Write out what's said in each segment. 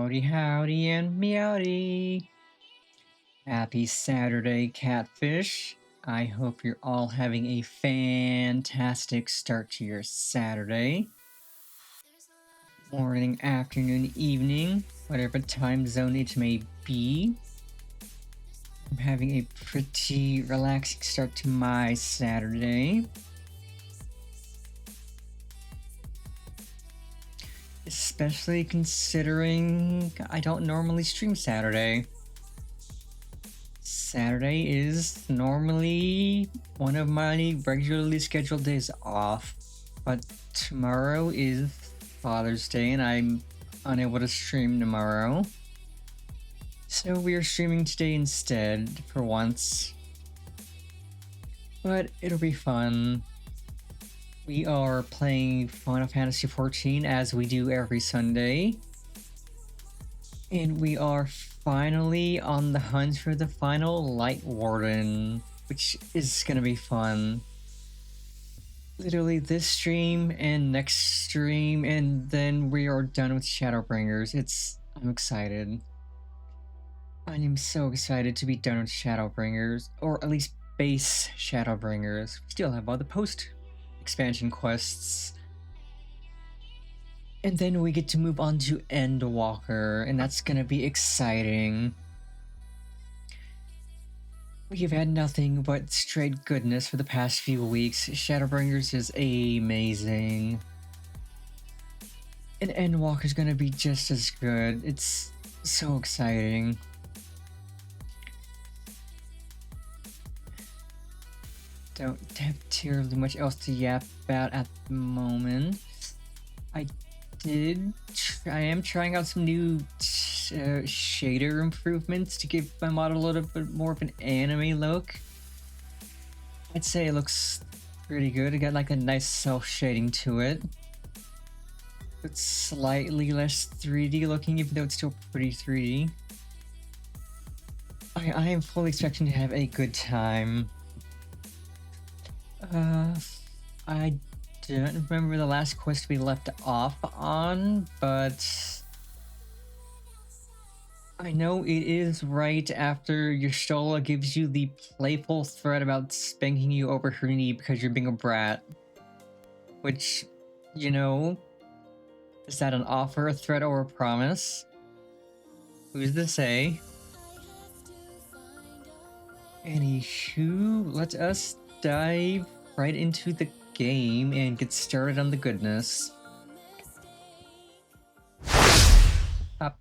Howdy, howdy, and meowdy. Happy Saturday, catfish. I hope you're all having a fantastic start to your Saturday. Morning, afternoon, evening, whatever time zone it may be. I'm having a pretty relaxing start to my Saturday. Especially considering I don't normally stream Saturday. Saturday is normally one of my regularly scheduled days off, but tomorrow is Father's Day and I'm unable to stream tomorrow. So we are streaming today instead, for once. But it'll be fun. We are playing Final Fantasy XIV as we do every Sunday. And we are finally on the hunt for the final Light Warden, which is gonna be fun. Literally this stream and next stream, and then we are done with Shadowbringers. I'm excited. I am so excited to be done with Shadowbringers, or at least base Shadowbringers. We still have all the post expansion quests. And then we get to move on to Endwalker, and that's gonna be exciting. We've had nothing but straight goodness for the past few weeks. Shadowbringers is amazing. And Endwalker's gonna be just as good. It's so exciting. Don't have terribly much else to yap about at the moment. I am trying out some new shader improvements to give my model a little bit more of an anime look. I'd say it looks pretty good. It got like a nice self-shading to it. It's slightly less 3D looking, even though it's still pretty 3D. I am fully expecting to have a good time. I don't remember the last quest we left off on, but I know it is right after Y'shtola gives you the playful threat about spanking you over her knee because you're being a brat. Which, you know, is that an offer, a threat, or a promise? Who's to say? Anywho, let us dive right into the game and get started on the goodness. Up.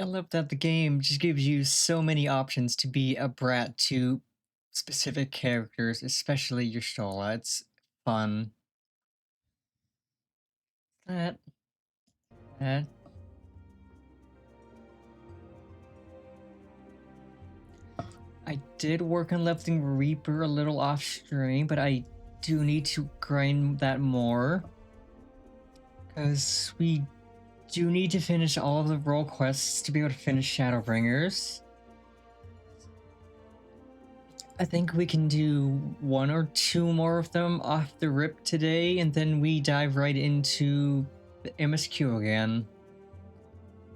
I love that the game just gives you so many options to be a brat to specific characters, especially Y'shtola. It's fun. That. I did work on leveling Reaper a little off stream, but I do need to grind that more. Because we do need to finish all of the role quests to be able to finish Shadowbringers. I think we can do 1 or 2 more of them off the rip today, and then we dive right into the MSQ again.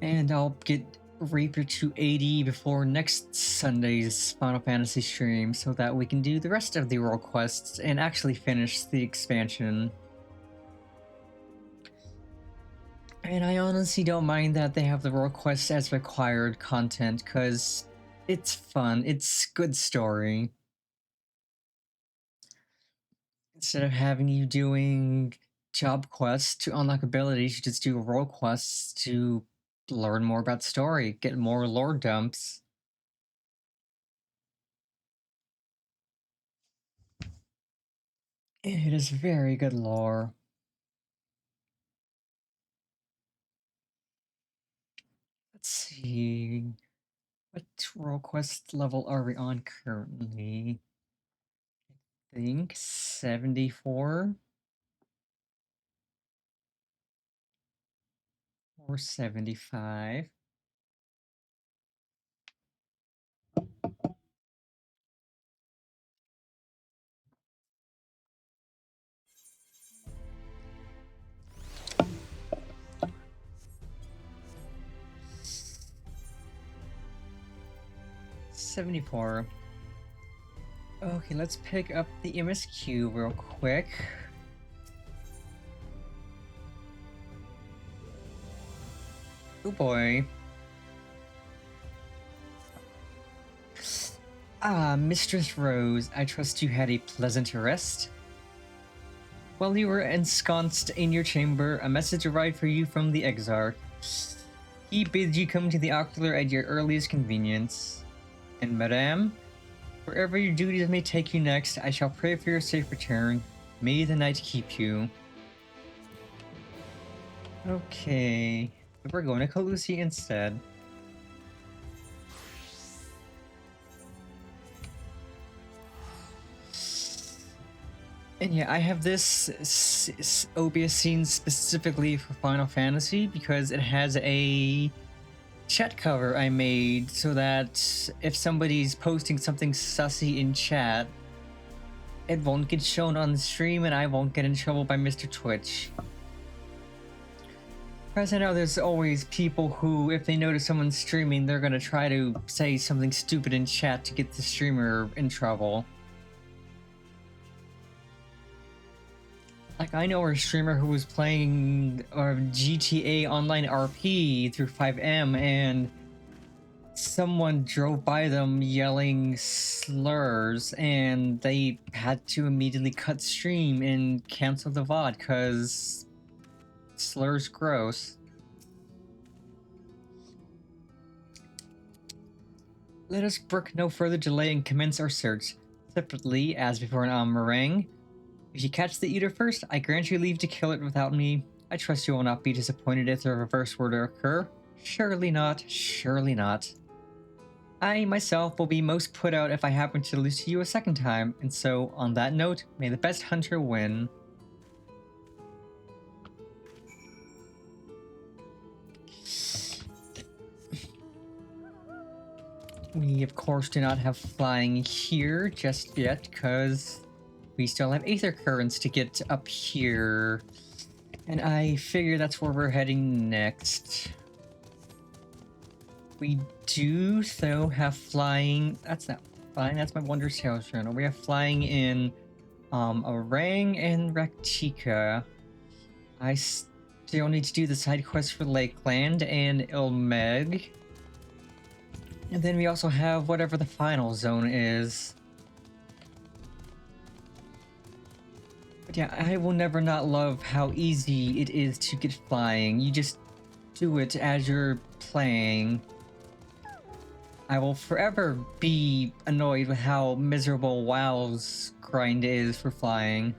And I'll get Reaper to 80 before next Sunday's Final Fantasy stream so that we can do the rest of the role quests and actually finish the expansion. And I honestly don't mind that they have the role quests as required content, because it's fun, it's good story. Instead of having you doing job quests to unlock abilities, you just do role quests to learn more about story, get more lore dumps. It is very good lore. Let's see. What role quest level are we on currently? I think 74 or 75. 74. Okay, let's pick up the MSQ real quick. Oh boy. Ah, Mistress Rose, I trust you had a pleasant rest? While you were ensconced in your chamber, a message arrived for you from the Exarch. He bids you come to the Ocular at your earliest convenience. And madame, wherever your duties may take you next, I shall pray for your safe return. May the night keep you. Okay, we're going to Calusi instead. And yeah, I have this OBS scene specifically for Final Fantasy because it has a chat cover I made so that if somebody's posting something sussy in chat, it won't get shown on the stream and I won't get in trouble by Mr. Twitch. As I know, there's always people who, if they notice someone's streaming, they're gonna try to say something stupid in chat to get the streamer in trouble. Like, I know a streamer who was playing GTA Online RP through 5M and someone drove by them yelling slurs and they had to immediately cut stream and cancel the VOD because slurs gross. Let us brook no further delay and commence our search. Separately, as before in Meringue, if you catch the eater first, I grant you leave to kill it without me. I trust you will not be disappointed if the reverse were to occur. Surely not, surely not. I, myself, will be most put out if I happen to lose to you a second time, and so, on that note, may the best hunter win. We, of course, do not have flying here just yet, because we still have Aether Currents to get up here. And I figure that's where we're heading next. We do, though, have flying... That's not flying, that's my Wonder Sales Journal. We have flying in Orang and Raktika. I still need to do the side quest for Lakeland and Ilmeg. And then we also have whatever the final zone is. But yeah, I will never not love how easy it is to get flying. You just do it as you're playing. I will forever be annoyed with how miserable WoW's grind is for flying.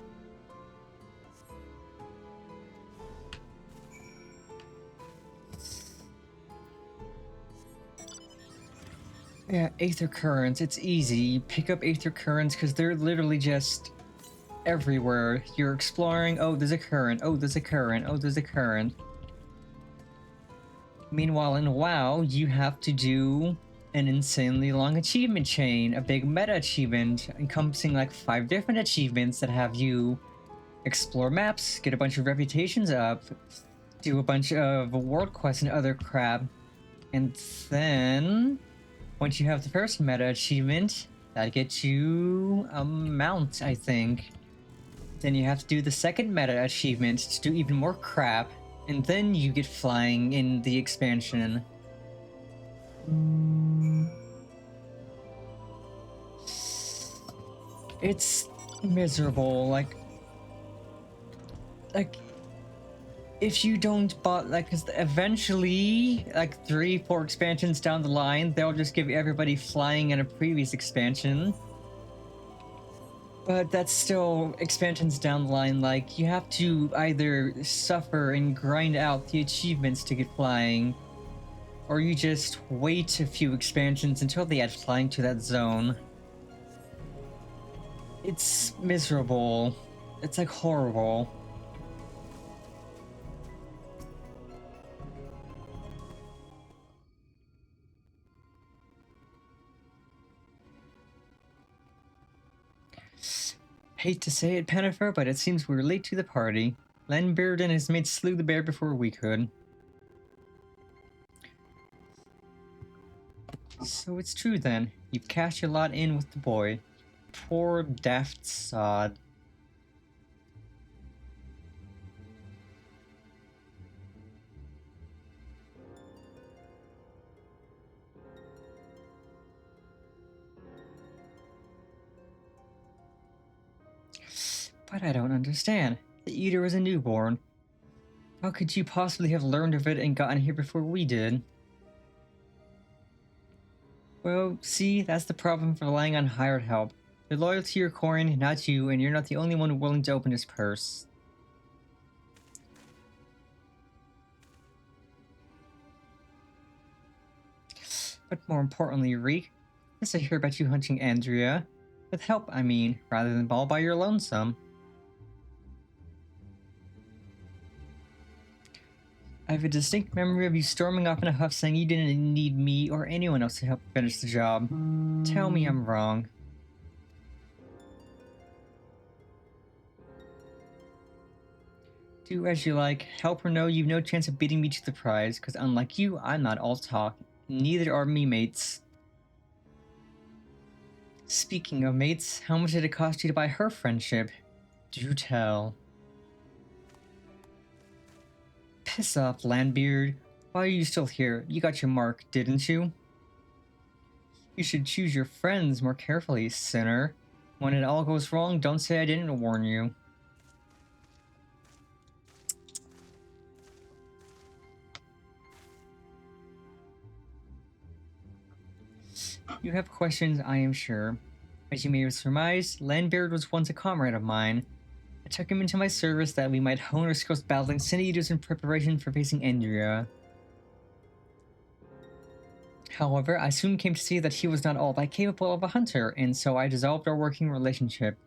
Yeah, Aether Currents, it's easy. You pick up Aether Currents because they're literally just everywhere. You're exploring, oh, there's a current, oh, there's a current, oh, there's a current. Meanwhile, in WoW, you have to do an insanely long achievement chain, a big meta achievement encompassing like 5 different achievements that have you explore maps, get a bunch of reputations up, do a bunch of world quests and other crap, and then once you have the first meta achievement, that gets you a mount, I think. Then you have to do the second meta achievement to do even more crap, and then you get flying in the expansion. It's miserable, like if you don't cause eventually, like 3-4 expansions down the line, they'll just give everybody flying in a previous expansion. But that's still expansions down the line, like you have to either suffer and grind out the achievements to get flying, or you just wait a few expansions until they add flying to that zone. It's miserable. It's like horrible. Hate to say it, Pennifer, but it seems we're late to the party. Lenbeard and his mates slew the bear before we could. So it's true then. You've cashed your lot in with the boy. Poor daft sod. But I don't understand. The Eater was a newborn. How could you possibly have learned of it and gotten here before we did? Well, see, that's the problem for relying on hired help. They're loyal to your coin, not you, and you're not the only one willing to open his purse. But more importantly, Reek, yes, I hear about you hunting Andrea. With help, I mean, rather than all by your lonesome. I have a distinct memory of you storming off in a huff saying you didn't need me or anyone else to help finish the job. Tell me I'm wrong. Do as you like. Help her know you've no chance of beating me to the prize, because unlike you, I'm not all talk. Neither are me mates. Speaking of mates, how much did it cost you to buy her friendship? Do tell. Piss off, Landbeard. Why are you still here? You got your mark, didn't you? You should choose your friends more carefully, sinner. When it all goes wrong, don't say I didn't warn you. You have questions, I am sure. As you may have surmised, Landbeard was once a comrade of mine. I took him into my service that we might hone our skills battling Sin Eaters in preparation for facing Andrea. However, I soon came to see that he was not all that capable of a hunter, and so I dissolved our working relationship.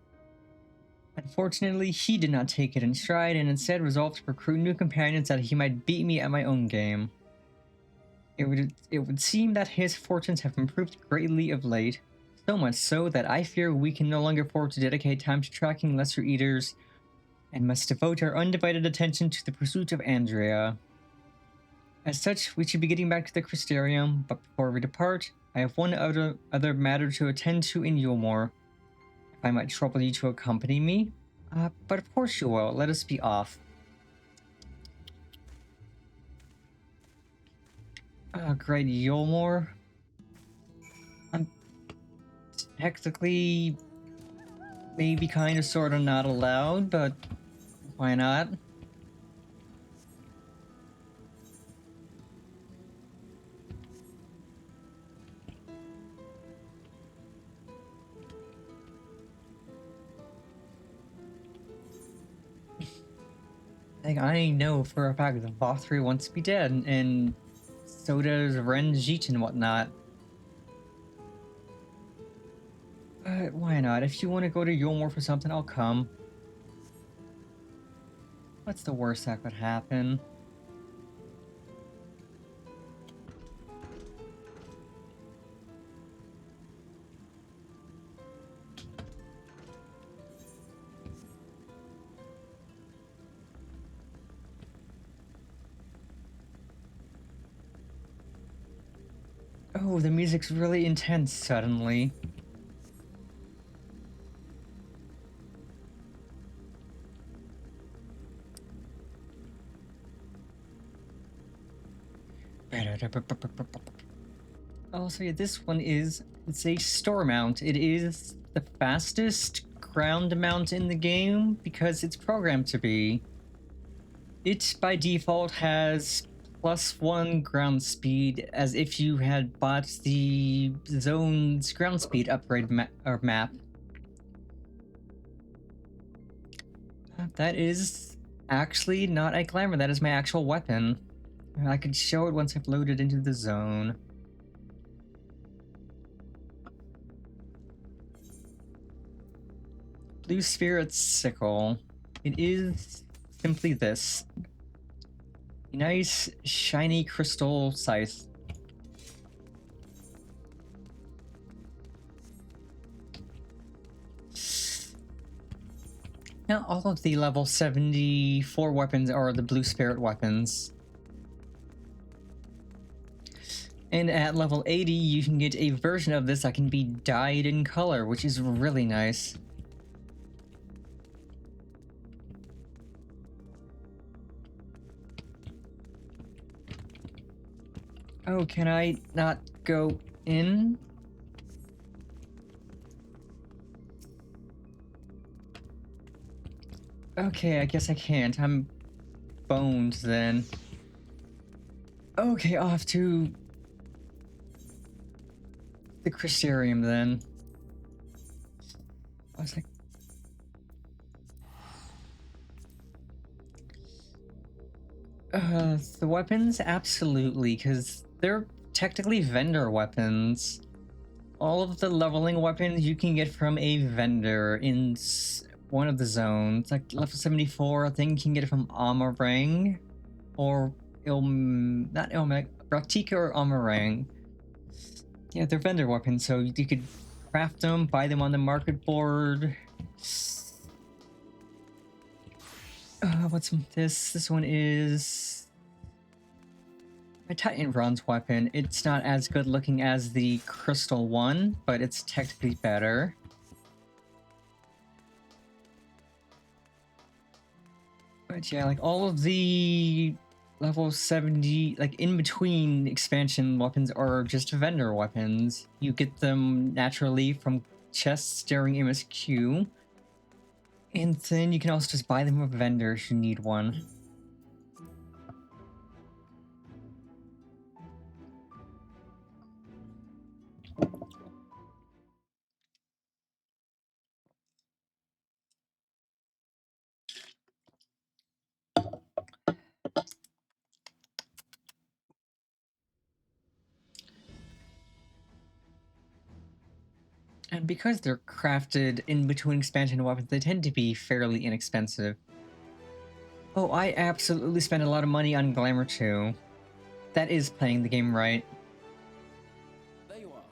Unfortunately, he did not take it in stride and instead resolved to recruit new companions that he might beat me at my own game. It would seem that his fortunes have improved greatly of late, so much so that I fear we can no longer afford to dedicate time to tracking lesser eaters and must devote our undivided attention to the pursuit of Andrea. As such, we should be getting back to the Crystarium, but before we depart, I have one other matter to attend to in Yulmore. If I might trouble you to accompany me? But of course you will. Let us be off. Great Yulmore. I'm technically maybe kind of sort of not allowed, but why not? Like, I know for a fact that VAUTHRY wants to be dead, and so does Renjit and whatnot. But why not? If you want to go to Yulmore for something, I'll come. What's the worst that could happen? Oh, the music's really intense suddenly. Also, yeah, this one it's a store mount. It is the fastest ground mount in the game because it's programmed to be. It, by default, has +1 ground speed, as if you had bought the zone's ground speed upgrade map. That is actually not a glamour, that is my actual weapon. I could show it once I've loaded into the zone. Blue Spirit's Sickle. It is simply this. A nice, shiny crystal scythe. Now, all of the level 74 weapons are the Blue Spirit weapons. And at level 80, you can get a version of this that can be dyed in color, which is really nice. Oh, can I not go in? Okay, I guess I can't. I'm boned then. Okay, off to the Crystarium then. I was like, the weapons? Absolutely, because they're technically vendor weapons. All of the leveling weapons you can get from a vendor in one of the zones. Like level 74, I think you can get it from Amarang. Or not Ilmec, Raktika or Amarang. Yeah, they're vendor weapons, so you could craft them, buy them on the market board. What's this? This one is my Titan Bronze weapon. It's not as good looking as the Crystal one, but it's technically better. But yeah, like all of the level 70, like in between expansion weapons are just vendor weapons. You get them naturally from chests during MSQ. And then you can also just buy them from a vendor if you need one. And because they're crafted in between expansion weapons, they tend to be fairly inexpensive. Oh, I absolutely spent a lot of money on Glamour too. That is playing the game right. There you are.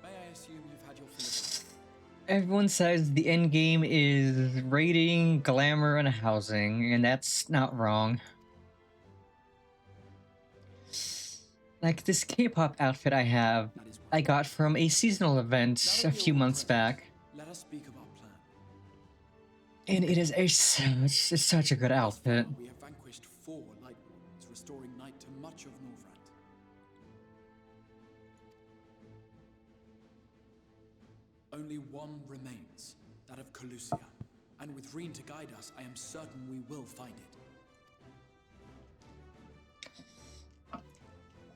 May I assume you've had your fill of... Everyone says the end game is raiding, glamour, and housing, and that's not wrong. Like this K-pop outfit I have, I got from a seasonal event a few months back. Let us speak of our plan. And it is it's such a good outfit. We have vanquished 4 Light Wardens, restoring night to much of Norvrant. Only one remains, that of Calusia. And with Reen to guide us, I am certain we will find it.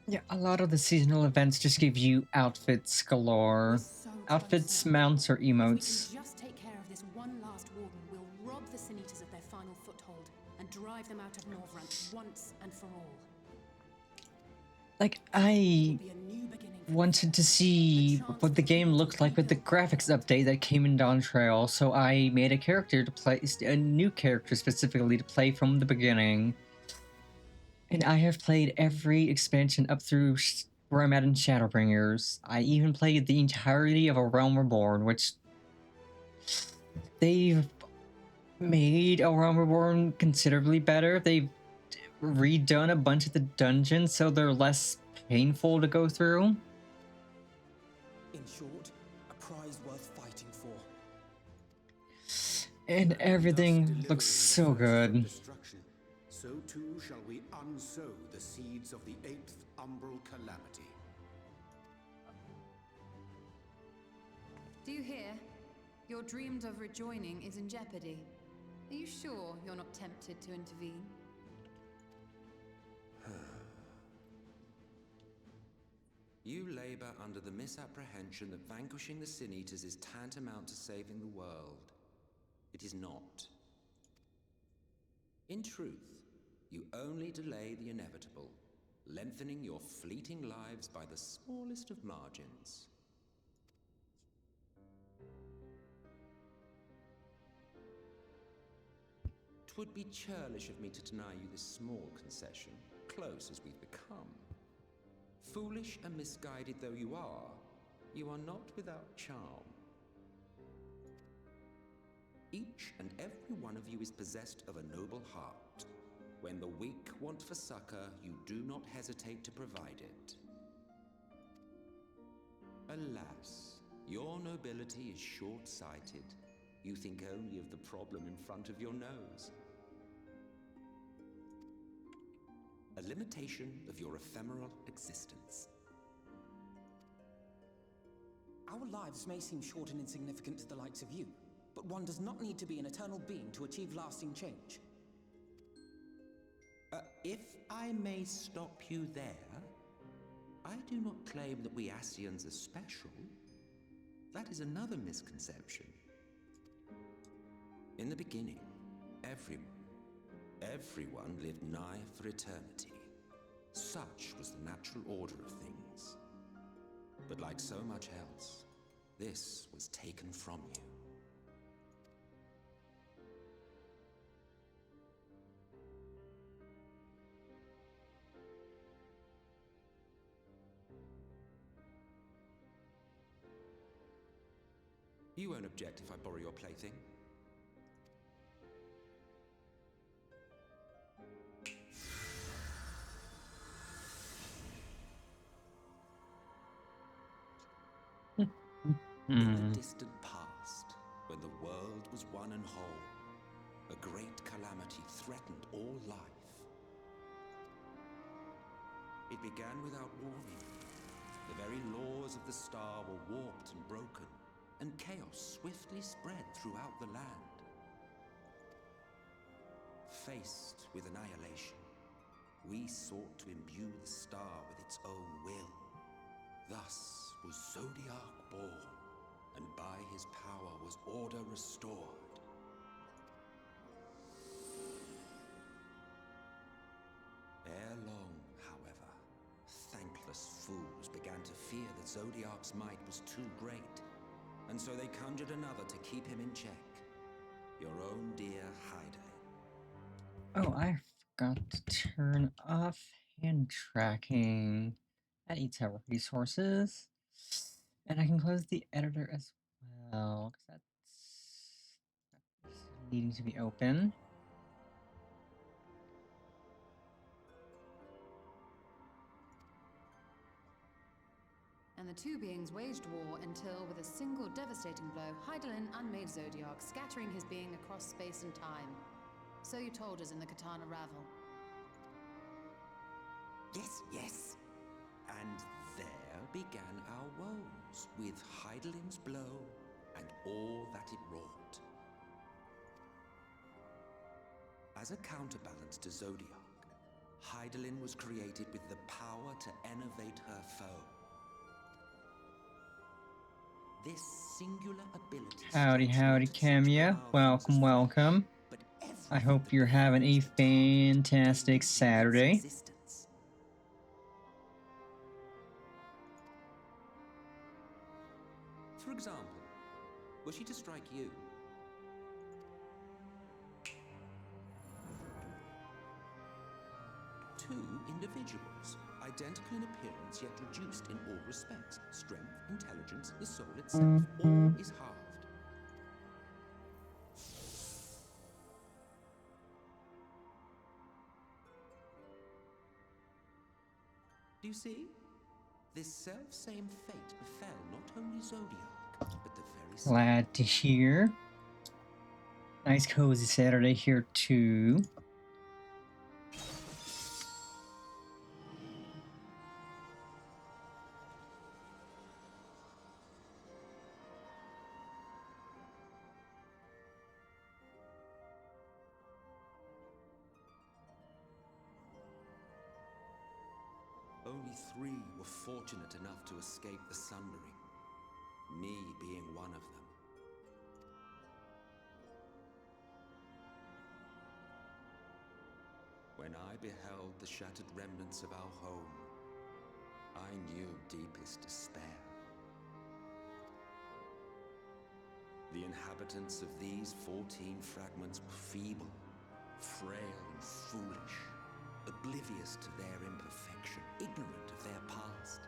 Yeah, a lot of the seasonal events just give you outfits galore. Outfits, mounts, or emotes. If we can just take care of this one last warden, we'll rob the Sin Eaters of their final foothold and drive them out of Norvrant once and for all. Like, I wanted to see what the game looked like with the graphics update that came in Dawn Trail, so I made a character to play, a new character specifically to play from the beginning. And I have played every expansion up through where I'm at in Shadowbringers. I even played the entirety of A Realm Reborn, which they've made A Realm Reborn considerably better. They've redone a bunch of the dungeons so they're less painful to go through. In short, a prize worth fighting for. And everything looks so good. So too shall we unsow the seeds of the 8th umbral calamity. Do you hear? Your dreamed of rejoining is in jeopardy. Are you sure you're not tempted to intervene? You labor under the misapprehension that vanquishing the Sin Eaters is tantamount to saving the world. It is not. In truth, you only delay the inevitable, lengthening your fleeting lives by the smallest of margins. Twould be churlish of me to deny you this small concession, close as we've become. Foolish and misguided though you are not without charm. Each and every one of you is possessed of a noble heart. When the weak want for succor, you do not hesitate to provide it. Alas, your nobility is short-sighted. You think only of the problem in front of your nose. A limitation of your ephemeral existence. Our lives may seem short and insignificant to the likes of you, but one does not need to be an eternal being to achieve lasting change. If I may stop you there, I do not claim that we Ascians are special. That is another misconception. In the beginning, everyone lived nigh for eternity. Such was the natural order of things. But like so much else, this was taken from you. You won't object if I borrow your plaything? In the distant past, when the world was one and whole, a great calamity threatened all life. It began without warning. The very laws of the star were warped and broken, and chaos swiftly spread throughout the land. Faced with annihilation, we sought to imbue the star with its own will. Thus was Zodiac born, and by his power was order restored. Ere long, however, thankless fools began to fear that Zodiac's might was too great, and so they conjured another to keep him in check. Your own dear Hydaelyn. Oh, I forgot to turn off hand tracking. That eats our resources. And I can close the editor as well, because that's needing to be open. And the two beings waged war until, with a single devastating blow, Hydaelyn unmade Zodiac, scattering his being across space and time. So you told us in the Katana Ravel. Yes. And there began our woes, with Hydaelyn's blow and all that it wrought. As a counterbalance to Zodiac, Hydaelyn was created with the power to enervate her foe. This singular ability... Howdy, Camia. Welcome. I hope you're having a fantastic Saturday. For example, were she to strike you? Two individuals, identical in appearance yet reduced in all respects. Strength, intelligence, the soul itself, all is halved. Do you see? This self-same fate befell not only Zodiac, but the very same. Glad to hear. Nice cozy Saturday here too. Only 3 were fortunate enough to escape the sundering, me being one of them. When I beheld the shattered remnants of our home, I knew deepest despair. The inhabitants of these 14 fragments were feeble, frail and foolish, oblivious to their imperfection, ignorant of their past.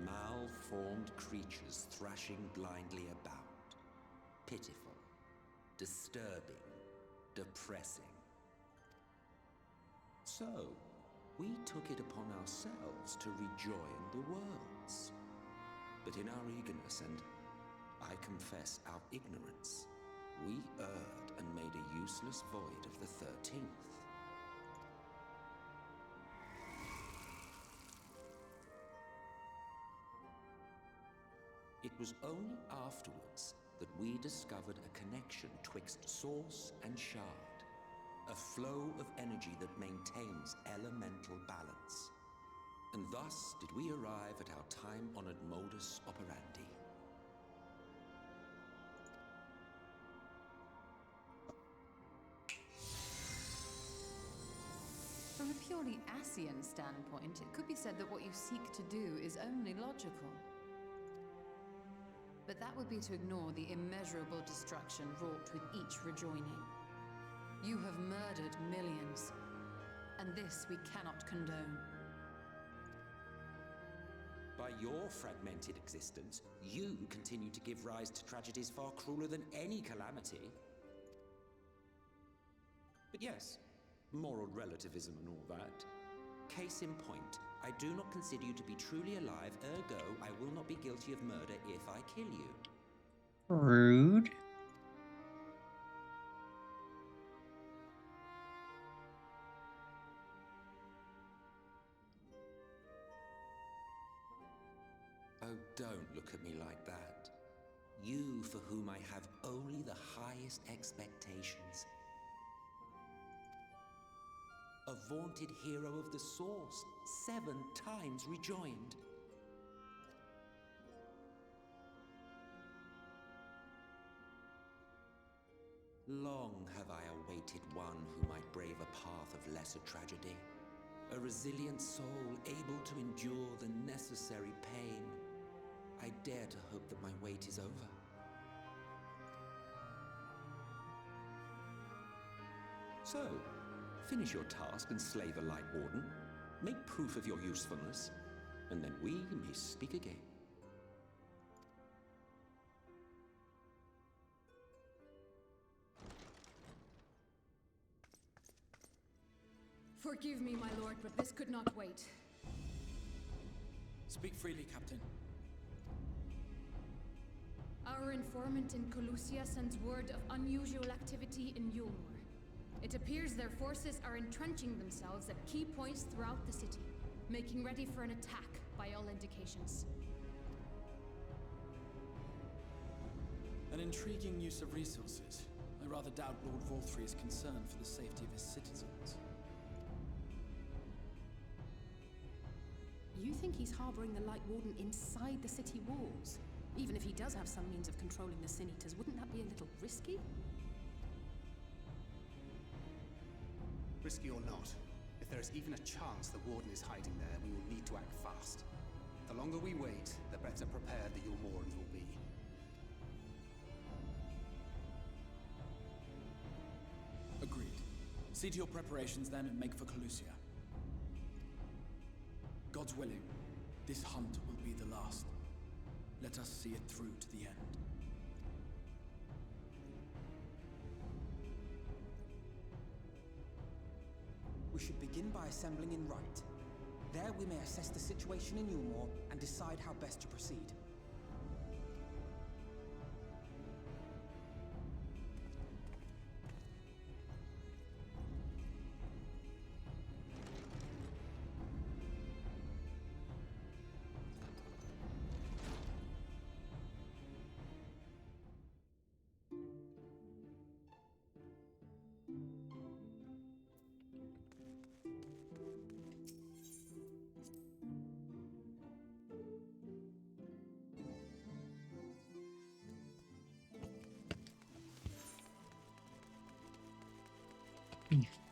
Malformed creatures thrashing blindly about. Pitiful, disturbing, depressing. So, we took it upon ourselves to rejoin the worlds. But in our eagerness and, I confess, our ignorance, we erred and made a useless void of the 13th. It was only afterwards that we discovered a connection twixt source and shard, a flow of energy that maintains elemental balance. And thus did we arrive at our time-honored modus operandi. From a purely Asian standpoint, it could be said that what you seek to do is only logical. But that would be to ignore the immeasurable destruction wrought with each rejoining. You have murdered millions, and this we cannot condone. By your fragmented existence, you continue to give rise to tragedies far crueler than any calamity. But yes, moral relativism and all that. Case in point, I do not consider you to be truly alive, ergo I will not be guilty of murder if I kill you. Rude. Oh, don't look at me like that. You for whom I have only the highest expectations. A vaunted hero of the Source, 7 times rejoined. Long have I awaited one who might brave a path of lesser tragedy. A resilient soul able to endure the necessary pain. I dare to hope that my wait is over. So, finish your task and slay the Light Warden. Make proof of your usefulness, and then we may speak again. Forgive me, my lord, but this could not wait. Speak freely, Captain. Our informant in Colusia sends word of unusual activity in Yulmur. It appears their forces are entrenching themselves at key points throughout the city, making ready for an attack by all indications. An intriguing use of resources. I rather doubt Lord VAUTHRY is concerned for the safety of his citizens. You think he's harboring the Light Warden inside the city walls? Even if he does have some means of controlling the Sin Eaters, wouldn't that be a little risky? Risky or not, if there is even a chance the Warden is hiding there, we will need to act fast. The longer we wait, the better prepared the Yulmorans will be. Agreed. See to your preparations then and make for Colusia. God's willing, this hunt will be the last. Let us see it through to the end. We should begin by assembling in Right. There we may assess the situation in Yulmor and decide how best to proceed.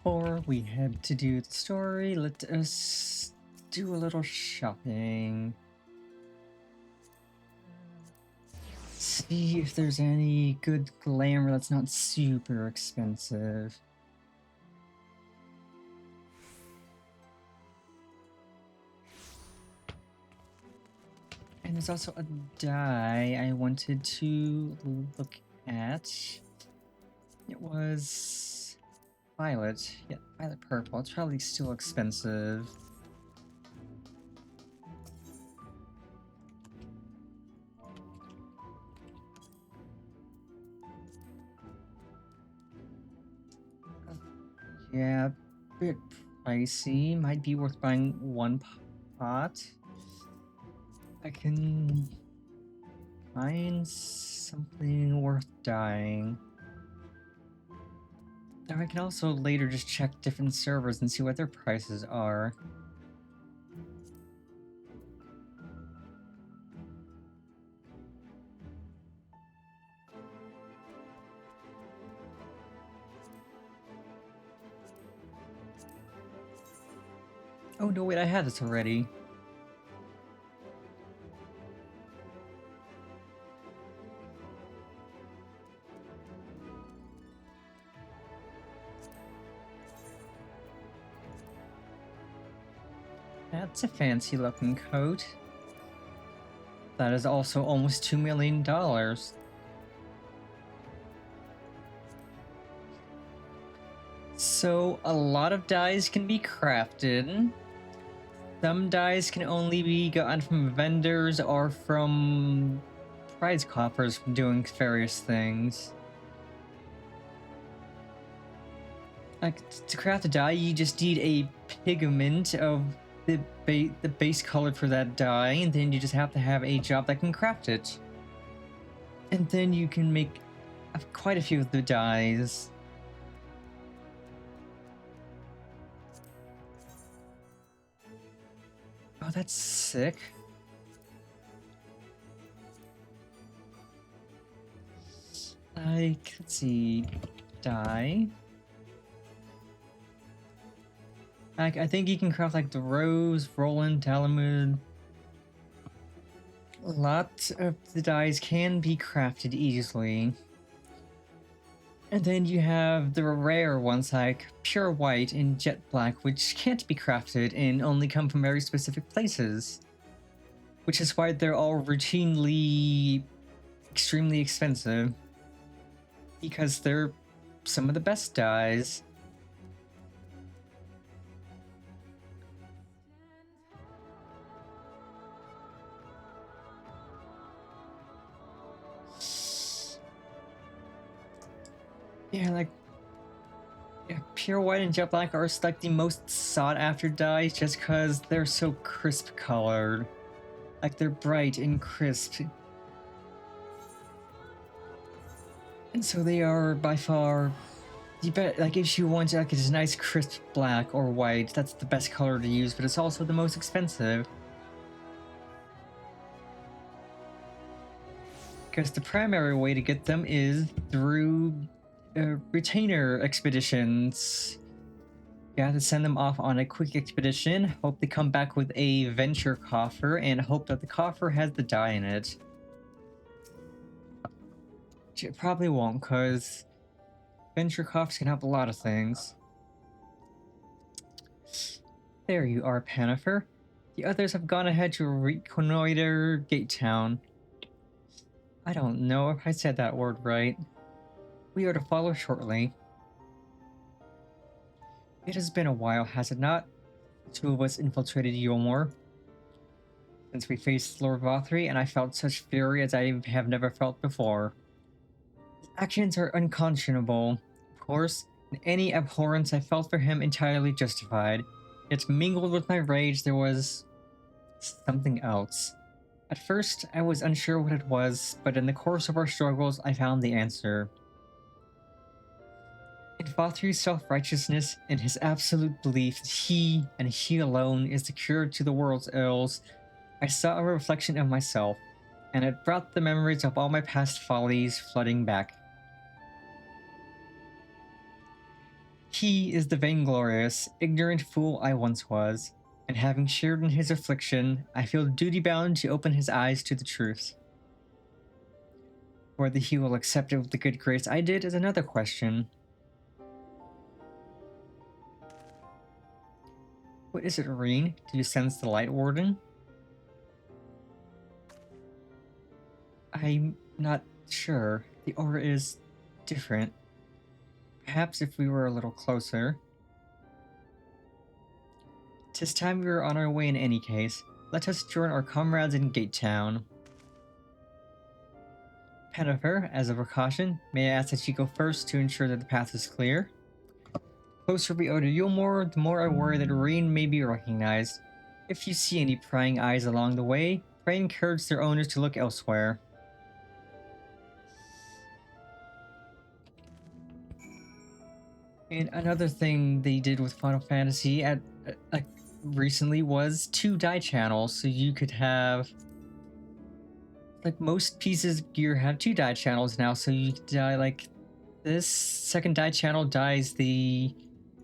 Before we head to do the story, let us do a little shopping. See if there's any good glamour that's not super expensive. And there's also a dye I wanted to look at. It was violet. Yeah, violet purple. It's probably still expensive. Yeah, a bit pricey. Might be worth buying one pot. I can find something worth dyeing. Or I can also later just check different servers and see what their prices are. Oh no, wait, I had this already. That's a fancy looking coat. That is also almost $2 million. So a lot of dyes can be crafted. Some dyes can only be gotten from vendors or from prize coffers from doing various things. Like, to craft a dye, you just need a pigment of the base color for that dye, and then you just have to have a job that can craft it. And then you can make quite a few of the dyes. Oh, that's sick. Like, let's see, dye. Like, I think you can craft like the Rose, Roland, Talamud. A lot of the dyes can be crafted easily. And then you have the rare ones like Pure White and Jet Black, which can't be crafted and only come from very specific places. Which is why they're all routinely extremely expensive. Because they're some of the best dyes. Yeah, like, yeah, Pure White and Jet Black are like the most sought after dyes just because they're so crisp colored. Like, they're bright and crisp. And so they are by far the best. Like, if you want like a nice crisp black or white, that's the best color to use, but it's also the most expensive. Because the primary way to get them is through retainer expeditions. You have to send them off on a quick expedition, hope they come back with a venture coffer, and hope that the coffer has the dye in it. Which it probably won't, because venture coffers can help a lot of things. There you are, Panifer. The others have gone ahead to reconnoiter Gate Town. I don't know if I said that word right. We are to follow shortly. It has been a while, has it not? The two of us infiltrated Yulmore. Since we faced Lord VAUTHRY, and I felt such fury as I have never felt before. His actions are unconscionable, of course, and any abhorrence I felt for him entirely justified. Yet mingled with my rage there was something else. At first, I was unsure what it was, but in the course of our struggles, I found the answer. In VAUTHRY's self-righteousness and his absolute belief that he, and he alone, is the cure to the world's ills, I saw a reflection of myself, and it brought the memories of all my past follies flooding back. He is the vainglorious, ignorant fool I once was, and having shared in his affliction, I feel duty-bound to open his eyes to the truth. Whether he will accept it with the good grace I did is another question. What is it, Reen? Did you sense the Light Warden? I'm not sure. The aura is different. Perhaps if we were a little closer. 'Tis time we were on our way in any case. Let us join our comrades in Gate Town. Pennifer, as a precaution, may I ask that you go first to ensure that the path is clear? The closer we are to Yulmore, the more I worry that Rain may be recognized. If you see any prying eyes along the way, pray encourage their owners to look elsewhere. And another thing they did with Final Fantasy recently was 2 die channels, so you could have, like, most pieces of gear have 2 die channels now, so you could die, like, this second die channel dies the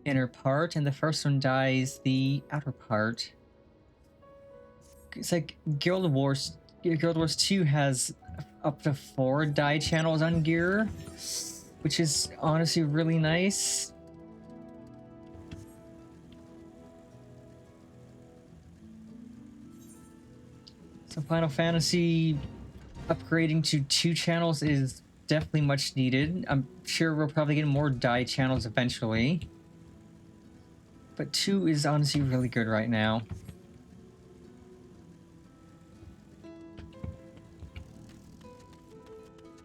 inner part, and the first one dies the outer part. It's like Guild Wars 2 has up to 4 die channels on gear, which is honestly really nice. So Final Fantasy upgrading to 2 channels is definitely much needed. I'm sure we'll probably get more die channels eventually. But 2 is honestly really good right now.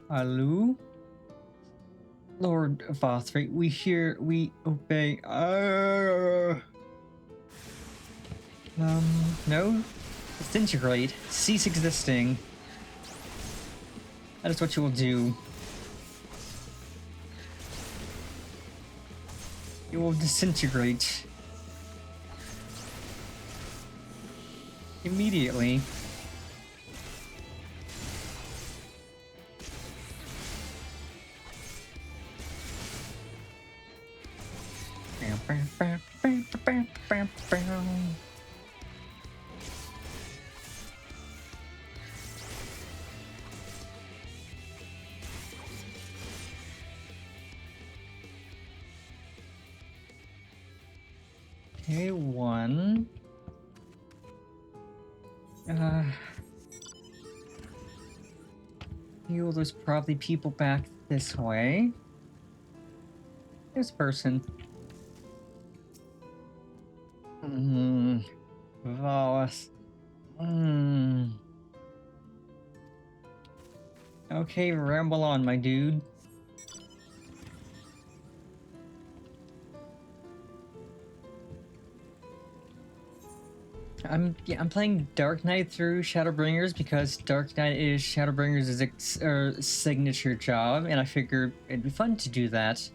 Hello? Lord VAUTHRY, we obey. No? Disintegrate. Cease existing. That is what you will do. You will disintegrate. Immediately. Okay, 1. There's probably people back this way. This person. Voss. Okay, ramble on, my dude. I'm playing Dark Knight through Shadowbringers because Dark Knight is Shadowbringers' signature job, and I figured it'd be fun to do that.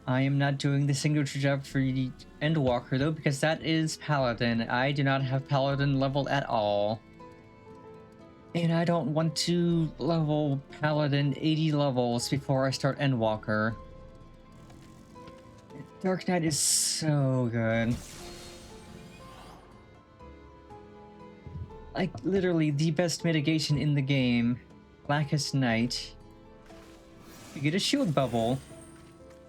I am not doing the signature job for Endwalker though, because that is Paladin. I do not have Paladin leveled at all. And I don't want to level Paladin 80 levels before I start Endwalker. Dark Knight is so good. Like, literally the best mitigation in the game. Blackest Night. You get a shield bubble.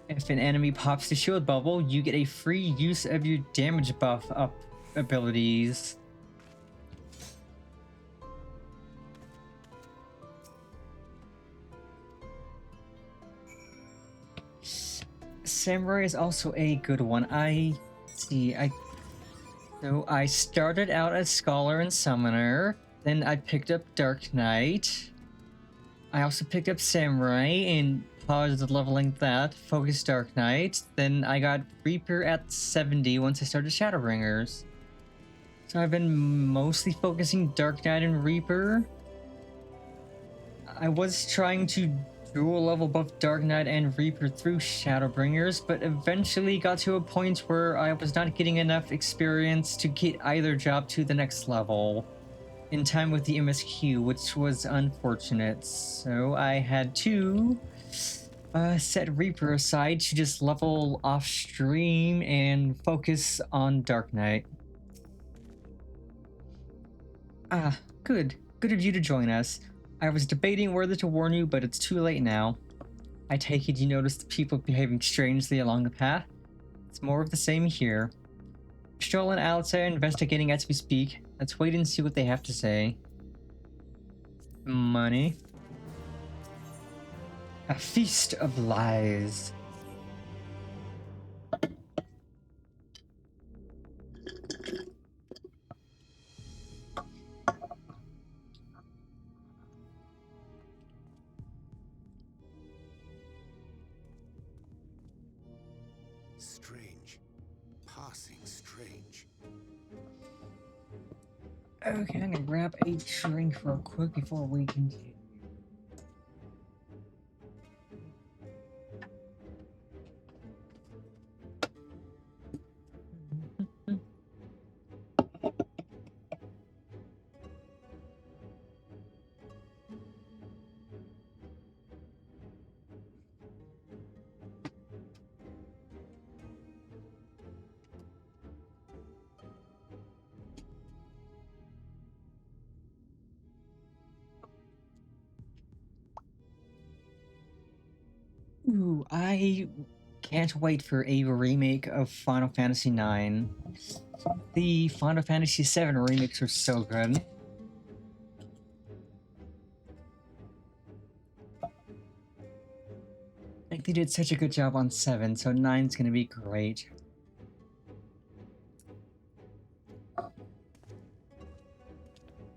If an enemy pops the shield bubble, you get a free use of your damage buff up abilities. Samurai is also a good one. So I started out as Scholar and Summoner, then I picked up Dark Knight. I also picked up Samurai and paused leveling that, focused Dark Knight. Then I got Reaper at 70 once I started Shadowbringers. So I've been mostly focusing Dark Knight and Reaper. I was trying to dual level both Dark Knight and Reaper through Shadowbringers, but eventually got to a point where I was not getting enough experience to get either job to the next level in time with the MSQ, which was unfortunate. So I had to set Reaper aside to just level off stream and focus on Dark Knight. Ah, good. Good of you to join us. I was debating whether to warn you, but it's too late now. I take it you noticed the people behaving strangely along the path? It's more of the same here. Stroll and Alex are investigating as we speak. Let's wait and see what they have to say. Money. A feast of lies. strange. Passing strange. Okay, I'm gonna grab a drink real quick before we continue. Ooh, I can't wait for a remake of Final Fantasy IX. The Final Fantasy VII remakes are so good. Like, they did such a good job on 7, so 9's gonna be great.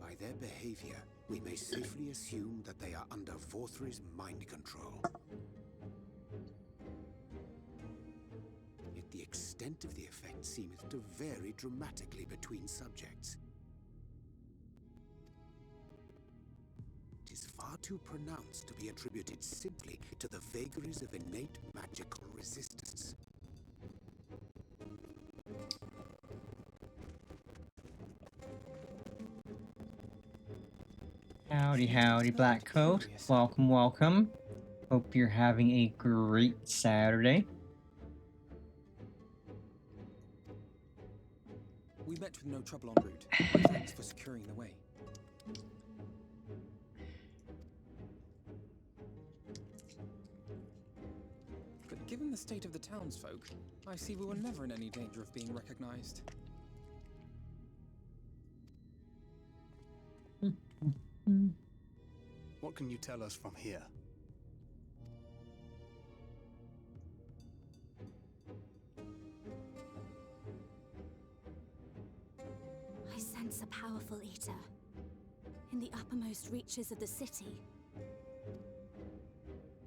By their behavior, we may safely assume that they are under VAUTHRY's mind control. Yet the extent of the effect seemeth to vary dramatically between subjects. It is far too pronounced to be attributed simply to the vagaries of innate magical resistance. Howdy, howdy, Black Coat. Welcome, welcome. Hope you're having a great Saturday. We met with no trouble en route. Thanks for securing the way. But given the state of the townsfolk, I see we were never in any danger of being recognized. What can you tell us from here? I sense a powerful eater in the uppermost reaches of the city.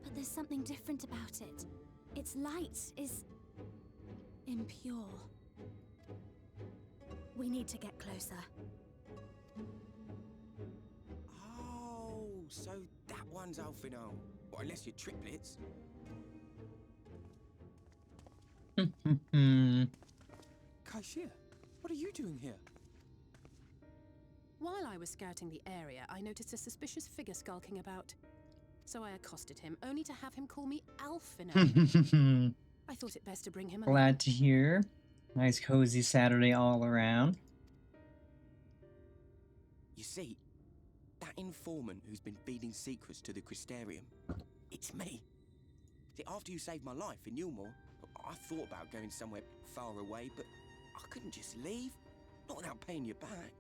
But there's something different about it. Its light is impure. We need to get closer. Oh, so that one's Alphino. Or unless you're triplets. Kaishir, what are you doing here? While I was scouting the area, I noticed a suspicious figure skulking about. So I accosted him, only to have him call me Alphino. I thought it best to bring him along. Glad to hear. Nice cozy Saturday all around. You see, that informant who's been feeding secrets to the Crystarium, it's me. See, after you saved my life in Yulmore, I thought about going somewhere far away, but I couldn't just leave, not without paying you back.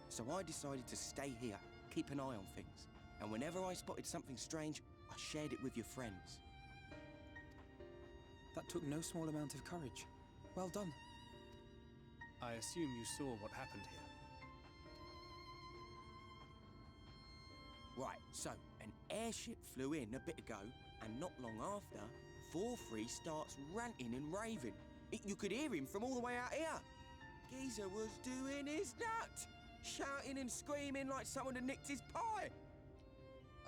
So I decided to stay here, keep an eye on things, and whenever I spotted something strange, I shared it with your friends. That took no small amount of courage. Well done. I assume you saw what happened here. Right, so an airship flew in a bit ago, and not long after, VAUTHRY starts ranting and raving. You could hear him from all the way out here. Geezer was doing his nut, shouting and screaming like someone had nicked his pie.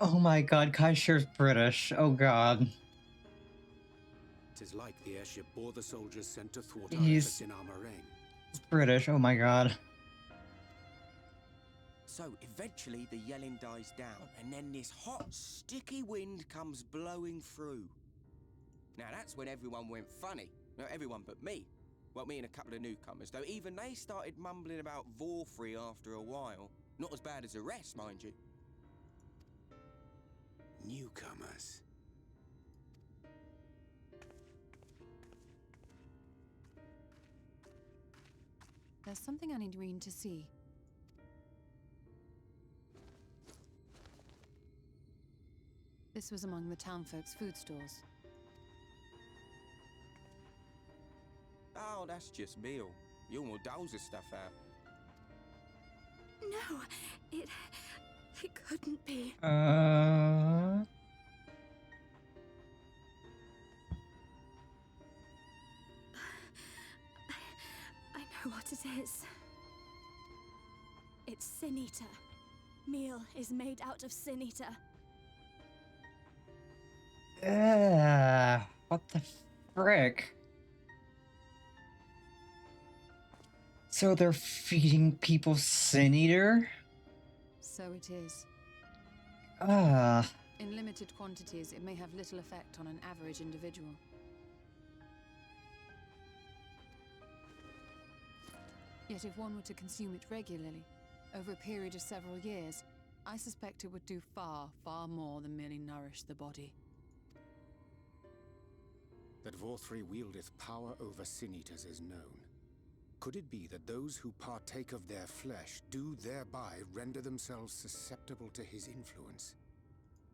Oh my god, Kaishir's British. Oh god. It is like the airship bore the soldiers sent to thwart our He's- efforts in our moraine. British, oh my god. So eventually the yelling dies down, and then this hot, sticky wind comes blowing through. Now that's when everyone went funny. No, everyone but me. Well, me and a couple of newcomers, though even they started mumbling about VAUTHRY after a while. Not as bad as the rest, mind you. Newcomers. There's something I need Reen to see. This was among the townfolk's food stores. Oh, that's just meal. Yulmore doles the stuff out. No, it couldn't be. Sin Eater. Meal is made out of Sin Eater. What the frick? So they're feeding people Sin Eater? So it is. Ah. In limited quantities, it may have little effect on an average individual. Yet if one were to consume it regularly, over a period of several years, I suspect it would do far, far more than merely nourish the body. That VAUTHRY wieldeth power over Sin Eaters is known. Could it be that those who partake of their flesh do thereby render themselves susceptible to his influence?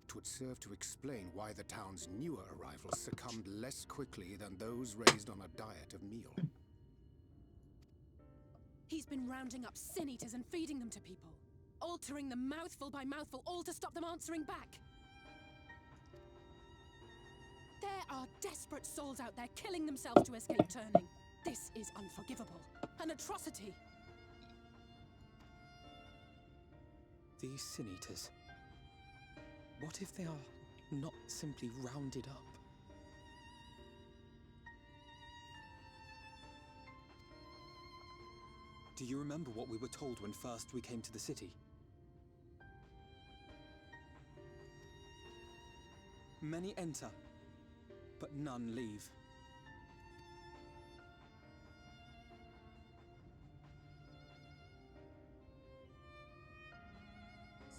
It would serve to explain why the town's newer arrivals succumbed less quickly than those raised on a diet of meal. He's been rounding up Sin Eaters and feeding them to people. Altering them mouthful by mouthful, all to stop them answering back. There are desperate souls out there killing themselves to escape turning. This is unforgivable. An atrocity. These Sin Eaters. What if they are not simply rounded up? Do you remember what we were told when first we came to the city? Many enter, but none leave.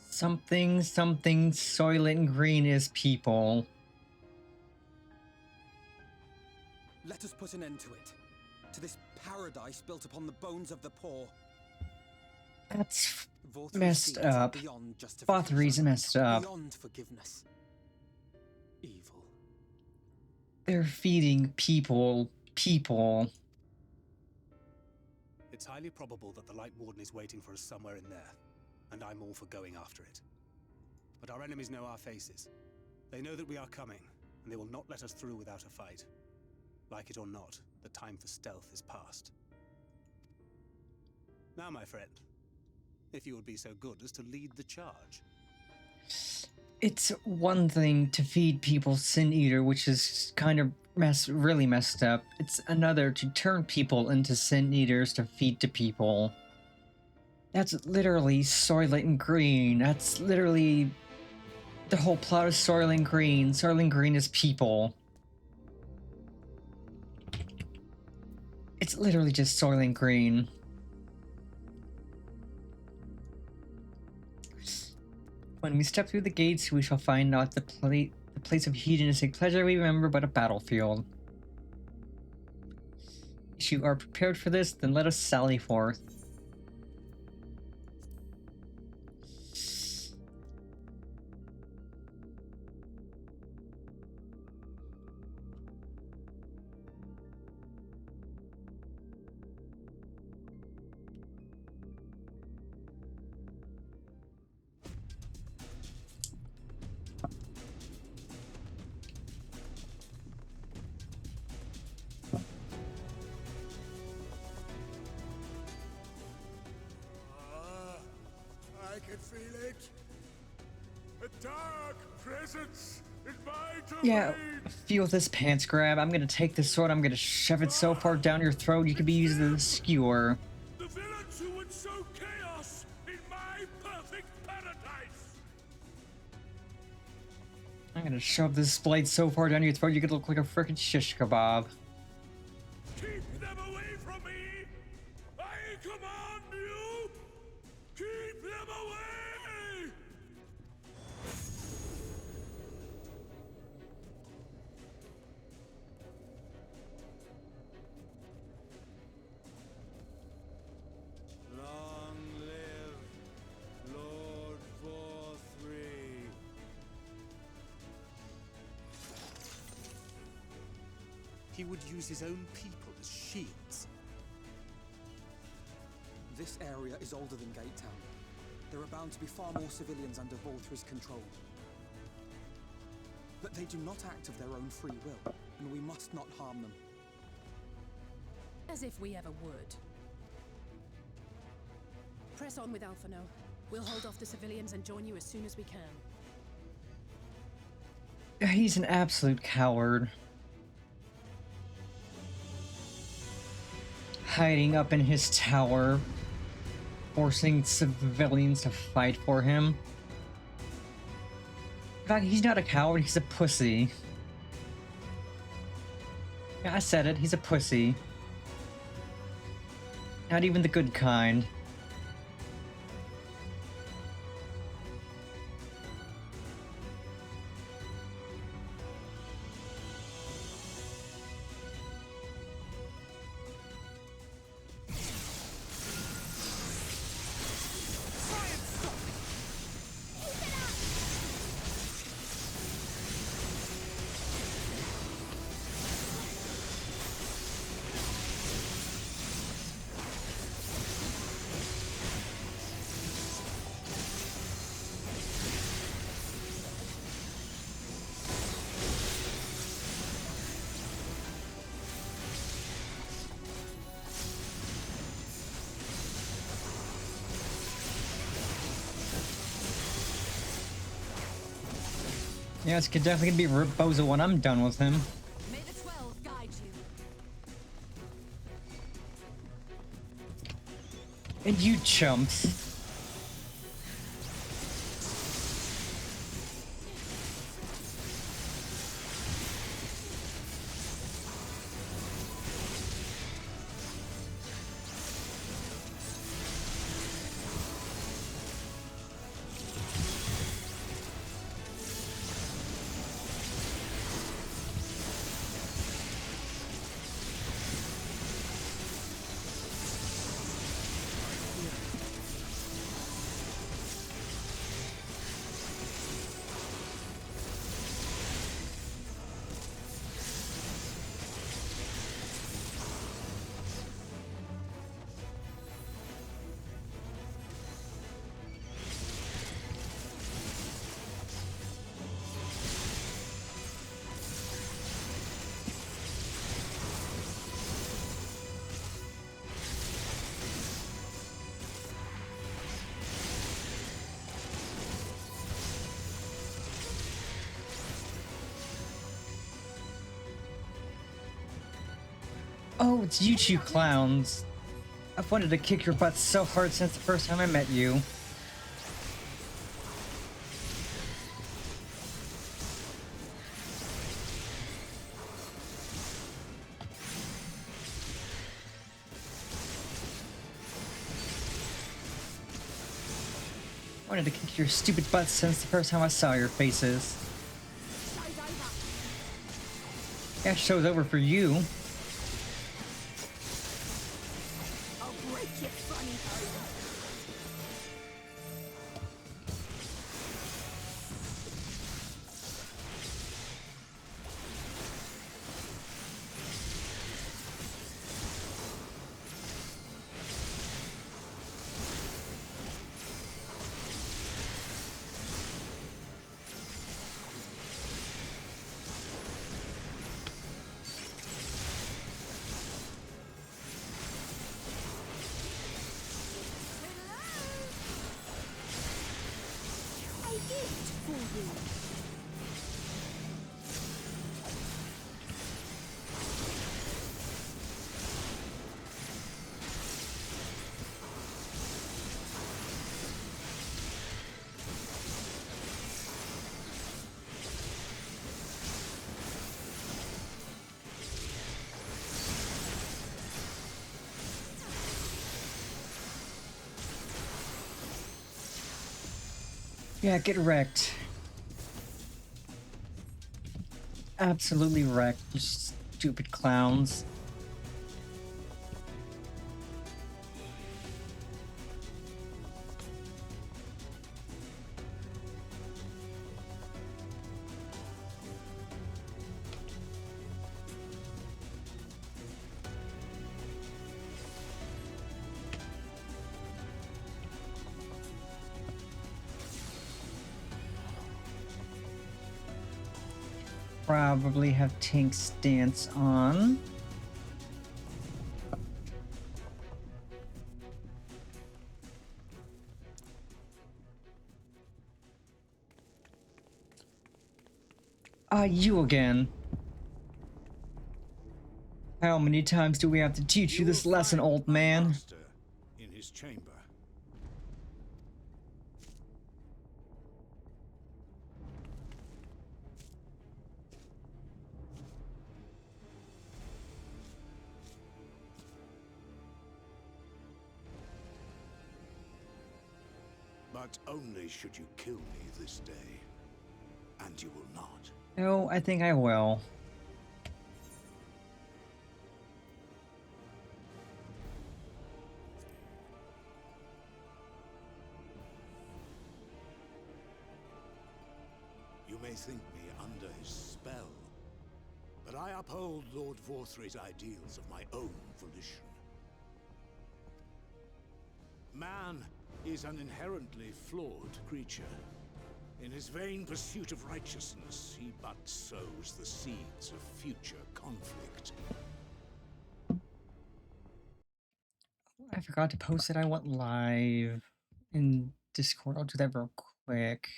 Something Soylent Green is people. Let us put an end to it. To this paradise built upon the bones of the poor. That's VAUTHRY's messed deeds up. are beyond justification, VAUTHRY's messed up. beyond forgiveness. Evil. They're feeding people. It's highly probable that the Light Warden is waiting for us somewhere in there, and I'm all for going after it. But our enemies know our faces. They know that we are coming, and they will not let us through without a fight. Like it or not, the time for stealth is past. Now, my friend, if you would be so good as to lead the charge. It's one thing to feed people Sin Eater, which is kind of really messed up. It's another to turn people into Sin Eaters to feed to people. That's literally Soylent Green. That's literally the whole plot of Soylent Green. Soylent Green is people. It's literally just Soylent Green. When we step through the gates, we shall find not the place of hedonistic pleasure we remember, but a battlefield. If you are prepared for this, then let us sally forth. I can feel it. A dark presence in my domain. Yeah, feel this pants grab. I'm gonna take this sword, I'm gonna shove it so far down your throat you could be used as a skewer. The villains who would sow chaos in my perfect paradise. I'm gonna shove this blade so far down your throat you could look like a frickin' shish kebab. Keep them away from me. I command you. Keep them away. Long live Lord VAUTHRY. He would use his own people as shields. This area is older than Gate Town. There are bound to be far more civilians under VAUTHRY's control. But they do not act of their own free will, and we must not harm them. As if we ever would. Press on with Alphino. We'll hold off the civilians and join you as soon as we can. He's an absolute coward. Hiding up in his tower, forcing civilians to fight for him. In fact, he's not a coward, he's a pussy. Yeah, I said it, he's a pussy. Not even the good kind. Yeah, it's definitely gonna be Bozo when I'm done with him. May the 12 guide you. And you chumps. Oh, it's you two clowns. I've wanted to kick your butt so hard since the first time I met you. I wanted to kick your stupid butt since the first time I saw your faces. Yeah, show's over for you. Yeah, get wrecked. Absolutely wrecked, you stupid clowns. Probably have Tank's stance on. You again. How many times do we have to teach you this lesson, old man? Master in his chamber. But only should you kill me this day. And you will not. No, I think I will. You may think me under his spell, but I uphold Lord VAUTHRY's ideals of my own volition. Man is an inherently flawed creature. In his vain pursuit of righteousness, he but sows the seeds of future conflict. I forgot to post that I went live in Discord. I'll do that real quick.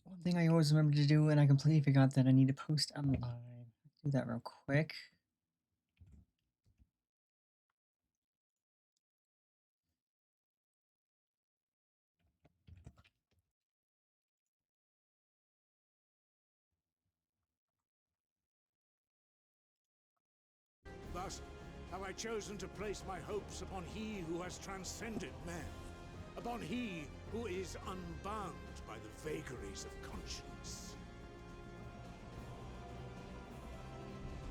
One thing I always remember to do, and I completely forgot that I need to post on live. Do that real quick. Thus have I chosen to place my hopes upon he who has transcended men, upon he who is unbound by the vagaries of conscience.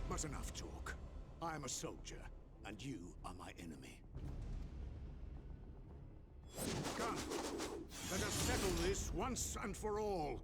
But enough talk. I am a soldier, and you are my enemy. Come, let us settle this once and for all.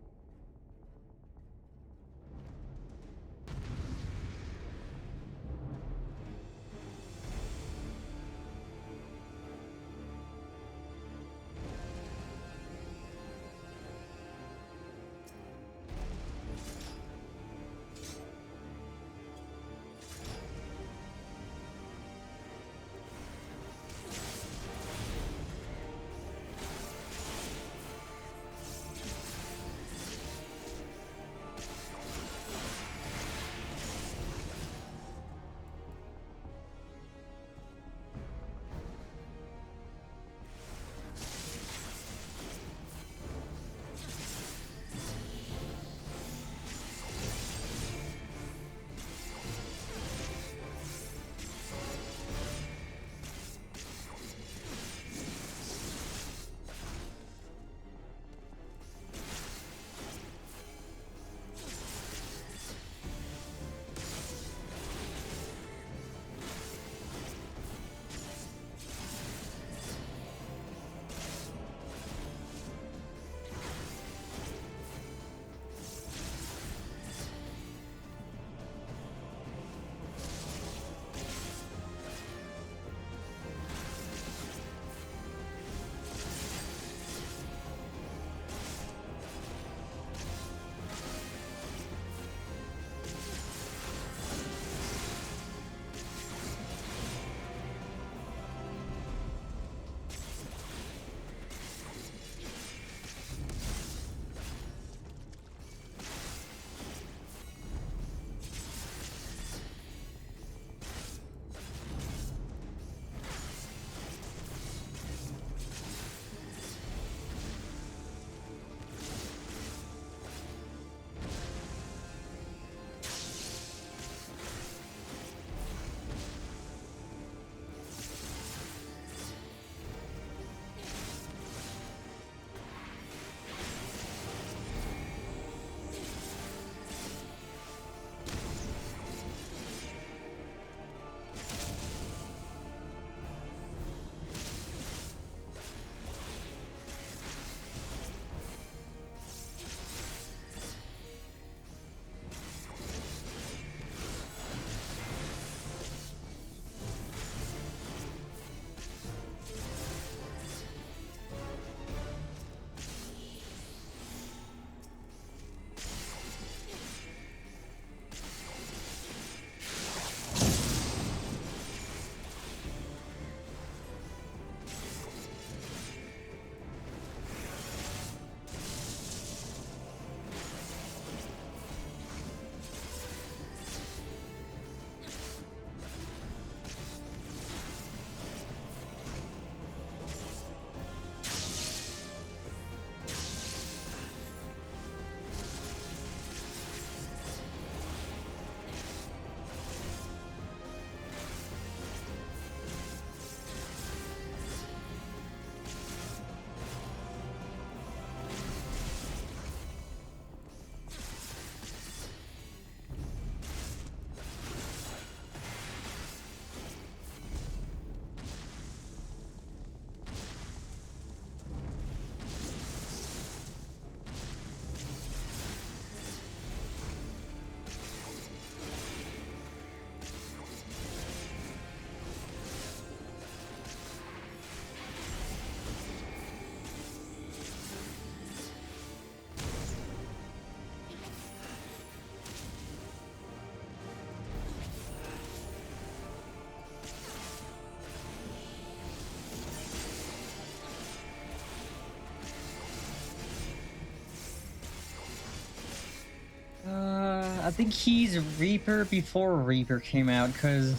I think he's Reaper before Reaper came out, because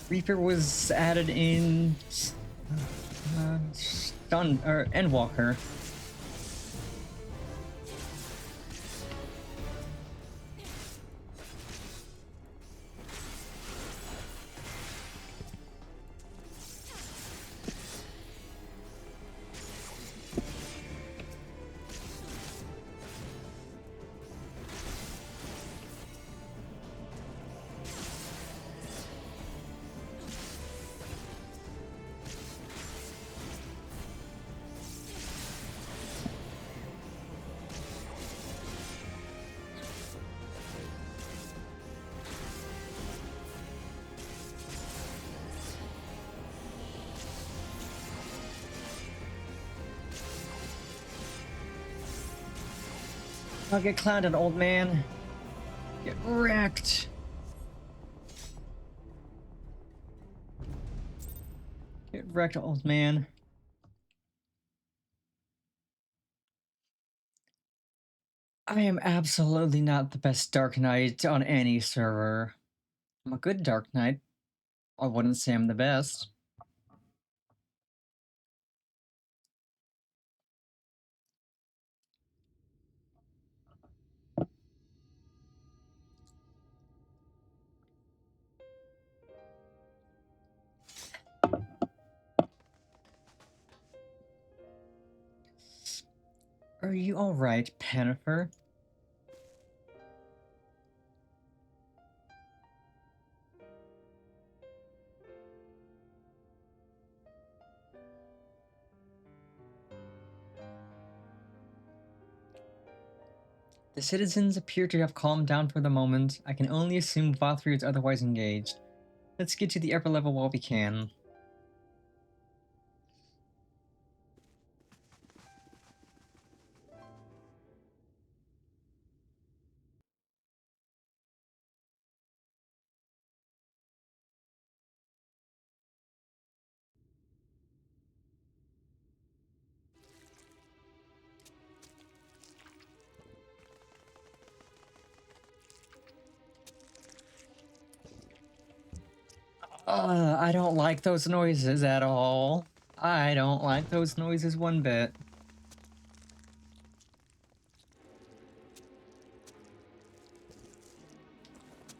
Reaper was added in Stun or Endwalker. I'll get clouded, old man. Get wrecked. Get wrecked, old man. I am absolutely not the best Dark Knight on any server. I'm a good Dark Knight. I wouldn't say I'm the best. Are you alright, Pennifer? The citizens appear to have calmed down for the moment. I can only assume VAUTHRY is otherwise engaged. Let's get to the upper level while we can. I don't like those noises at all. I don't like those noises one bit.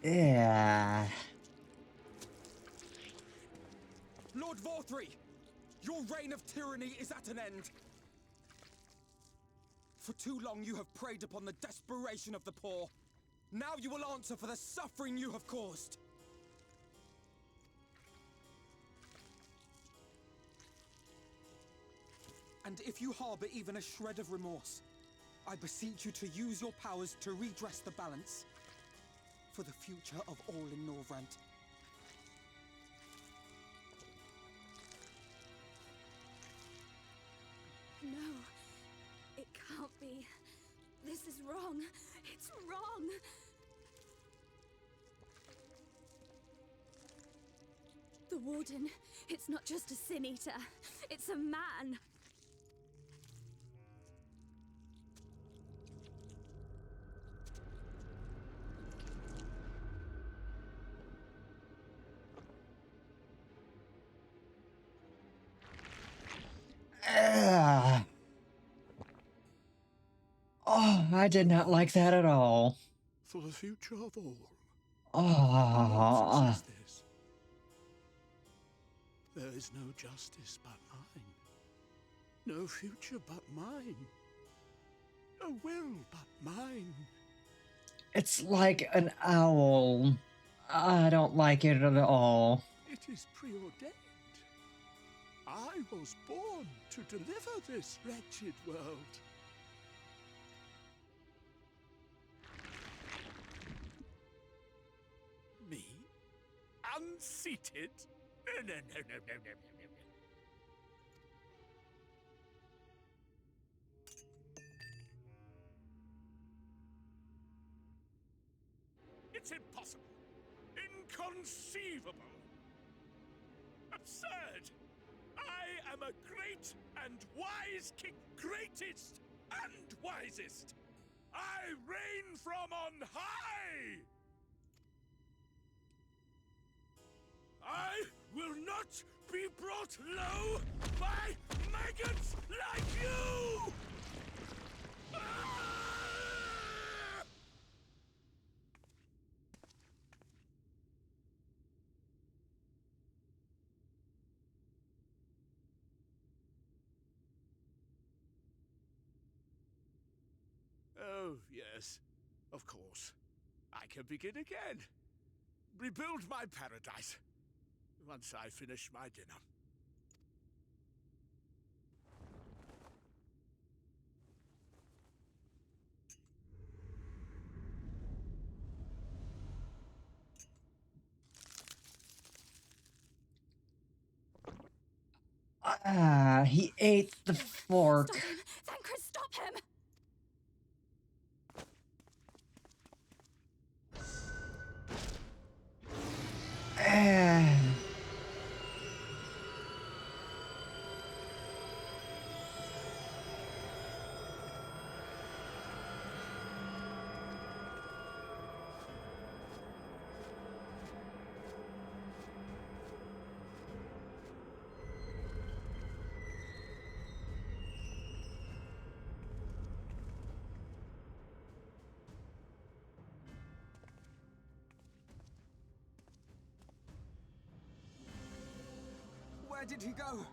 Yeah. Lord VAUTHRY, your reign of tyranny is at an end. For too long you have preyed upon the desperation of the poor. Now you will answer for the suffering you have caused. And if you harbor even a shred of remorse, I beseech you to use your powers to redress the balance for the future of all in Norvrant. No, it can't be. This is wrong. It's wrong. The Warden, it's not just a Sin Eater. It's a man. Oh, I did not like that at all. For the future of all. Oh. Is this? There is no justice but mine. No future but mine. No will but mine. It's like an owl. I don't like it at all. It is preordained. I was born to deliver this wretched world. Me? Unseated? No. It's impossible. Inconceivable. Absurd. I am a great and wise king. Greatest and wisest. I reign from on high! I will not be brought low by maggots like you! Ah! Oh, yes, of course. I can begin again. Rebuild my paradise. Once I finish my dinner. Ah, he ate the fork. Stop him! Thancred, stop him! Ah. Where did he go?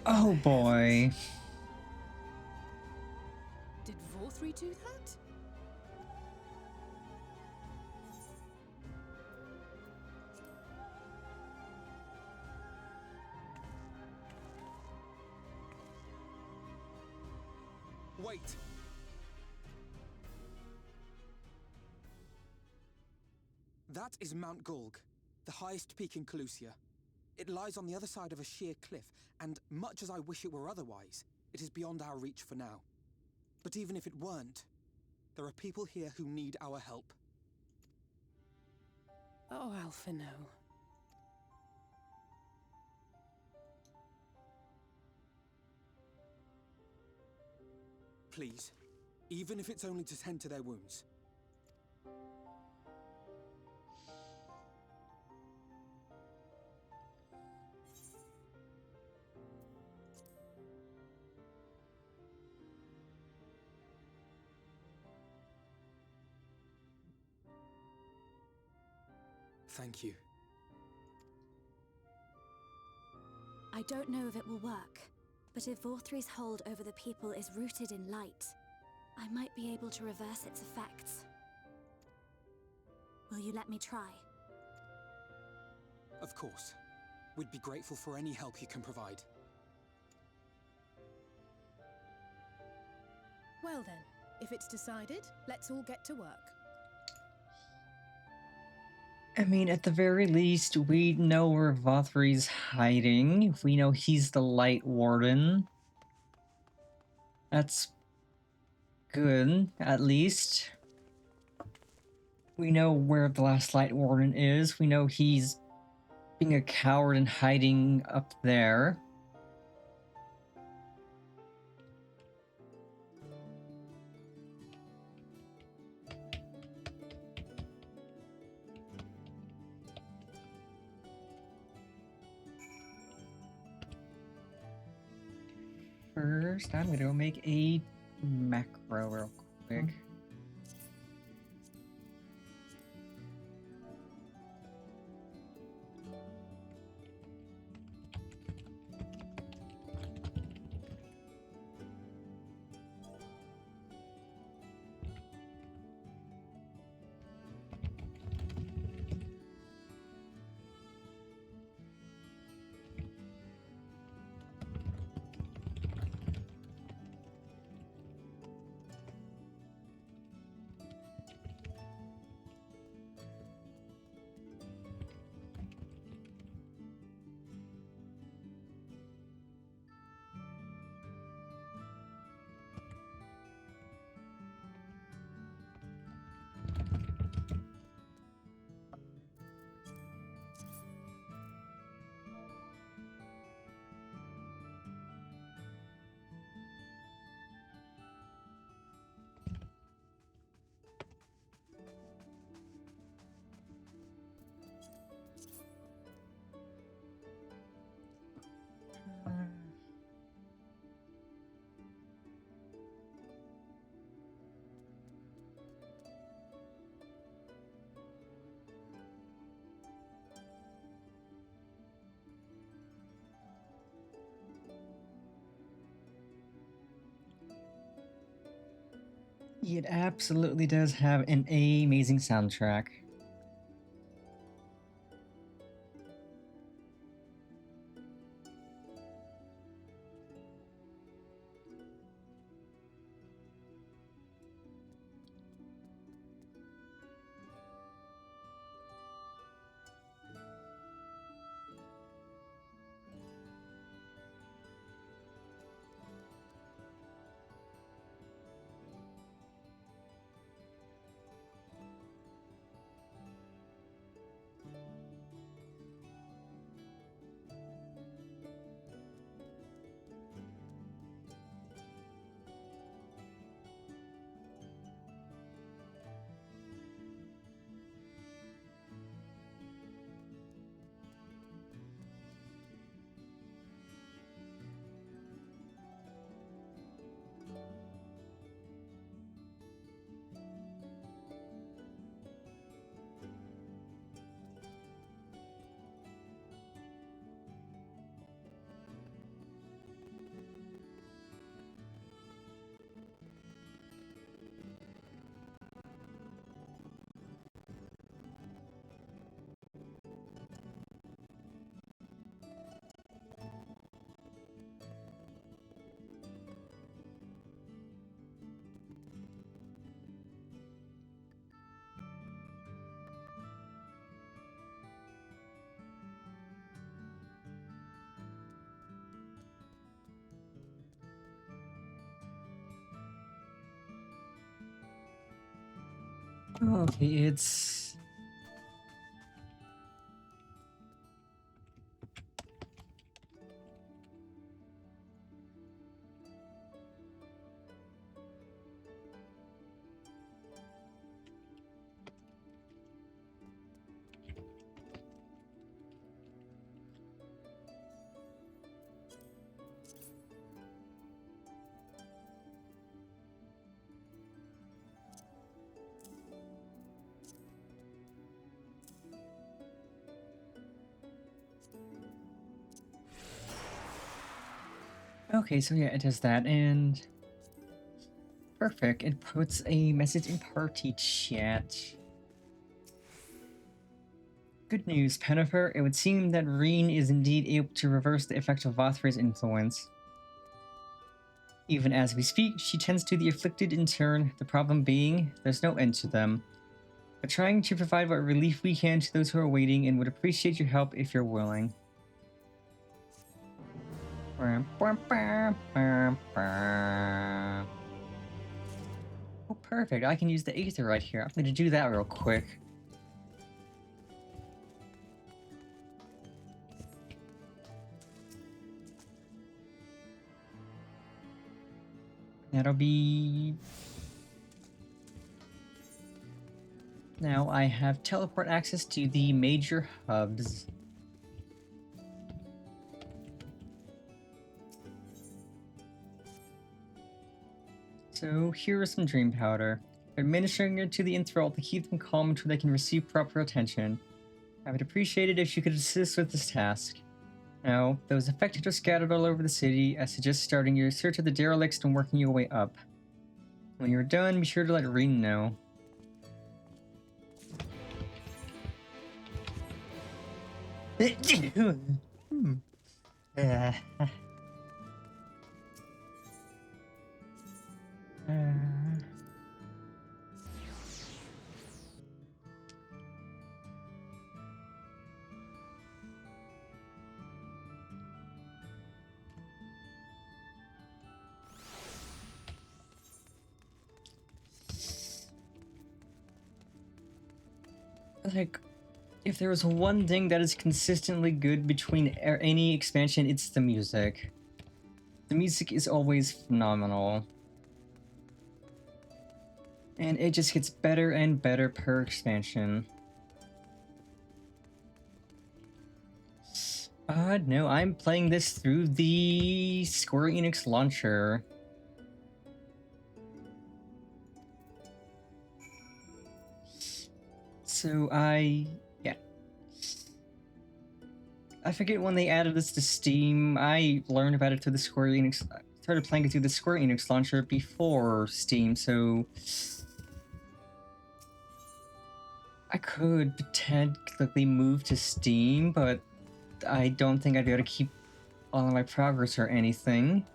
Oh boy. Did VAUTHRY do that? Wait! That is Mount Golg, the highest peak in Calusia. It lies on the other side of a sheer cliff, and much as I wish it were otherwise, it is beyond our reach for now. But even if it weren't, there are people here who need our help. Oh, Alphino. Please, even if it's only to tend to their wounds. Thank you. I don't know if it will work, but if VAUTHRY's hold over the people is rooted in light, I might be able to reverse its effects. Will you let me try? Of course. We'd be grateful for any help you can provide. Well then, if it's decided, let's all get to work. I mean, at the very least, we know where VAUTHRY's hiding. We know he's the Light Warden. That's good, at least. We know where the last Light Warden is. We know he's being a coward and hiding up there. First, I'm gonna go make a macro real quick. It absolutely does have an amazing soundtrack. Okay, it's... Okay, so yeah, it does that, and... Perfect, it puts a message in party chat. Good news, Pennifer. It would seem that Reen is indeed able to reverse the effect of VAUTHRY's influence. Even as we speak, she tends to the afflicted in turn, the problem being, there's no end to them. But trying to provide what relief we can to those who are waiting and would appreciate your help if you're willing. Oh, perfect. I can use the Aether right here. I'm going to do that real quick. That'll be... Now I have teleport access to the major hubs. So here is some dream powder. Administering it to the enthralled to keep them calm until they can receive proper attention. I would appreciate it if you could assist with this task. Now, those affected are scattered all over the city. I suggest starting your search of the derelicts and working your way up. When you're done, be sure to let Reen know. Like, if there was one thing that is consistently good between any expansion, it's the music. The music is always phenomenal. And it just gets better and better per expansion. No, I'm playing this through the Square Enix launcher. So yeah. I forget when they added this to Steam. I learned about it through started playing it through the Square Enix launcher before Steam, so I could potentially move to Steam, but I don't think I'd be able to keep all of my progress or anything.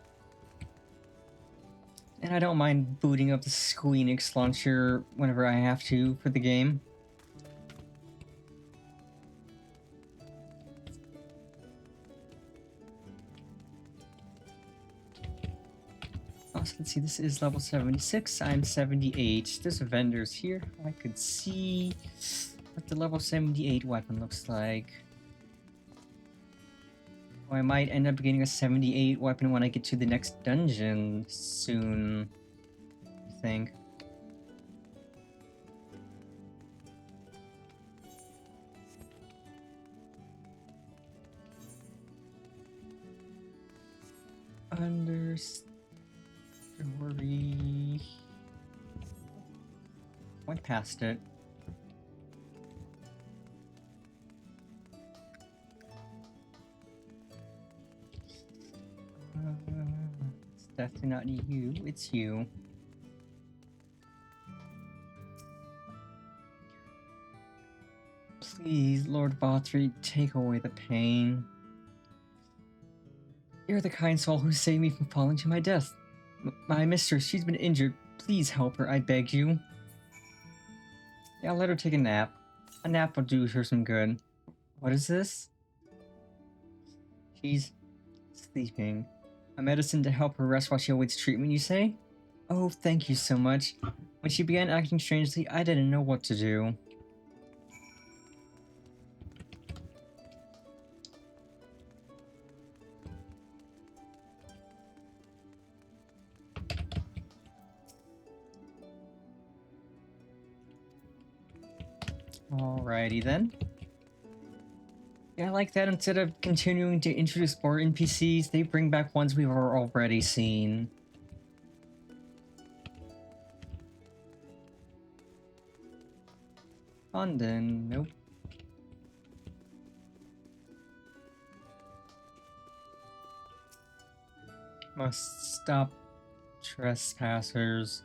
And I don't mind booting up the Square Enix launcher whenever I have to for the game. Also, let's see, this is level 76, I'm 78. There's vendors here. I could see what the level 78 weapon looks like. Oh, I might end up getting a 78 weapon when I get to the next dungeon soon, I think. Understory. Went past it. It's definitely not you, it's you. Please, Lord VAUTHRY, take away the pain. You're the kind soul who saved me from falling to my death. My mistress, she's been injured. Please help her, I beg you. Yeah, I'll let her take a nap. A nap will do her some good. What is this? She's sleeping. A medicine to help her rest while she awaits treatment, you say? Oh, thank you so much. When she began acting strangely, I didn't know what to do. Alrighty then. Yeah, I like that instead of continuing to introduce more NPCs, they bring back ones we've already seen. London, nope. Must stop trespassers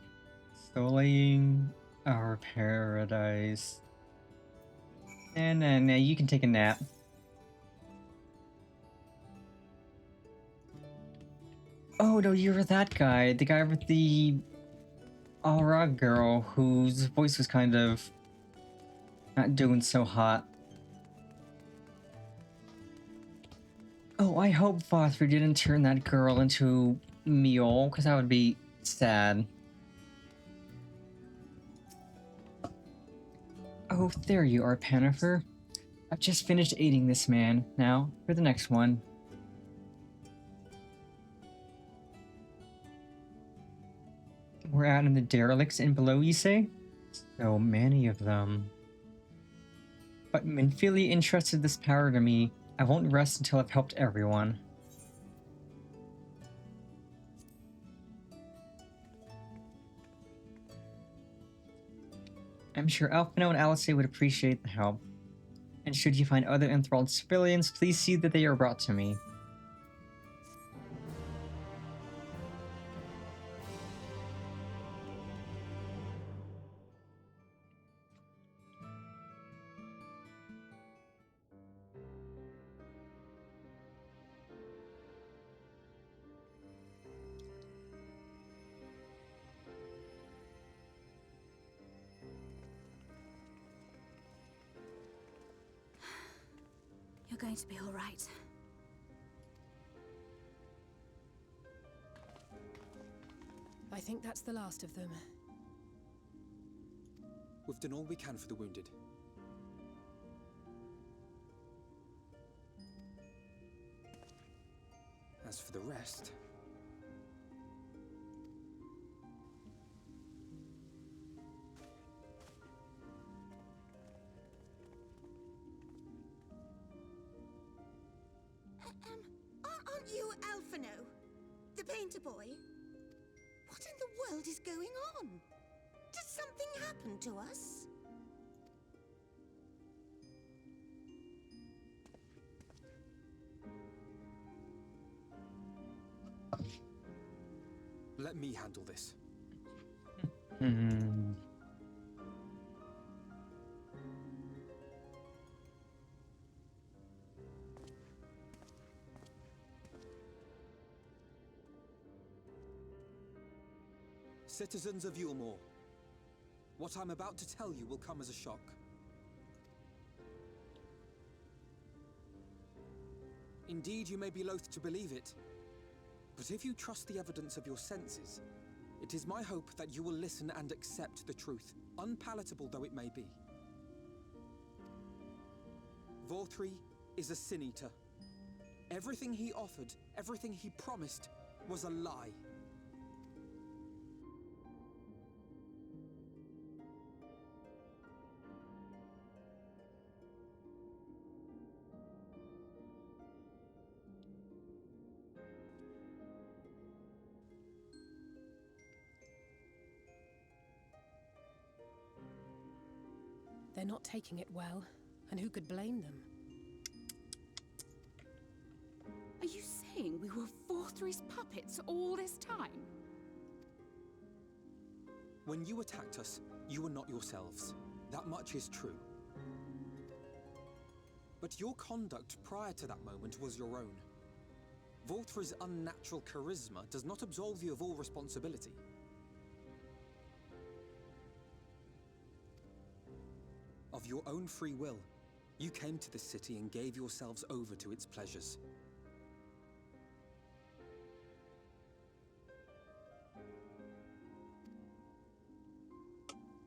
sullying our paradise. And you can take a nap. Oh no, you're that guy. The guy with the aura girl whose voice was kind of not doing so hot. Oh, I hope VAUTHRY didn't turn that girl into meal, because that would be sad. Oh, there you are, Panifer. I've just finished aiding this man. Now, for the next one. We're out in the derelicts and below, you say? So many of them. But Minfili entrusted this power to me. I won't rest until I've helped everyone. I'm sure Alphino and Alice would appreciate the help. And should you find other enthralled civilians, please see that they are brought to me. You're going to be all right. I think that's the last of them. We've done all we can for the wounded. As for the rest... Aren't you Alphino? The painter boy? What in the world is going on? Did something happen to us? Let me handle this. Citizens of Yulmore, what I'm about to tell you will come as a shock. Indeed, you may be loath to believe it, but if you trust the evidence of your senses, it is my hope that you will listen and accept the truth, unpalatable though it may be. VAUTHRY is a sin-eater. Everything he offered, everything he promised, was a lie. They're not taking it well, and who could blame them? Are you saying we were VAUTHRY's puppets all this time? When you attacked us, you were not yourselves. That much is true. But your conduct prior to that moment was your own. VAUTHRY's unnatural charisma does not absolve you of all responsibility. Of your own free will, you came to this city and gave yourselves over to its pleasures.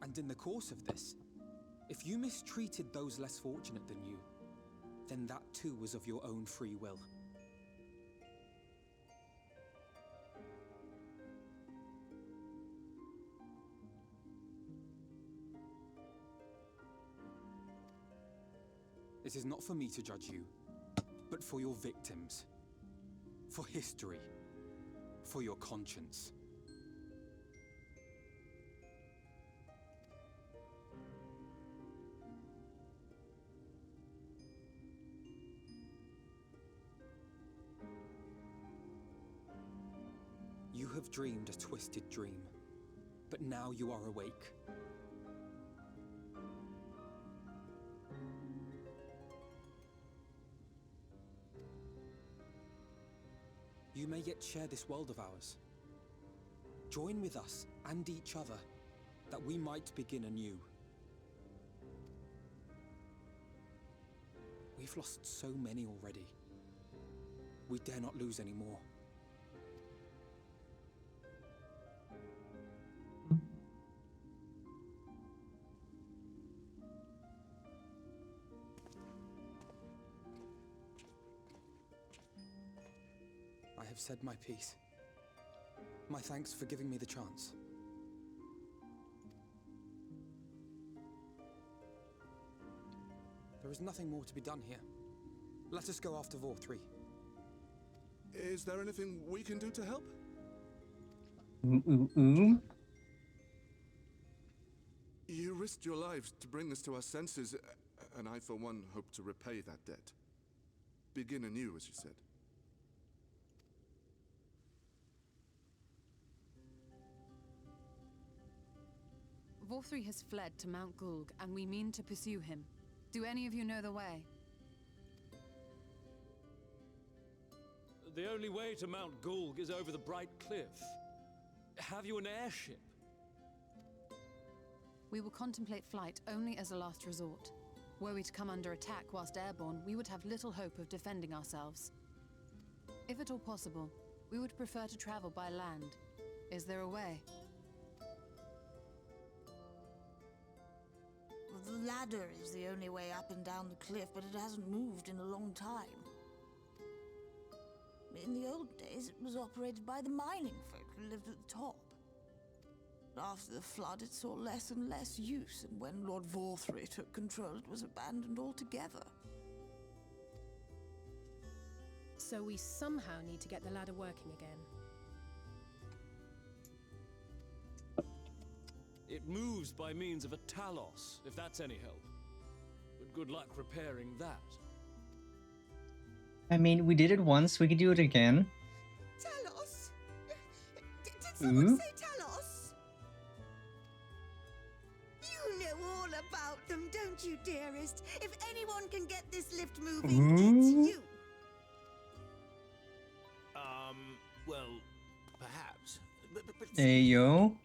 And in the course of this, if you mistreated those less fortunate than you, then that too was of your own free will. It is not for me to judge you, but for your victims, for history, for your conscience. You have dreamed a twisted dream, but now you are awake. You may yet share this world of ours. Join with us and each other, that we might begin anew. We've lost so many already. We dare not lose any more. I have said my piece. My thanks for giving me the chance. There is nothing more to be done here. Let us go after VAUTHRY. Is there anything we can do to help? You risked your lives to bring us to our senses, and I, for one, hope to repay that debt. Begin anew, as you said. VAUTHRY has fled to Mount Gulg, and we mean to pursue him. Do any of you know the way? The only way to Mount Gulg is over the Bright Cliff. Have you an airship? We will contemplate flight only as a last resort. Were we to come under attack whilst airborne, we would have little hope of defending ourselves. If at all possible, we would prefer to travel by land. Is there a way? The ladder is the only way up and down the cliff, but it hasn't moved in a long time. In the old days, it was operated by the mining folk who lived at the top. But after the flood, it saw less and less use, and when Lord VAUTHRY took control, it was abandoned altogether. So we somehow need to get the ladder working again. It moves by means of a talos, if that's any help. But good luck repairing that. I mean, we did it once, we could do it again. Talos? Did Someone say Talos? You know all about them, don't you, dearest? If anyone can get this lift moving, it's you. Well, perhaps. But Hey, yo.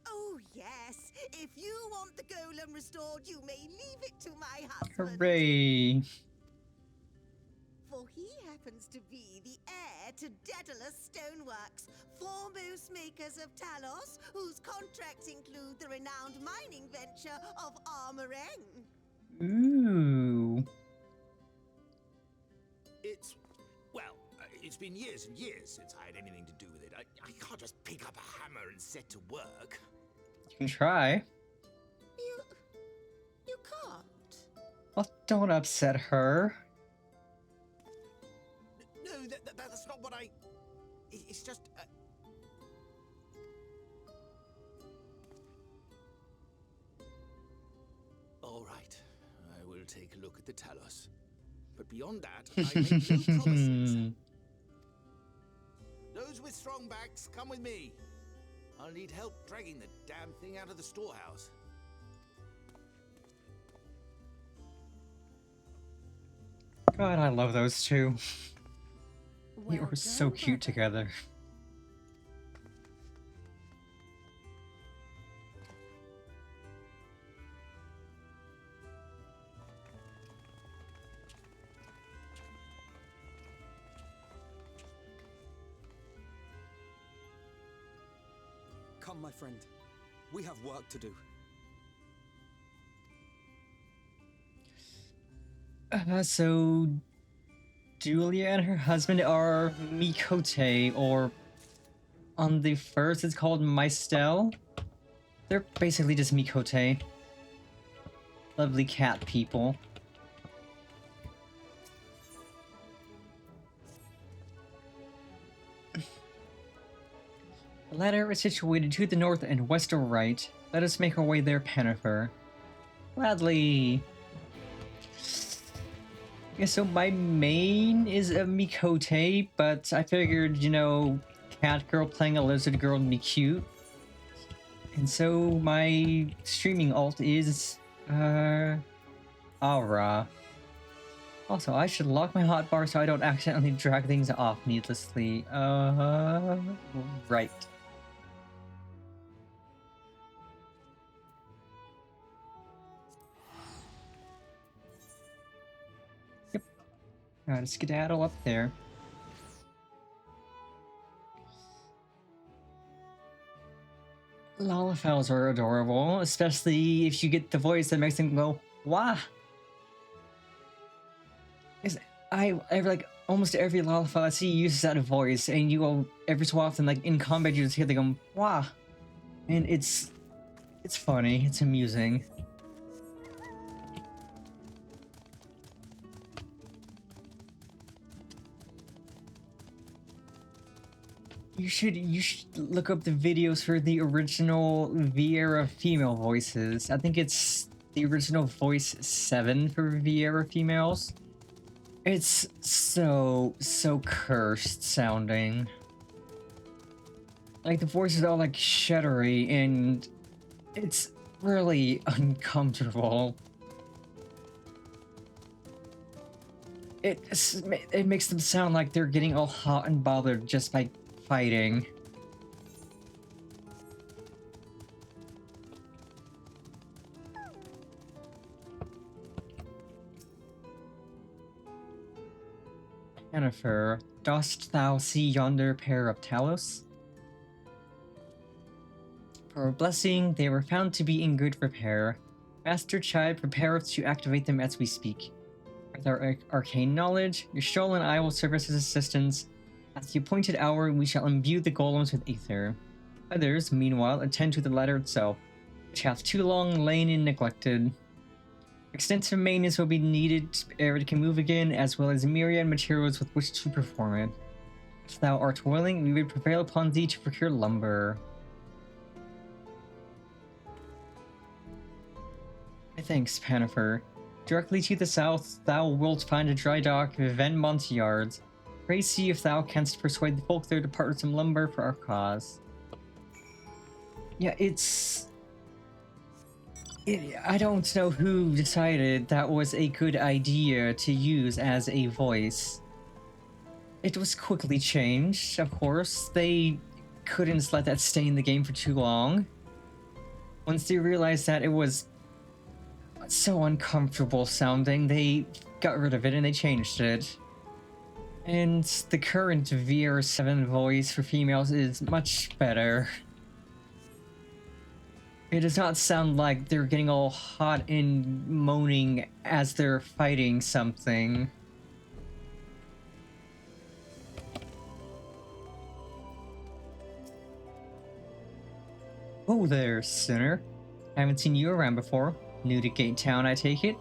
Oh, yes. If you want the golem restored, you may leave it to my husband. Hooray. For he happens to be the heir to Daedalus Stoneworks, foremost makers of Talos, whose contracts include the renowned mining venture of Armoreng. Ooh. It's been years and years since I had anything to do with it. I can't just pick up a hammer and set to work. You can try. You can't. Well, don't upset her. No, that's not what I... It's just... All right, I will take a look at the Talos. But beyond that, I make no promises. Those with strong backs, come with me. I'll need help dragging the damn thing out of the storehouse. God, I love those two. They Well are so done, cute brother. together. Come, my friend. We have work to do. So Julia and her husband are Mikote, or on the first it's called Maistel. They're basically just Mikote. Lovely cat people. The latter is situated to the north and west or right. Let us make our way there, Pennifer. Gladly. Yeah, so my main is a Mikote, but I figured, you know, cat girl playing a lizard girl would be cute. And so my streaming alt is, Aura. Also, I should lock my hotbar so I don't accidentally drag things off needlessly. Right. Yep. Gotta skedaddle up there. Lalafels are adorable, especially if you get the voice that makes them go, wah! Like almost every Lalafell I see uses that voice, and you go every so often, like in combat, you just hear them go, wah! And it's funny, it's amusing. You should look up the videos for the original V-era female voices. I think it's the original voice 7 for V-era females. It's so cursed sounding. Like the voices are all like shuddery and it's really uncomfortable. It makes them sound like they're getting all hot and bothered just by fighting. Yennefer, dost thou see yonder pair of Talos? For a blessing, they were found to be in good repair. Master Chai prepareth to activate them as we speak. With our arcane knowledge, Yashol and I will serve as his assistants. At the appointed hour, we shall imbue the golems with ether. Others, meanwhile, attend to the ladder itself, which hath too long lain neglected. Extensive maintenance will be needed ere it can move again, as well as myriad materials with which to perform it. If thou art willing, we would prevail upon thee to procure lumber. Thanks, Pennifer. Directly to the south, thou wilt find a dry dock, Venmont Yards. Pray see if thou canst persuade the folk there to part with some lumber for our cause. Yeah, I don't know who decided that was a good idea to use as a voice. It was quickly changed, of course. They couldn't let that stay in the game for too long. Once they realized that it was so uncomfortable sounding, they got rid of it and they changed it. And the current VR7 voice for females is much better. It does not sound like they're getting all hot and moaning as they're fighting something. Oh there, sinner. I haven't seen you around before. New to Gate Town, I take it?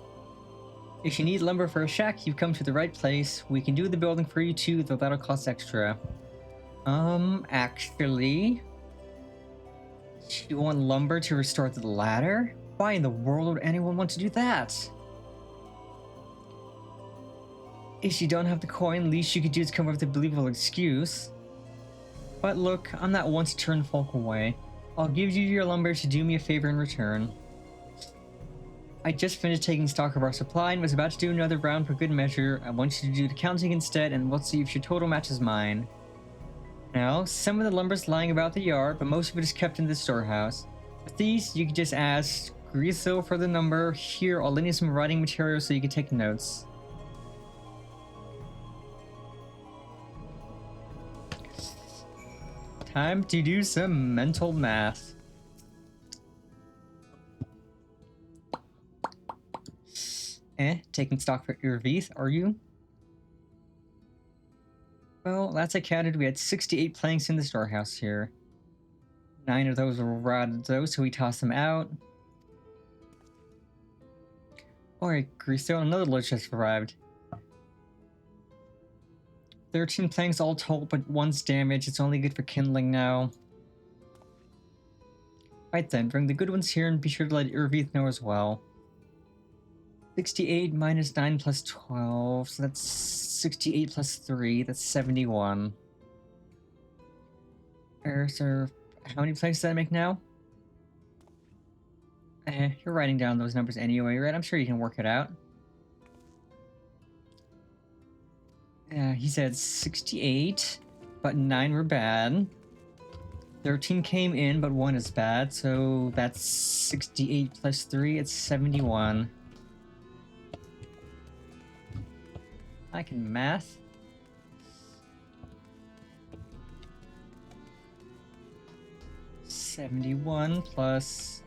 If you need lumber for a shack, you've come to the right place. We can do the building for you too, though that'll cost extra. Actually... You want lumber to restore the ladder? Why in the world would anyone want to do that? If you don't have the coin, least you could do is come up with a believable excuse. But look, I'm not one to turn folk away. I'll give you your lumber to do me a favor in return. I just finished taking stock of our supply and was about to do another round for good measure. I want you to do the counting instead, and we'll see if your total matches mine. Now, some of the lumber's lying about the yard, but most of it is kept in the storehouse. With these, you can just ask Griso for the number. Here, I'll lend you some writing material so you can take notes. Time to do some mental math. Taking stock for XIV, are you? Well, that's accounted. We had 68 planks in the storehouse here. 9 of those were rotted though, so we tossed them out. Alright, Griso, another load just arrived. 13 planks all told, but one's damaged. It's only good for kindling now. Right then, bring the good ones here and be sure to let XIV know as well. 68 minus 9 plus 12, so that's 68 plus 3, that's 71. So, how many planks did I make now? You're writing down those numbers anyway, right? I'm sure you can work it out. Yeah, he said 68, but 9 were bad. 13 came in, but 1 is bad, so that's 68 plus 3, it's 71. I can math. $71 plus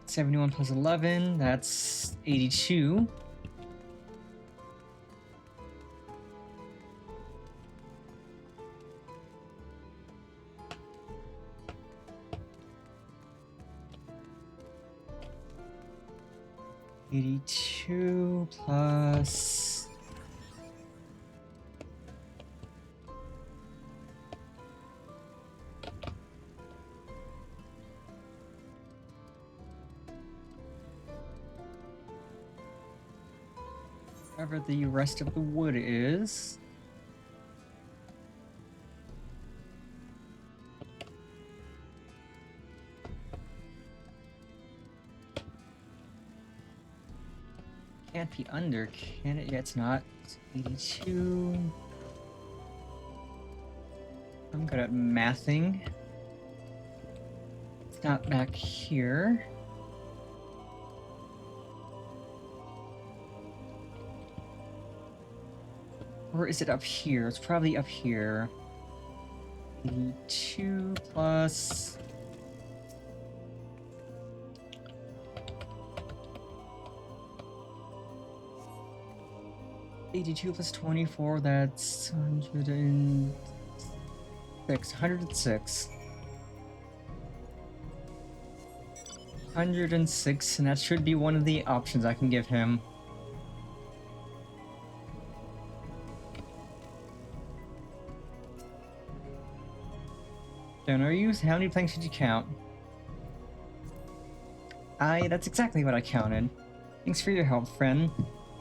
71 plus 11, that's 82. $82 plus... whatever the rest of the wood is. Can't be under, can it? Yeah, it's not. It's 82. I'm good at mathing. It's not back here. Or is it up here? It's probably up here. 82 plus... $82 plus 24, that's 106. 106. 106, and that should be one of the options I can give him. Don't know you? How many planks did you count? That's exactly what I counted. Thanks for your help, friend.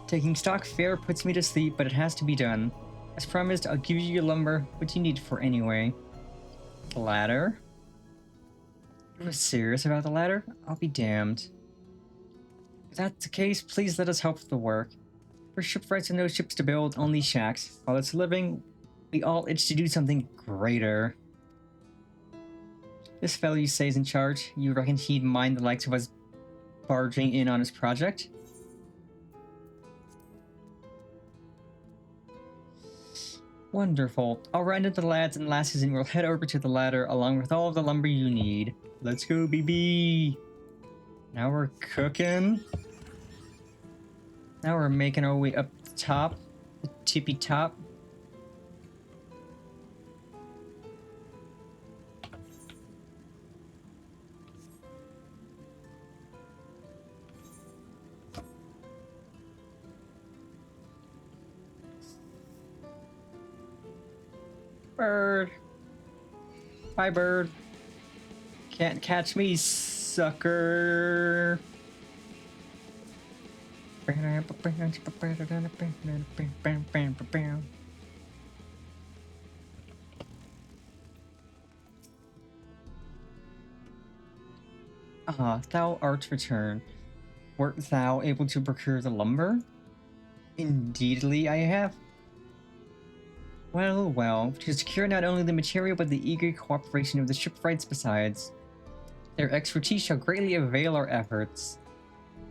Taking stock fair puts me to sleep, but it has to be done. As promised, I'll give you your lumber, what you need for anyway. The ladder? You were serious about the ladder? I'll be damned. If that's the case, please let us help with the work. For shipwrights and no ships to build, only shacks. While it's living, we all itch to do something greater. This fellow you say is in charge. You reckon he'd mind the likes of us barging in on his project? Wonderful. I'll run into the lads and lasses and we'll head over to the ladder along with all of the lumber you need. Let's go, BB! Now we're cooking. Now we're making our way up the top. The tippy top. Bird. Bye, bird. Can't catch me, sucker. Ah, thou art returned. Wert thou able to procure the lumber? Indeedly I have. Well, well, to secure not only the material but the eager cooperation of the shipwrights besides. Their expertise shall greatly avail our efforts.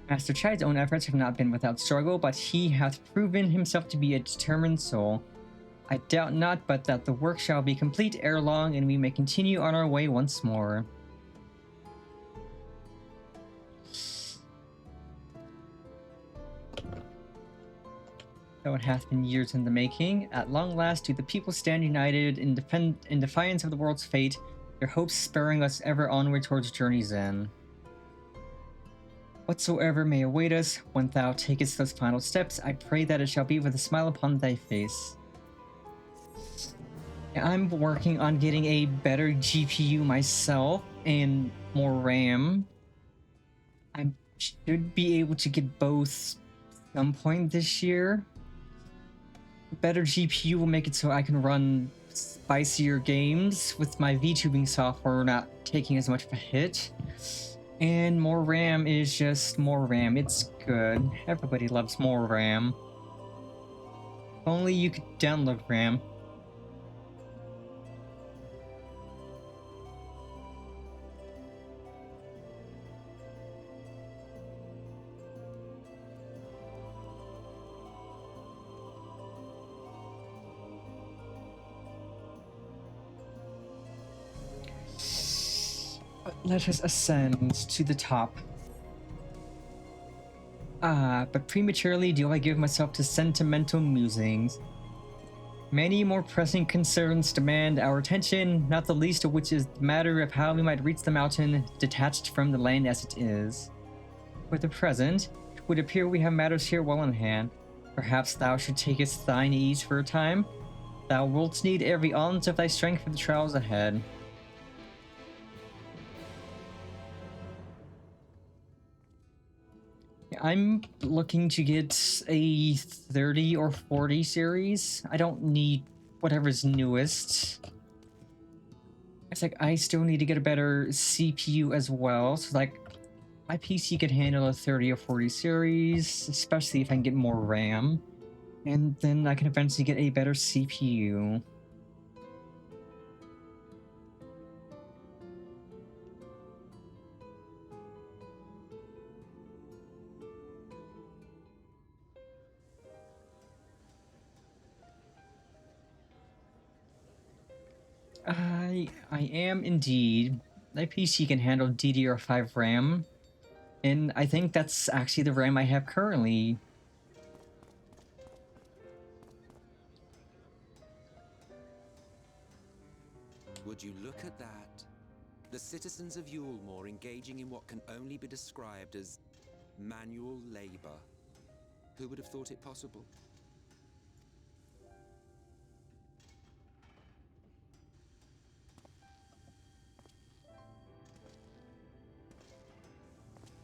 Master Chai's own efforts have not been without struggle, but he hath proven himself to be a determined soul. I doubt not but that the work shall be complete ere long, and we may continue on our way once more. Though it hath been years in the making, at long last do the people stand united in defiance of the world's fate, their hopes spurring us ever onward towards journey's end. Whatsoever may await us, when thou takest those final steps, I pray that it shall be with a smile upon thy face. I'm working on getting a better GPU myself, and more RAM. I should be able to get both some point this year. Better GPU will make it so I can run spicier games with my VTubing software not taking as much of a hit. And more RAM is just more RAM. It's good. Everybody loves more RAM. If only you could download RAM. Let us ascend to the top. But prematurely do I give myself to sentimental musings. Many more pressing concerns demand our attention, not the least of which is the matter of how we might reach the mountain detached from the land as it is. For the present, it would appear we have matters here well in hand. Perhaps thou should takest thine ease for a time. Thou wilt need every ounce of thy strength for the trials ahead. I'm looking to get a 30 or 40 series. I don't need whatever's newest. It's like I still need to get a better CPU as well. So like my PC could handle a 30 or 40 series, especially if I can get more RAM. And then I can eventually get a better CPU. I am indeed. My PC can handle DDR5 RAM, and I think that's actually the RAM I have currently. Would you look at that? The citizens of Yulmore engaging in what can only be described as manual labor. Who would have thought it possible?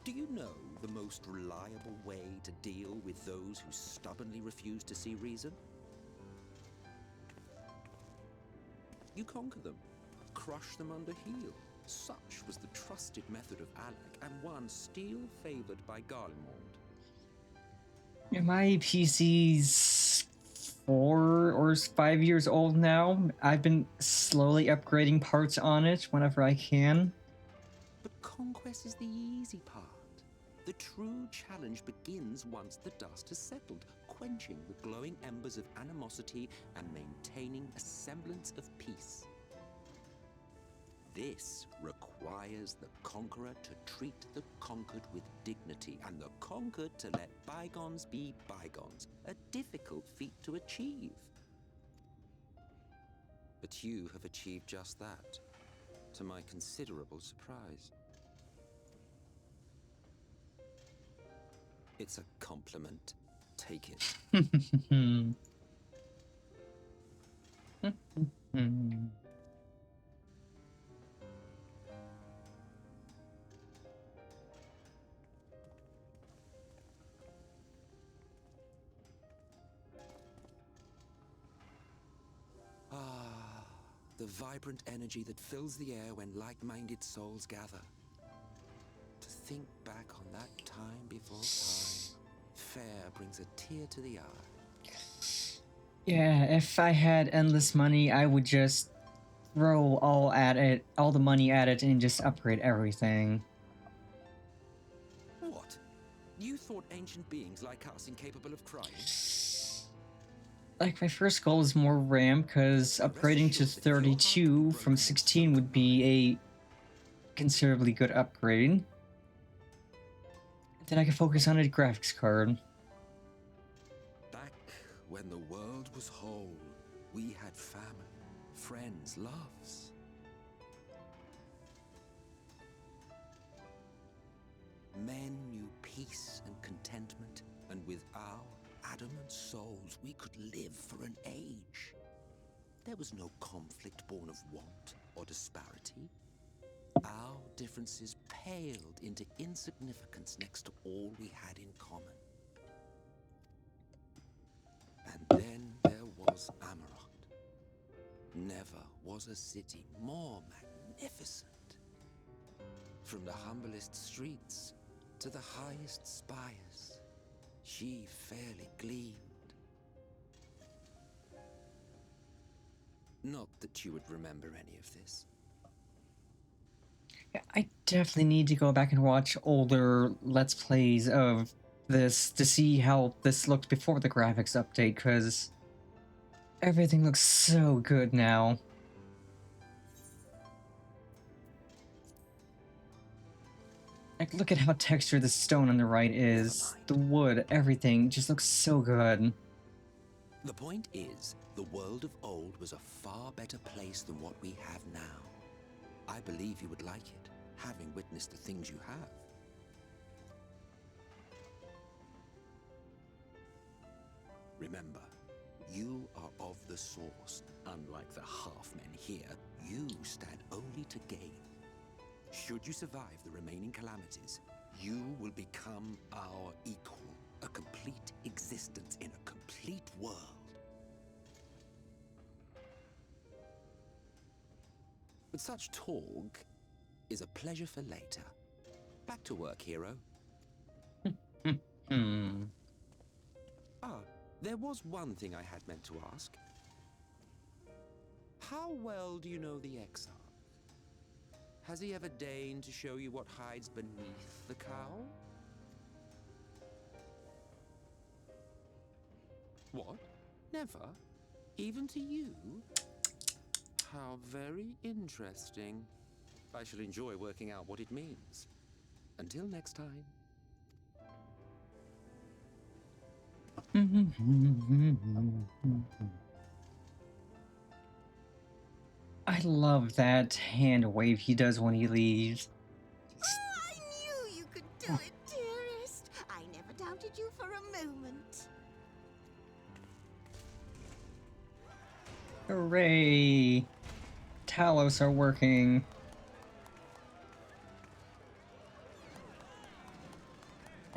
Do you know the most reliable way to deal with those who stubbornly refuse to see reason? You conquer them, crush them under heel. Such was the trusted method of Alec, and one still favored by Garlemald. My PC's 4 or 5 years old now. I've been slowly upgrading parts on it whenever I can. But conquest is the easy part. The true challenge begins once the dust has settled, quenching the glowing embers of animosity and maintaining a semblance of peace. This requires the conqueror to treat the conquered with dignity, and the conquered to let bygones be bygones, a difficult feat to achieve. But you have achieved just that, to my considerable surprise. It's a compliment. Take it. The vibrant energy that fills the air when like-minded souls gather. To think back on that time before time, fair brings a tear to the eye. Yeah, if I had endless money, I would just throw all the money at it and just upgrade everything. What? You thought ancient beings like us incapable of crying? Like, my first goal is more RAM, because upgrading to 32 from 16 would be a considerably good upgrade. Then I can focus on a graphics card. Back when the world was whole, we had family, friends, loves. Men knew peace and contentment, and with our adamant souls, we could live for an age. There was no conflict born of want or disparity. Our differences paled into insignificance next to all we had in common. And then there was Amarok. Never was a city more magnificent. From the humblest streets to the highest spires, she fairly gleamed. Not that you would remember any of this. Yeah, I definitely need to go back and watch older Let's Plays of this to see how this looked before the graphics update, because everything looks so good now. Like, look at how textured the stone on the right is. The wood, everything just looks so good. The point is, the world of old was a far better place than what we have now. I believe you would like it, having witnessed the things you have. Remember, you are of the source. Unlike the half-men here, you stand only to gain. Should you survive the remaining calamities, you will become our equal, a complete existence in a complete world. But such talk is a pleasure for later. Back to work, hero. There was one thing I had meant to ask. How well do you know the XIV? Has he ever deigned to show you what hides beneath the cowl? What? Never? Even to you? How very interesting. I shall enjoy working out what it means. Until next time. I love that hand wave he does when he leaves. Oh, I knew you could do it, dearest. I never doubted you for a moment. Hooray! Talos are working.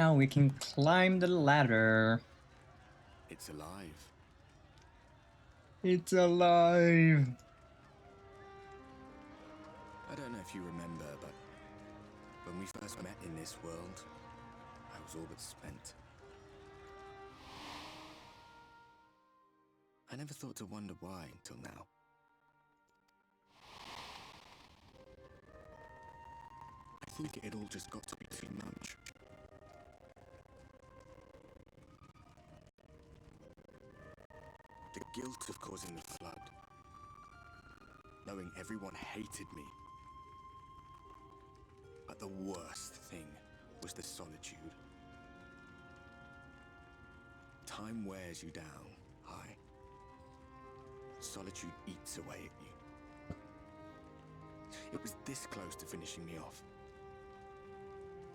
Now we can climb the ladder. It's alive. It's alive. I don't know if you remember, but when we first met in this world, I was all but spent. I never thought to wonder why until now. I think it all just got to be too much. The guilt of causing the flood. Knowing everyone hated me. But the worst thing was the solitude. Time wears you down, Hai. Solitude eats away at you. It was this close to finishing me off.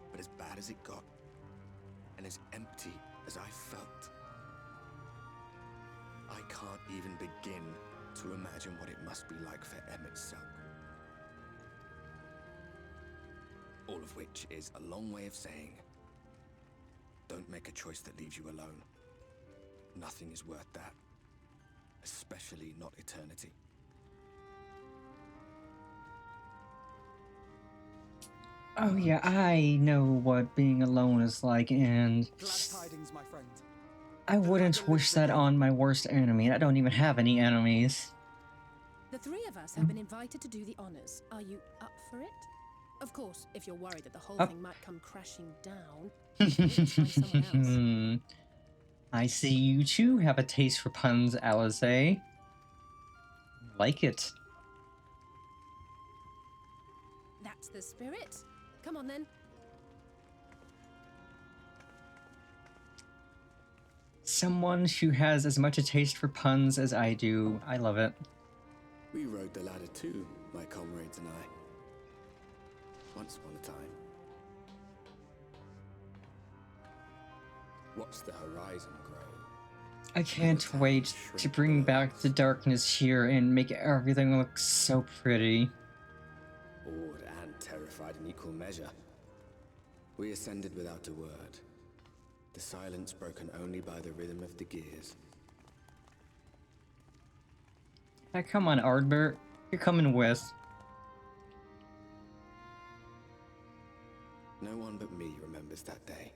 But as bad as it got, and as empty as I felt, I can't even begin to imagine what it must be like for Emmett Selk. All of which is a long way of saying, don't make a choice that leaves you alone. Nothing is worth that. Especially not eternity. Oh yeah, I know what being alone is like, and Glad tidings, my friend. I wouldn't wish that on my worst enemy, and I don't even have any enemies. The three of us have been invited to do the honors. Are you up for it? Of course, if you're worried that the whole thing might come crashing down, you can find someone else. I see you too have a taste for puns, Alice. Like it. That's the spirit. Come on then. Someone who has as much a taste for puns as I do. I love it. We rode the ladder too, my comrades and I. Once upon a time. Watch the horizon grow. I can't wait to bring back the darkness here and make everything look so pretty. Awed and terrified in equal measure. We ascended without a word. The silence broken only by the rhythm of the gears. Hey, come on, Ardbert. You're coming with. No one but me remembers that day.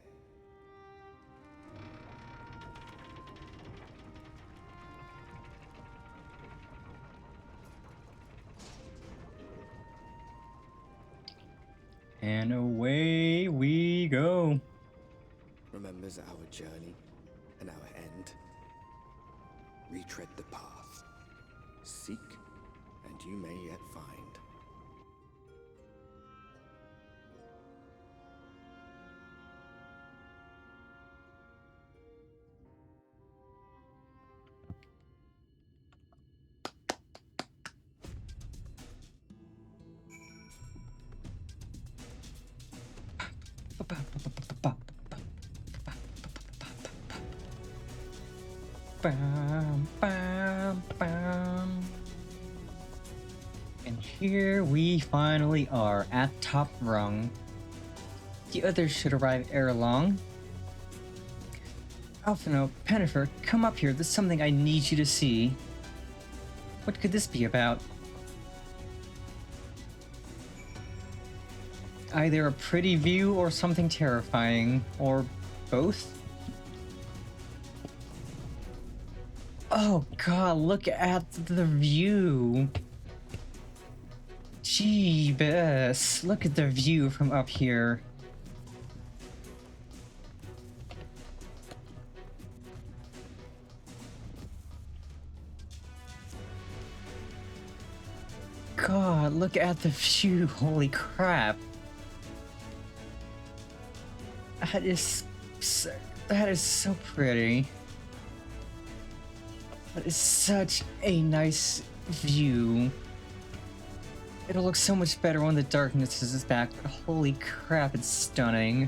And away we go. Remembers our journey and our end. Retread the path. Seek, and you may yet find. Bam, bam, bam. And here we finally are at top rung. The others should arrive ere long. Alphino, Pennifer, come up here. There's something I need you to see. What could this be about? Either a pretty view or something terrifying, or both? Oh god, look at the view. Jeebus, look at the view from up here. God, look at the view, holy crap. That is so pretty. That is such a nice view. It'll look so much better when the darkness is back, but holy crap, it's stunning.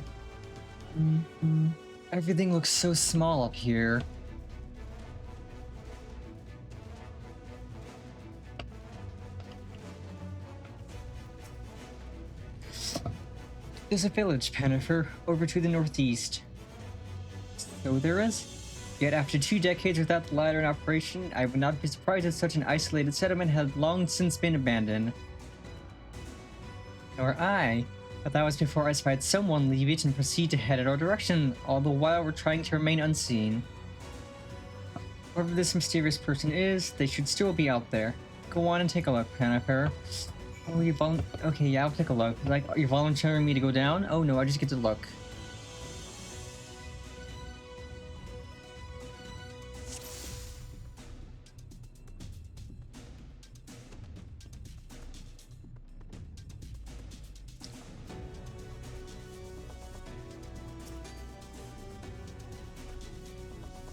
Everything looks so small up here. There's a village, Pennifer, over to the northeast. So there is? Yet after 2 decades without the ladder in operation, I would not be surprised if such an isolated settlement had long since been abandoned. Nor I. But that was before I spied someone leave it and proceed to head in our direction, all the while we're trying to remain unseen. Whoever this mysterious person is, they should still be out there. Go on and take a look, Pennifer. Oh, you okay, yeah, I'll take a look. Like, are you volunteering me to go down? Oh no, I just get to look.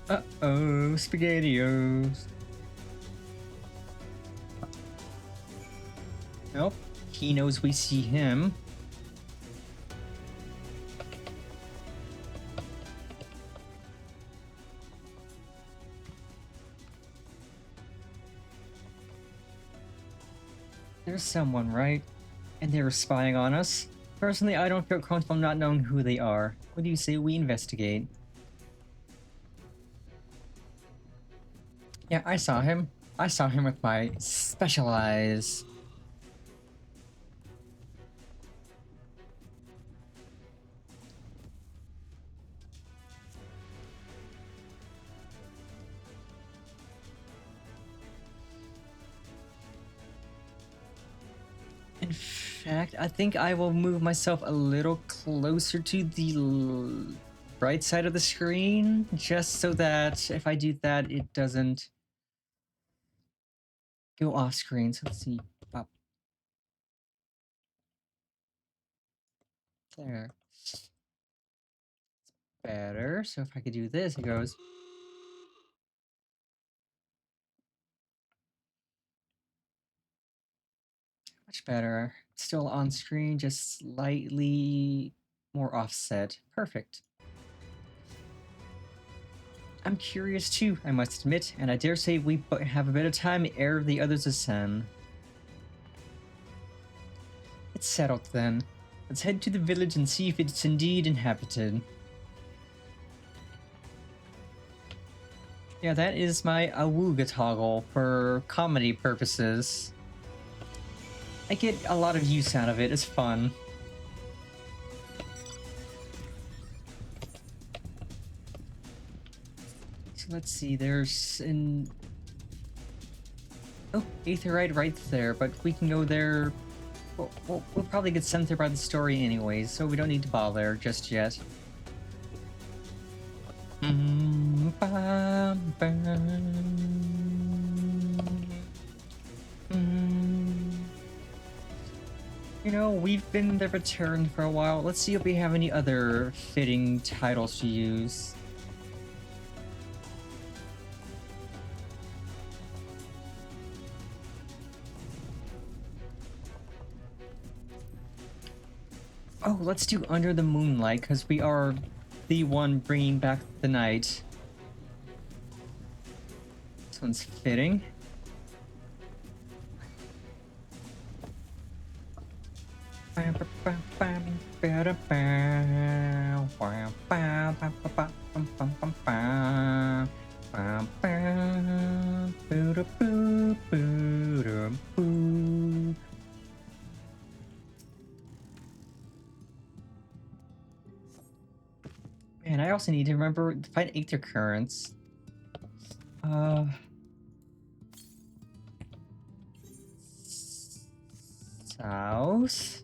Uh-oh, SpaghettiOs. Nope, he knows we see him. There's someone, right? And they were spying on us? Personally, I don't feel comfortable not knowing who they are. What do you say we investigate? Yeah, I saw him. I saw him with my special eyes. In fact, I think I will move myself a little closer to the right side of the screen, just so that if I do that, it doesn't go off screen. So let's see. Up. There. Better. So if I could do this, it goes. Much better. Still on screen, just slightly more offset. Perfect. I'm curious too, I must admit, and I dare say we have a bit of time ere the others ascend. It's settled then. Let's head to the village and see if it's indeed inhabited. Yeah, that is my awooga toggle for comedy purposes. I get a lot of use out of it, it's fun. So let's see, there's an... Oh, Aetherite right there, but we can go there... We'll probably get sent there by the story anyways, so we don't need to bother just yet. You know, we've been the Return for a while. Let's see if we have any other fitting titles to use. Oh, let's do Under the Moonlight, because we are the one bringing back the night. This one's fitting. Man, I also need to remember to find Aether Currents. South?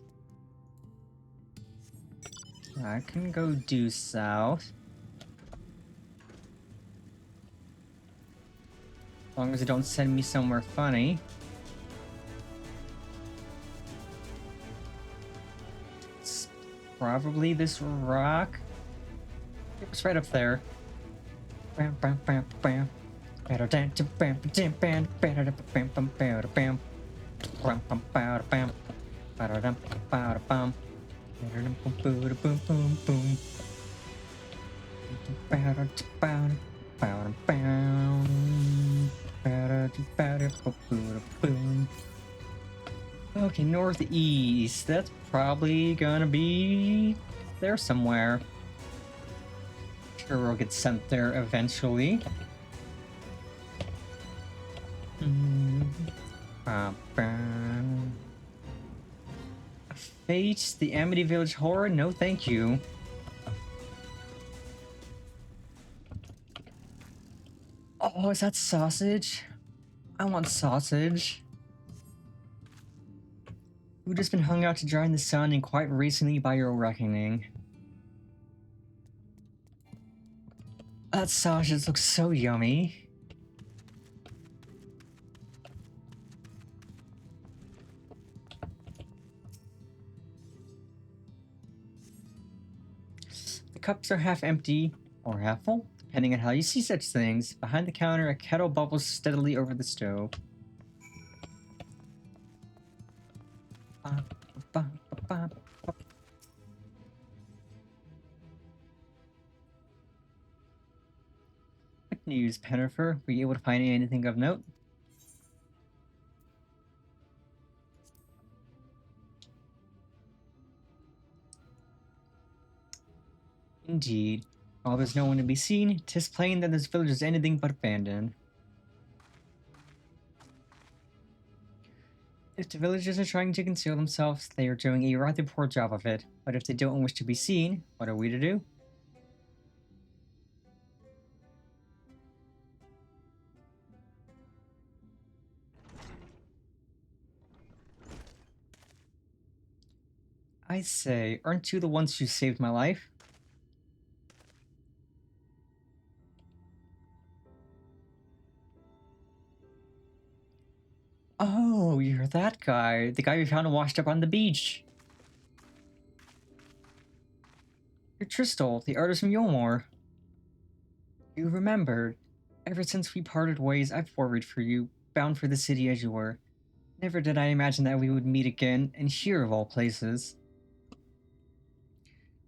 I can go due south. As long as it don't send me somewhere funny. It's probably this rock. It was right up there. Okay, northeast. That's probably gonna be there somewhere. Sure, we'll get sent there eventually. Fate, the Amity Village Horror? No, thank you. Oh, is that sausage? I want sausage. We've just been hung out to dry in the sun and quite recently by your reckoning. That sausage looks so yummy. The cups are half empty, or half full, depending on how you see such things. Behind the counter, a kettle bubbles steadily over the stove. Good news, Pennifer. Were you able to find anything of note? Indeed. While there's no one to be seen, 'tis plain that this village is anything but abandoned. If the villagers are trying to conceal themselves, they are doing a rather poor job of it. But if they don't wish to be seen, what are we to do? I say, aren't you the ones who saved my life? Oh, you're that guy. The guy we found washed up on the beach. You're Tristal, the artist from Yulmore. You remembered. Ever since we parted ways, I've worried for you, bound for the city as you were. Never did I imagine that we would meet again, and here of all places.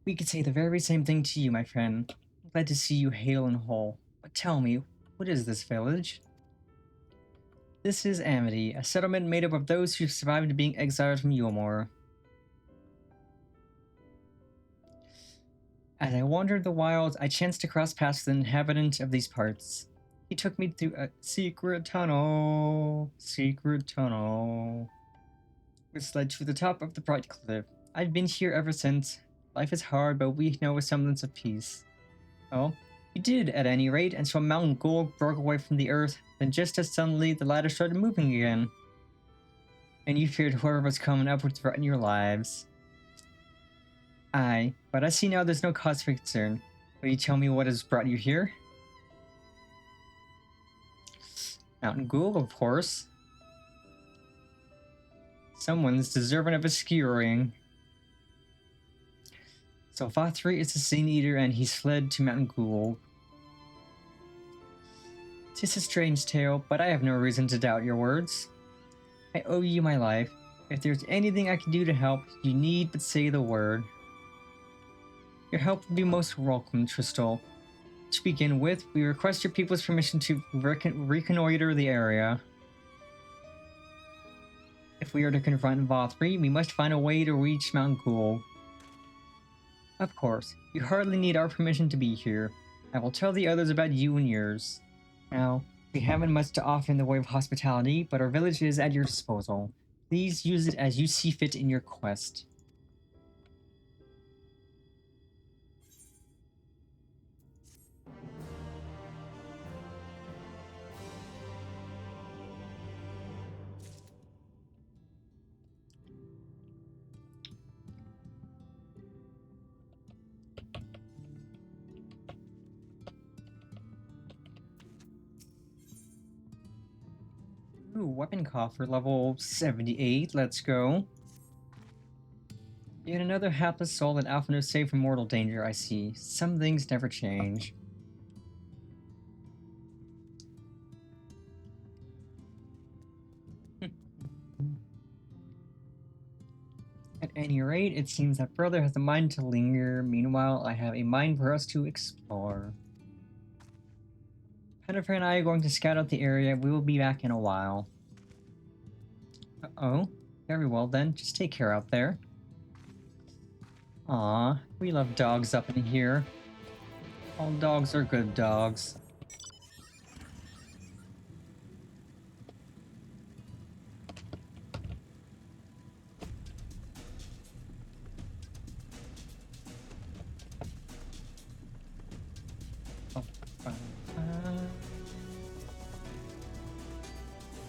We could say the very same thing to you, my friend. Glad to see you hale and whole. But tell me, what is this village? This is Amity, a settlement made up of those who survived being exiled from Yulmore. As I wandered the wilds, I chanced to cross paths with an inhabitant of these parts. He took me through a secret tunnel, which led to the top of the bright cliff. I've been here ever since. Life is hard, but we know a semblance of peace. Oh, you did, at any rate, and so Mountain Gold broke away from the earth, then just as suddenly the ladder started moving again. And you feared whoever was coming up would threaten your lives. Aye, but I see now there's no cause for concern. Will you tell me what has brought you here? Mountain Ghoul, of course. Someone's deserving of a skewering. So VAUTHRY is a Sin Eater and he's fled to Mountain Ghoul. 'Tis a strange tale, but I have no reason to doubt your words. I owe you my life. If there's anything I can do to help, you need but say the word. Your help would be most welcome, Tristal. To begin with, we request your people's permission to reconnoiter the area. If we are to confront VAUTHRY, we must find a way to reach Mount Ghoul. Of course, you hardly need our permission to be here. I will tell the others about you and yours. Now, we haven't much to offer in the way of hospitality, but our village is at your disposal. Please use it as you see fit in your quest. Ooh, weapon coffer level 78, let's go. Yet another hapless soul that Alphinaud saved from mortal danger, I see. Some things never change. At any rate, it seems that brother has a mind to linger. Meanwhile, I have a mind for us to explore. Pennifer and I are going to scout out the area. We will be back in a while. Uh-oh. Very well then, just take care out there. Aw, we love dogs up in here. All dogs are good dogs.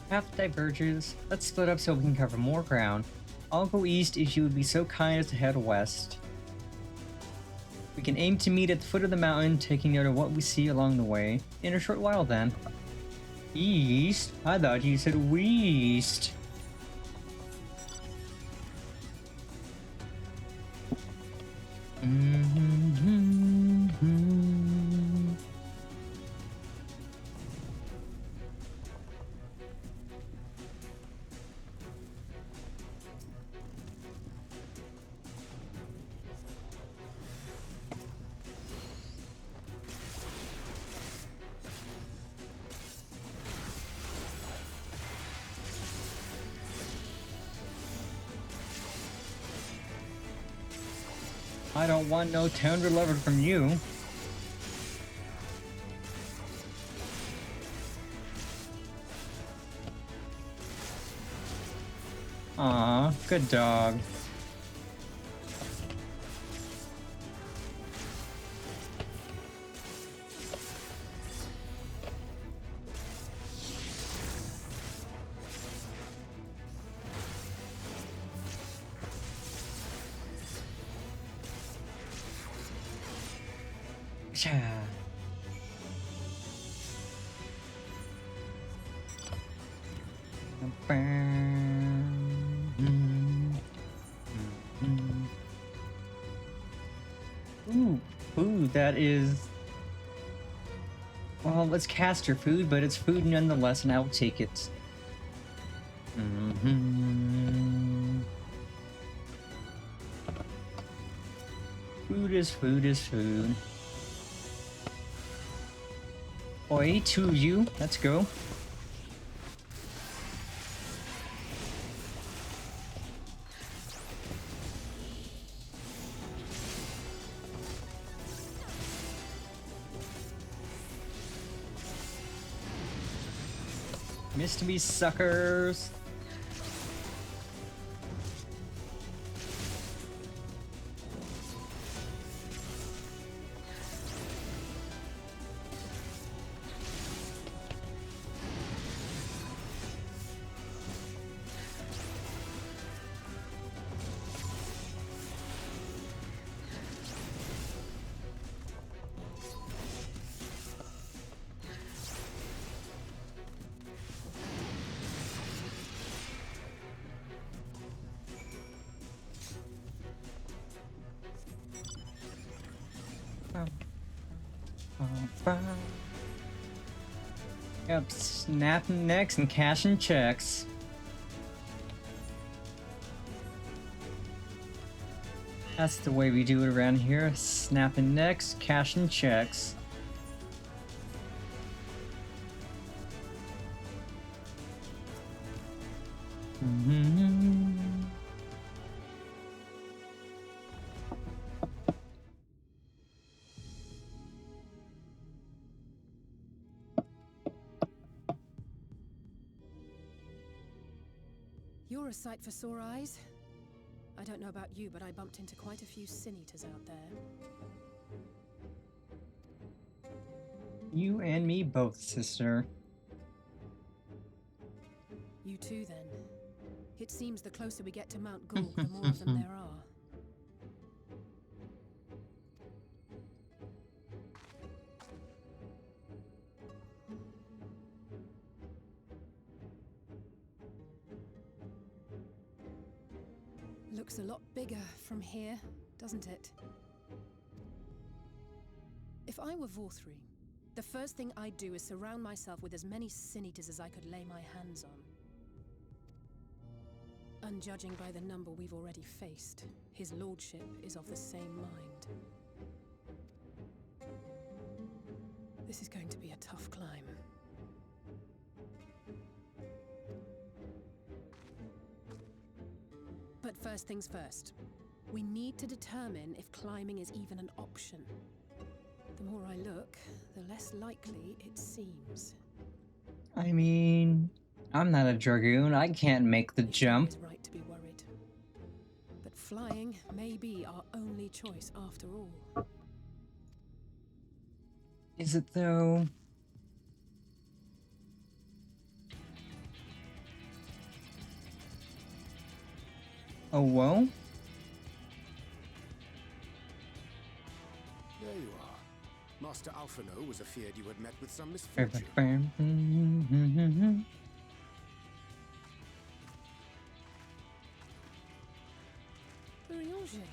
Path diverges. Let's split up so we can cover more ground. I'll go east if you would be so kind as to head west. We can aim to meet at the foot of the mountain, taking note of what we see along the way. In a short while then. East? I thought you said west. I don't want no tender lover from you. Aw, good dog. Ooh, that is... Well, let's cast your food, but it's food nonetheless, and I'll take it. Food is food is food. Oi, two of you, let's go. Missed me, suckers. Yep, snapping necks and cashing checks. That's the way we do it around here. Snapping necks, cashing checks. You're a sight for sore eyes. I don't know about you, but I bumped into quite a few sin eaters out there. You and me both, sister. You too, then. It seems the closer we get to Mount Gulg, the more of them there are. Looks a lot bigger from here, doesn't it? If I were VAUTHRY, the first thing I'd do is surround myself with as many sin eaters as I could lay my hands on. And judging by the number we've already faced, his lordship is of the same mind. This is going to be a tough climb. First things first. We need to determine if climbing is even an option. The more I look, the less likely it seems. I mean, I'm not a dragoon. I can't make the jump. Is right to be worried. But flying may be our only choice after all. Is it though? Oh, whoa? There you are. Master Alphino was afeard you had met with some misfortune. Urianger.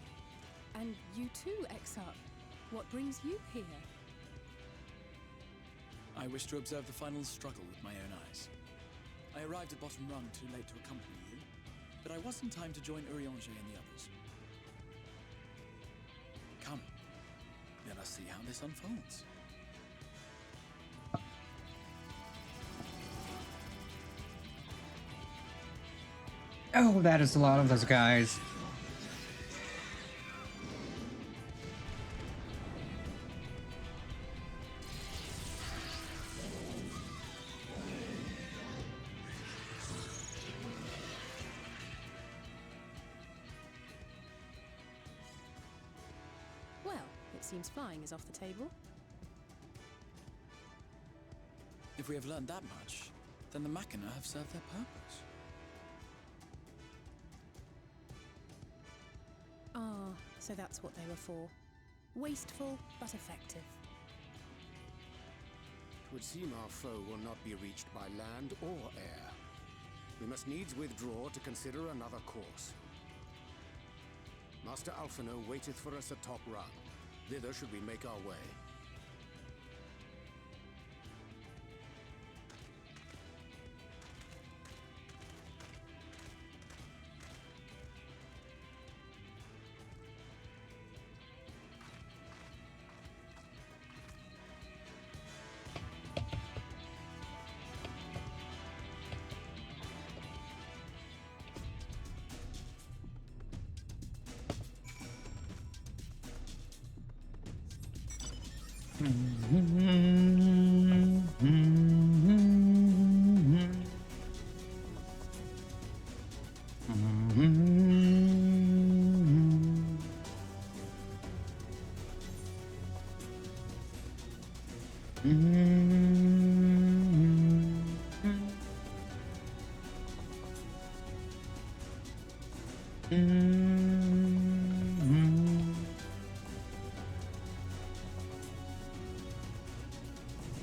And you too, XIV. What brings you here? I wish to observe the final struggle with my own eyes. I arrived at Bottom Rung too late to accompany you, but I was in time to join Urianger and the others. Come, let us see how this unfolds. Oh, that is a lot of those guys. Well, it seems flying is off the table. If we have learned that much, then the Machina have served their purpose. Ah, so that's what they were for. Wasteful, but effective. It would seem our foe will not be reached by land or air. We must needs withdraw to consider another course. Master Alphino waiteth for us atop Rung. Thither should we make our way.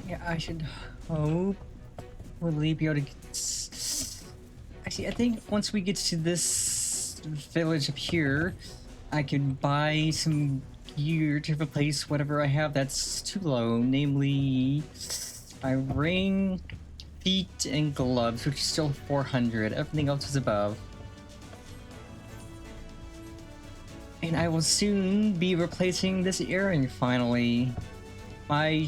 Yeah, I should hope we'll be able to get... Actually, I think once we get to this village up here, I could buy some gear to replace whatever I have that's too low, namely my ring, feet, and gloves, which is still 400. Everything else is above. And I will soon be replacing this earring finally. My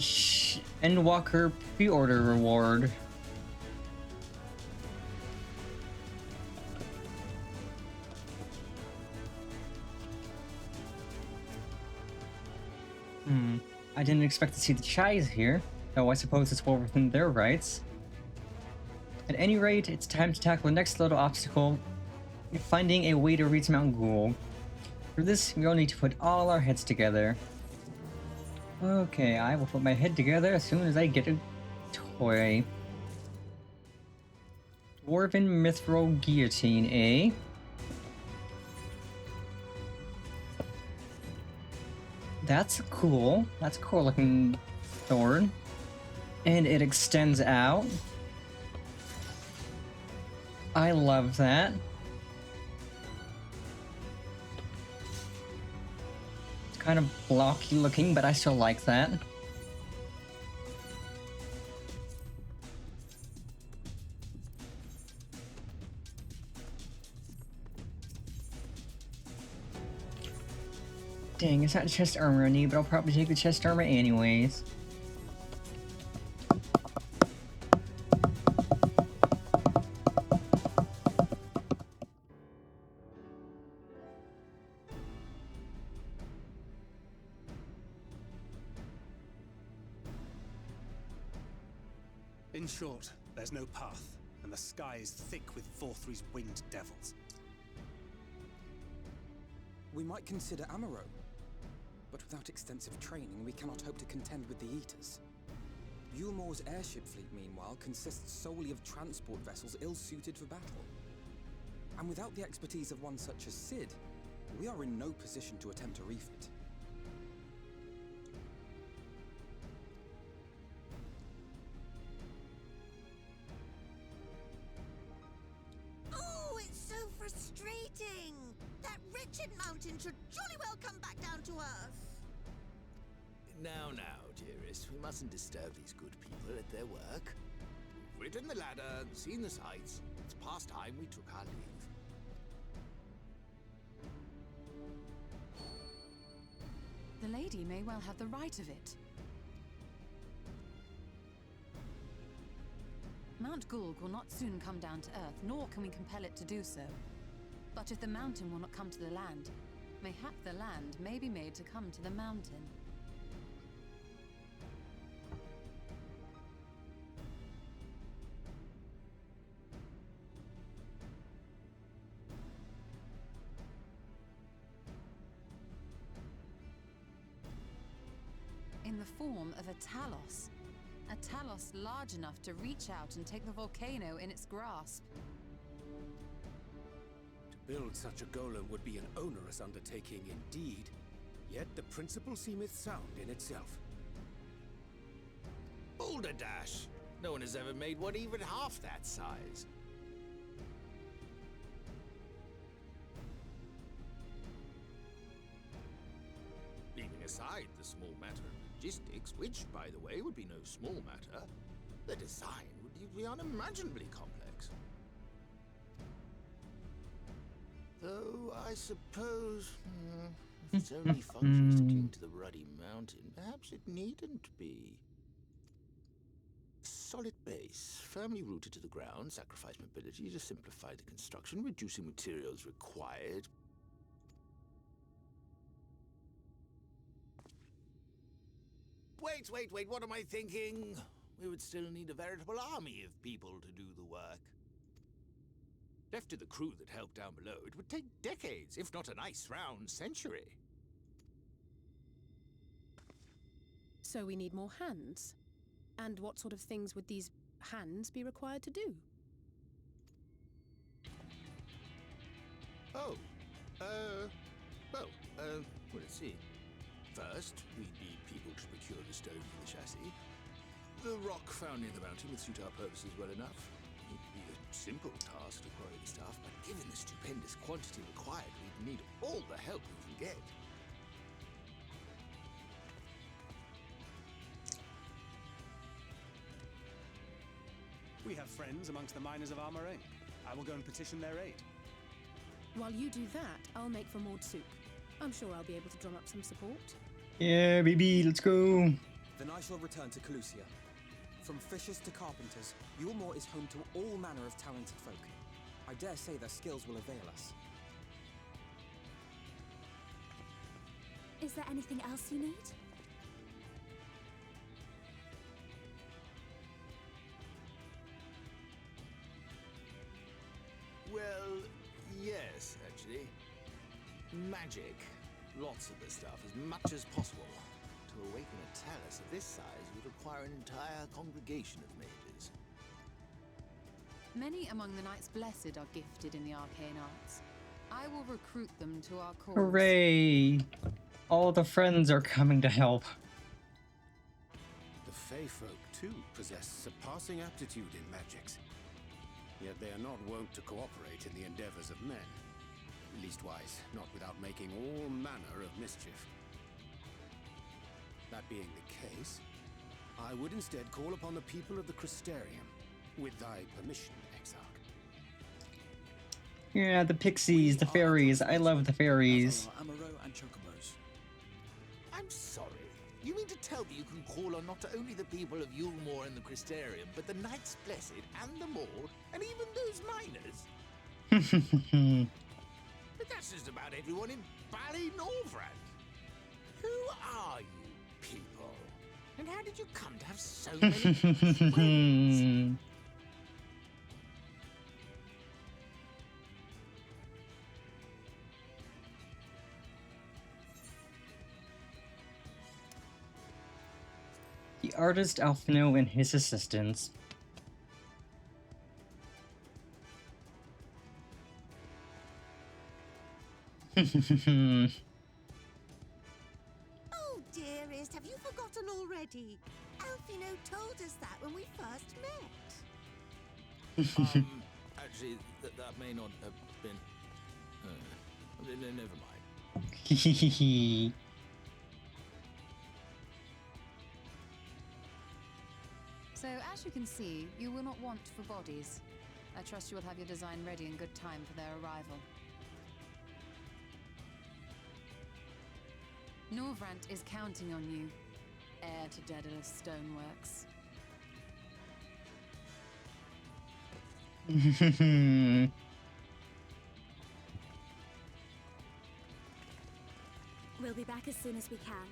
Endwalker pre-order reward. I didn't expect to see the Chais here, though I suppose it's well within their rights. At any rate, it's time to tackle the next little obstacle, finding a way to reach Mount Ghoul. For this, we all need to put all our heads together. Okay, I will put my head together as soon as I get a toy. Dwarven Mithril Guillotine, eh? That's cool. That's a cool looking sword. And it extends out. I love that. It's kind of blocky looking, but I still like that. Dang, it's not chest armor I need, but I'll probably take the chest armor anyways. In short, there's no path, and the sky is thick with VAUTHRY's winged devils. We might consider Amaro, but without extensive training, we cannot hope to contend with the Eaters. Yulmore's airship fleet, meanwhile, consists solely of transport vessels ill-suited for battle. And without the expertise of one such as Cid, we are in no position to attempt a refit. Oh, it's so frustrating! That wretched mountain should jolly well come back down to earth! Now, dearest, we mustn't disturb these good people at their work. We've ridden the ladder and seen the sights. It's past time we took our leave. The lady may well have the right of it. Mount Gulg will not soon come down to earth, nor can we compel it to do so. But if the mountain will not come to the land, mayhap the land may be made to come to the mountain. In the form of a Talos. A Talos large enough to reach out and take the volcano in its grasp. To build such a golem would be an onerous undertaking indeed, yet the principle seemeth sound in itself. Balderdash! No one has ever made one even half that size. Leaving aside the small matter of logistics, which, by the way, would be no small matter, the design would be unimaginably complex. Though, I suppose, if its only function is to cling to the ruddy mountain, perhaps it needn't be. A solid base, firmly rooted to the ground, sacrifice mobility to simplify the construction, reducing materials required. Wait, what am I thinking? We would still need a veritable army of people to do the work. Left to the crew that helped down below, it would take decades, if not a nice round century. So we need more hands. And what sort of things would these hands be required to do? Well, let's see. First, we'd need people to procure the stone for the chassis. The rock found near the mountain would suit our purposes well enough. It'd be a simple task to quarry the stuff, but given the stupendous quantity required, we'd need all the help we can get. We have friends amongst the miners of Armorain. I will go and petition their aid. While you do that, I'll make for Maud Soup. I'm sure I'll be able to drum up some support. Yeah, baby, let's go. Then I shall return to Calusia. From fishers to carpenters, Yulmore is home to all manner of talented folk. I dare say their skills will avail us. Is there anything else you need? Well, yes, actually. Magic. Lots of the stuff, as much as possible. To awaken a Talus of this size would require an entire congregation of mages. Many among the Knights Blessed are gifted in the arcane arts. I will recruit them to our cause. Hooray! All the friends are coming to help. The Fey folk, too, possess surpassing aptitude in magics. Yet they are not wont to cooperate in the endeavors of men. Leastwise, not without making all manner of mischief. That being the case, I would instead call upon the people of the Crystarium, with thy permission, Exarch. Yeah, the pixies, the fairies. I love the fairies. Amaro and Chocobos. I'm sorry. You mean to tell me you can call on not only the people of Yulmore and the Crystarium, but the Knights Blessed and the Maud, and even those miners? But that's just about everyone in Ballynorvrand. Who are you people? And And how did you come to have so many friends? The artist Alphino and his assistants. Oh, dearest, have you forgotten already? Alphino told us that when we first met. Actually, that may not have been... never mind. So, as you can see, you will not want for bodies. I trust you will have your design ready in good time for their arrival. Norvrant is counting on you, heir to Daedalus Stoneworks. We'll be back as soon as we can,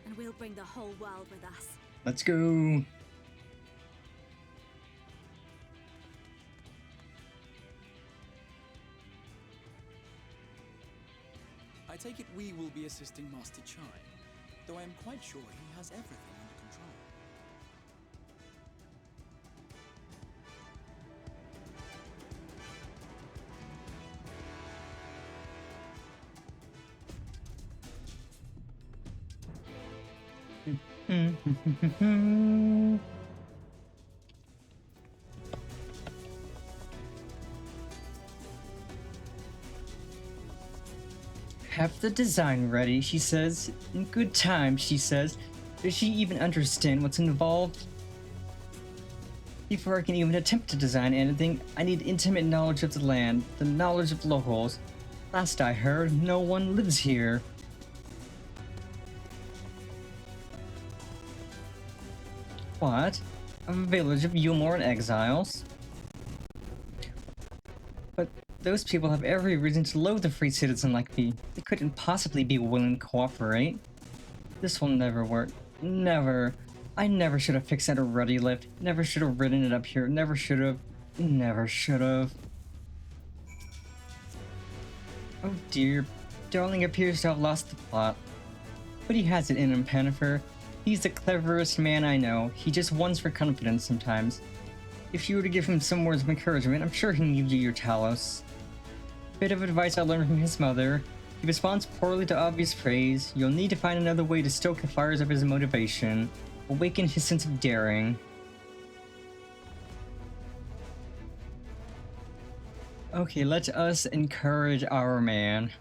and we'll bring the whole world with us. Let's go. I take it we will be assisting Master Chai, though I am quite sure he has everything under control. Have the design ready, she says. In good time, she says. Does she even understand what's involved? Before I can even attempt to design anything, I need intimate knowledge of the land, the knowledge of locals. Last I heard, no one lives here. What? A village of Yulmoran exiles? But those people have every reason to loathe a free citizen like me. They couldn't possibly be willing to cooperate. This will never work. Never. I never should have fixed that ruddy lift. Never should have ridden it up here. Never should have. Never should have. Oh dear. Darling appears to have lost the plot. But he has it in him, Pannifer. He's the cleverest man I know. He just wants for confidence sometimes. If you were to give him some words of encouragement, I'm sure he'd give you your Talos. Bit of advice I learned from his mother. He responds poorly to obvious praise. You'll need to find another way to stoke the fires of his motivation. Awaken his sense of daring. Okay, let us encourage our man.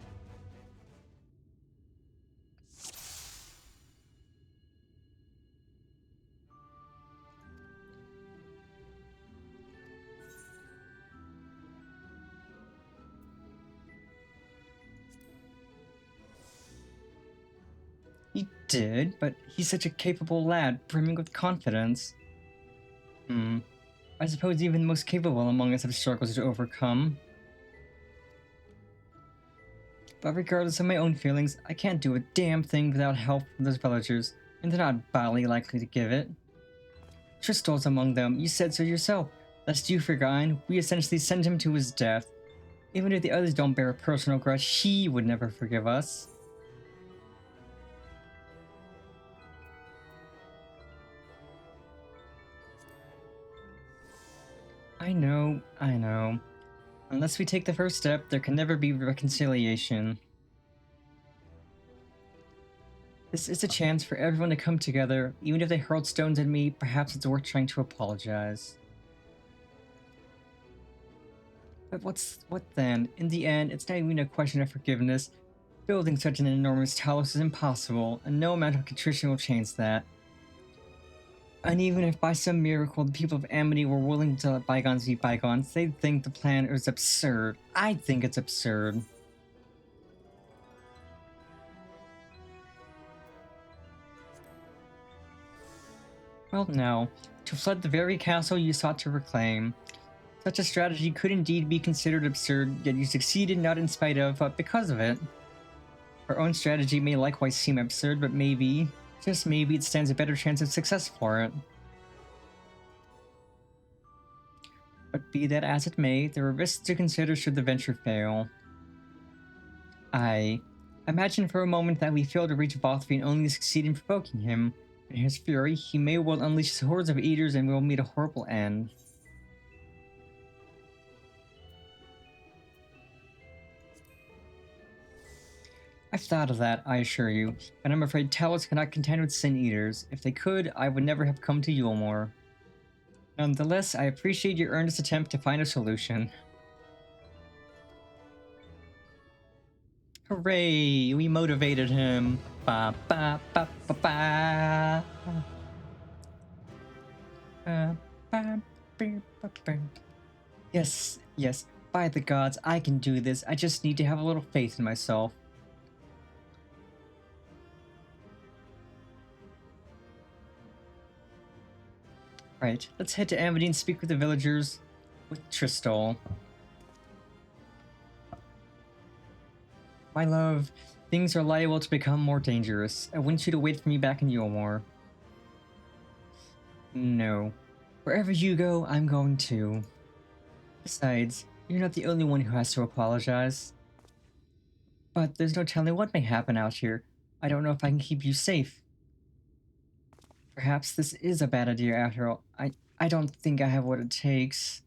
He did, but he's such a capable lad, brimming with confidence. I suppose even the most capable among us have struggles to overcome. But regardless of my own feelings, I can't do a damn thing without help from those villagers, and they're not badly likely to give it. Tristal's among them, you said so yourself. Lest you forget, we essentially sent him to his death. Even if the others don't bear a personal grudge, he would never forgive us. I know. Unless we take the first step, there can never be reconciliation. This is a chance for everyone to come together. Even if they hurled stones at me, perhaps it's worth trying to apologize. But what then? In the end, it's not even a question of forgiveness. Building such an enormous Talos is impossible, and no amount of contrition will change that. And even if by some miracle the people of Amity were willing to let bygones be bygones, they'd think the plan is absurd. I think it's absurd. Well, no. To flood the very castle you sought to reclaim. Such a strategy could indeed be considered absurd, yet you succeeded not in spite of, but because of it. Our own strategy may likewise seem absurd, but maybe... Just maybe it stands a better chance of success for it. But be that as it may, there are risks to consider should the venture fail. I imagine for a moment that we fail to reach VAUTHRY and only succeed in provoking him. In his fury, he may well unleash hordes of eaters and we will meet a horrible end. I've thought of that, I assure you, but I'm afraid Talos cannot contend with Sin Eaters. If they could, I would never have come to Yulmore. Nonetheless, I appreciate your earnest attempt to find a solution. Hooray! We motivated him! Ba ba ba ba ba! Yes, yes, by the gods, I can do this. I just need to have a little faith in myself. Right, let's head to Amity and speak with the villagers with Tristol. My love, things are liable to become more dangerous. I want you to wait for me back in Yulmore. No. Wherever you go, I'm going too. Besides, you're not the only one who has to apologize. But there's no telling what may happen out here. I don't know if I can keep you safe. Perhaps this is a bad idea after all. I don't think I have what it takes.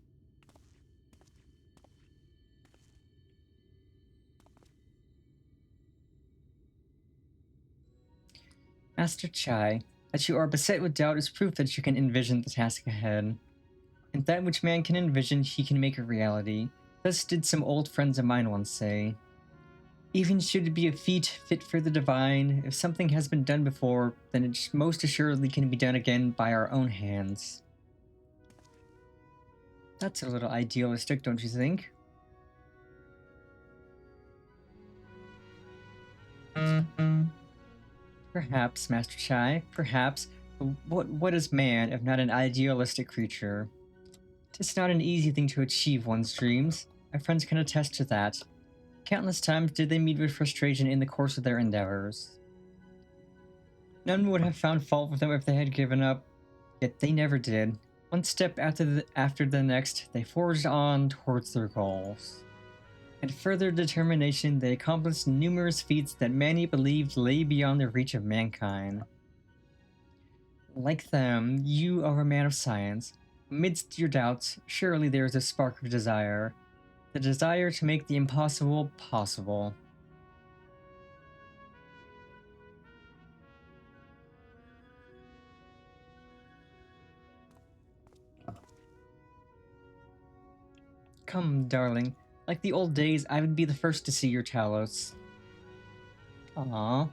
Master Chai, that you are beset with doubt is proof that you can envision the task ahead. And that which man can envision, he can make a reality. Thus did some old friends of mine once say. Even should it be a feat fit for the divine, if something has been done before, then it most assuredly can be done again by our own hands. That's a little idealistic, don't you think? Perhaps, Master Chai, perhaps. But what is man if not an idealistic creature? 'Tis not an easy thing to achieve one's dreams. My friends can attest to that. Countless times did they meet with frustration in the course of their endeavors. None would have found fault with them if they had given up, yet they never did. One step after the next, they forged on towards their goals. And further determination, they accomplished numerous feats that many believed lay beyond the reach of mankind. Like them, you are a man of science. Amidst your doubts, surely there is a spark of desire. The desire to make the impossible possible. Come, darling. Like the old days, I would be the first to see your Talos. Aww.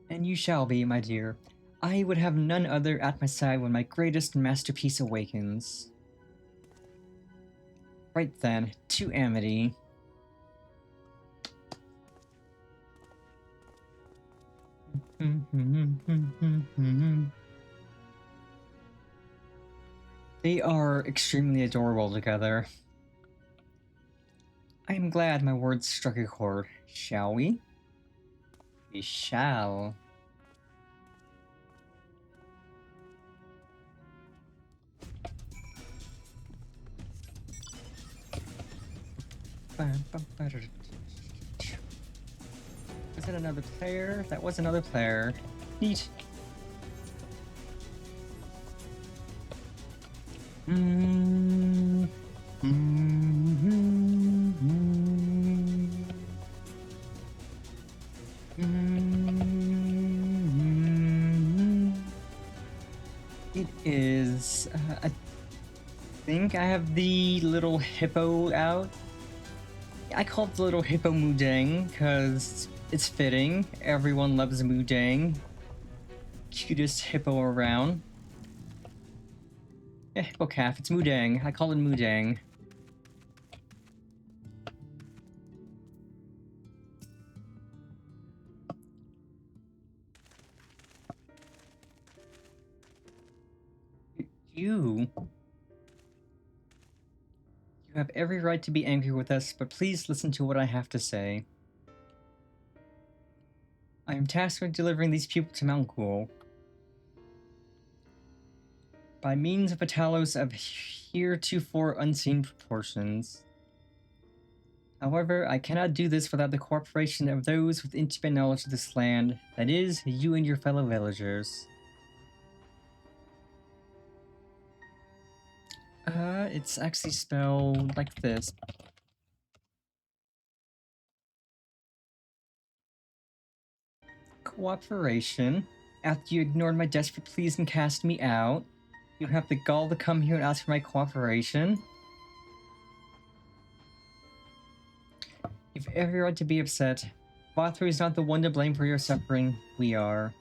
And you shall be, my dear. I would have none other at my side when my greatest masterpiece awakens. Right then, to Amity. They are extremely adorable together. I am glad my words struck a chord. Shall we? We shall. Was it another player? That was another player. Neat. It is. I think I have the little hippo out. I call it the little hippo Mudang because it's fitting. Everyone loves Mudang. Cutest hippo around. Yeah, hippo calf. It's Mudang. I call it Mudang. You. You have every right to be angry with us, but please listen to what I have to say. I am tasked with delivering these people to Mount Ghoul by means of a talos of heretofore unseen proportions. However, I cannot do this without the cooperation of those with intimate knowledge of this land, that is, you and your fellow villagers. It's actually spelled like this. Cooperation. After you ignored my desperate pleas and cast me out, you have the gall to come here and ask for my cooperation? You've every right to be upset. VAUTHRY is not the one to blame for your suffering, we are.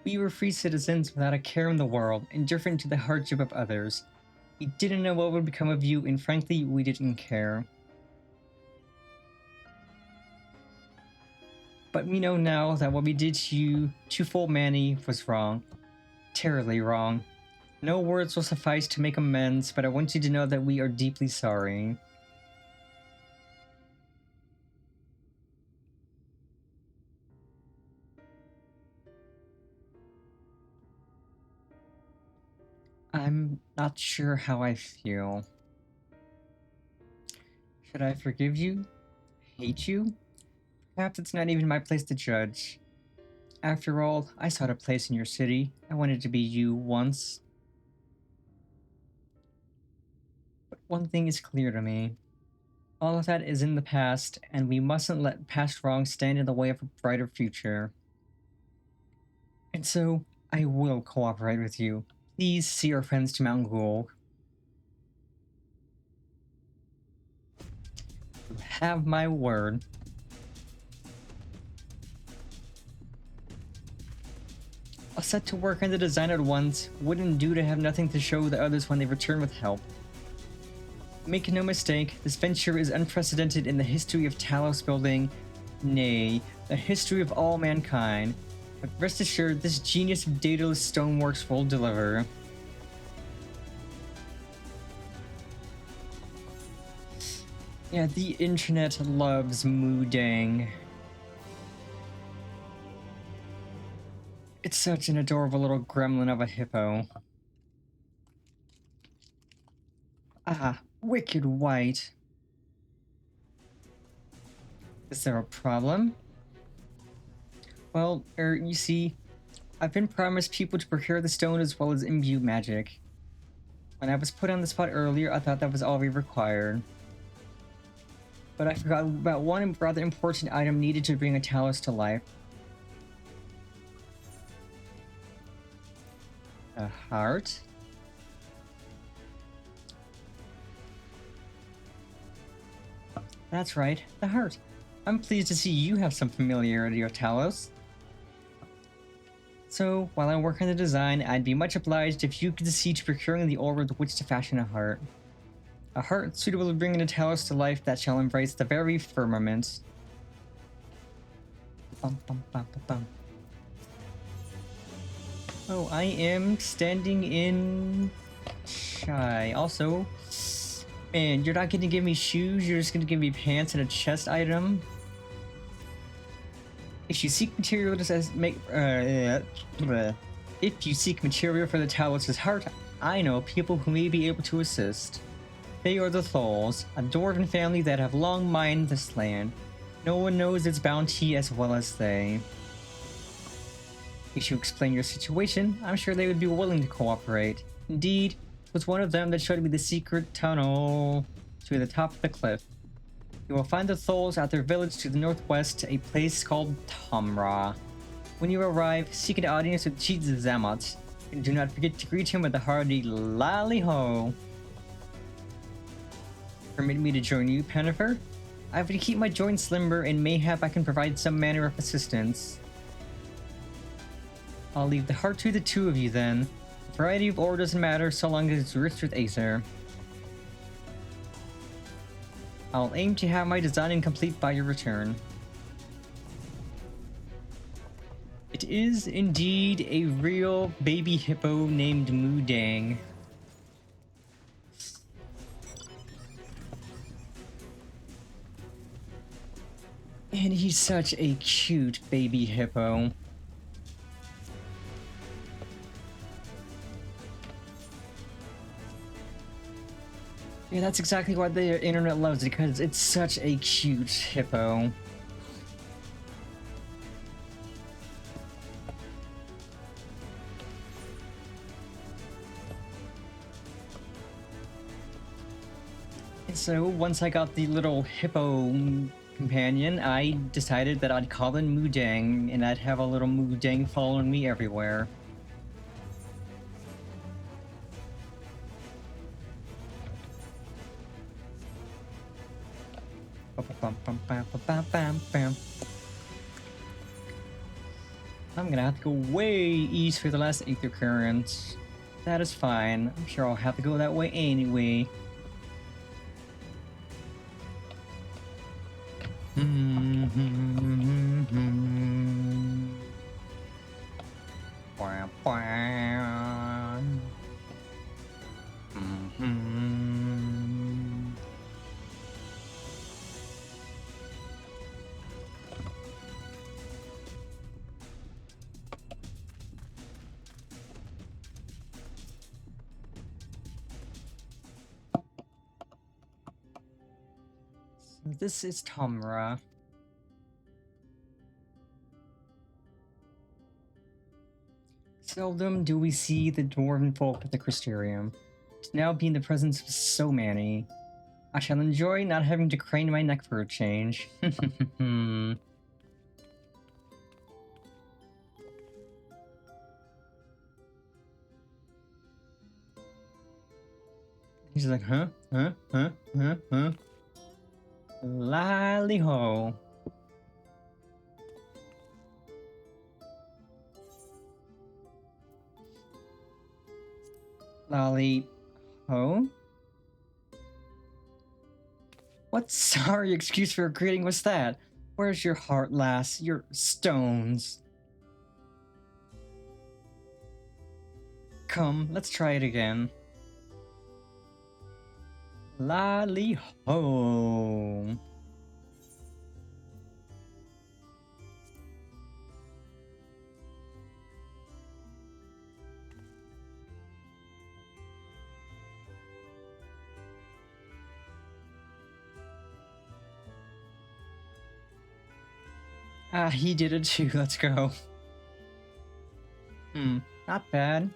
We were free citizens without a care in the world, indifferent to the hardship of others. We didn't know what would become of you, and frankly, we didn't care. But we know now that what we did to you, to full Manny, was wrong. Terribly wrong. No words will suffice to make amends, but I want you to know that we are deeply sorry. I'm not sure how I feel. Should I forgive you? Hate you? Perhaps it's not even my place to judge. After all, I sought a place in your city. I wanted to be you once. But one thing is clear to me. All of that is in the past, and we mustn't let past wrongs stand in the way of a brighter future. And so, I will cooperate with you. Please see our friends to Mount Ghoul. You have my word. I'll set to work on the design at once. Wouldn't do to have nothing to show the others when they return with help. Make no mistake, this venture is unprecedented in the history of Talos building, nay, the history of all mankind. But rest assured, this genius of Daedalus stoneworks will deliver. Yeah, the internet loves Mudang. It's such an adorable little gremlin of a hippo. Ah, wicked white. Is there a problem? Well, you see, I've been promised people to procure the stone as well as imbue magic. When I was put on the spot earlier, I thought that was all we required. But I forgot about one rather important item needed to bring a Talos to life. A heart? That's right, the heart. I'm pleased to see you have some familiarity with Talos. So, while I work on the design, I'd be much obliged if you could see to procuring the ore with which to fashion a heart. A heart suitable to bring a Talos to life that shall embrace the very firmament. Bum, bum, bum, bum, bum. Oh, I am standing in shy. Also, man, you're not gonna give me shoes, you're just gonna give me pants and a chest item. If you seek material if you seek material for the Talos' heart, I know people who may be able to assist. They are the Tholls, a dwarven family that have long mined this land. No one knows its bounty as well as they. If you explain your situation, I'm sure they would be willing to cooperate. Indeed, it was one of them that showed me the secret tunnel to the top of the cliff. You will find the Tholls at their village to the northwest, a place called Tamra. When you arrive, seek an audience with Chief Zamat, and do not forget to greet him with a hearty lally-ho. Permit me to join you, Pennifer? I have to keep my joints limber, and mayhap I can provide some manner of assistance. I'll leave the heart to the two of you then. The variety of ore doesn't matter so long as it's rich with Aether. I'll aim to have my design complete by your return. It is indeed a real baby hippo named Mudang. And he's such a cute baby hippo. Yeah, that's exactly why the internet loves it, because it's such a cute hippo. And so, once I got the little hippo companion, I decided that I'd call him Mudang, and I'd have a little Mudang following me everywhere. I'm gonna have to go way east for the last Aether Current. That is fine. I'm sure I'll have to go that way anyway. This is Tamra. Seldom do we see the dwarven folk at the Crystarium. To now be in the presence of so many. I shall enjoy not having to crane my neck for a change. He's like, huh? Lally-ho. Lally-ho? What sorry excuse for a greeting was that? Where's your heart, lass? Your stones. Come, let's try it again. Lally-ho. Ah, he did it too. Let's go. Not bad,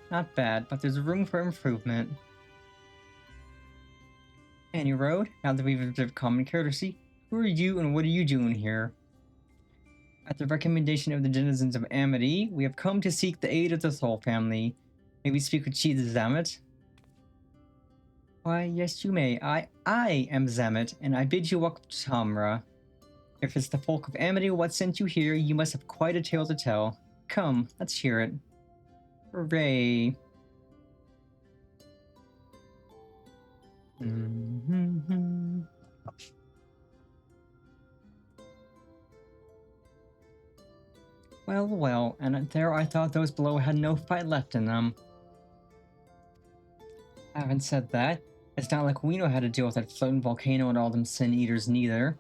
but there's room for improvement. Any road, now that we've observed common courtesy, who are you and what are you doing here? At the recommendation of the denizens of Amity, we have come to seek the aid of the Soul family. May we speak with Chief Zamet? Why, yes you may. I am Zamet, and I bid you welcome to Tamra. If it's the folk of Amity what sent you here, you must have quite a tale to tell. Come, let's hear it. Hooray. Well, and there I thought those below had no fight left in them. Having said that, it's not like we know how to deal with that floating volcano and all them sin eaters neither.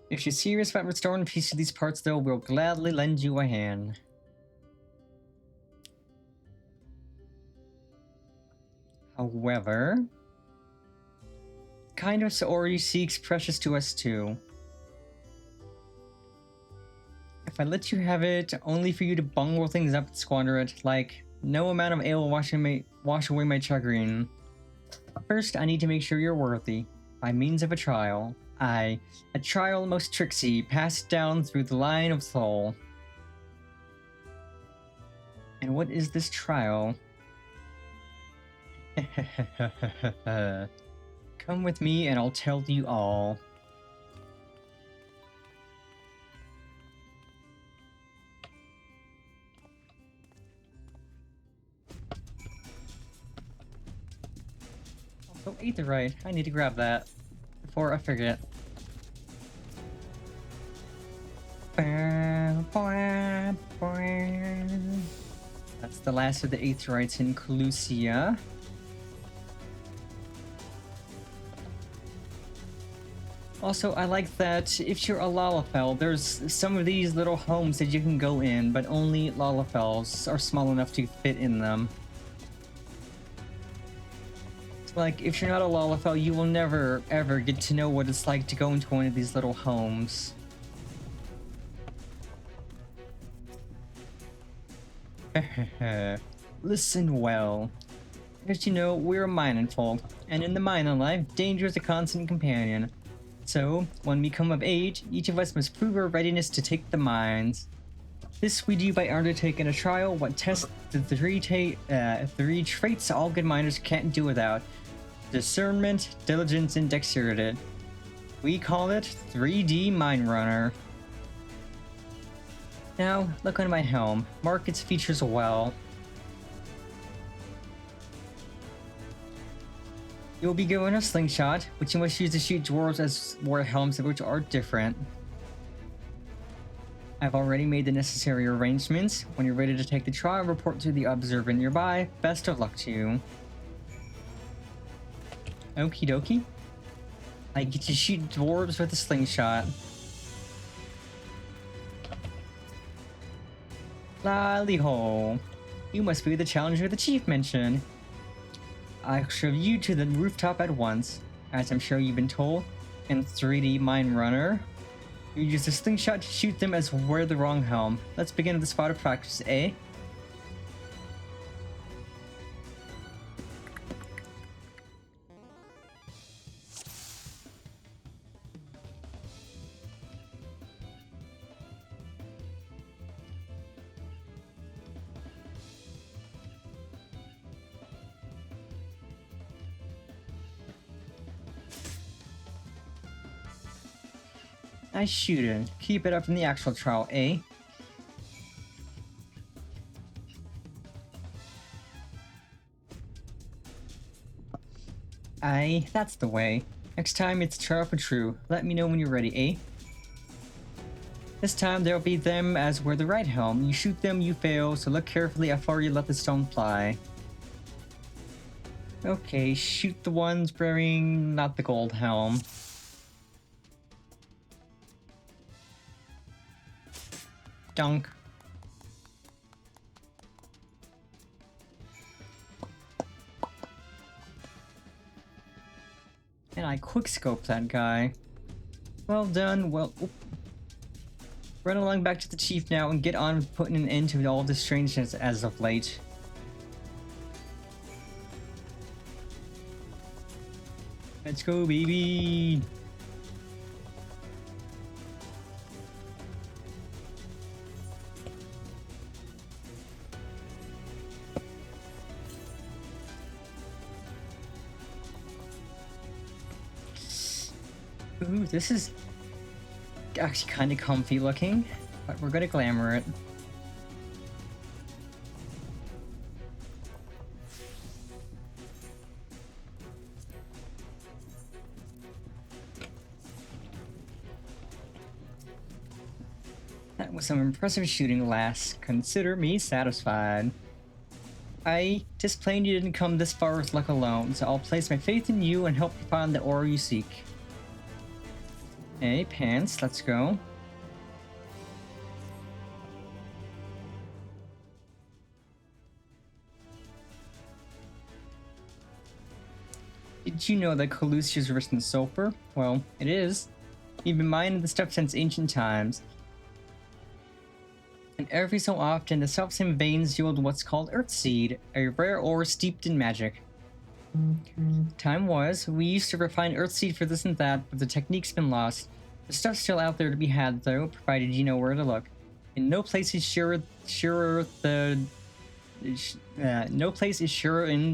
If you're serious about restoring peace to these parts though, we'll gladly lend you a hand. However, kind of Saori seeks precious to us too. If I let you have it, only for you to bungle things up and squander it, like, no amount of ale will wash away my chagrin. First, I need to make sure you're worthy, by means of a trial. Aye, a trial most tricksy, passed down through the line of soul. And what is this trial? Come with me and I'll tell you all. Also, Aetherite. I need to grab that before I forget. That's the last of the Aetherites in Colusia. Also, I like that if you're a Lalafell, there's some of these little homes that you can go in, but only Lalafells are small enough to fit in them. Like, if you're not a Lalafell, you will never, ever get to know what it's like to go into one of these little homes. Listen well. As you know, we're a mining folk, and in the mining life, danger is a constant companion. So, when we come of age, each of us must prove our readiness to take the mines. This we do by undertaking a trial what tests the three traits all good miners can't do without: discernment, diligence, and dexterity. We call it 3D Mine Runner. Now, look on my helm. Mark its features well. You'll be given a slingshot, which you must use to shoot dwarves as wear helms which are different. I've already made the necessary arrangements. When you're ready to take the trial, report to the observer nearby. Best of luck to you. Okie dokie. I get to shoot dwarves with a slingshot. Lally-ho. You must be the challenger the chief mentioned. I'll shove you to the rooftop at once. As I'm sure you've been told, in 3D Mine Runner, you use a slingshot to shoot them as wear the wrong helm. Let's begin the spot of practice, eh? Nice shooting. Keep it up in the actual trial, eh? Aye, that's the way. Next time it's trial for true. Let me know when you're ready, eh? This time there'll be them as wear the right helm. You shoot them, you fail, so look carefully how far you let the stone fly. Okay, shoot the ones wearing not the gold helm. Dunk. And I quickscope that guy. Well done, well... Oop. Run along back to the chief now and get on with putting an end to all this strangeness as of late. Let's go, baby! Ooh, this is actually kind of comfy looking, but we're gonna glamour it. That was some impressive shooting, lass. Consider me satisfied. Just plain you didn't come this far with luck alone, so I'll place my faith in you and help you find the ore you seek. Hey, pants, let's go. Did you know that Calusia is rich in sulfur? Well, it is. You've been mining the stuff since ancient times. And every so often, the self-same veins yield what's called Earthseed, a rare ore steeped in magic. Time was, we used to refine Earthseed for this and that, but the technique's been lost. The stuff's still out there to be had, though, provided you know where to look. And no place is surer in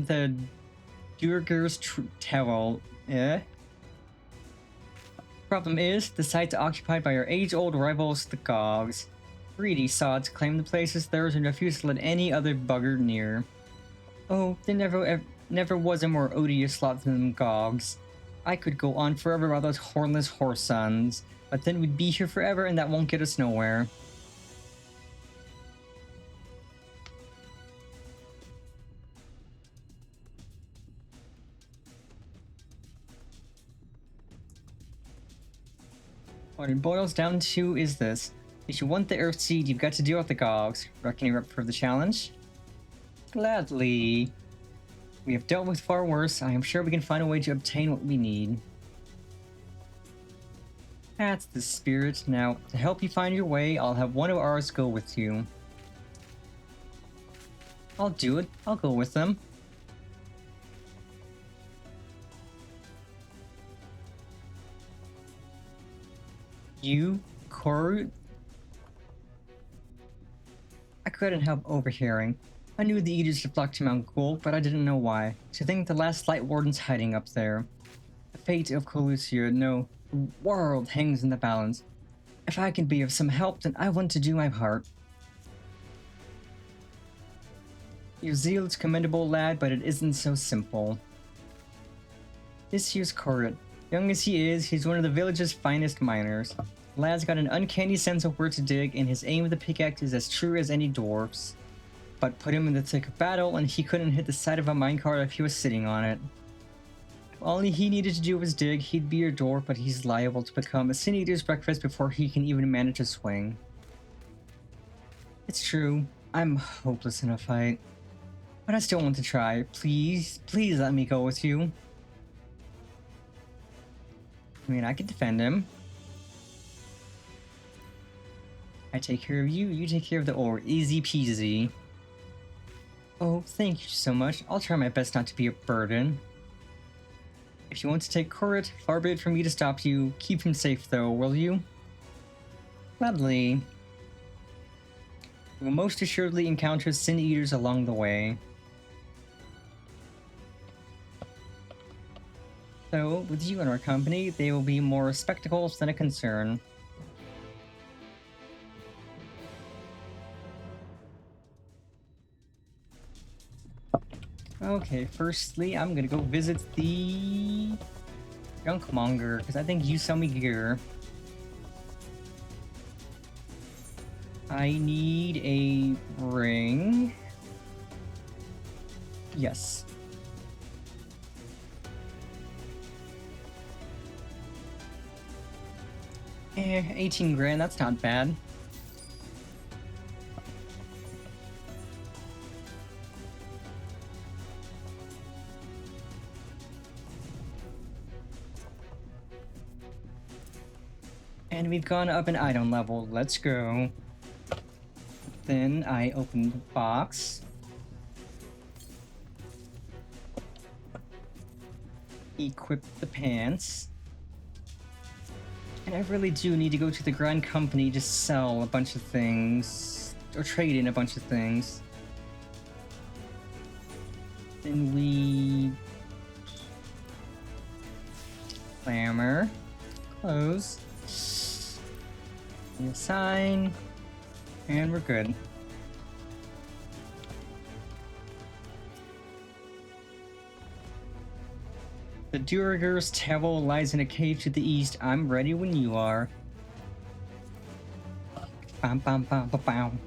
the Durger's Towel. Problem is, the site's occupied by our age-old rivals, the Gogs. Greedy sods claim the place is theirs and refuse to let any other bugger near. Oh, there never was a more odious lot than them Gogs. I could go on forever about those hornless horse sons, but then we'd be here forever and that won't get us nowhere. What it boils down to is this. If you want the Earth Seed, you've got to deal with the Gogs. Reckon you're up for the challenge? Gladly. We have dealt with far worse. I am sure we can find a way to obtain what we need. That's the spirit. Now, to help you find your way, I'll have one of ours go with you. I'll do it. I'll go with them. You, Korut? I couldn't help overhearing. I knew the Eaters had flocked to Mount Gulg, but I didn't know why. To think the last Light Warden's hiding up there. The fate of Colusia, no, the world hangs in the balance. If I can be of some help, then I want to do my part. Your zeal is commendable, lad, but it isn't so simple. This here's Korut. Young as he is, he's one of the village's finest miners. The lad's got an uncanny sense of where to dig, and his aim with the pickaxe is as true as any dwarf's. But put him in the thick of battle, and he couldn't hit the side of a minecart if he was sitting on it. If all he needed to do was dig, he'd be your dwarf, but he's liable to become a Sin Eater's breakfast before he can even manage a swing. It's true, I'm hopeless in a fight. But I still want to try. Please, please let me go with you. I mean, I can defend him. I take care of you, you take care of the ore. Easy peasy. Oh, thank you so much. I'll try my best not to be a burden. If you want to take Korut, far be it from me to stop you. Keep him safe though, will you? Gladly. You will most assuredly encounter Sin Eaters along the way. So, with you in our company, they will be more spectacles than a concern. Okay, firstly, I'm gonna go visit the Junkmonger, because I think you sell me gear. I need a ring. Yes. Eh, 18 grand, that's not bad. And we've gone up an item level. Let's go. Then I open the box. Equip the pants. And I really do need to go to the Grand Company to sell a bunch of things. Or trade in a bunch of things. Then we... Glamour. Close. Sign, and we're good. The Duergar's Tavil lies in a cave to the east. I'm ready when you are. Bam bam bam bam bam.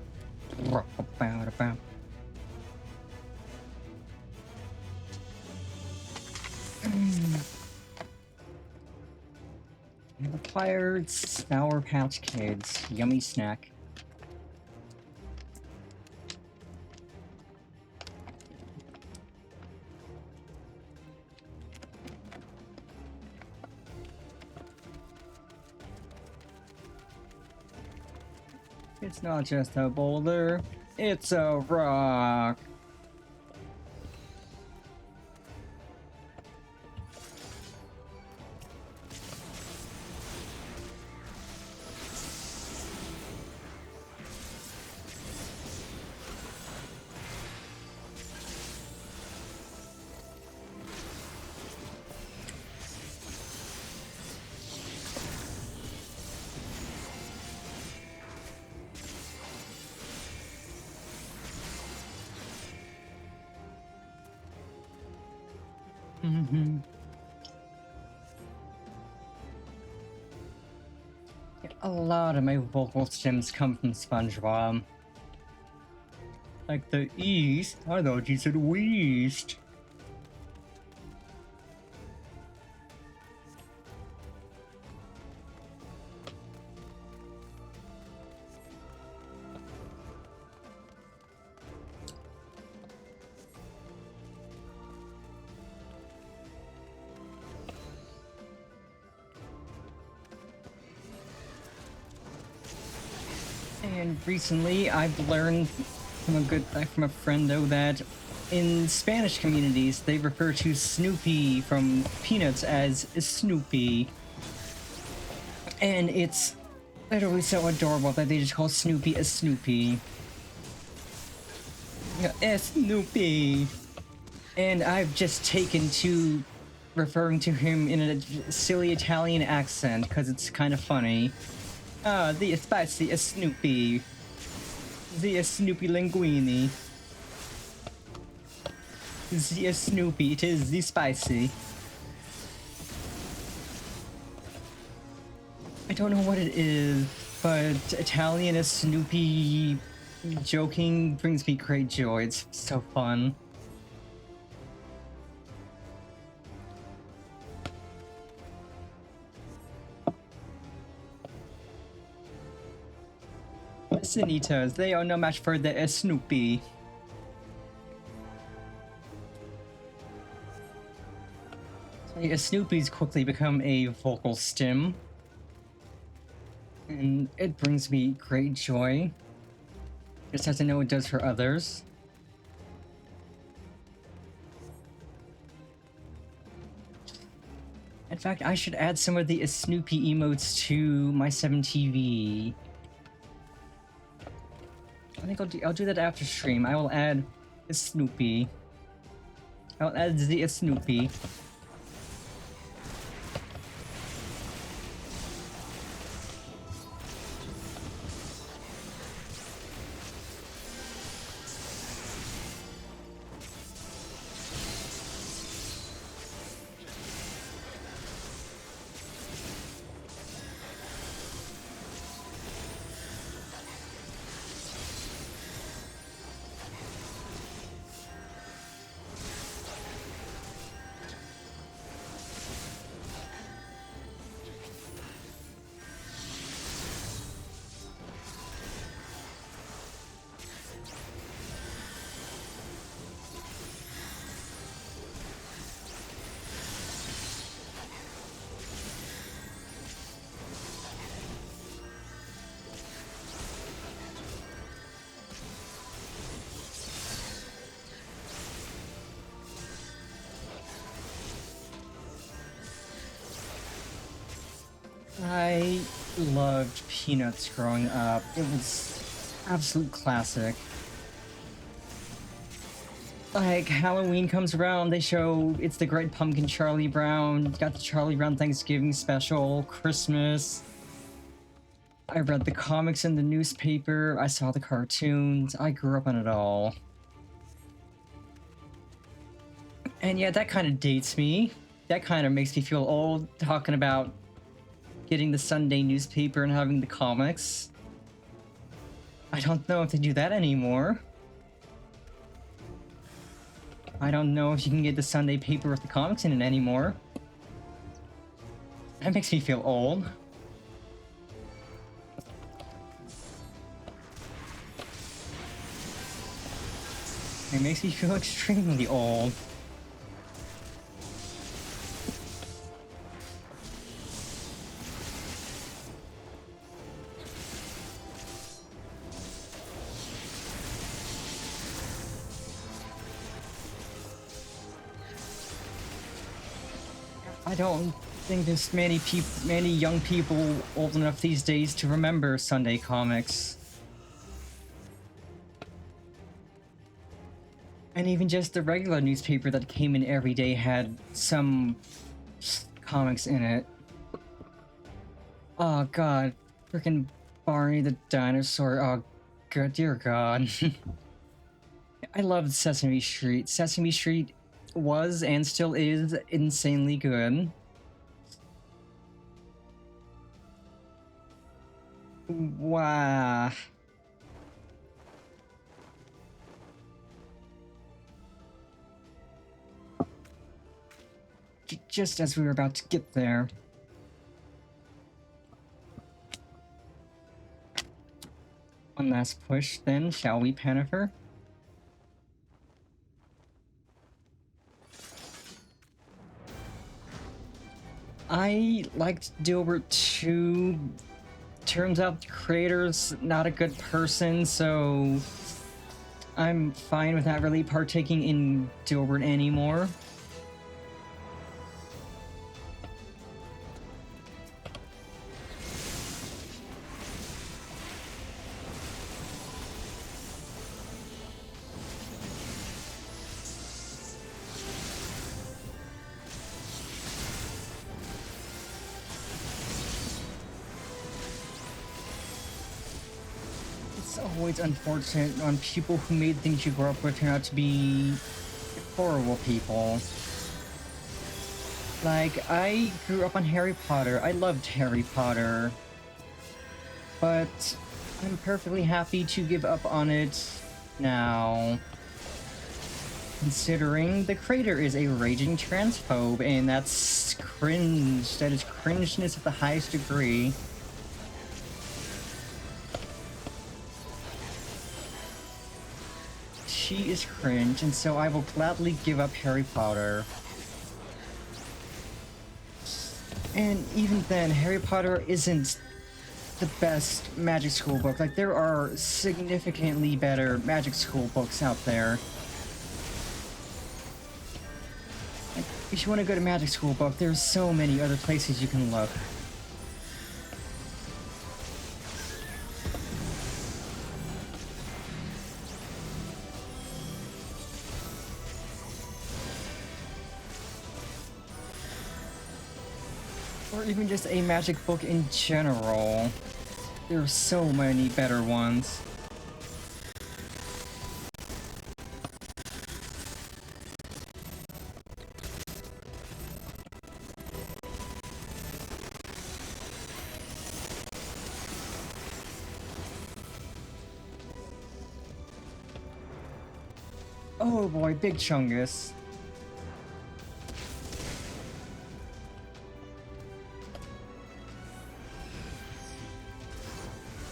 Bam bam. Acquired Sour Patch Kids. Yummy snack. It's not just a boulder, it's a rock. A lot of my vocal stems come from SpongeBob. Like the East? I thought you said West. And recently, I've learned from a friend though that in Spanish communities they refer to Snoopy from Peanuts as Snoopy, and it's literally so adorable that they just call Snoopy a Snoopy. Yeah, Snoopy. And I've just taken to referring to him in a silly Italian accent because it's kind of funny. Ah, the spicy Snoopy. The Snoopy linguini. The Snoopy, it is the spicy. I don't know what it is, but Italian Snoopy joking brings me great joy. It's so fun. Sinitas, they are no match for the Snoopy. So, Snoopy's quickly become a vocal stim, and it brings me great joy, just as I know it does for others. In fact, I should add some of the Snoopy emotes to my 7TV. I think I'll do that after stream. I will add a Snoopy. I'll add the Snoopy. I loved Peanuts growing up. It was absolute classic. Like, Halloween comes around, they show It's the Great Pumpkin Charlie Brown, got the Charlie Brown Thanksgiving special, Christmas. I read the comics in the newspaper, I saw the cartoons, I grew up on it all. And yeah, that kind of dates me. That kind of makes me feel old, talking about getting the Sunday newspaper and having the comics. I don't know if they do that anymore. I don't know if you can get the Sunday paper with the comics in it anymore. That makes me feel old. It makes me feel extremely old. I don't think there's many young people old enough these days to remember Sunday comics. And even just the regular newspaper that came in every day had some comics in it. Oh god, freaking Barney the dinosaur. Oh god, dear god. I loved Sesame Street. Sesame Street was and still is insanely good. Wow. Just as we were about to get there. One last push then, shall we, Pennifer? I liked Dilbert too, turns out the creator's not a good person, so I'm fine with not really partaking in Dilbert anymore. It's always unfortunate when people who made things you grew up with turn out to be horrible people. Like, I grew up on Harry Potter. I loved Harry Potter. But I'm perfectly happy to give up on it now. Considering the creator is a raging transphobe, and that's cringe. That is cringeness at the highest degree. She is cringe, and so I will gladly give up Harry Potter. And even then, Harry Potter isn't the best magic school book. Like, there are significantly better magic school books out there. Like, if you want a good magic school book, there's so many other places you can look. Or even just a magic book in general. There are so many better ones. Oh boy, Big Chungus.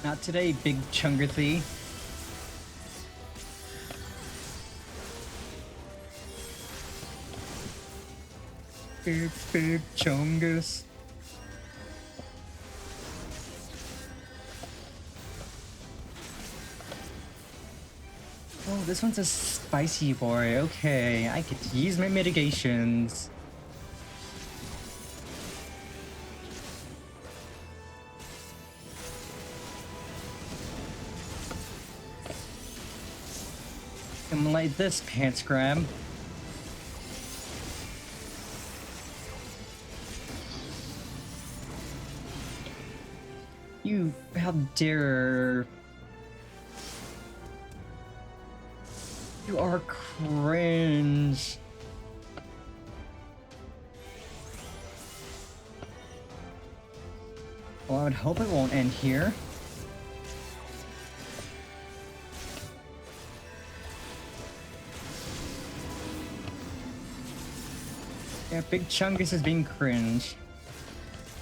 Not today, Big Chungathy. Big Chungus. Oh, this one's a spicy boy. Okay, I could use my mitigations. I'm like this, pants grab. You, how dare. You are cringe. Well, I would hope it won't end here. Yeah, Big Chungus is being cringe.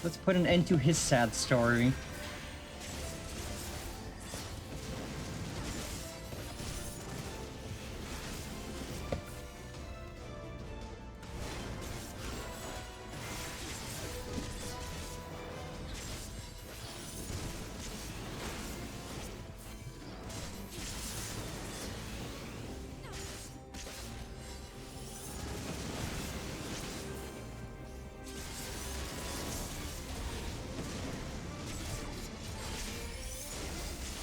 Let's put an end to his sad story.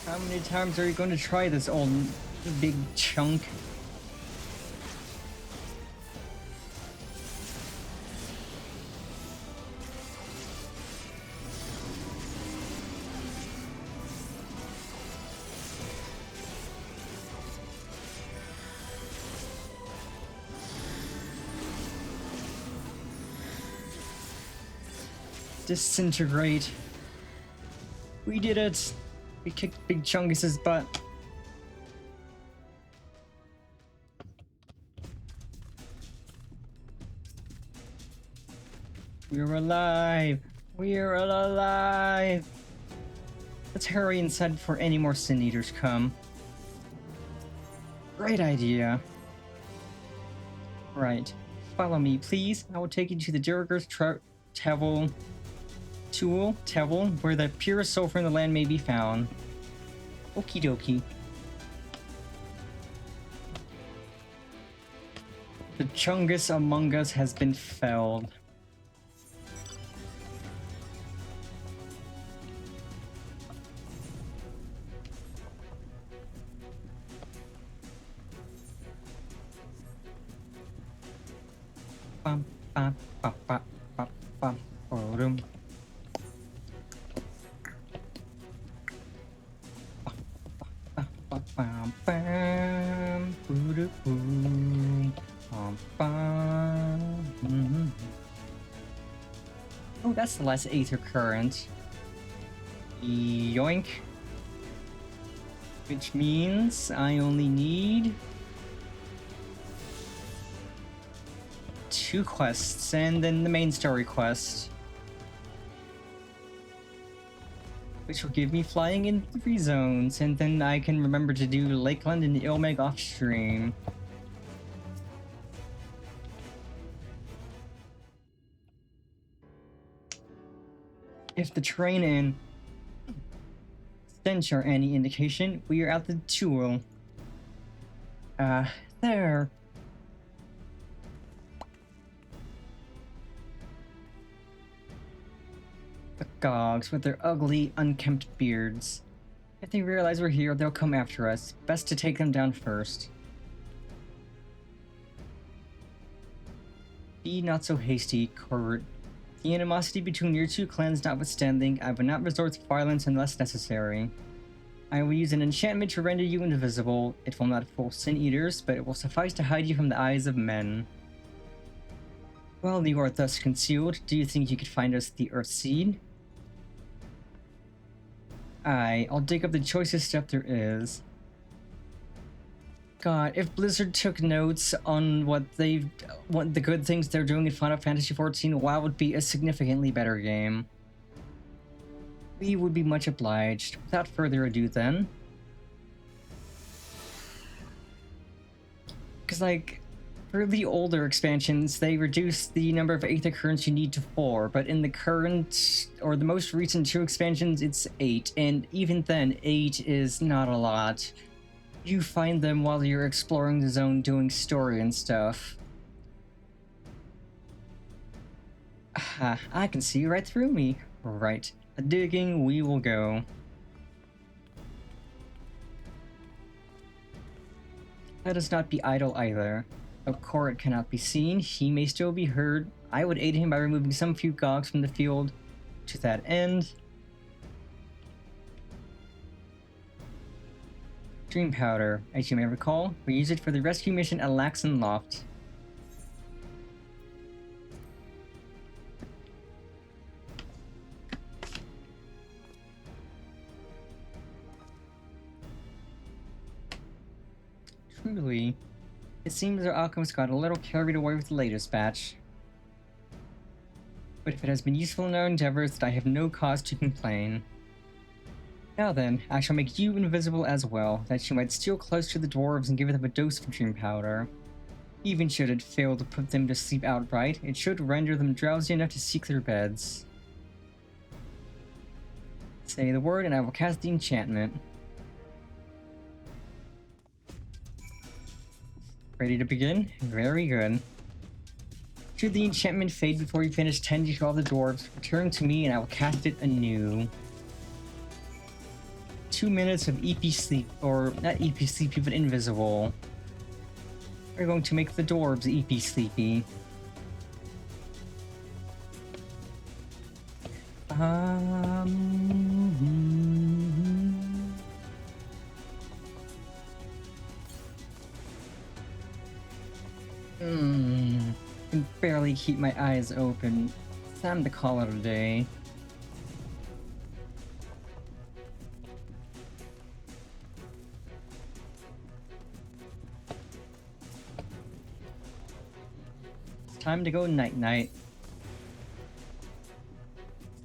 How many times are you going to try this old big chunk? Disintegrate. We did it. We kicked Big Chungus's butt. We're alive. We're alive. Let's hurry inside before any more Sin Eaters come. Great idea. Right. Follow me, please. I will take you to the Durgar's Tavern Tool, Tevel, where the purest sulfur in the land may be found. Okie dokie. The Chungus among us has been felled. Bum, bum, bum, bum, bum, bum, ba-dum. Bum, bum, bam, boo-doo-boom, bum, bum. Mhm. Oh, that's the last Aether Current. Yoink. Which means I only need 2 quests, and then the main story quest. Which will give me flying in 3 zones, and then I can remember to do Lakeland and Ilmeg off stream. If the terrain and stench are any indication, we are at the Tool. There. The Gogs with their ugly, unkempt beards. If they realize we're here, they'll come after us. Best to take them down first. Be not so hasty, Corbett. The animosity between your 2 clans notwithstanding, I would not resort to violence unless necessary. I will use an enchantment to render you invisible. It will not fool Sin Eaters, but it will suffice to hide you from the eyes of men. While you are thus concealed, do you think you could find us the Earth Seed? Aye, I'll dig up the choicest stuff there is. God, if Blizzard took notes on what the good things they're doing in Final Fantasy XIV, WoW would be a significantly better game. We would be much obliged. Without further ado then. Because, like, for the older expansions, they reduced the number of Aether Currents you need to 4, but in the current, or the most recent 2 expansions, it's 8, and even then, 8 is not a lot. You find them while you're exploring the zone doing story and stuff. Aha, I can see right through me. Right, digging we will go. Let us not be idle either. Though Korrit cannot be seen, he may still be heard. I would aid him by removing some few Gogs from the field. To that end... Dream Powder, as you may recall, we use it for the rescue mission at Laxon Loft. Truly, it seems our alchemist got a little carried away with the latest batch. But if it has been useful in our endeavors, then I have no cause to complain. Now then, I shall make you invisible as well, that you might steal close to the dwarves and give them a dose of Dream Powder. Even should it fail to put them to sleep outright, it should render them drowsy enough to seek their beds. Say the word and I will cast the enchantment. Ready to begin? Very good. Should the enchantment fade before you finish tending to all the dwarves, return to me and I will cast it anew. 2 minutes of EP sleep, or not EP sleepy, but invisible. We're going to make the dwarves EP sleepy. Can barely keep my eyes open. Time to call it a day. Time to go night-night.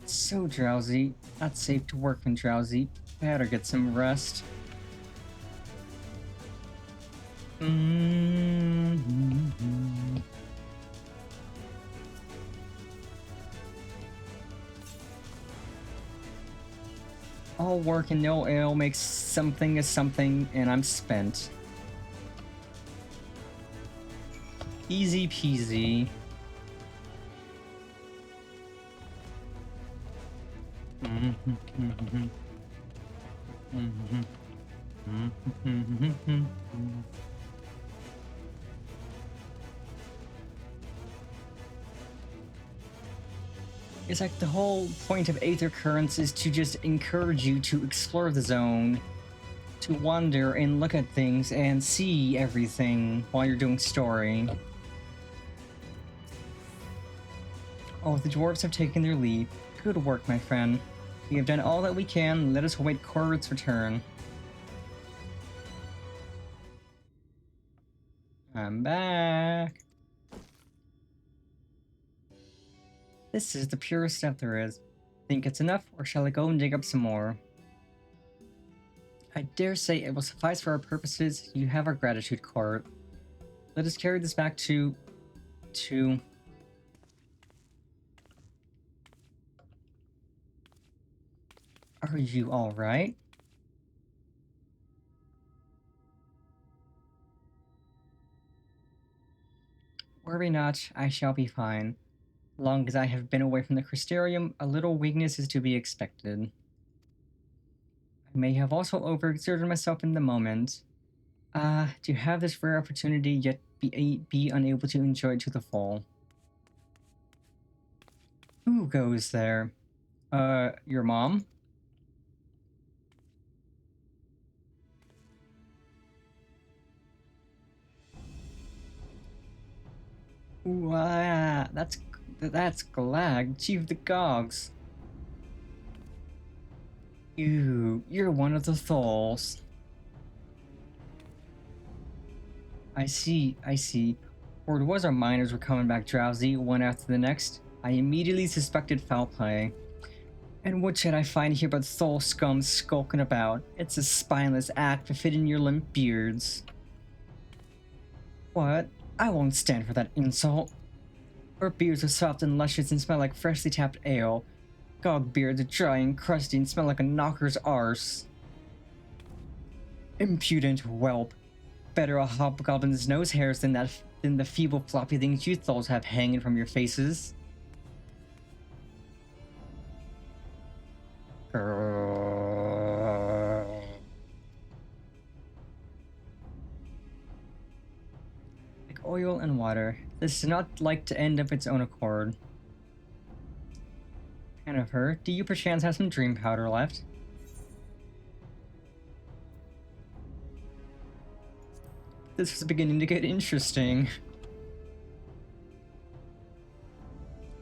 So drowsy. Not safe to work when drowsy. Better get some rest. All work and no ale makes something a something, and I'm spent. Easy peasy. It's like the whole point of Aether Currents is to just encourage you to explore the zone, to wander and look at things and see everything while you're doing story. Oh, the dwarves have taken their leave. Good work, my friend. We have done all that we can. Let us await Corvid's return. I'm back. This is the purest stuff there is. Think it's enough, or shall I go and dig up some more? I dare say it will suffice for our purposes. You have our gratitude, Court. Let us carry this back to... Are you alright? Worry not, I shall be fine. Long as I have been away from the Crystarium, a little weakness is to be expected. I may have also overexerted myself in the moment. To have this rare opportunity yet be unable to enjoy it to the full. Who goes there? Your mom? Wow, that's Glag, Chief of the Gogs. You're one of the Thulls. I see. Word was our miners were coming back drowsy, one after the next. I immediately suspected foul play. And what should I find here but Thull scum skulking about? It's a spineless act befitting your limp beards. What? I won't stand for that insult. Our beards are soft and luscious and smell like freshly tapped ale. Gog beards are dry and crusty and smell like a knocker's arse. Impudent whelp. Better a hobgoblin's nose hairs than the feeble floppy things you Thulls have hanging from your faces. Like oil and water. This is not like to end of its own accord. Jennifer, do you perchance have some dream powder left? This is beginning to get interesting.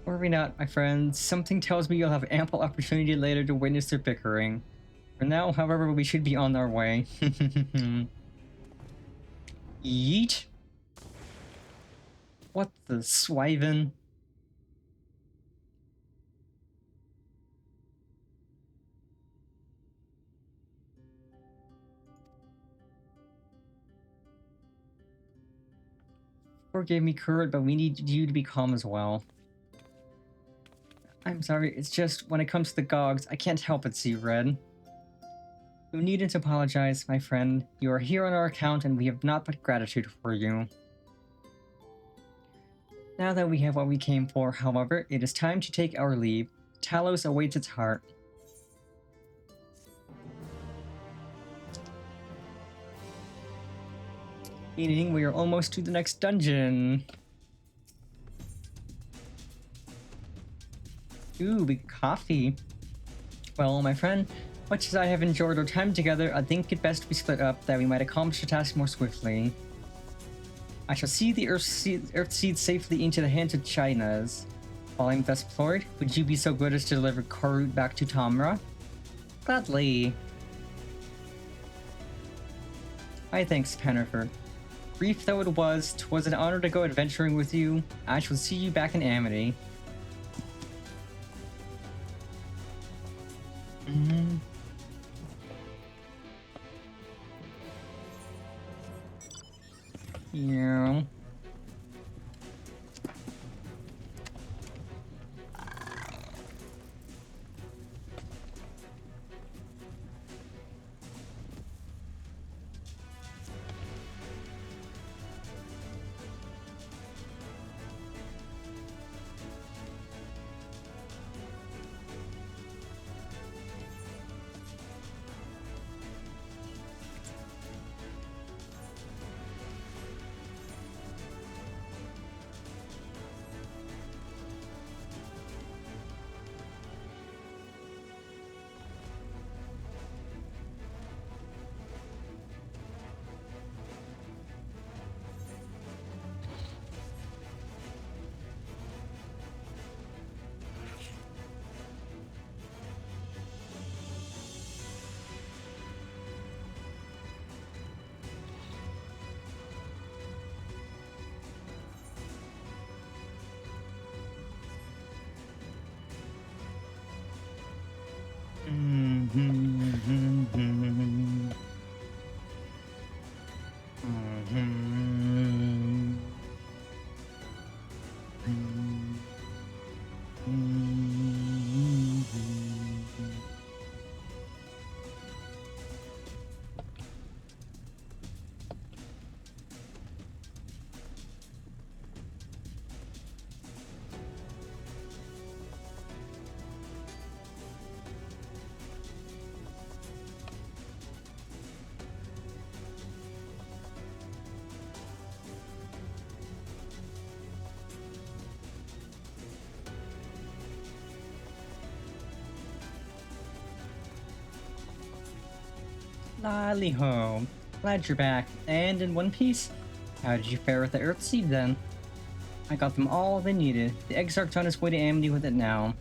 Worry not, my friends. Something tells me you'll have ample opportunity later to witness their bickering. For now, however, we should be on our way. Yeet. What the swiven? Forgive me, Kurt, but we need you to be calm as well. I'm sorry, it's just, when it comes to the Gogs, I can't help but see red. You needn't apologize, my friend. You are here on our account, and we have not but gratitude for you. Now that we have what we came for, however, it is time to take our leave. Talos awaits its heart. Meaning we are almost to the next dungeon. Ooh, big coffee. Well, my friend, much as I have enjoyed our time together, I think it best we split up that we might accomplish the task more swiftly. I shall see the Earth Seed safely into the hands of China's. While I'm thus employed, would you be so good as to deliver Korut back to Tamra? Gladly. My thanks, Pennifer. Brief though it was, 'twas an honor to go adventuring with you. I shall see you back in Amity. Yeah. Lolly ho. Glad you're back. And in one piece? How did you fare with the Earth Seed then? I got them all they needed. The Exarch's on his way to Amity with it now.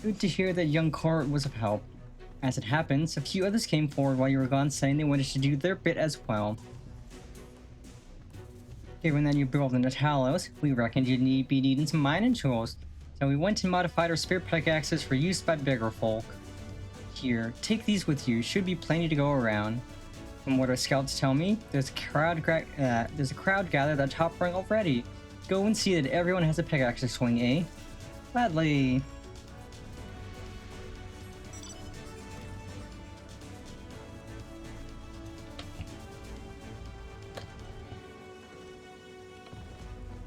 Good to hear that young Court was of help. As it happens, a few others came forward while you were gone saying they wanted to do their bit as well. Given that you built in the Talos, we reckoned you'd be needing some mining tools, so we went and modified our spear pickaxes for use by bigger folk. Here, take these with you, should be plenty to go around. From what our scouts tell me, there's a crowd gathered at top rung already. Go and see that everyone has a pickaxe to swing, eh? Gladly.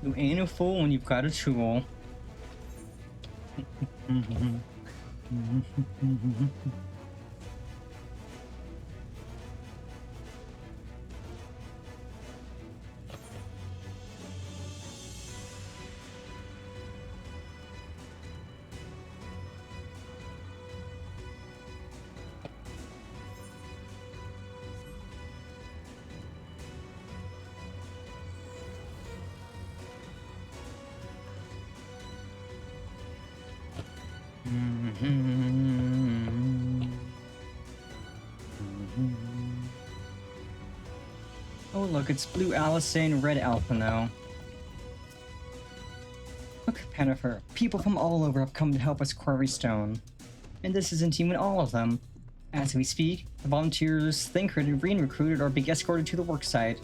You ain't a fool when you've got a tool. Oh look, it's Blue Alisane and Red Alphino. Look, Pennifer, people from all over have come to help us quarry stone. And this isn't even all of them. As we speak, the volunteers Thancred and Reen recruited are being escorted to the worksite,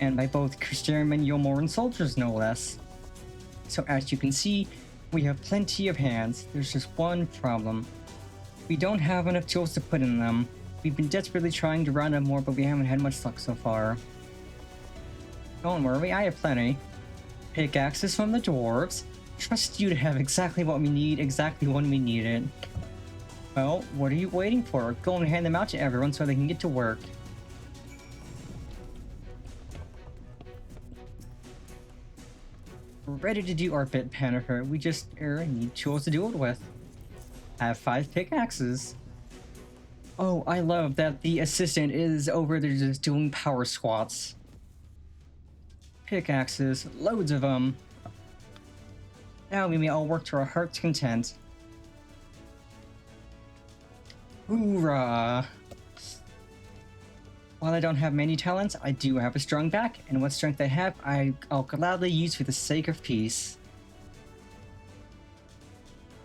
and by both Christian and Yomoran soldiers no less. So as you can see, we have plenty of hands. There's just one problem. We don't have enough tools to put in them. We've been desperately trying to round up more, but we haven't had much luck so far. Don't worry, I have plenty. Pickaxes from the dwarves. Trust you to have exactly what we need, exactly when we need it. Well, what are you waiting for? Go and hand them out to everyone so they can get to work. We're ready to do our bit, Pennifer. We just need tools to do it with. I have 5 pickaxes. Oh, I love that the assistant is over there just doing power squats. Pickaxes, loads of them. Now we may all work to our heart's content. Hoorah! While I don't have many talents, I do have a strong back, and what strength I have, I'll gladly use for the sake of peace.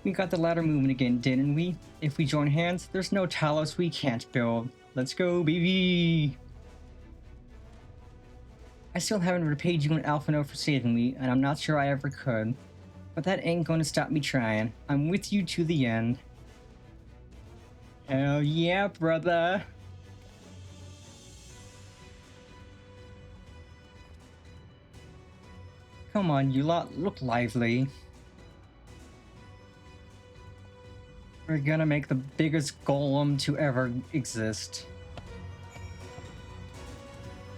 We got the ladder moving again, didn't we? If we join hands, there's no Talos we can't build. Let's go, baby! I still haven't repaid you and Alphino for saving me, and I'm not sure I ever could. But that ain't gonna stop me trying. I'm with you to the end. Hell yeah, brother! Come on, you lot, look lively. We're gonna make the biggest golem to ever exist.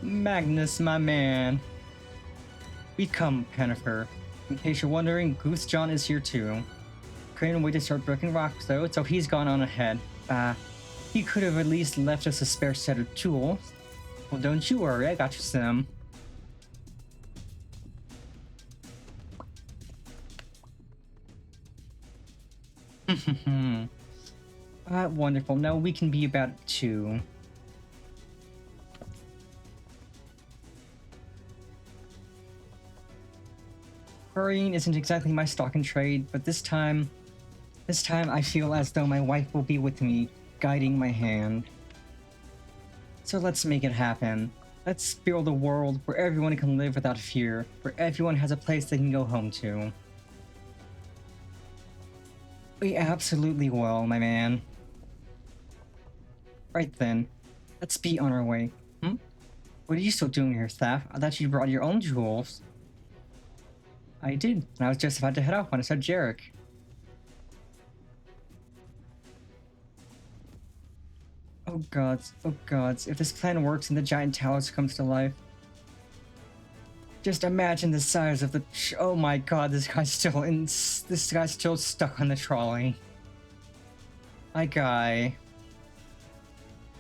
Magnus, my man. We come, Pennifer. In case you're wondering, Goose John is here too. Couldn't wait to start breaking rocks though, so he's gone on ahead. He could have at least left us a spare set of tools. Well, don't you worry, I got you some. Wonderful. Now we can be about 2. Quarrying isn't exactly my stock in trade, but this time This time I feel as though my wife will be with me, guiding my hand. So let's make it happen. Let's build a world where everyone can live without fear, where everyone has a place they can go home to. We absolutely will, my man. Right then, let's be on our way. What are you still doing here, Staff? I thought you brought your own jewels. I did, and I was just about to head off when I saw Jarek. Oh gods, if this plan works and the giant talus comes to life. Just imagine the size of the... Oh my god, this guy's still stuck on the trolley. My guy.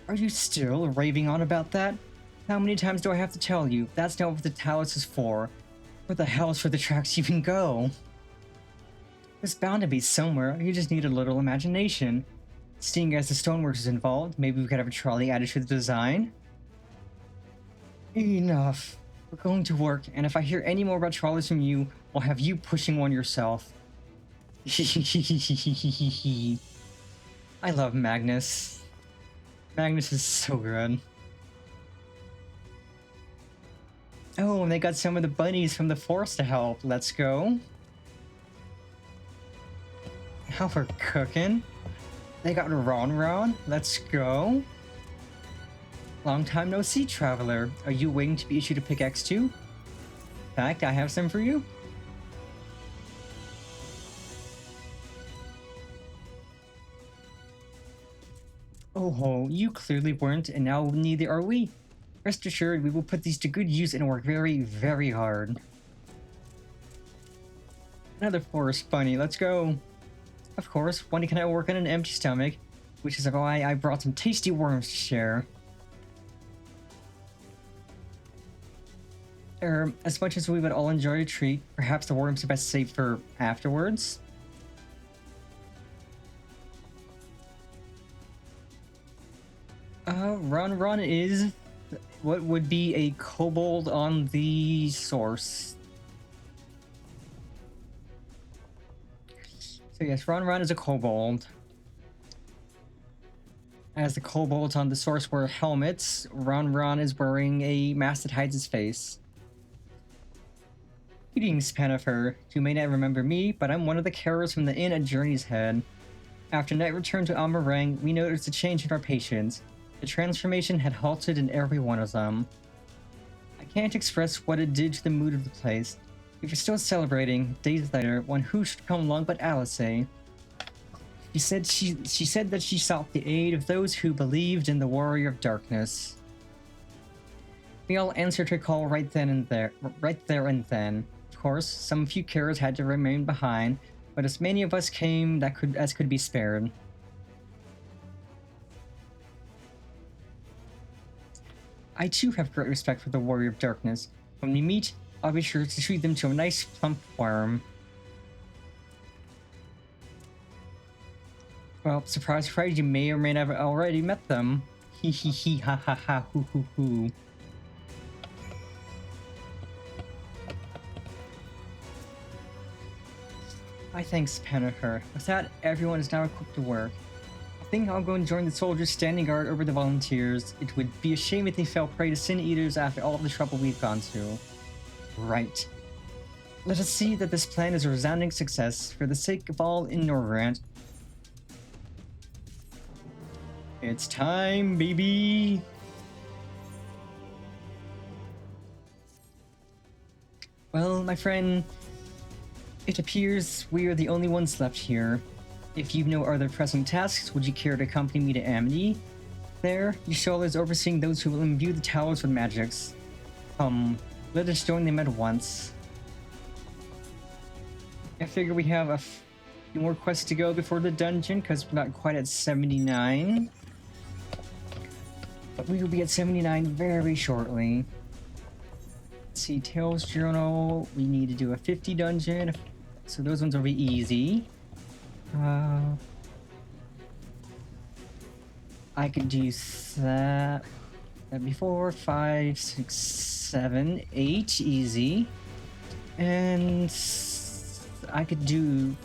Are you still raving on about that? How many times do I have to tell you? That's not what the talus is for. Where the hell is for the tracks you can go? There's bound to be somewhere, you just need a little imagination. Seeing as the stoneworks is involved, maybe we could have a trolley added to the design? Enough. We're going to work, and if I hear any more about trolleys from you, I'll have you pushing one yourself. I love Magnus. Magnus is so good. Oh, and they got some of the bunnies from the forest to help. Let's go. Now we're cooking. They got Ron. Let's go. Long time no see, traveler. Are you waiting to be issued a pickaxe too? In fact, I have some for you. Oh ho, you clearly weren't, and now neither are we. Rest assured, we will put these to good use and work very, very hard. Another forest bunny, let's go. Of course, one cannot work on an empty stomach, which is why I brought some tasty worms to share. As much as we would all enjoy a treat, perhaps the worms are best saved for afterwards? Ron is what would be a kobold on the source. So yes, Ron is a kobold. As the kobolds on the source wear helmets, Ron is wearing a mask that hides his face. Greetings, Pennifer. You may not remember me, but I'm one of the carers from the inn at Journey's Head. After night return to Amarang, we noticed a change in our patients. The transformation had halted in every one of them. I can't express what it did to the mood of the place. We were still celebrating. Days later, one who should come along but Alice. She said that she sought the aid of those who believed in the Warrior of Darkness. We all answered her call right there and then. Of course, some few carers had to remain behind, but as many of us came as could be spared. I too have great respect for the Warrior of Darkness. When we meet, I'll be sure to treat them to a nice plump worm. Well, surprise, you may or may not have already met them. Hee hee hee ha ha ha hoo hoo hoo. My thanks, Pennifer. With that, everyone is now equipped to work. I think I'll go and join the soldiers standing guard over the volunteers. It would be a shame if they fell prey to sin eaters after all the trouble we've gone to. Right. Let us see that this plan is a resounding success for the sake of all in Norvrant. It's time, baby! Well, my friend, it appears we are the only ones left here. If you've no other pressing tasks, would you care to accompany me to Amity? There, Yashol is overseeing those who will imbue the towers with magics. Let us join them at once. I figure we have a few more quests to go before the dungeon, because we're not quite at 79. But we will be at 79 very shortly. Let's see, Tales Journal, we need to do a 50 dungeon, so those ones will be easy. I could do that. That'd be 4, 5, 6, 7, 8, easy. And I could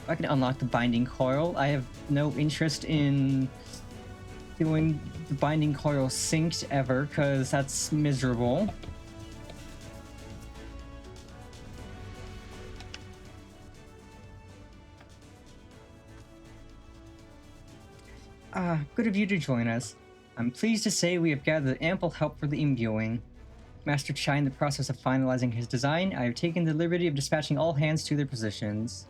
unlock the binding coil. I have no interest in doing the binding coil synced ever, because that's miserable. Good of you to join us. I'm pleased to say we have gathered ample help for the imbuing. Master Chai in the process of finalizing his design, I have taken the liberty of dispatching all hands to their positions.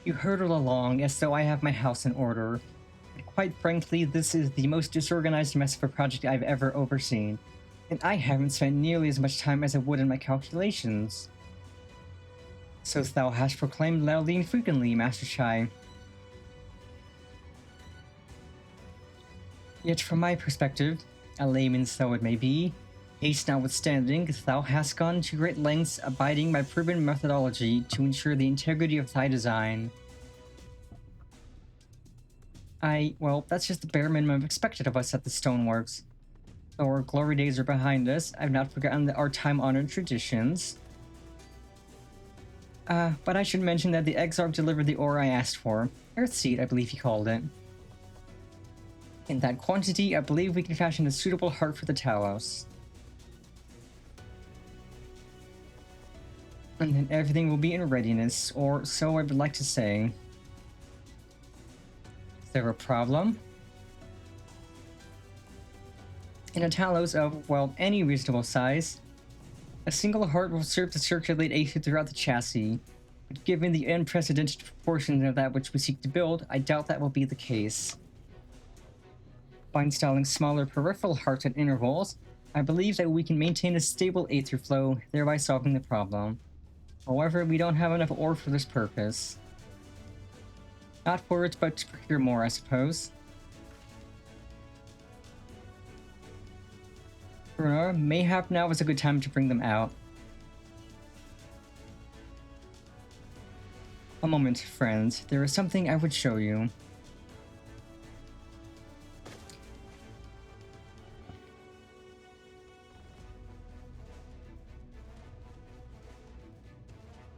You hurtle along as though I have my house in order. And quite frankly, this is the most disorganized mess of a project I've ever overseen. And I haven't spent nearly as much time as I would in my calculations. So thou hast proclaimed loudly and frequently, Master Chai. Yet from my perspective, a layman's though it may be, haste notwithstanding, thou hast gone to great lengths abiding by proven methodology to ensure the integrity of thy design. Well, that's just the bare minimum expected of us at the Stoneworks. Though our glory days are behind us, I've not forgotten our time-honored traditions. But I should mention that the XIV delivered the ore I asked for. Earthseed, I believe he called it. In that quantity, I believe we can fashion a suitable heart for the Talos. And then everything will be in readiness, or so I would like to say. Is there a problem? In a Talos of, well, any reasonable size, a single heart will serve to circulate aether throughout the chassis, but given the unprecedented proportions of that which we seek to build, I doubt that will be the case. By installing smaller peripheral hearts at intervals, I believe that we can maintain a stable aether flow, thereby solving the problem. However, we don't have enough ore for this purpose. Not for it, but to procure more, I suppose. Brunar, mayhap now is a good time to bring them out. A moment, friends. There is something I would show you.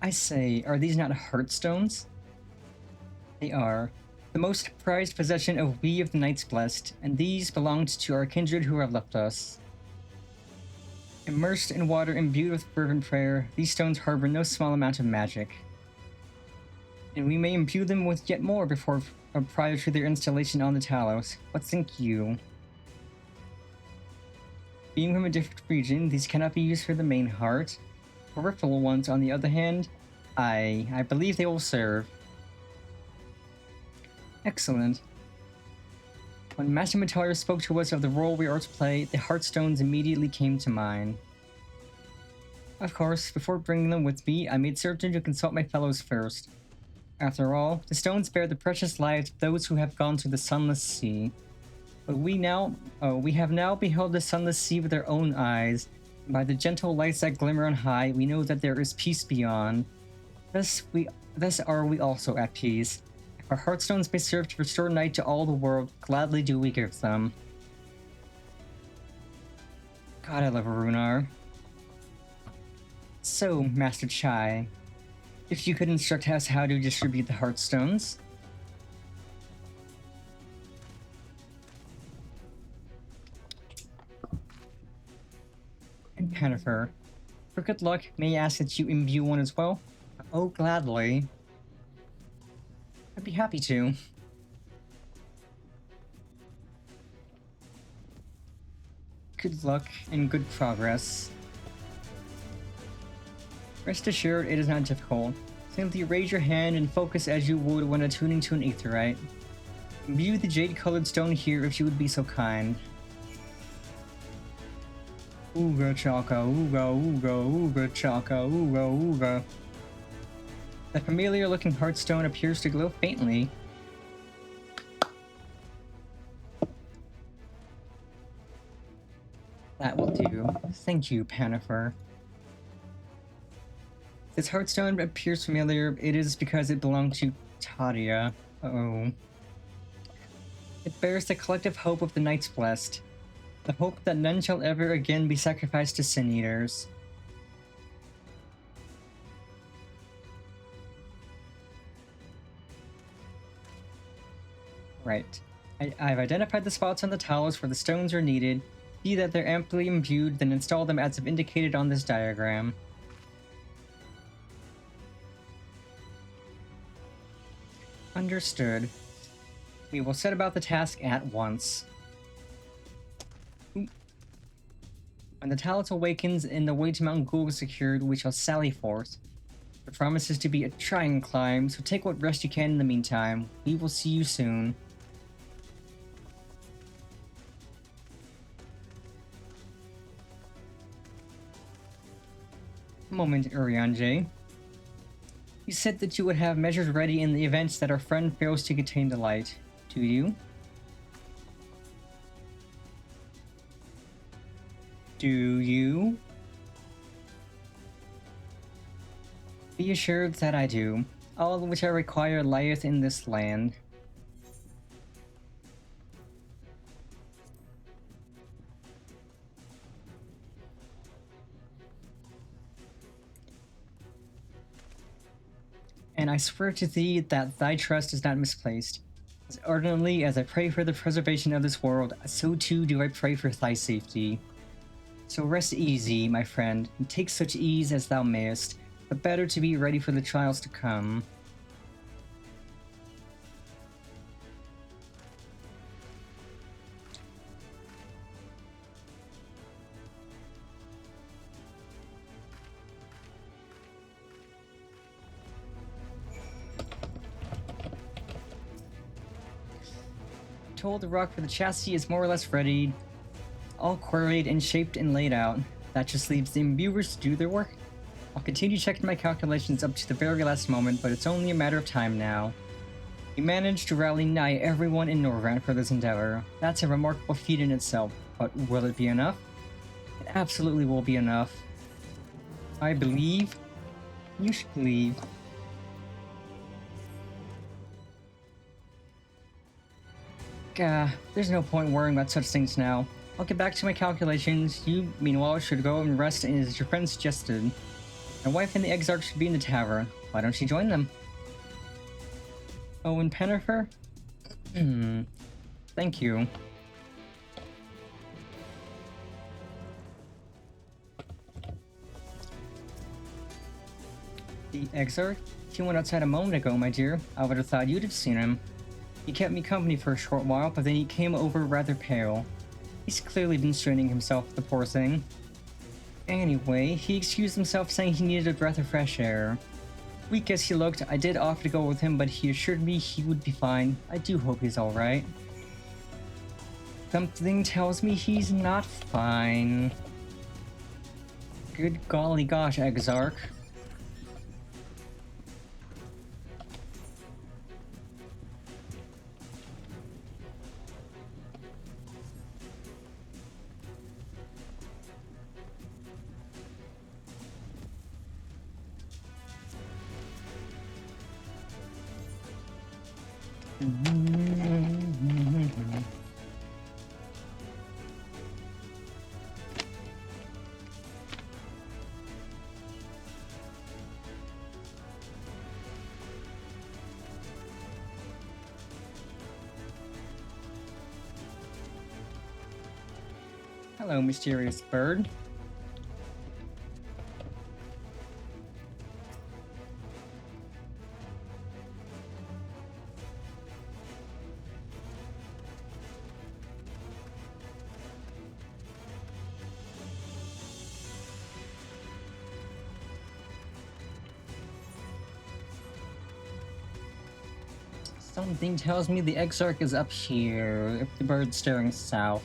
I say, are these not heartstones? They are. The most prized possession of we of the Knights Blessed, and these belonged to our kindred who have left us. Immersed in water imbued with fervent prayer, these stones harbor no small amount of magic. And we may imbue them with yet more prior to their installation on the Talos. What think you? Being from a different region, these cannot be used for the main heart. Peripheral ones, on the other hand, I believe they will serve. Excellent. When Master Mataria spoke to us of the role we are to play, the Heartstones immediately came to mind. Of course, before bringing them with me, I made certain to consult my fellows first. After all, the stones bear the precious lives of those who have gone to the Sunless Sea. But we have now beheld the Sunless Sea with our own eyes, and by the gentle lights that glimmer on high, we know that there is peace beyond. Thus are we also at peace. If our Heartstones may serve to restore night to all the world, gladly do we give them. God, I love Runar. So, Master Chai, if you could instruct us how to distribute the Heartstones. And Pennifer, for good luck, may I ask that you imbue one as well? Oh, gladly. I'd be happy to. Good luck and good progress. Rest assured, it is not difficult. Simply raise your hand and focus as you would when attuning to an aetheryte. Imbue the jade-colored stone here if you would be so kind. Ooga chaka, ooga, ooga, ooga chaka, ooga, ooga. The familiar-looking heartstone appears to glow faintly. That will do. Thank you, Pennifer. This heartstone appears familiar. It is because it belonged to Tadia. Uh-oh. It bears the collective hope of the Knights Blessed. the hope that none shall ever again be sacrificed to sin eaters. Right. I've identified the spots on the towers where the stones are needed. See that they're amply imbued, then install them as I've indicated on this diagram. Understood. We will set about the task at once. When the talent awakens and the way to Mount Ghoul is secured, we shall sally forth. The promise is to be a trying climb, so take what rest you can in the meantime. We will see you soon. Moment, Urianger. You said that you would have measures ready in the event that our friend fails to contain the light. Do you? Do you? Be assured that I do. All of which I require lieth in this land. And I swear to thee that thy trust is not misplaced. As ardently as I pray for the preservation of this world, so too do I pray for thy safety. So rest easy, my friend, and take such ease as thou mayest, but better to be ready for the trials to come. Told the rock for the chassis is more or less ready, all quarried and shaped and laid out. That just leaves the imbuers to do their work. I'll continue checking my calculations up to the very last moment, but it's only a matter of time now. We managed to rally nigh everyone in Norvrand for this endeavor. That's a remarkable feat in itself, but will it be enough? It absolutely will be enough. I believe. You should believe. Gah, there's no point worrying about such things now. I'll get back to my calculations. You, meanwhile, should go and rest as your friend suggested. My wife and the Exarch should be in the tavern. Why don't you join them? Oh, and Pennifer? Thank you. The Exarch? He went outside a moment ago, my dear. I would have thought you'd have seen him. He kept me company for a short while, but then he came over rather pale. He's clearly been straining himself, the poor thing. Anyway, he excused himself saying he needed a breath of fresh air. Weak as he looked, I did offer to go with him, but he assured me he would be fine. I do hope he's alright. Something tells me he's not fine. Good golly gosh, Exarch. Hello, mysterious bird. Something tells me the Exarch is up here, if the bird's staring south.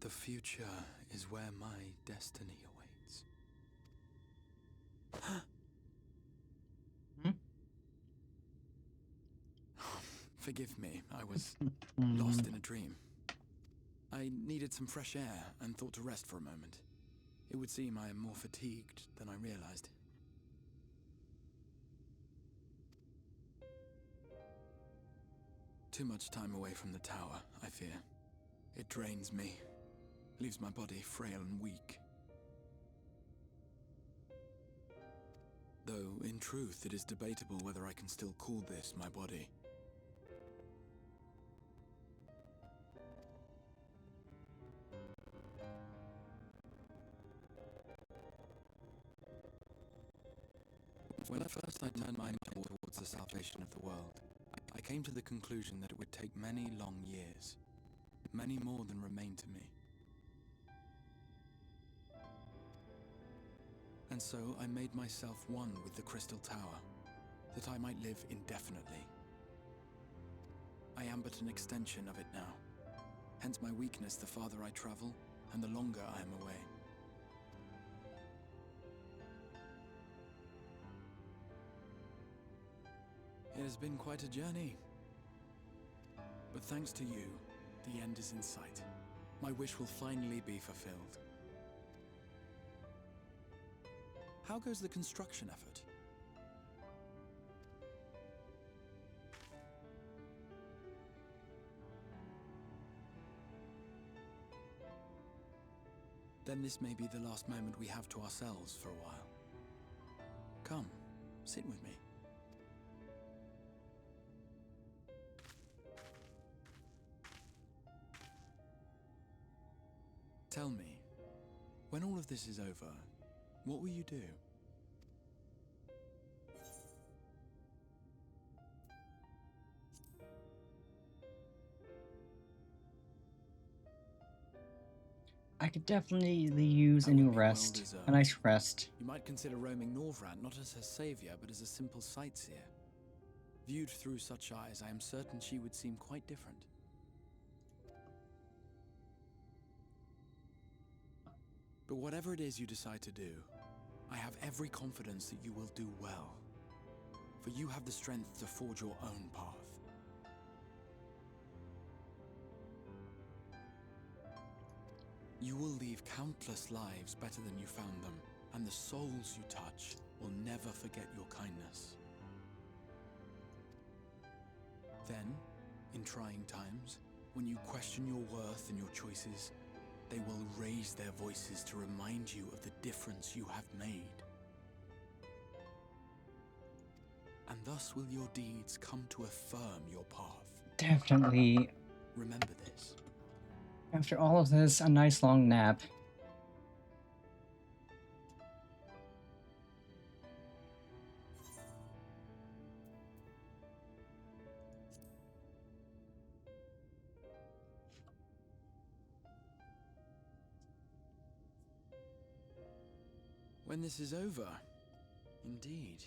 The future is where my destiny awaits. Forgive me, I was lost in a dream. I needed some fresh air and thought to rest for a moment. It would seem I am more fatigued than I realized. Too much time away from the tower, I fear. It drains me, leaves my body frail and weak. Though, in truth, it is debatable whether I can still call this my body. When first I turned my mind towards the salvation of the world, I came to the conclusion that it would take many long years, many more than remain to me. And so I made myself one with the Crystal Tower, that I might live indefinitely. I am but an extension of it now, hence my weakness the farther I travel, and the longer I am away. It has been quite a journey. But thanks to you, the end is in sight. My wish will finally be fulfilled. How goes the construction effort? Then this may be the last moment we have to ourselves for a while. Come, sit with me. Tell me, when all of this is over, what will you do? I could definitely use a new rest. A nice rest. You might consider roaming Norvrand not as her savior, but as a simple sightseer. Viewed through such eyes, I am certain she would seem quite different. But whatever it is you decide to do, I have every confidence that you will do well. For you have the strength to forge your own path. You will leave countless lives better than you found them, and the souls you touch will never forget your kindness. Then, in trying times, when you question your worth and your choices, they will raise their voices to remind you of the difference you have made. And thus will your deeds come to affirm your path. Definitely. Remember this. After all of this, a nice long nap. When this is over, indeed.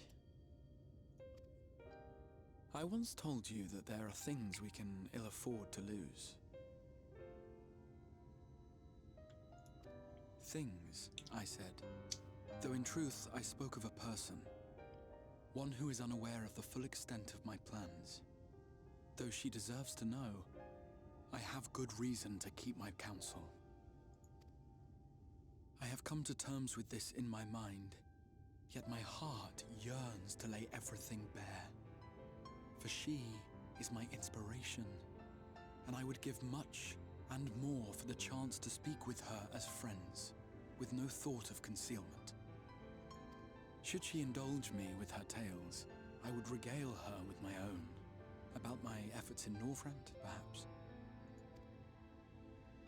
I once told you that there are things we can ill afford to lose. Things, I said, though in truth I spoke of a person, one who is unaware of the full extent of my plans. Though she deserves to know, I have good reason to keep my counsel. I have come to terms with this in my mind, yet my heart yearns to lay everything bare. For she is my inspiration, and I would give much and more for the chance to speak with her as friends, with no thought of concealment. Should she indulge me with her tales, I would regale her with my own, about my efforts in Norvrand, perhaps.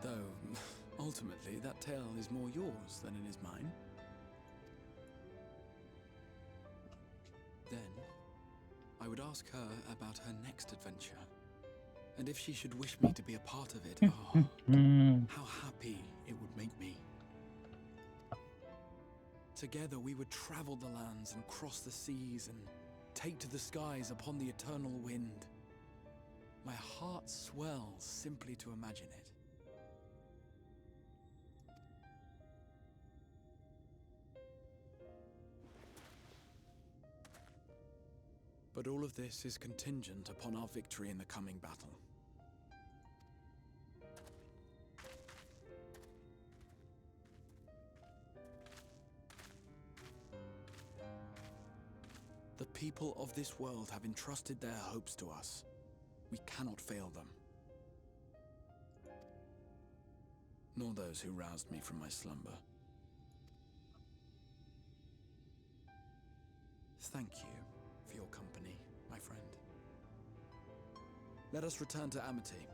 Though, ultimately, that tale is more yours than it is mine. Then, I would ask her about her next adventure. And if she should wish me to be a part of it, oh, how happy it would make me. Together we would travel the lands and cross the seas and take to the skies upon the eternal wind. My heart swells simply to imagine it. But all of this is contingent upon our victory in the coming battle. The people of this world have entrusted their hopes to us. We cannot fail them. Nor those who roused me from my slumber. Thank you for your company, my friend. Let us return to Amity.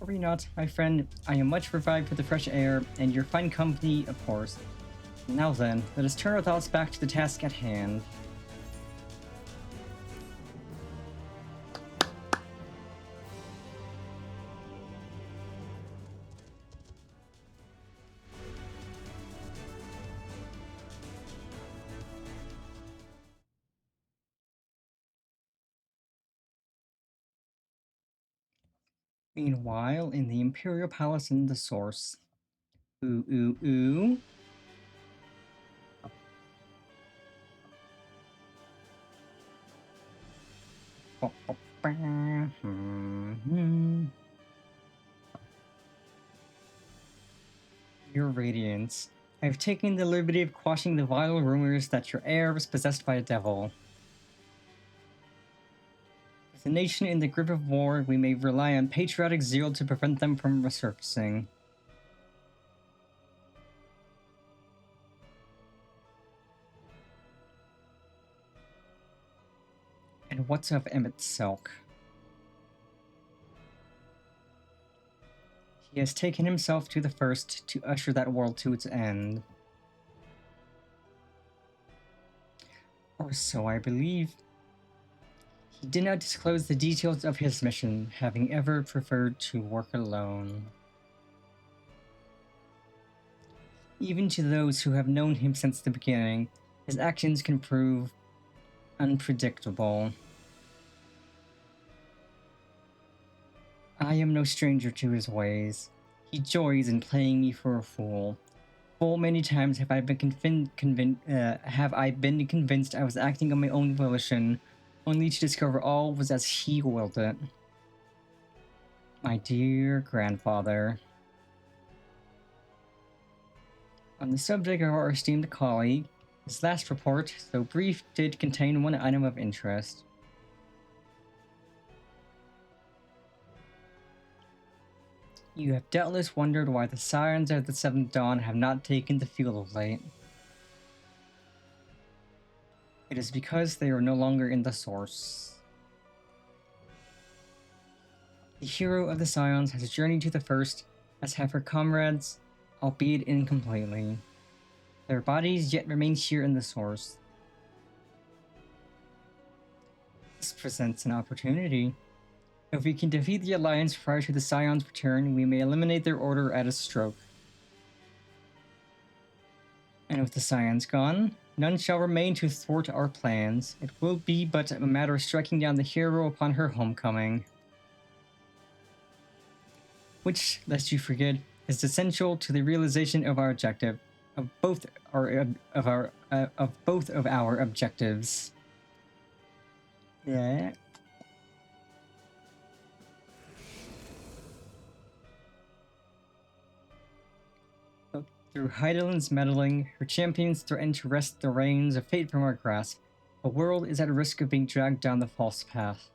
Worry not, my friend. I am much revived with the fresh air, and your fine company, of course. Now then, let us turn our thoughts back to the task at hand. Meanwhile, in the Imperial Palace in the Source. Ooh, ooh, ooh. Your Radiance. I have taken the liberty of quashing the vile rumors that your heir was possessed by a devil. With the nation in the grip of war, we may rely on patriotic zeal to prevent them from resurfacing. And what's of Emmett Selk? He has taken himself to the first to usher that world to its end. Or so I believe. He did not disclose the details of his mission, having ever preferred to work alone. Even to those who have known him since the beginning, his actions can prove unpredictable. I am no stranger to his ways. He joys in playing me for a fool. Full many times have I been convinced I was acting on my own volition, only to discover all was as he willed it. My dear grandfather. On the subject of our esteemed colleague, his last report, though brief, did contain one item of interest. You have doubtless wondered why the Scions of the Seventh Dawn have not taken the field of late. It is because they are no longer in the Source. The hero of the Scions has journeyed to the First, as have her comrades, albeit incompletely. Their bodies yet remain here in the Source. This presents an opportunity. If we can defeat the Alliance prior to the Scion's return, we may eliminate their order at a stroke. And with the Scions gone, none shall remain to thwart our plans. It will be but a matter of striking down the hero upon her homecoming. Which, lest you forget, is essential to the realization of our objective, of both of our objectives. Yeah. Through Heidelin's meddling, her champions threaten to wrest the reins of fate from our grasp. The world is at risk of being dragged down the false path.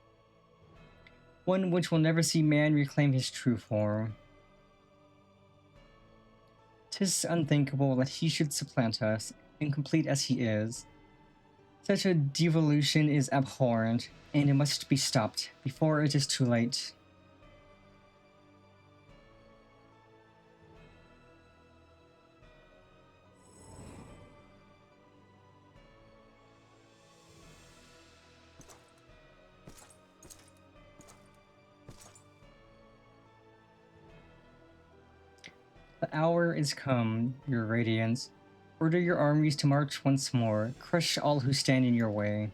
One which will never see man reclaim his true form. 'Tis unthinkable that he should supplant us, incomplete as he is. Such a devolution is abhorrent, and it must be stopped before it is too late. The hour is come, your radiance. Order your armies to march once more, crush all who stand in your way.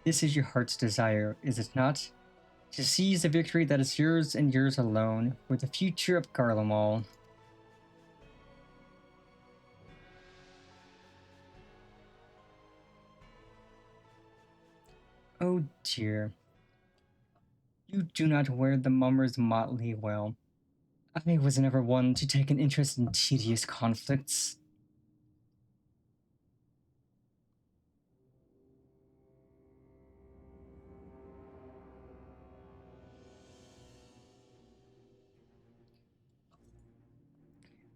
This is your heart's desire, is it not? To seize the victory that is yours and yours alone, for the future of Garlemald. Oh dear. You do not wear the mummer's motley well. I was never one to take an interest in tedious conflicts.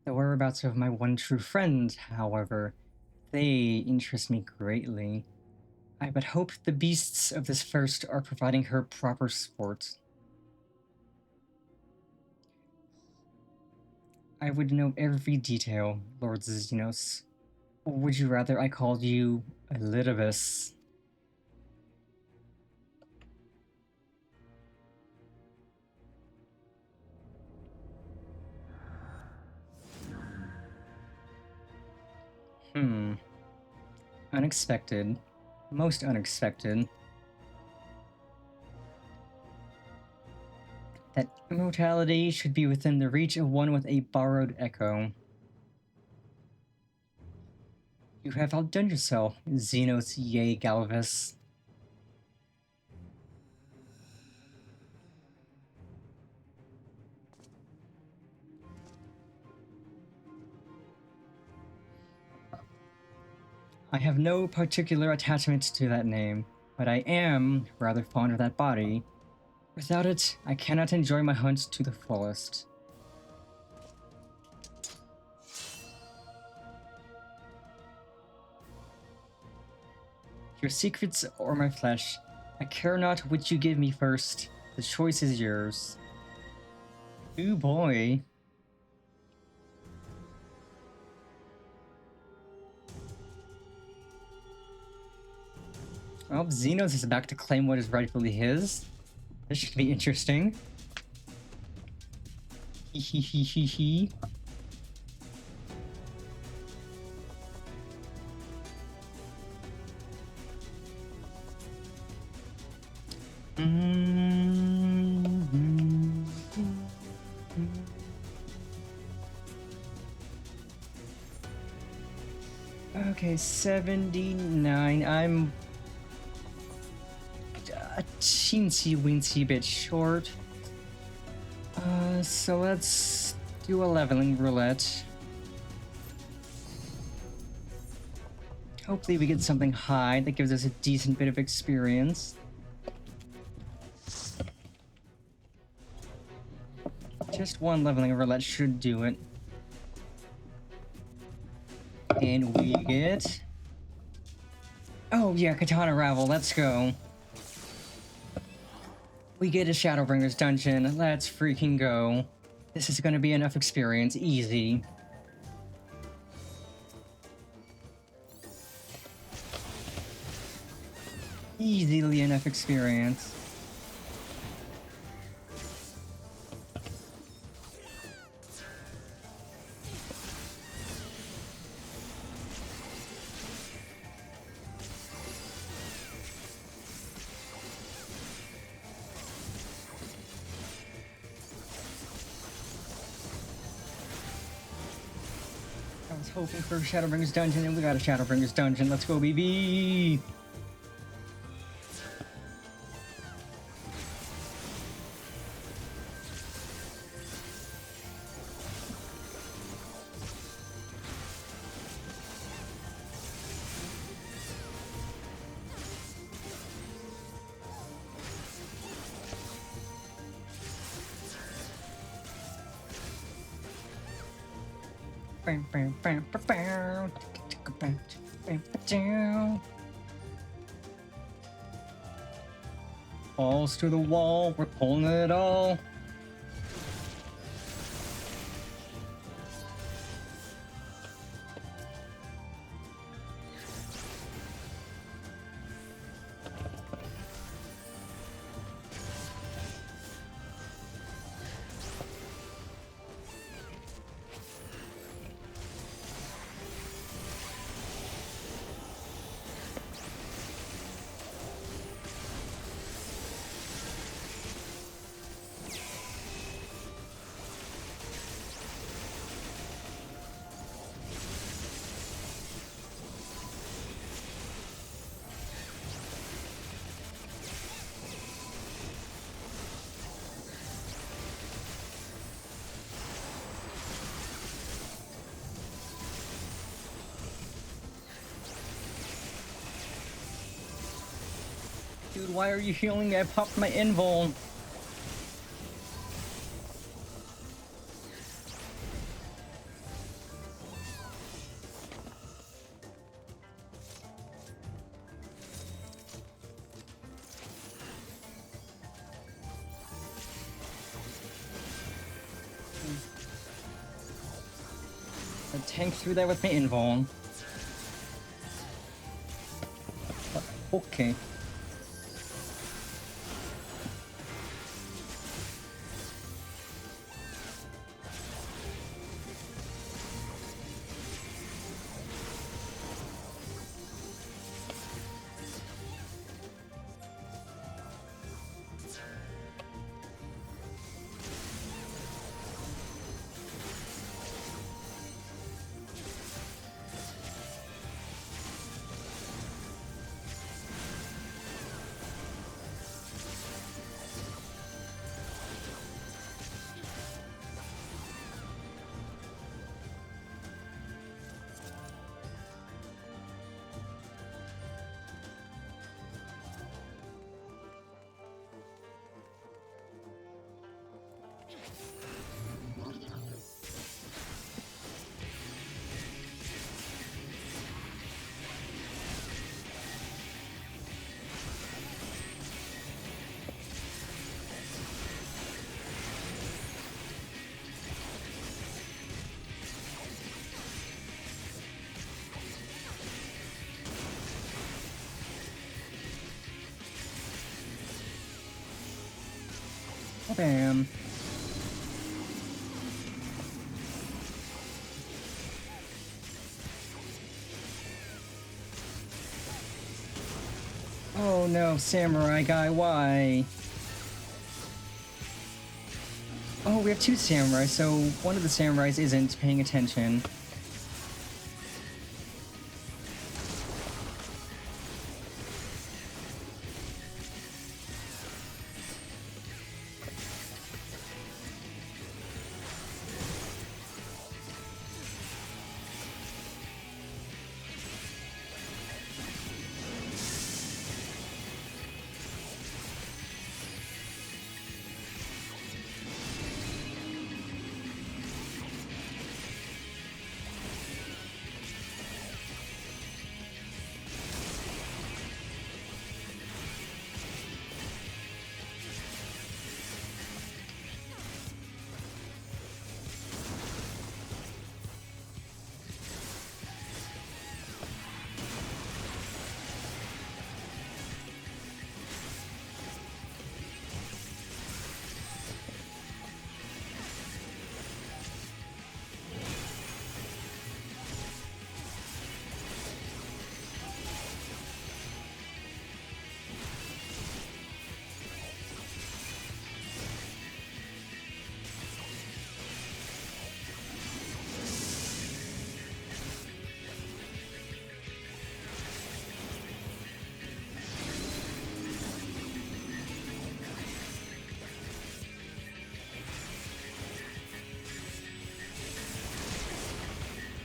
The whereabouts of my one true friend, however, they interest me greatly. I but hope the beasts of this first are providing her proper sport. I would know every detail, Lord Xenos. Or would you rather I called you Elidibus? Unexpected. Most unexpected. That immortality should be within the reach of one with a borrowed echo. You have outdone yourself, Xenos Ye Galvus. I have no particular attachment to that name, but I am rather fond of that body. Without it, I cannot enjoy my hunt to the fullest. Your secrets or my flesh, I care not which you give me first. The choice is yours. Ooh boy. Well, Xenos is back to claim what is rightfully his. This should be interesting. Hee. Okay, 79. I'm a teensy-weensy bit short. So let's do a leveling roulette. Hopefully we get something high that gives us a decent bit of experience. Just one leveling roulette should do it. And we get... Oh yeah, Katana Ravel, let's go. We get a Shadowbringers dungeon, let's freaking go. This is gonna be enough experience, easy. Easily enough experience. I was hoping for a Shadowbringers dungeon, and we got a Shadowbringers dungeon. Let's go, baby! Balls to the wall, we're pulling it all. Dude, why are you healing me? I popped my invuln. I tanked through that with my invuln. Okay. Bam. Oh no, samurai guy, why? Oh, we have two samurais, so one of the samurais isn't paying attention.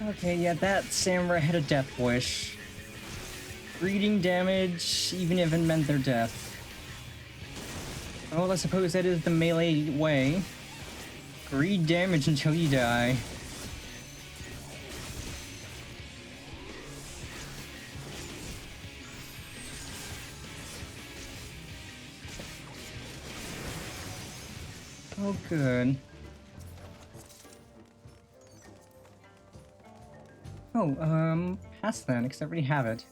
Okay, yeah, that samurai had a death wish. Reading damage even if it meant their death. Well, I suppose that is the melee way. Read damage until you die. Oh, good. Oh, pass then, because I already have it.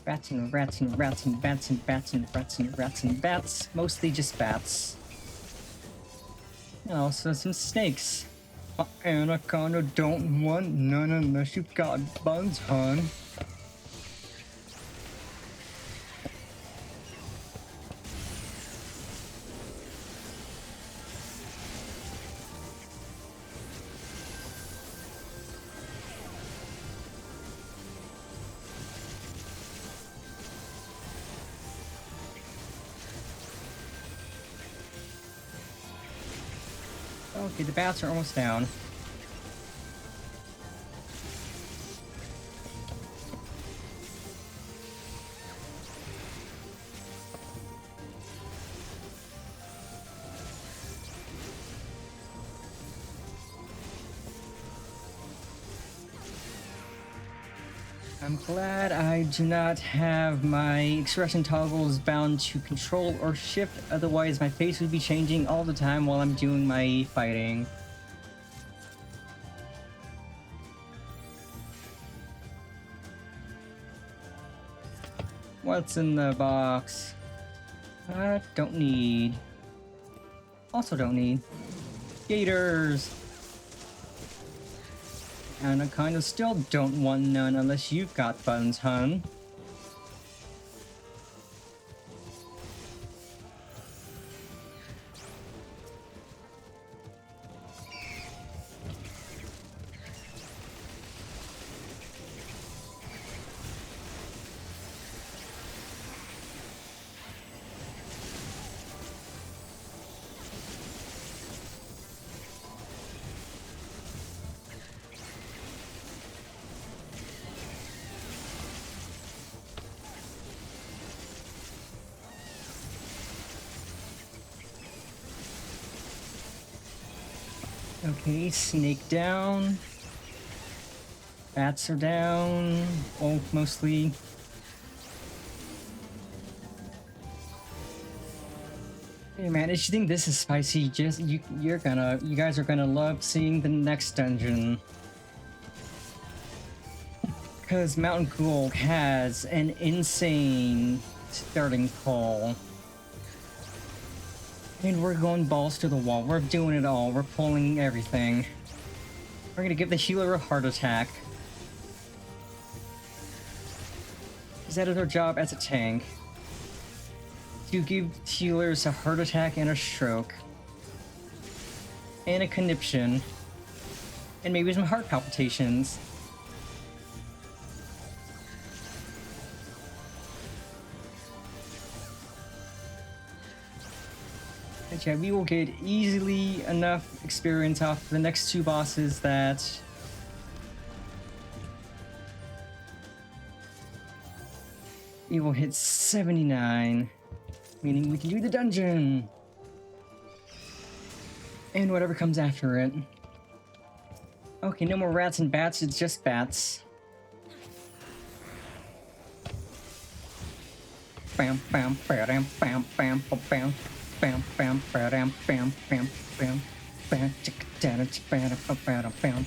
Rats and rats and rats and bats and bats and rats and rats and bats. Mostly just bats. And also some snakes. Anaconda don't want none unless you've got buns, hun. Okay, the bats are almost down. I'm glad I do not have my expression toggles bound to control or shift, otherwise my face would be changing all the time while I'm doing my fighting. What's in the box? Don't need. Also don't need. Gators! And I kinda still don't want none unless you've got buttons, hun. Okay, snake down. Bats are down. Oh, mostly. Hey man, if you think this is spicy, just you guys are gonna love seeing the next dungeon. Because Mountain Ghoul has an insane starting pull. And we're going balls to the wall. We're doing it all. We're pulling everything. We're gonna give the healer a heart attack. Is that her job as a tank? To give healers a heart attack and a stroke. And a conniption. And maybe some heart palpitations. But yeah, we will get easily enough experience off the next two bosses that we will hit 79, meaning we can do the dungeon and whatever comes after it. Okay, no more rats and bats, it's just bats. Bam, bam, bam, bam, bam, bam. Bam, bam, bam, bam, bam, bam, bam, bam, bam, bam, bam.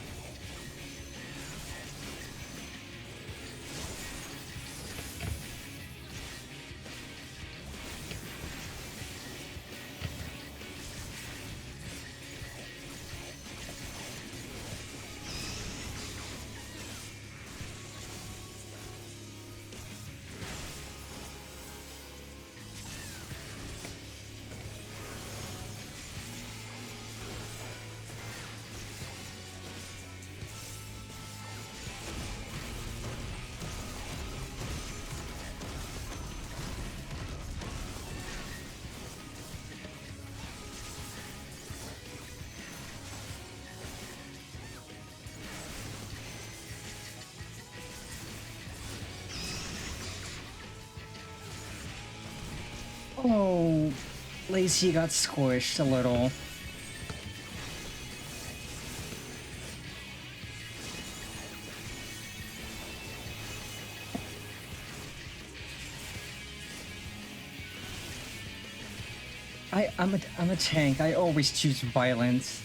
Oh, Lacey got squished a little. I'm a tank. I always choose violence.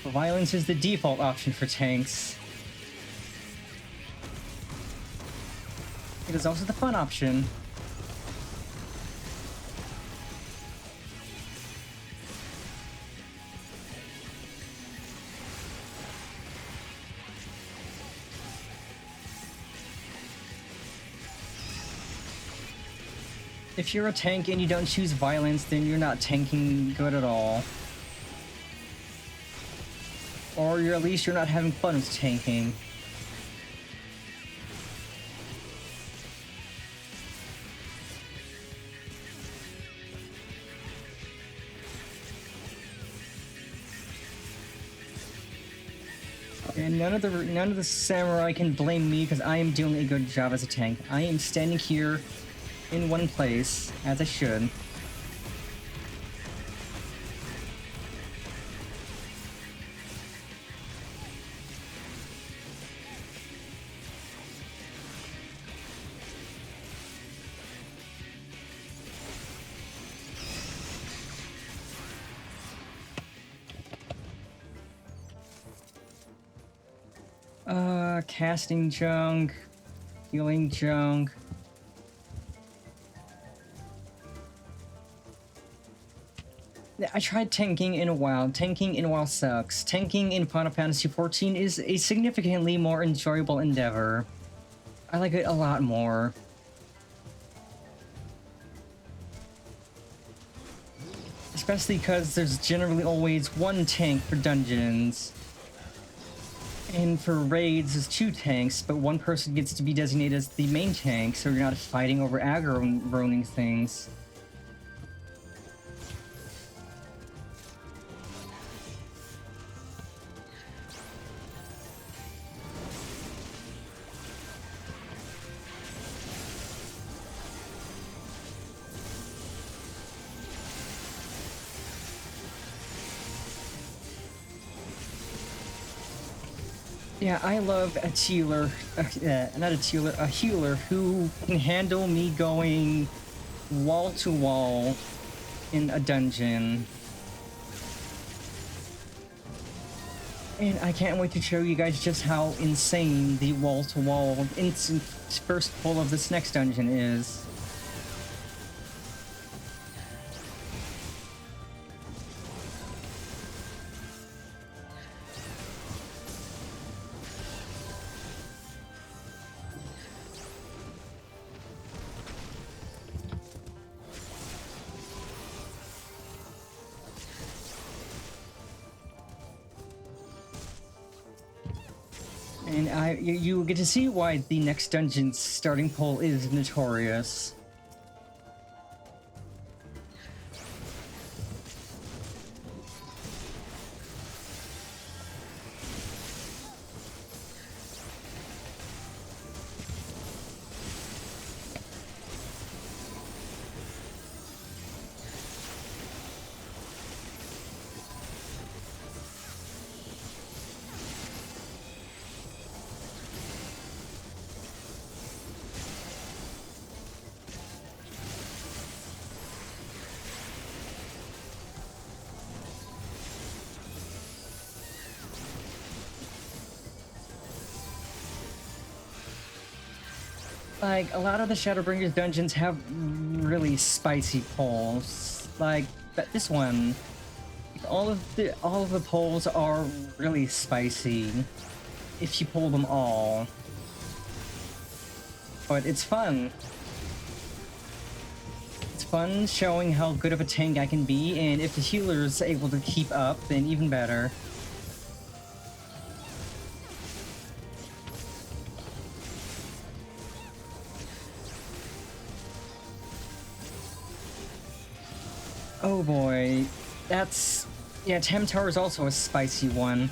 Violence is the default option for tanks. It is also the fun option. If you're a tank and you don't choose violence, then you're not tanking good at all. Or at least you're not having fun with tanking. And none of the samurai can blame me because I am doing a good job as a tank. I am standing here in one place, as I should. Casting junk, healing junk. I tried tanking in a while. Tanking in a while sucks. Tanking in Final Fantasy XIV is a significantly more enjoyable endeavor. I like it a lot more. Especially because there's generally always one tank for dungeons. And for raids, there's 2 tanks, but one person gets to be designated as the main tank, so you're not fighting over aggro-roning things. Yeah, I love a healer, a healer who can handle me going wall to wall in a dungeon. And I can't wait to show you guys just how insane the wall to wall instant first pull of this next dungeon is. And you get to see why the next dungeon's starting pull is notorious. Like, a lot of the Shadowbringers dungeons have really spicy pulls. Like, this one. All of the pulls are really spicy. If you pull them all. But it's fun. It's fun showing how good of a tank I can be, and if the healer's able to keep up, then even better. Oh boy, that's... yeah, Temtar is also a spicy one.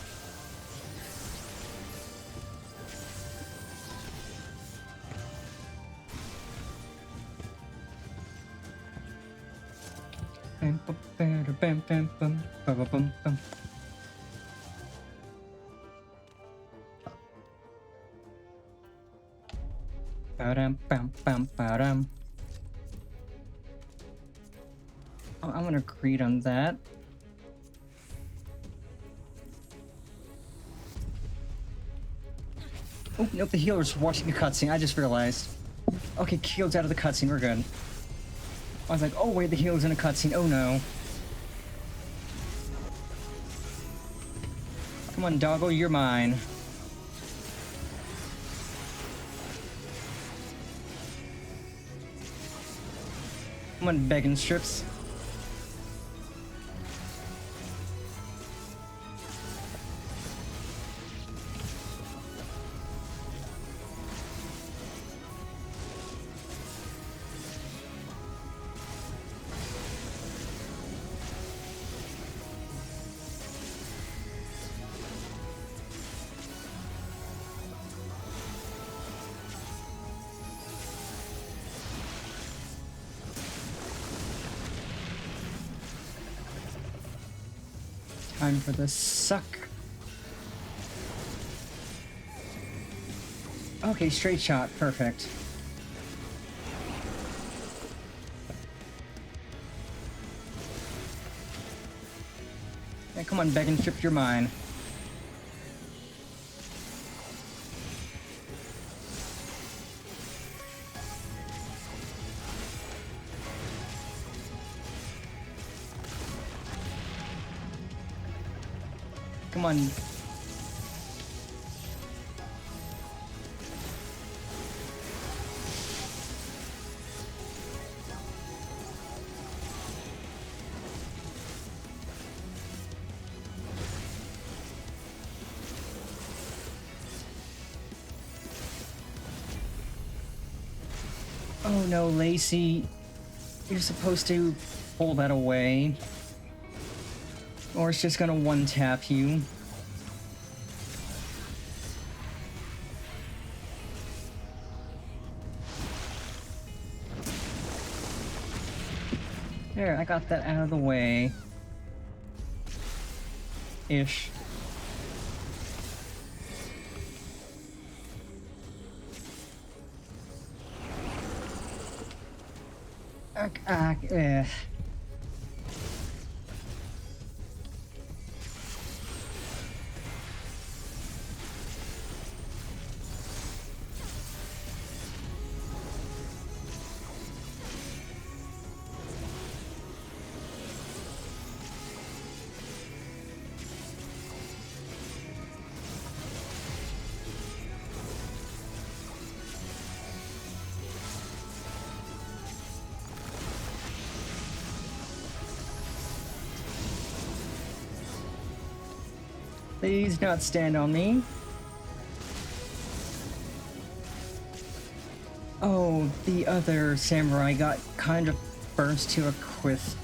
I'm gonna agree on that. Oh, nope, the healer's watching the cutscene. I just realized. Okay, heal's out of the cutscene. We're good. I was like, oh, wait, the healer's in a cutscene. Oh, no. Come on, doggo, you're mine. Come on, begging strips. Time for the suck. Okay, straight shot. Perfect. Yeah, come on, Beck, and strip your mind. Come on. Oh no, Lacey. You're supposed to pull that away. Or it's just gonna one-tap you. There, I got that out of the way. Ish. Eh. Please not stand on me. Oh, the other samurai got kind of burnt to a crisp.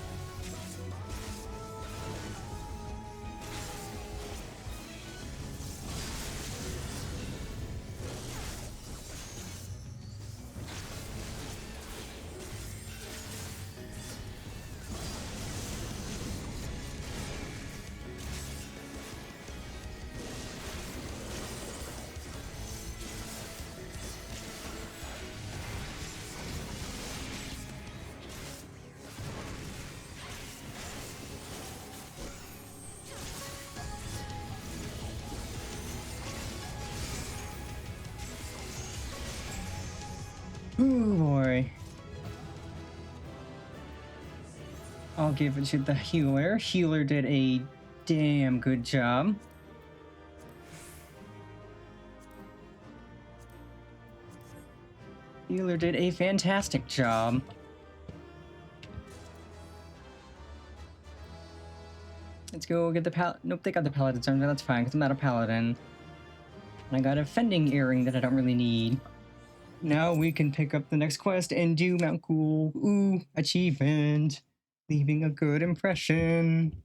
Ooh boy. I'll give it to the healer. Healer did a damn good job. Healer did a fantastic job. Let's go get the nope, they got the paladin's armor. That's fine, because I'm not a paladin. And I got a fending earring that I don't really need. Now we can pick up the next quest and do Mount Ghoul. Ooh, achievement. Leaving a good impression.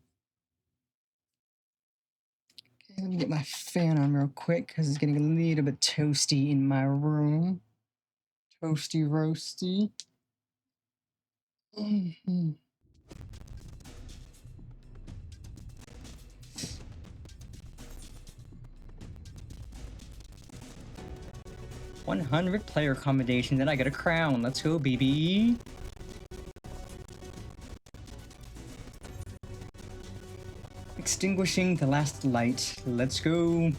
Okay, let me get my fan on real quick, because it's getting a little bit toasty in my room. Toasty roasty. 100 player accommodation, then I get a crown. Let's go, baby. extinguishing the last light. Let's go.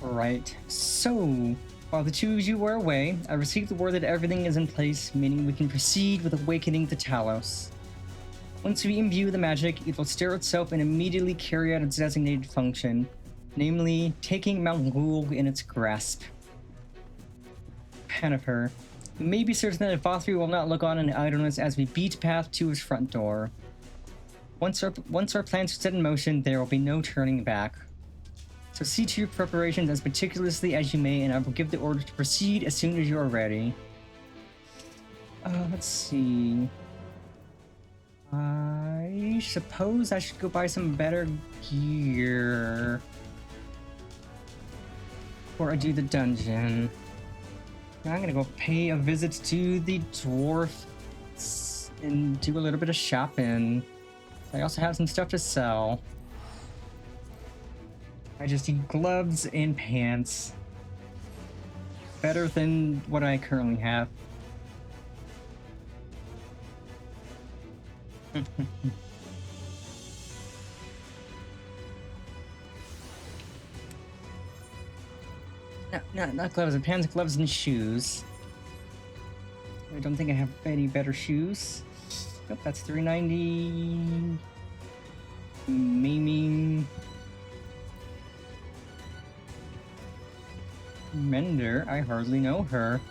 Alright, so while the two of you were away, I received the word that everything is in place, meaning we can proceed with awakening the Talos. Once we imbue the magic, it will stir itself and immediately carry out its designated function, namely taking Mount Ghoul in its grasp. Jennifer, you may be certain that VAUTHRY will not look on in idleness as we beat path to his front door. Once our plans are set in motion, there will be no turning back. So see to your preparations as meticulously as you may, and I will give the order to proceed as soon as you are ready. Let's see. I suppose I should go buy some better gear before I do the dungeon. Now I'm gonna go pay a visit to the dwarf and do a little bit of shopping. I also have some stuff to sell. I just need gloves and pants. Better than what I currently have. No, not gloves and pants, gloves and shoes. I don't think I have any better shoes. Nope, that's $3.90. Maiming. Mender, I hardly know her.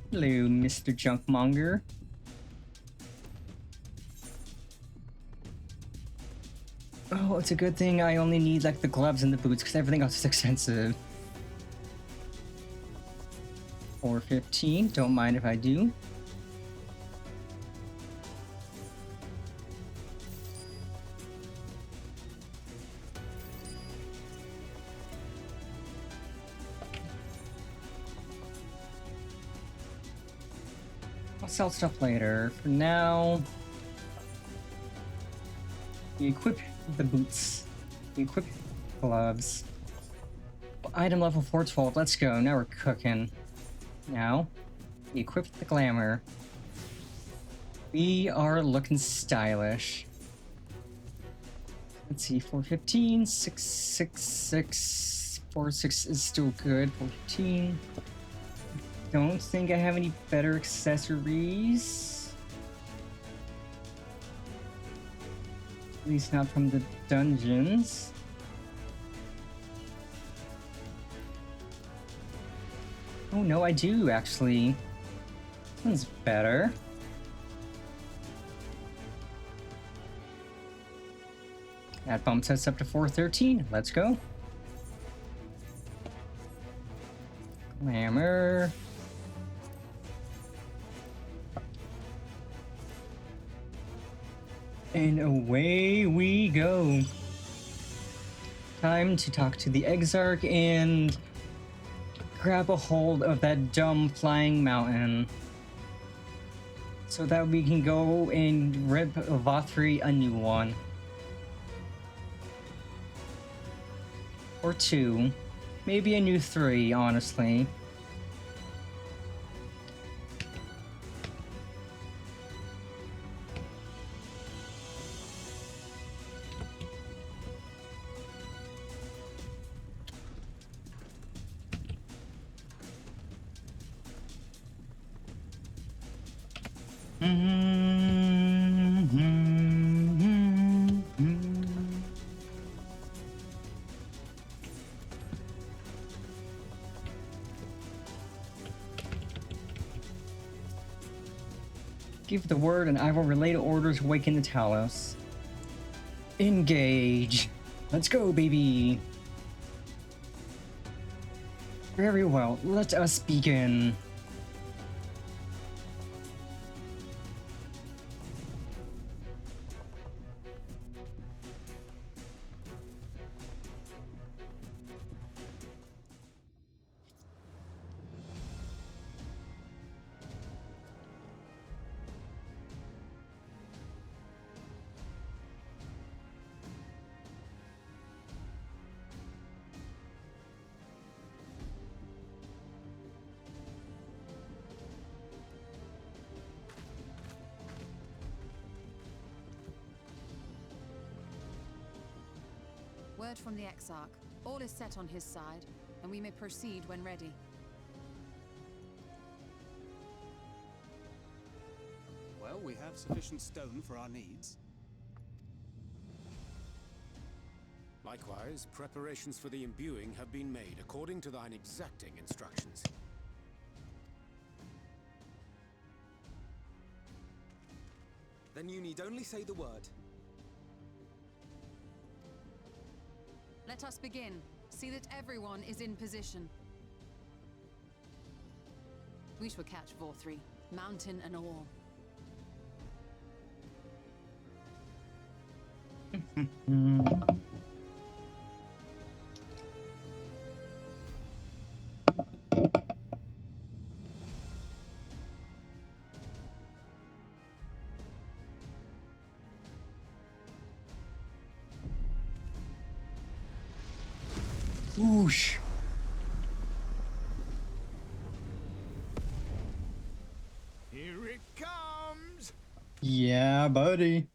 Hello, Mr. Junkmonger. Oh, it's a good thing I only need like the gloves and the boots because everything else is expensive. $4.15, don't mind if I do. I'll sell stuff later. For now, you equip the boots. You equip gloves. Item level 412. Let's go. Now we're cooking. Now, you equip the glamour. We are looking stylish. Let's see. 415, 666, 46 is still good. 415. Don't think I have any better accessories. At least not from the dungeons. Oh no, I do actually. This one's better. That bumps us up to 413. Let's go. Glamour. And away we go. Time to talk to the Exarch and grab a hold of that dumb flying mountain so that we can go and rip VAUTHRY a new one. Or two. Maybe a new 3, honestly. Give the word and I will relay the orders to awaken the Talos. Engage! Let's go, baby! Very well, let us begin. Word from the Exarch. All is set on his side, and we may proceed when ready. Well, we have sufficient stone for our needs. Likewise, preparations for the imbuing have been made according to thine exacting instructions. Then you need only say the word. Let us begin. See that everyone is in position. We shall catch VAUTHRY, mountain and all. Whoosh. Here it comes! Yeah, buddy.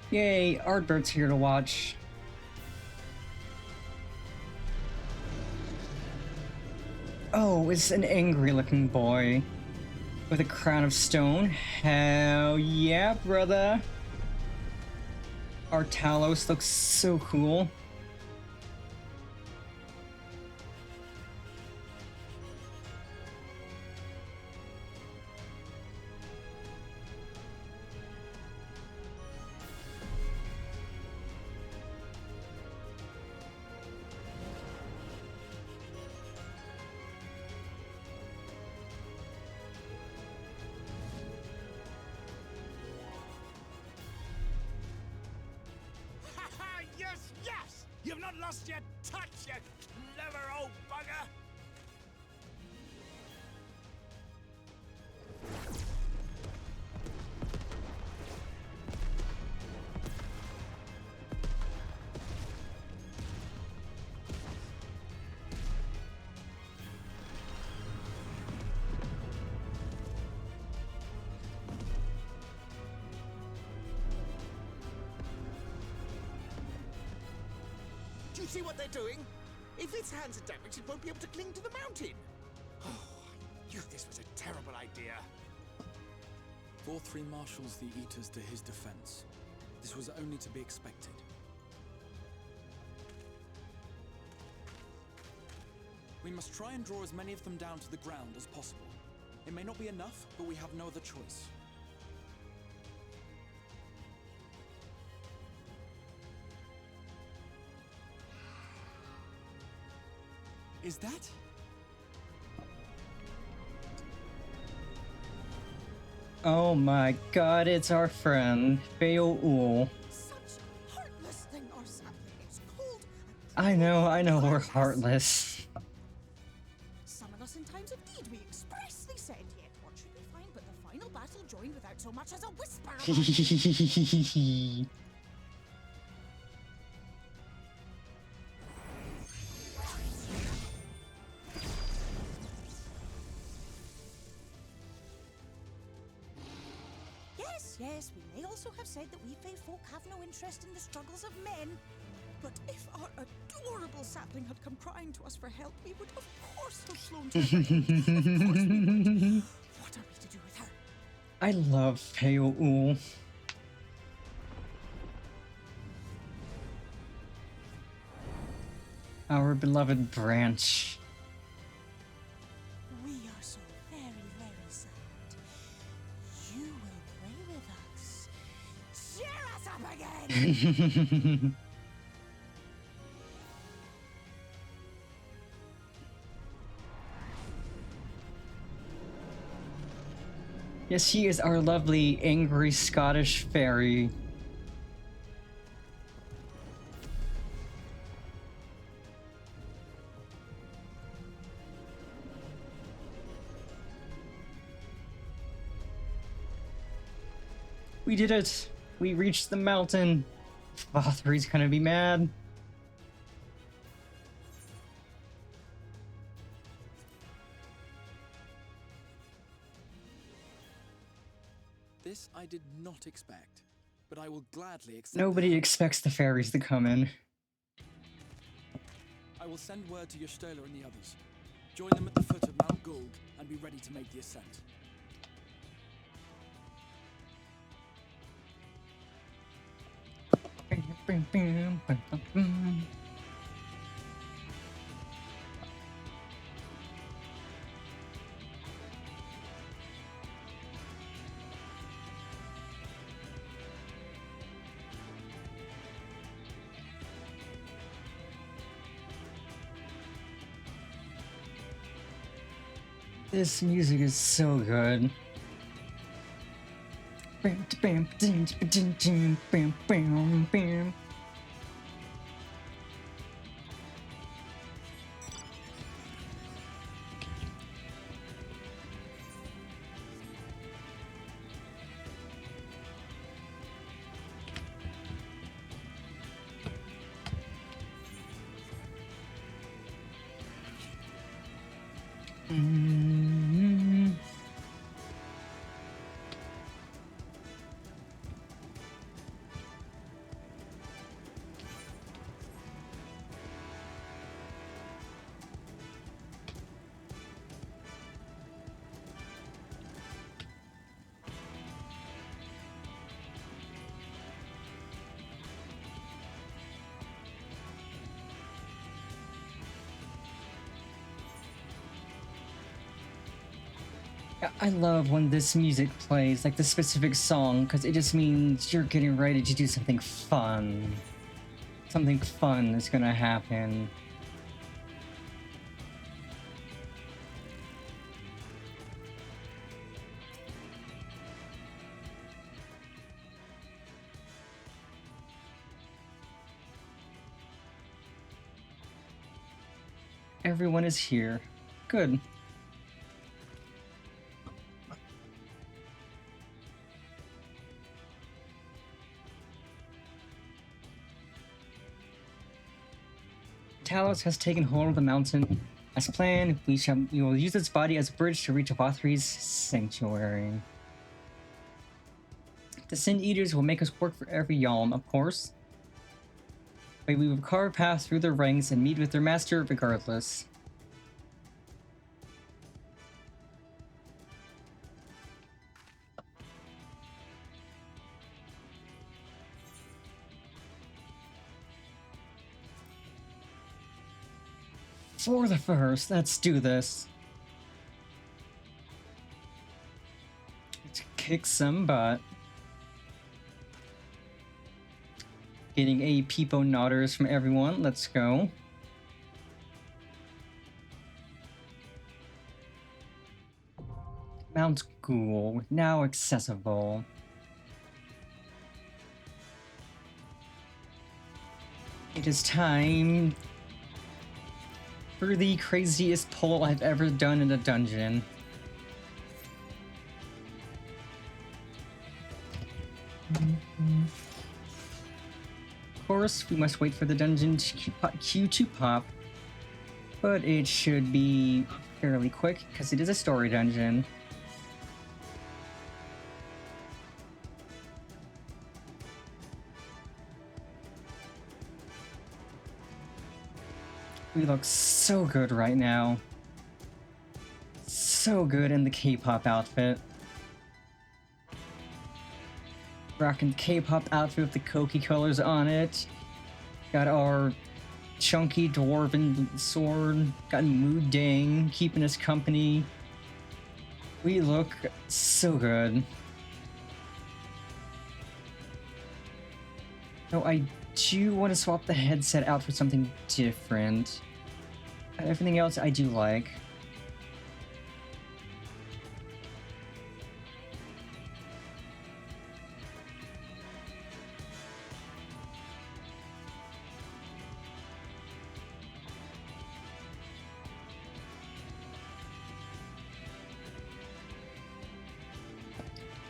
Yay, Artbird's here to watch. Oh, it's an angry looking boy with a crown of stone. Hell yeah, brother. Our Talos looks so cool. Yes, yes! You've not lost your touch, you clever old bugger! Do you see what they're doing? If its hands are damaged, it won't be able to cling to the mountain. Oh, I knew this was a terrible idea. VAUTHRY marshals the Eaters to his defense. This was only to be expected. We must try and draw as many of them down to the ground as possible. It may not be enough, but we have no other choice. Is that? Oh my god, it's our friend, Beowulf. Such a heartless thing, our sapling. It's cold. I know, we're heartless. Summon us in times of need, we expressly said. Yet what should we find but the final battle joined without so much as a whisper of Yes, we may also have said that we Fae folk have no interest in the struggles of men. But if our adorable sapling had come crying to us for help, we would of course have flown to her aid. Of course we would. What are we to do with her? I love Beowulf. Our beloved branch. We are so very, very sad. You Yes, he is our lovely, angry Scottish fairy. We did it! We reached the mountain! VAUTHRY's gonna be mad. This I did not expect, but I will gladly accept. Nobody expects the fairies to come in. I will send word to Y'shtola and the others. Join them at the foot of Mount Gulg and be ready to make the ascent. This music is so good. I love when this music plays, like the specific song, because it just means you're getting ready to do something fun. Something fun is gonna happen. Everyone is here. Good. Talos has taken hold of the mountain. As planned, we will use its body as a bridge to reach VAUTHRY's sanctuary. The Sin Eaters will make us work for every Yalm, of course. But we will carve a path through their ranks and meet with their master regardless. For the first, let's do this. Let's kick some butt. Getting a peepo nodders from everyone. Let's go. Mount Ghoul, now accessible. It is time for the craziest pull I've ever done in a dungeon. Of course, we must wait for the dungeon queue to pop, but it should be fairly quick because it is a story dungeon. We look so good right now. So good in the K-pop outfit. Rocking the K-pop outfit with the Koki colors on it. Got our chunky dwarven sword. Got Mood Dang keeping us company. We look so good. No, I do want to swap the headset out for something different. Everything else I do like.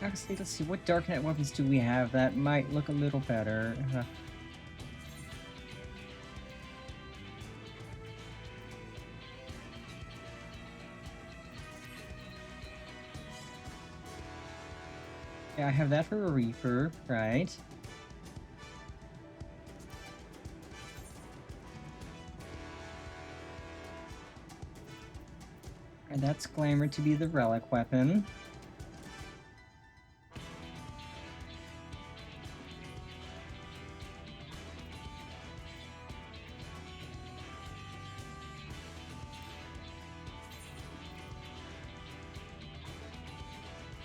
Actually, let's see, what Darknet weapons do we have that might look a little better? Yeah, I have that for a Reaper, right? And that's Glamour to be the relic weapon.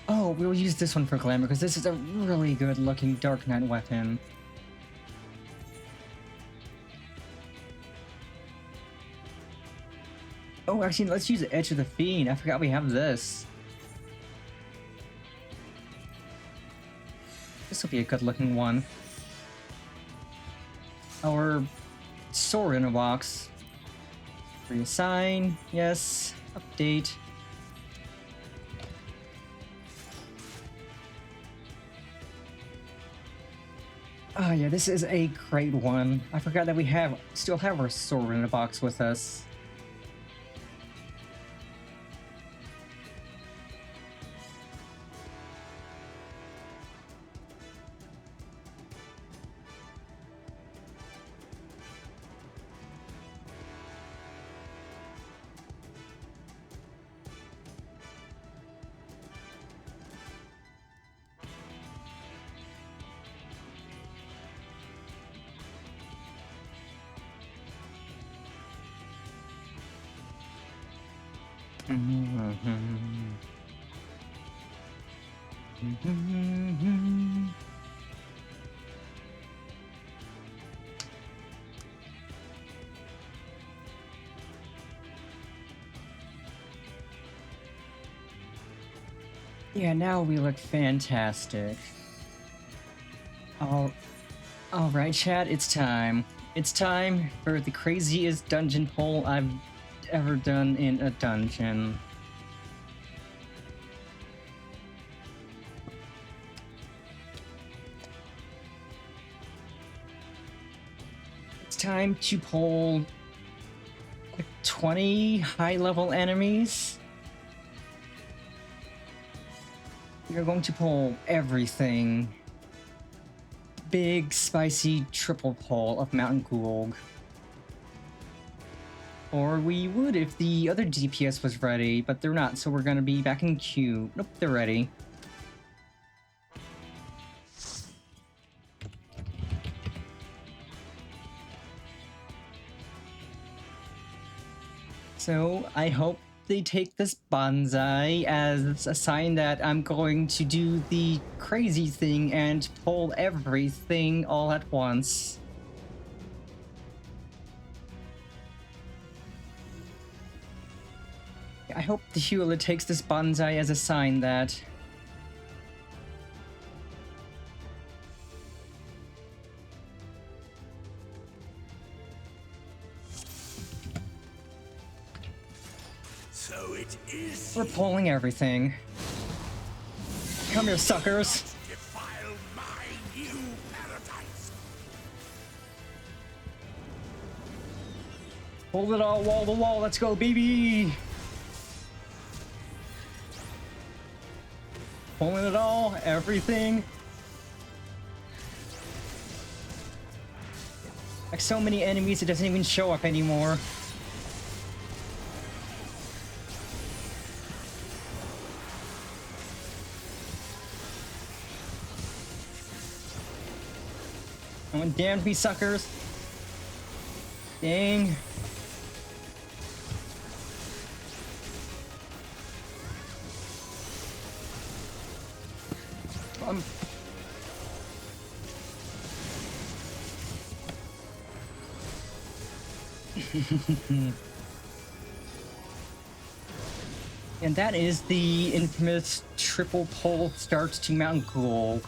Oh, we'll use this one for Glamour, because this is a really good looking Dark Knight weapon. Oh, actually, let's use the Edge of the Fiend. I forgot we have this. This will be a good looking one. Our sword in a box. Reassign, yes. Update. Oh yeah, this is a great one. I forgot that we still have our sword in a box with us. Yeah, now we look fantastic. Alright, chat, it's time. It's time for the craziest dungeon poll I've ever done in a dungeon. It's time to poll like 20 high-level enemies. We're going to poll everything. Big, spicy triple poll of Mount Gulg. Or we would if the other DPS was ready, but they're not, so we're gonna be back in queue. Nope, they're ready. So, I hope they take this bonsai as a sign that I'm going to do the crazy thing and pull everything all at once. I hope the Hewlett takes this bonsai as a sign that... So it is. We're pulling everything. Come here, suckers! Defile my new paradise. Pull it all, wall to wall, let's go, baby! Pulling it all, everything. Like so many enemies, it doesn't even show up anymore. No one damned me, suckers. Dang. And that is the infamous triple pole start to Mount Ghoul.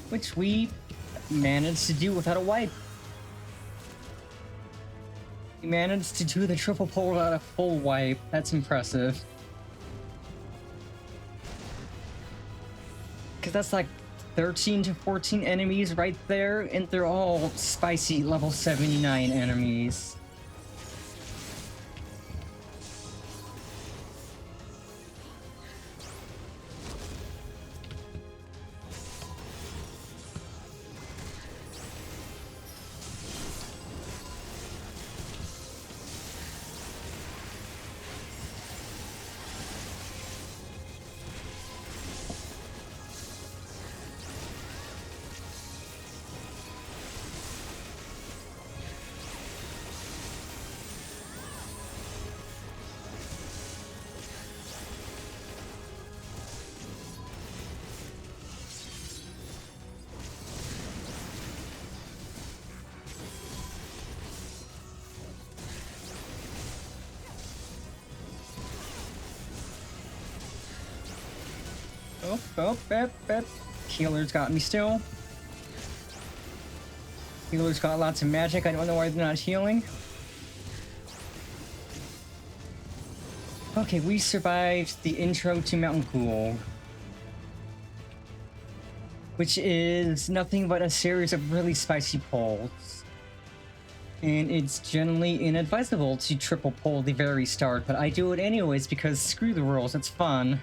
Which we managed to do without a wipe. We managed to do the triple pole without a full wipe. That's impressive. Because that's like 13 to 14 enemies right there, and they're all spicy level 79 enemies. Healer's got me still. Healer's got lots of magic. I don't know why they're not healing. Okay, we survived the intro to Mountain Ghoul, which is nothing but a series of really spicy poles. And it's generally inadvisable to triple pole the very start, but I do it anyways because screw the rules, it's fun.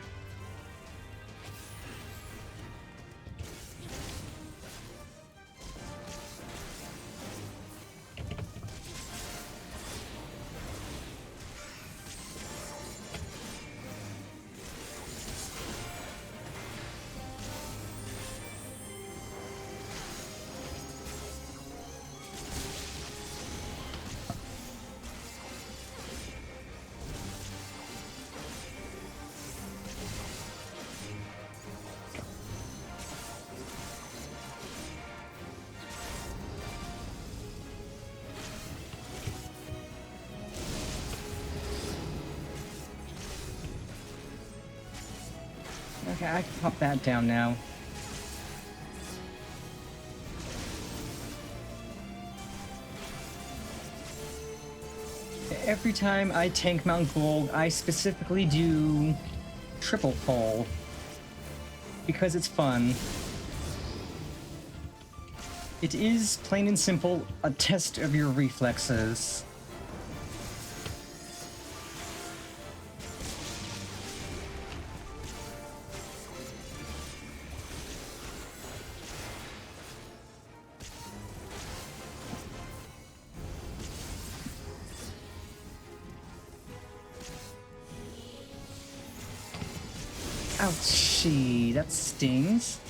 Okay, I can pop that down now. Every time I tank Mount Ghoul, I specifically do triple pole because it's fun. It is, plain and simple, a test of your reflexes. Ouchie, that stings.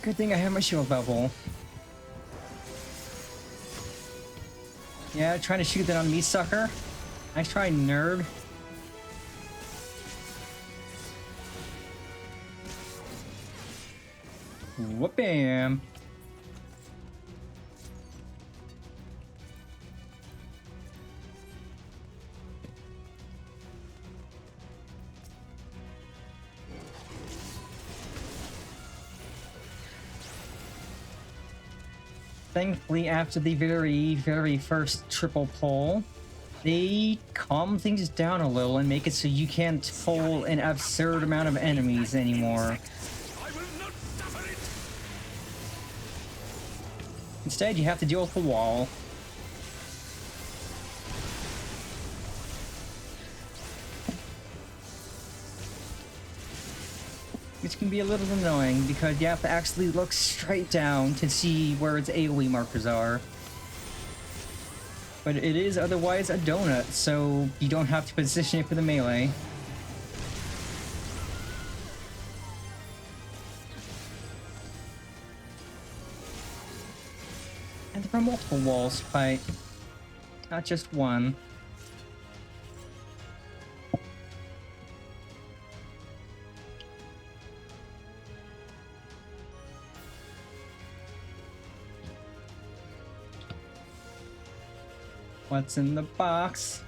Good thing I have my shield bubble. Yeah, trying to shoot that on me, sucker. Nice try, nerd. Whoop-bam. Thankfully, after the very first triple pull, they calm things down a little and make it so you can't pull an absurd amount of enemies anymore. Instead, you have to deal with the wall. Which can be a little annoying because you have to actually look straight down to see where its AoE markers are. But it is otherwise a donut, so you don't have to position it for the melee. And there are multiple walls to fight, not just one. What's in the box?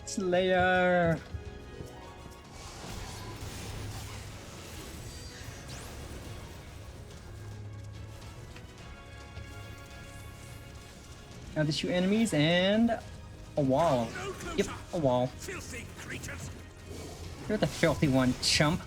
Slayer! Now there's 2 enemies and a wall. Yep, a wall. Filthy creatures! You're the filthy one, chump.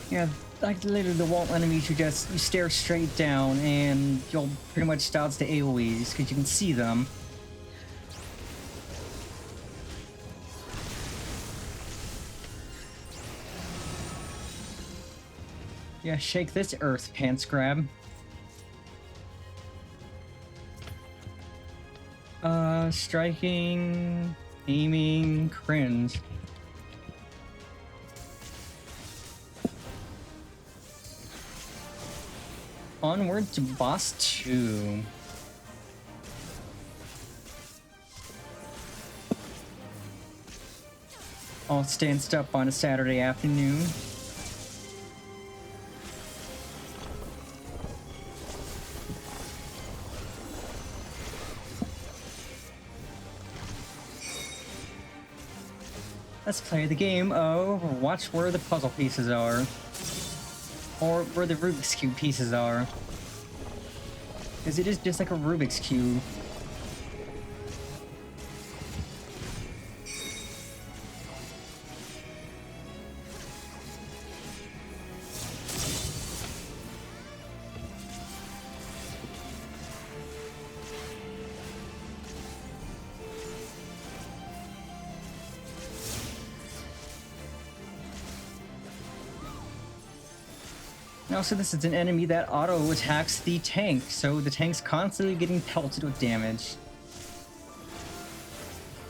Yeah, like literally the wall enemies, you stare straight down and you'll pretty much dodge the AoEs because you can see them. Yeah, shake this earth, pants grab. Striking, aiming, cringe. Onward to boss 2. All stanced up on a Saturday afternoon. Let's play the game of watch where the puzzle pieces are. Or where the Rubik's Cube pieces are. Because it is just like a Rubik's Cube. Also, this is an enemy that auto-attacks the tank, so the tank's constantly getting pelted with damage.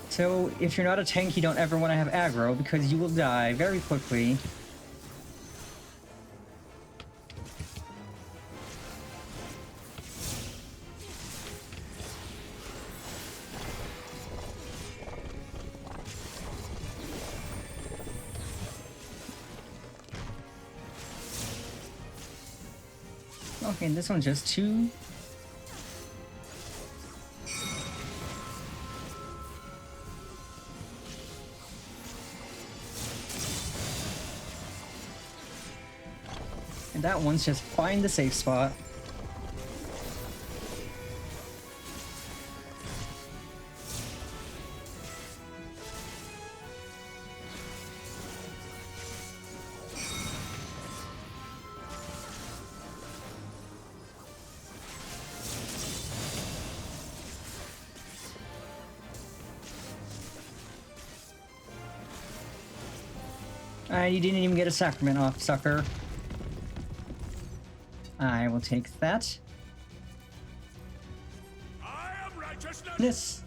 So, if you're not a tank, you don't ever want to have aggro, because you will die very quickly. Okay, and this one's just 2. And that one's just find the safe spot. You didn't even get a sacrament off, sucker. I will take that. I am righteousness!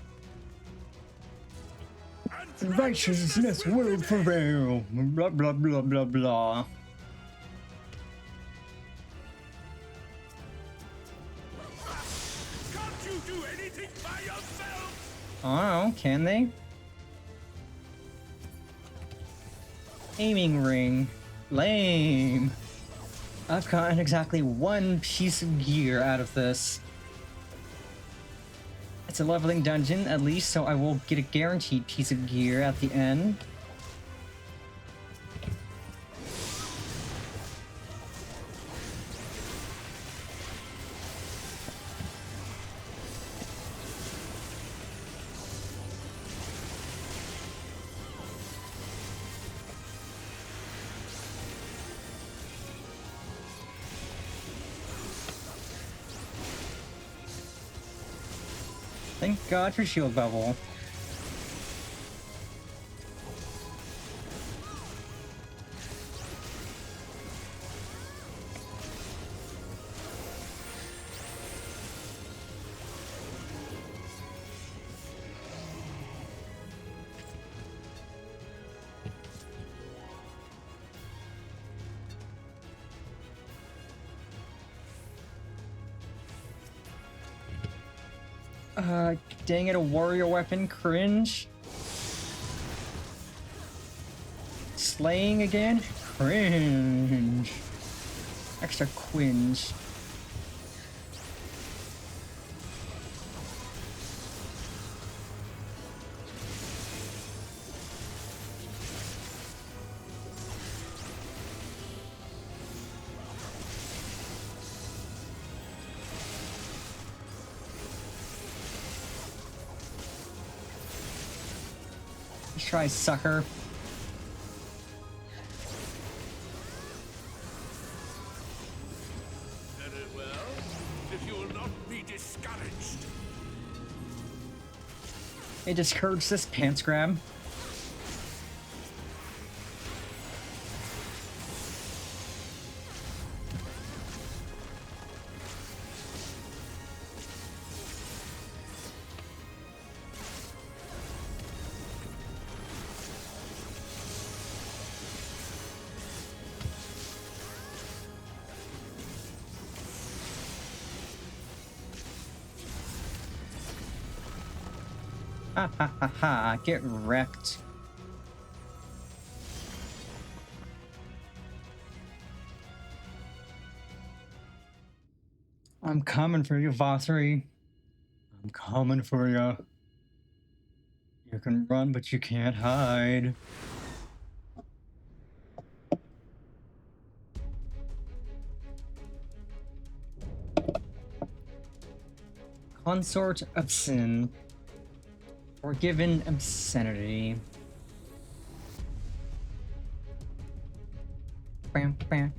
Righteousness will prevail. Blah, blah, blah, blah, blah. Can't you do anything by yourself? Oh, can they? Aiming ring. Lame. I've gotten exactly 1 piece of gear out of this. It's a leveling dungeon, at least, so I will get a guaranteed piece of gear at the end. Thank God for shield bubble. Dang it, a warrior weapon, cringe. Slaying again, cringe. Extra quinge. Let's try, sucker. Very well. If you will not be discouraged. Hey, discourage this pants grab. Ha ha ha ha, get wrecked. I'm coming for you, VAUTHRY. I'm coming for you. You can run, but you can't hide. Consort of Sin. Forgiven obscenity. Bam, bam.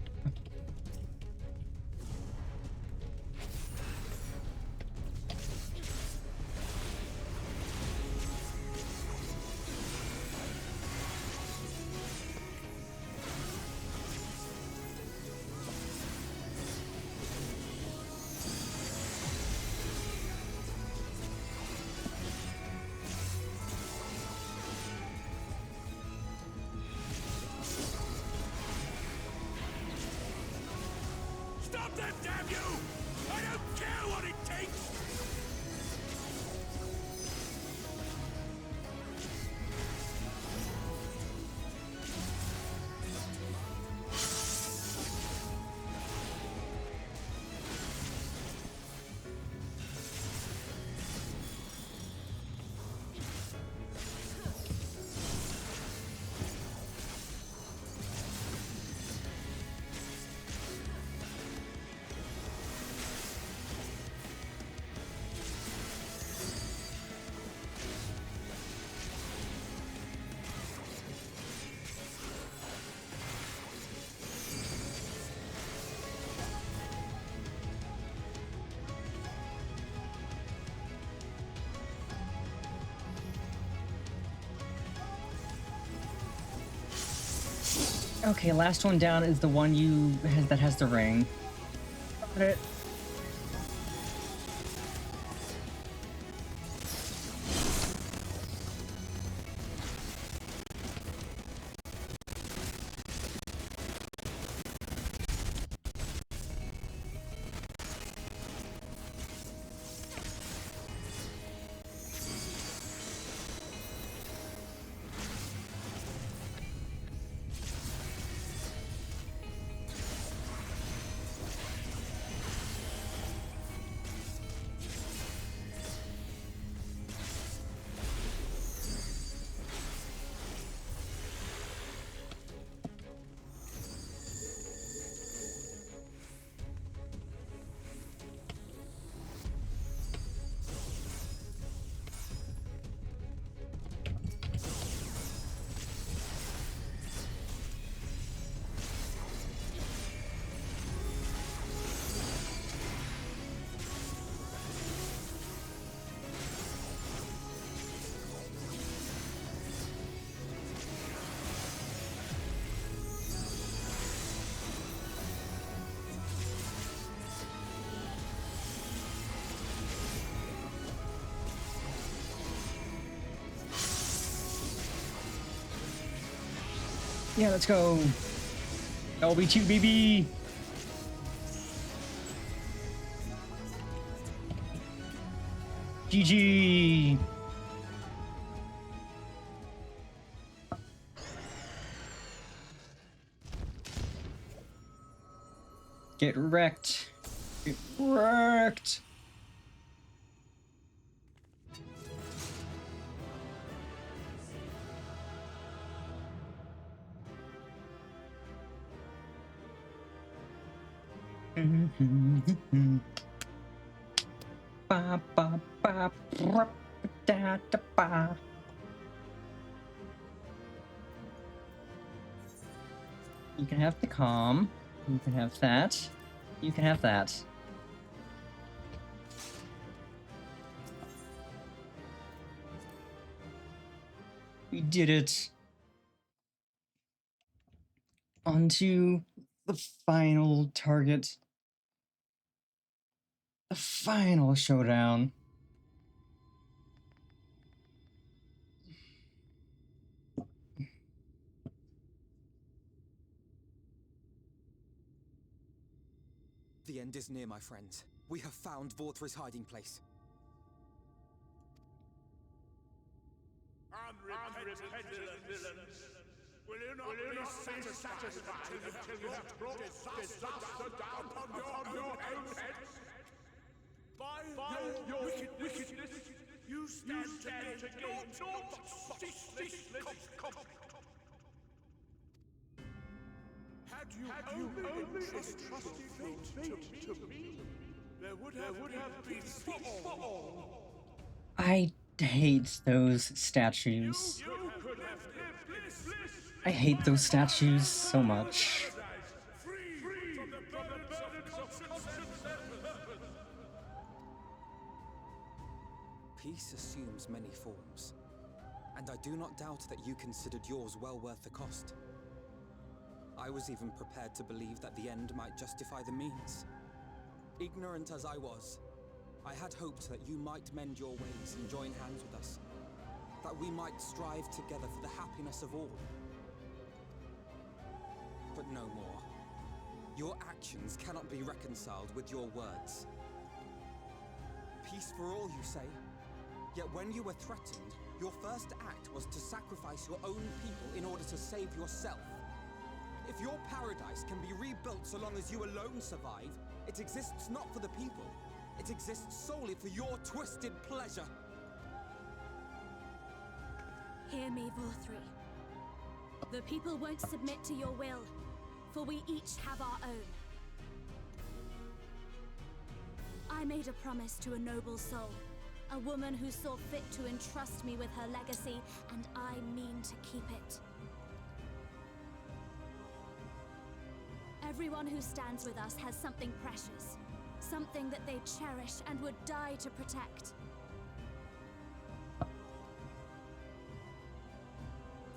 Stop them, damn you! I don't care what it takes! Okay, last one down is the one that has the ring. Got it. Yeah, let's go. LB2, baby. GG. Get wrecked. Get wrecked. Ba, ba, ba, ba, da, da, ba. You can have the calm. You can have that. You can have that. We did it. On to the final target. The final showdown. The end is near, my friends. We have found VAUTHRY's hiding place. Unrepentant villains! Will you not be satisfied until you have brought disaster down upon your own heads? By your wickedness, you stand to gain naught but ceaseless Had you only entrusted fate to me, there would have been peace for all. I hate those statues. I hate those statues so much. Peace assumes many forms, and I do not doubt that you considered yours well worth the cost. I was even prepared to believe that the end might justify the means. Ignorant as I was, I had hoped that you might mend your ways and join hands with us, that we might strive together for the happiness of all. But no more. Your actions cannot be reconciled with your words. Peace for all, you say? Yet when you were threatened, your first act was to sacrifice your own people in order to save yourself. If your paradise can be rebuilt so long as you alone survive, it exists not for the people. It exists solely for your twisted pleasure. Hear me, VAUTHRY. The people won't submit to your will, for we each have our own. I made a promise to a noble soul, a woman who saw fit to entrust me with her legacy, and I mean to keep it. Everyone who stands with us has something precious, something that they cherish and would die to protect.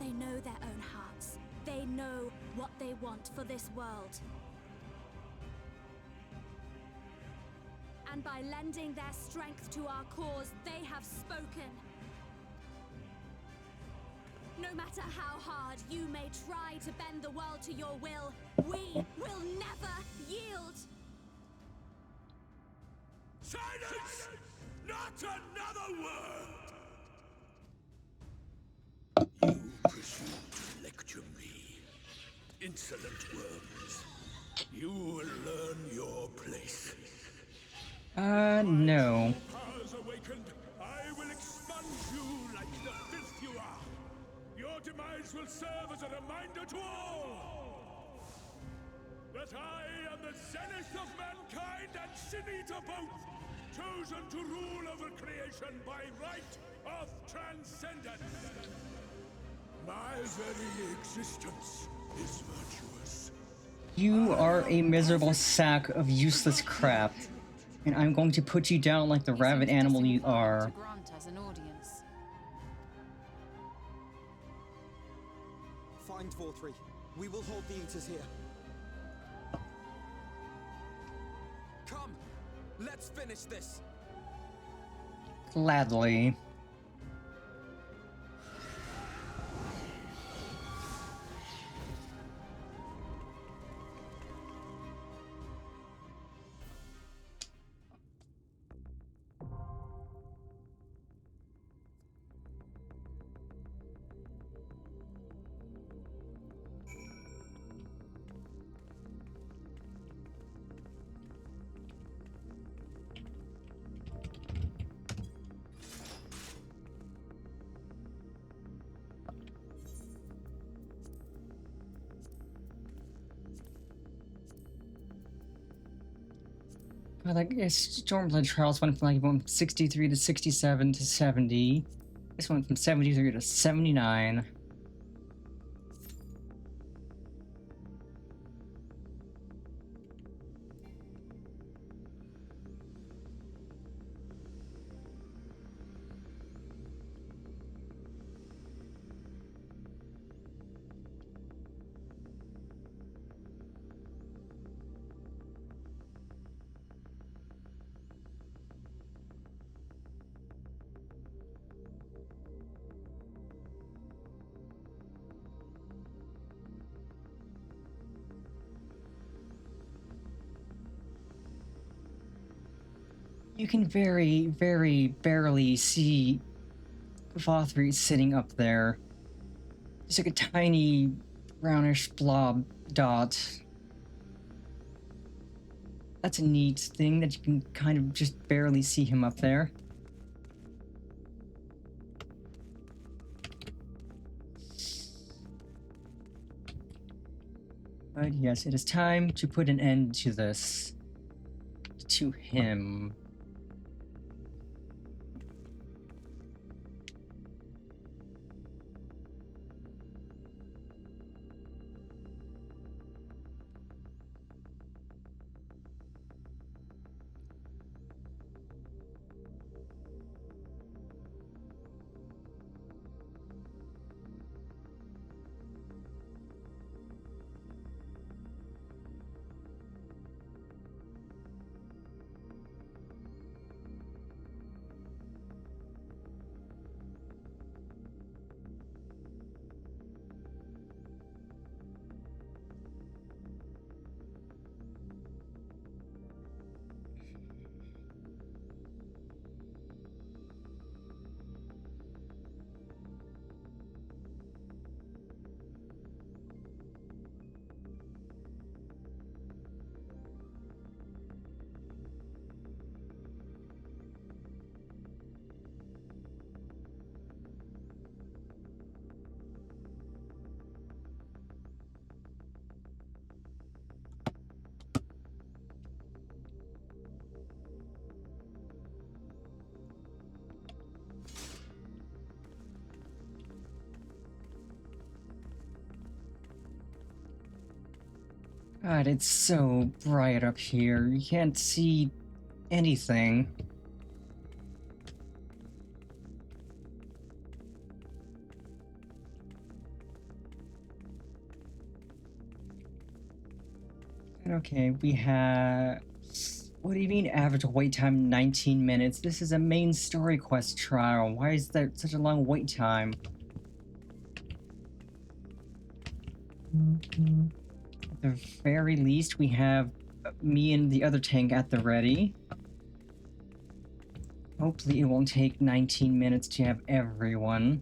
They know their own hearts. They know what they want for this world. And by lending their strength to our cause, they have spoken. No matter how hard you may try to bend the world to your will, we will never yield! Silence! Not another word! You presume to lecture me. Insolent worms. You will learn your place. No. Powers awakened, I will expunge you like the filth you are. Your demise will serve as a reminder to all that I am the zenith of mankind and Sin-Eater both, chosen to rule over creation by right of transcendence. My very existence is virtuous. You are a miserable sack of useless crap, and I'm going to put you down like the rabid animal you are. To grant us an audience. Find VAUTHRY. We will hold the Eaters here. Come, let's finish this. Gladly. Like, Stormblood Trials went from 63 to 67 to 70. This went from 73 to 79. You can very, very barely see VAUTHRY sitting up there. Just like a tiny brownish blob dot. That's a neat thing that you can kind of just barely see him up there. But yes, it is time to put an end to this. To him. God, it's so bright up here. You can't see anything. Okay, we have... What do you mean average wait time 19 minutes? This is a main story quest trial. Why is there such a long wait time? At the very least, we have me and the other tank at the ready. Hopefully it won't take 19 minutes to have everyone.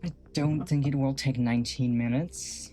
I don't think it will take 19 minutes.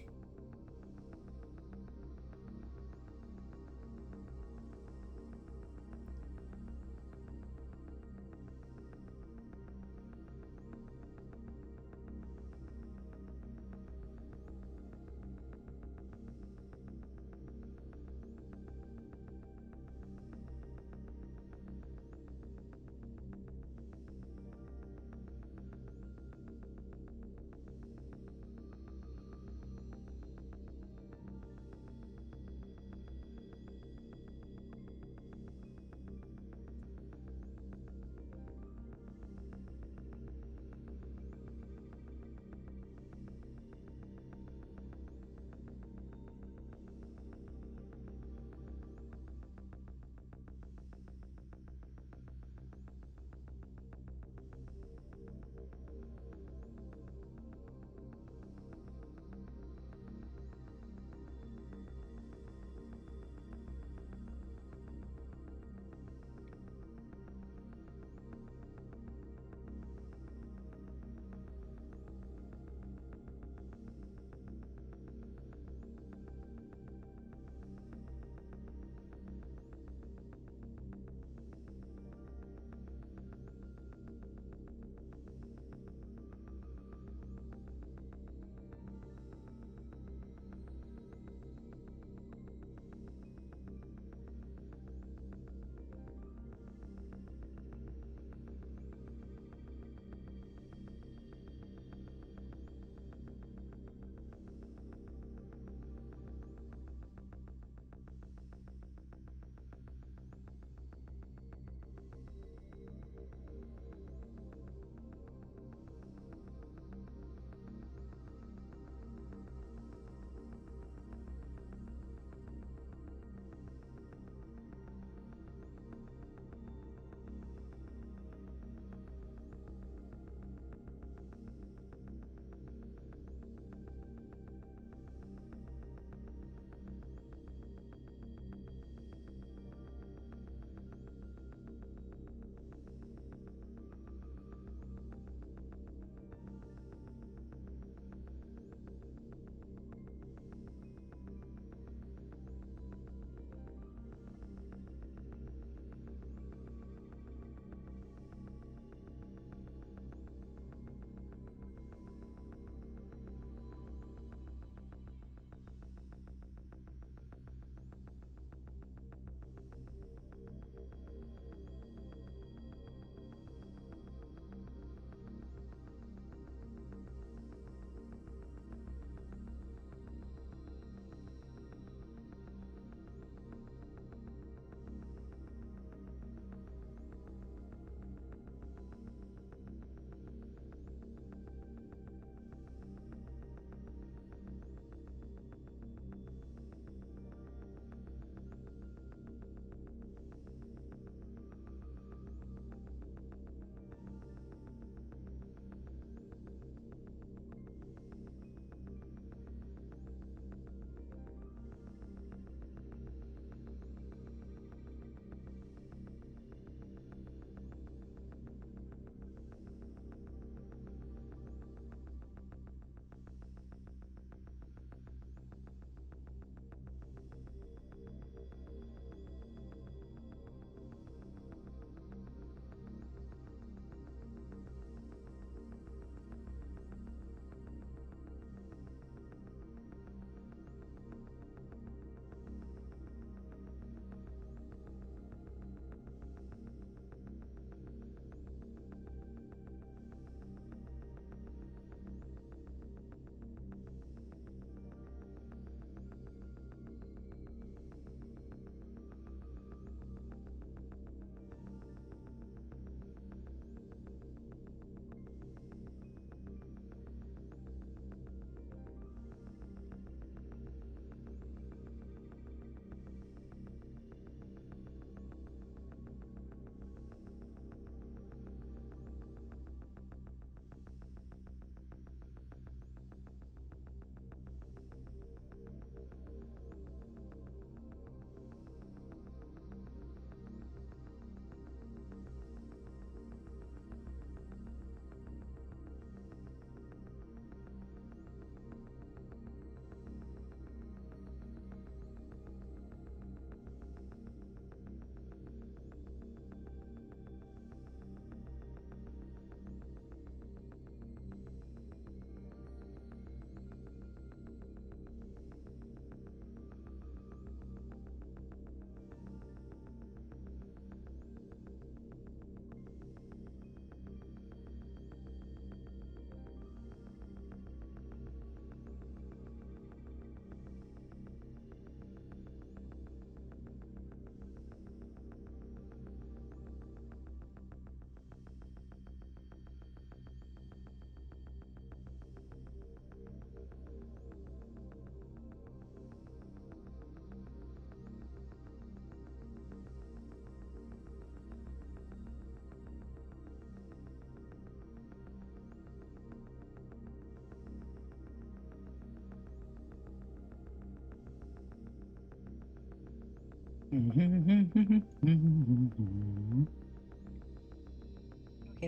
Okay,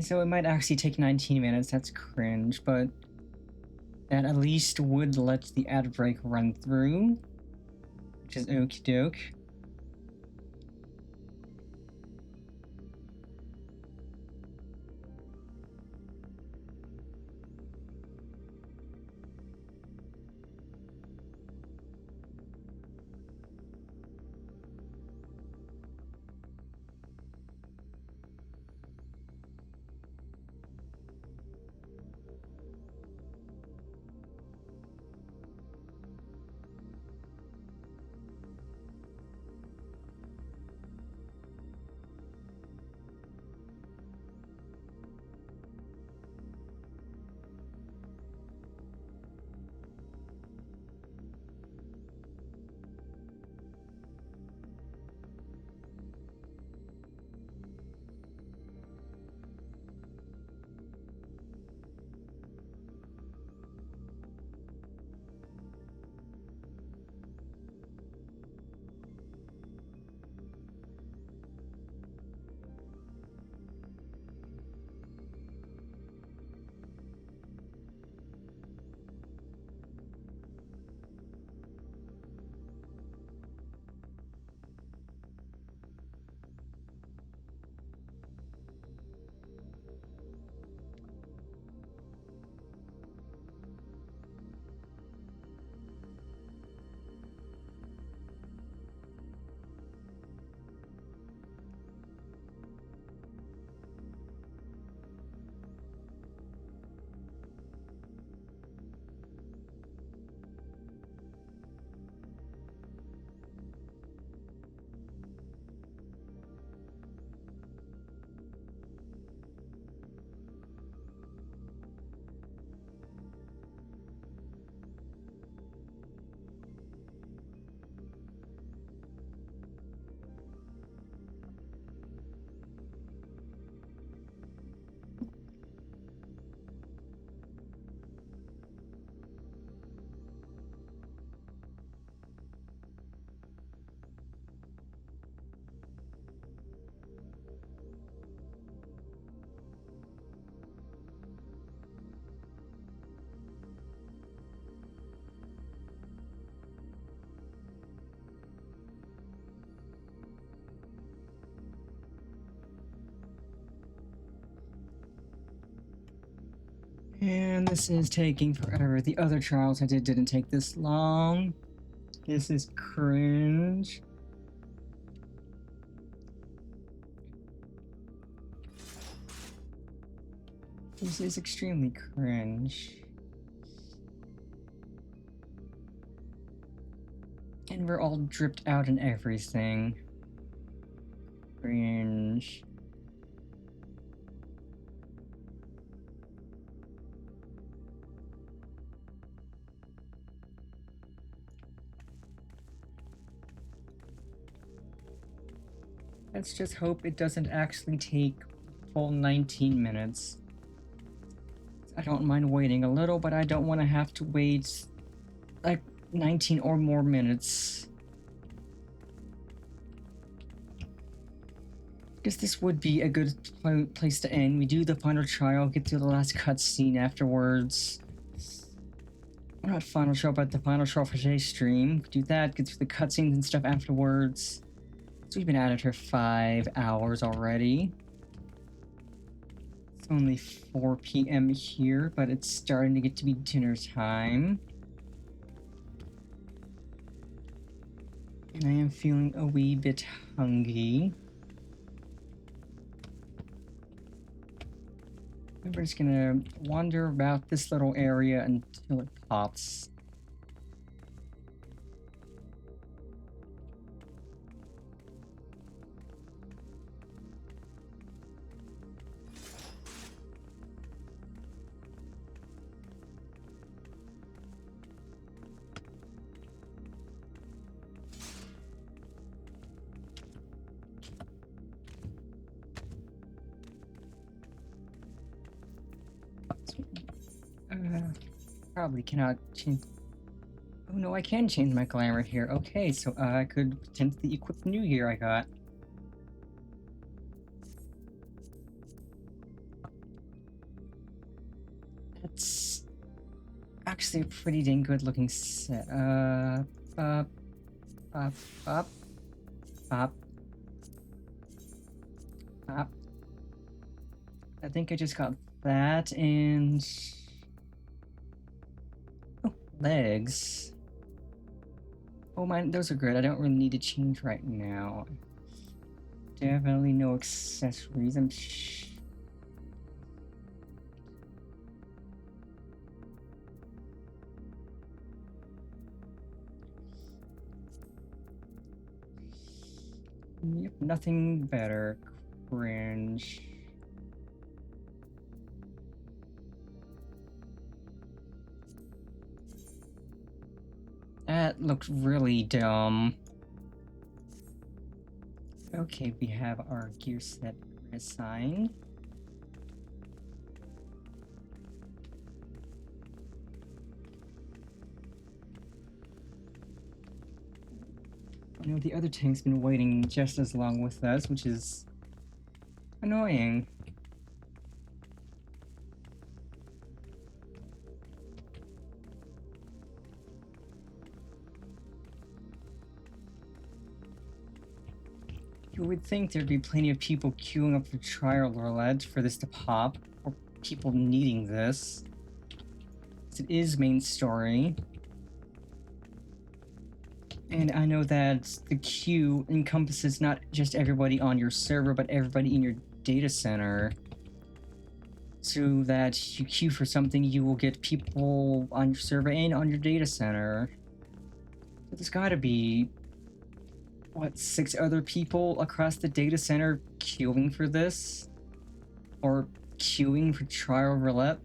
so it might actually take 19 minutes. That's cringe, but that at least would let the ad break run through, which is okie doke. And this is taking forever. The other trials I didn't take this long. This is cringe. This is extremely cringe. And we're all dripped out and everything. Cringe. Let's just hope it doesn't actually take full 19 minutes. I don't mind waiting a little, but I don't want to have to wait like 19 or more minutes. Because this would be a good place to end. We do the final trial, get to the last cutscene afterwards. Well, not final trial, but the final trial for today's stream. Do that, get through the cutscenes and stuff afterwards. So we've been at it for 5 hours already. It's only 4 p.m. here, but it's starting to get to be dinner time. And I am feeling a wee bit hungry. We're just gonna wander about this little area until it pops. Probably cannot change. Oh no, I can change my glamour here. Okay, so I could potentially equip the new gear I got. That's actually a pretty dang good looking set. Up, up, up, up, up. I think I just got that and... Oh, legs. Oh my, those are good. I don't really need to change right now. Definitely no accessories. Yep, nothing better. Cringe. That looked really dumb. Okay, we have our gear set assigned. I know the other tank's been waiting just as long with us, which is annoying. You would think there'd be plenty of people queuing up for trial roulette for this to pop, or people needing this. It is main story. And I know that the queue encompasses not just everybody on your server, but everybody in your data center. So that you queue for something, you will get people on your server and on your data center. So there's gotta be, what, 6 other people across the data center queuing for this? Or queuing for trial roulette?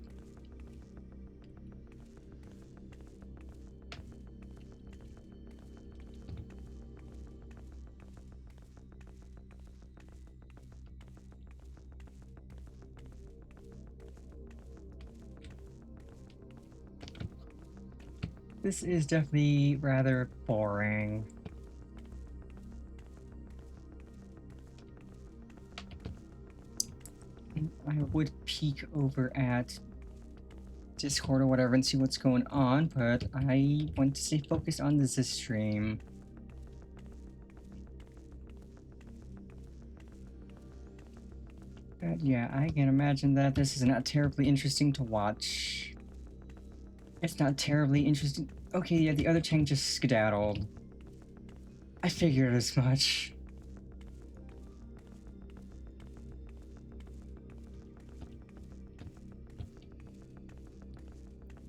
This is definitely rather boring. I would peek over at Discord or whatever and see what's going on, but I want to stay focused on this stream. But yeah, I can imagine that this is not terribly interesting to watch. It's not terribly interesting. Okay, yeah, the other tank just skedaddled. I figured as much.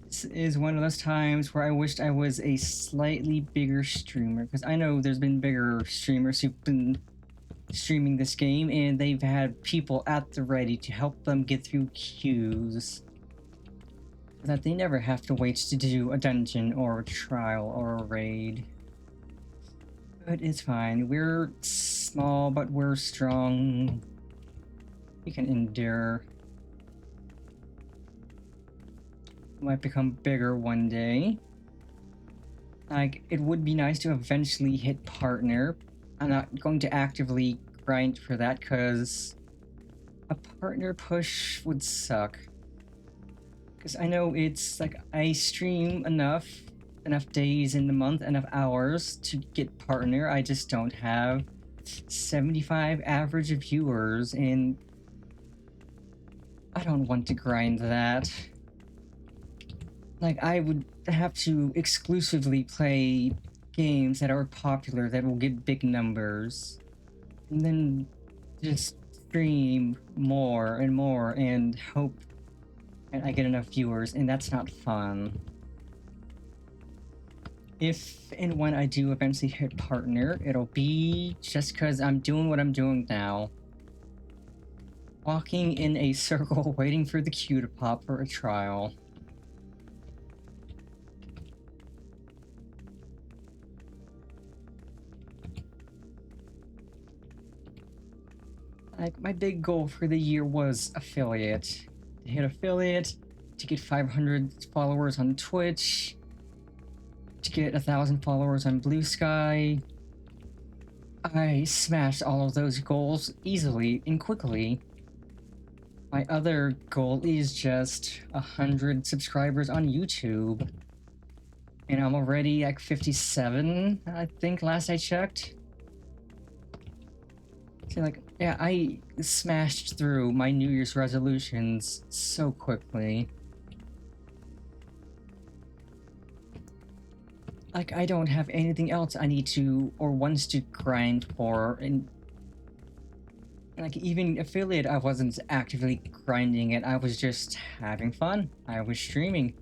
This is one of those times where I wished I was a slightly bigger streamer, because I know there's been bigger streamers who've been streaming this game and they've had people at the ready to help them get through queues, that they never have to wait to do a dungeon or a trial or a raid. But it's fine. We're small, but we're strong. We can endure. We might become bigger one day. Like, it would be nice to eventually hit partner. I'm not going to actively grind for that, because a partner push would suck. Because I know it's like I stream enough days in the month, enough hours to get partner. I just don't have 75 average viewers, and I don't want to grind that. Like, I would have to exclusively play games that are popular that will get big numbers, and then just stream more and more and hope and I get enough viewers, and that's not fun. If and when I do eventually hit partner, it'll be just because I'm doing what I'm doing now. Walking in a circle waiting for the queue to pop for a trial. Like, my big goal for the year was affiliate. To hit affiliate, to get 500 followers on Twitch, to get 1,000 followers on Blue Sky. I smashed all of those goals easily and quickly. My other goal is just 100 subscribers on YouTube. And I'm already like 57, I think, last I checked. So like, yeah, I smashed through my New Year's resolutions so quickly. Like, I don't have anything else I need to or wants to grind for, and like, even affiliate, I wasn't actively grinding it, I was just having fun. I was streaming.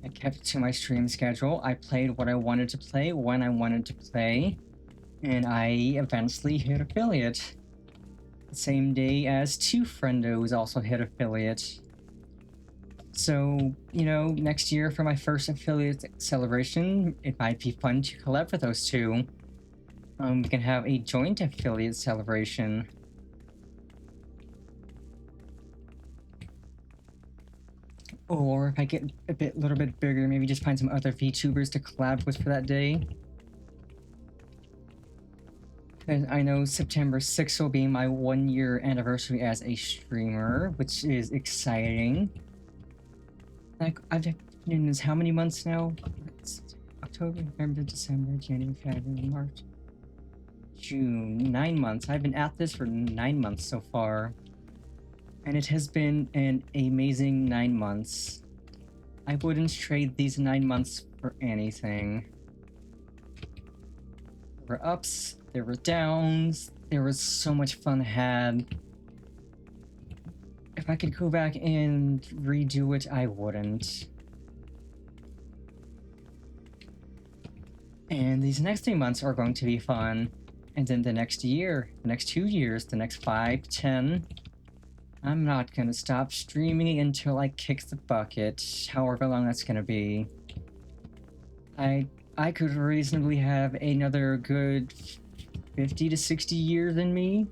I kept to my stream schedule, I played what I wanted to play when I wanted to play, and I eventually hit affiliate. The same day as two friendos also hit affiliate. So, you know, next year for my first affiliate celebration, it might be fun to collab with those two. We can have a joint affiliate celebration. Or if I get a little bit bigger, maybe just find some other VTubers to collab with for that day. And I know September 6th will be my 1-year anniversary as a streamer, which is exciting. Like, I've been in this how many months now? It's October, November, December, January, February, March, June. 9 months. I've been at this for 9 months so far. And it has been an amazing 9 months. I wouldn't trade these 9 months for anything. There were ups, there were downs, there was so much fun had. If I could go back and redo it, I wouldn't. And these next 3 months are going to be fun. And then the next year, the next 2 years, the next 5, 10... I'm not gonna stop streaming until I kick the bucket, however long that's gonna be. I could reasonably have another good 50 to 60 years in me.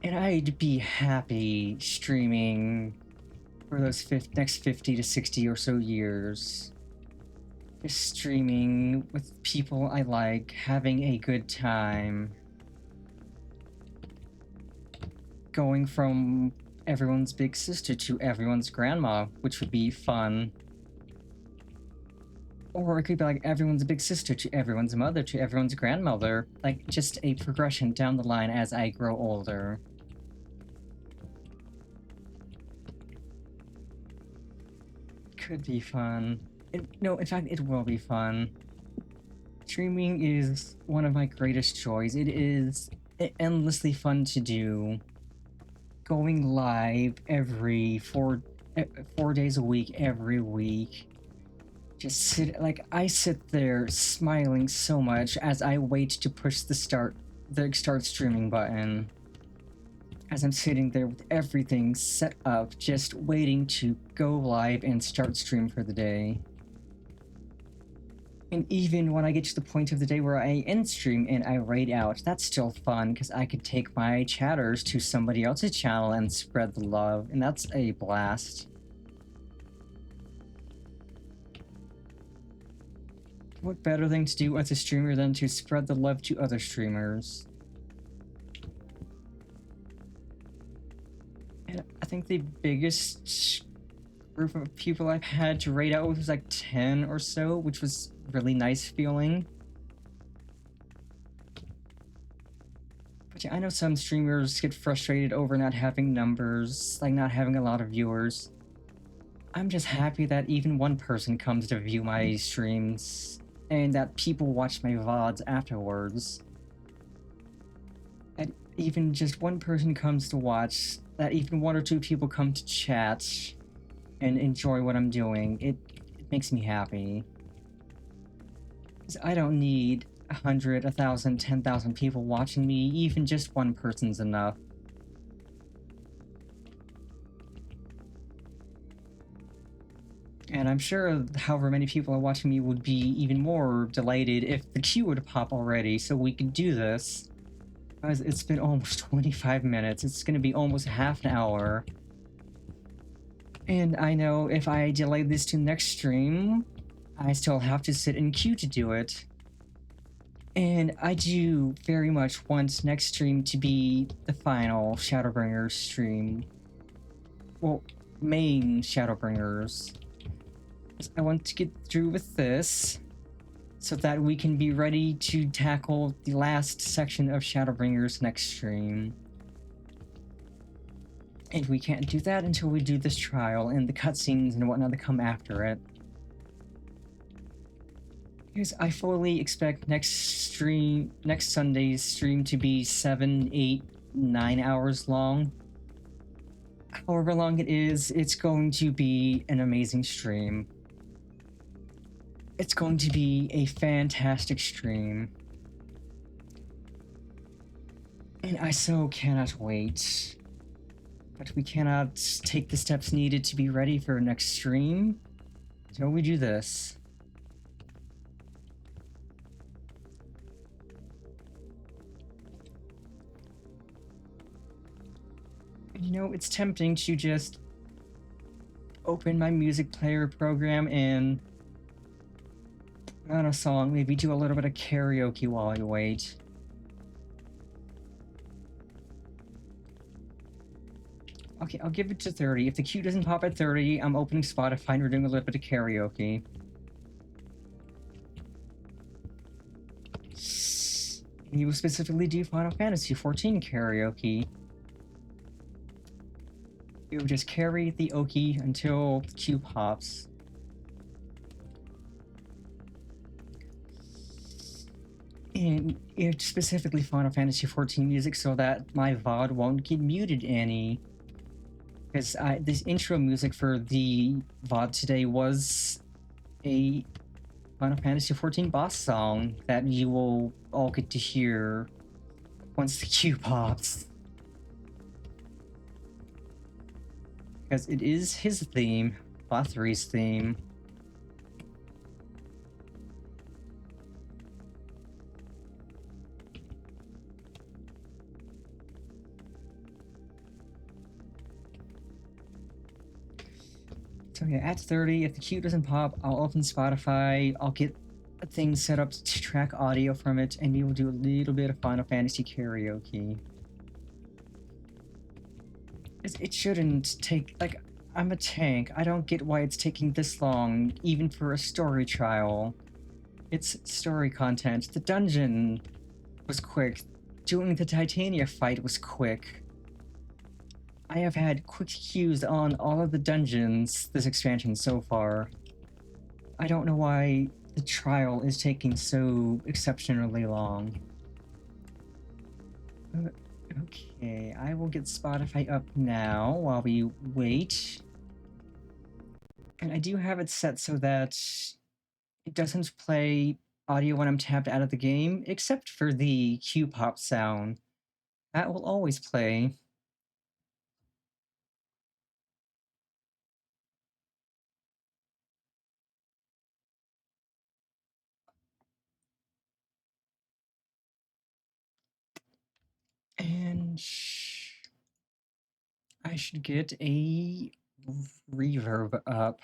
And I'd be happy streaming for those next 50 to 60 or so years. Just streaming with people I like, having a good time. Going from everyone's big sister to everyone's grandma, which would be fun. Or it could be like everyone's big sister to everyone's mother to everyone's grandmother. Like, just a progression down the line as I grow older. Could be fun. No, in fact, it will be fun. Streaming is one of my greatest joys. It is endlessly fun to do. Going live every 4 days a week, every week. Just I sit there smiling so much as I wait to push the start streaming button. As I'm sitting there with everything set up, just waiting to go live and start stream for the day. And even when I get to the point of the day where I end stream and I raid out, that's still fun because I could take my chatters to somebody else's channel and spread the love, and that's a blast. What better thing to do as a streamer than to spread the love to other streamers? And I think the biggest group of people I've had to raid out with was like 10 or so, which was really nice feeling. But yeah, I know some streamers get frustrated over not having numbers, like not having a lot of viewers. I'm just happy that even one person comes to view my streams, and that people watch my VODs afterwards. That even just one person comes to watch, that even 1 or 2 people come to chat and enjoy what I'm doing. It makes me happy. 'Cause I don't need 100, 1,000, 10,000 people watching me. Even just one person's enough. And I'm sure however many people are watching me would be even more delighted if the queue would pop already so we could do this. Guys, it's been almost 25 minutes. It's gonna be almost half an hour. And I know if I delay this to next stream, I still have to sit in queue to do it. And I do very much want next stream to be the final Shadowbringers stream. Well, main Shadowbringers. I want to get through with this so that we can be ready to tackle the last section of Shadowbringers next stream. And we can't do that until we do this trial and the cutscenes and whatnot that come after it. Because I fully expect next Sunday's stream to be 7, 8, 9 hours long. However long it is, it's going to be an amazing stream. It's going to be a fantastic stream. And I so cannot wait. But we cannot take the steps needed to be ready for next stream until we do this. You know, it's tempting to just open my music player program and put on a song, maybe do a little bit of karaoke while I wait. Okay, I'll give it to 30. If the queue doesn't pop at 30, I'm opening Spotify and we're doing a little bit of karaoke. And you will specifically do Final Fantasy XIV karaoke. You will just carry the Oki until the queue pops. And it's specifically Final Fantasy XIV music so that my VOD won't get muted any. Because this intro music for the VOD today was a Final Fantasy XIV boss song that you will all get to hear once the queue pops. Because it is his theme, VAUTHRY's theme. So yeah, at 30, if the queue doesn't pop, I'll open Spotify, I'll get a thing set up to track audio from it, and we will do a little bit of Final Fantasy karaoke. It shouldn't take, like, I'm a tank. I don't get why it's taking this long, even for a story trial. It's story content. The dungeon was quick. Doing the Titania fight was quick. I have had quick queues on all of the dungeons this expansion so far. I don't know why the trial is taking so exceptionally long. Okay, I will get Spotify up now while we wait. And I do have it set so that it doesn't play audio when I'm tapped out of the game, except for the queue pop sound. That will always play. And I should get a reverb up.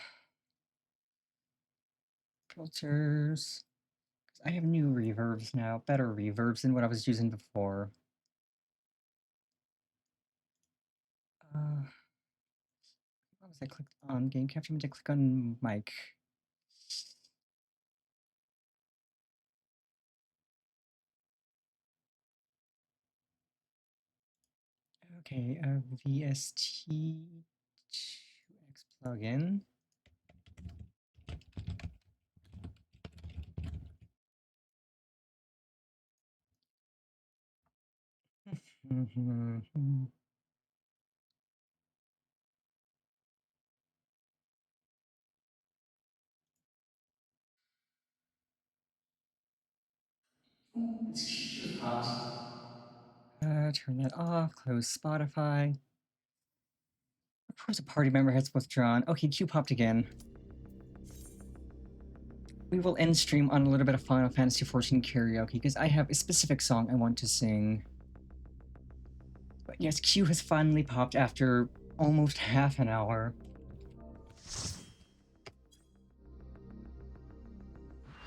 Filters. I have new reverbs now, better reverbs than what I was using before. What was I clicked on? Game capture, meant to click on mic. Okay, VST2X plugin. Just popped. Turn that off, close Spotify. Of course a party member has withdrawn. Okay, queue popped again. We will end stream on a little bit of Final Fantasy XIV karaoke because I have a specific song I want to sing. But yes, queue has finally popped after almost half an hour.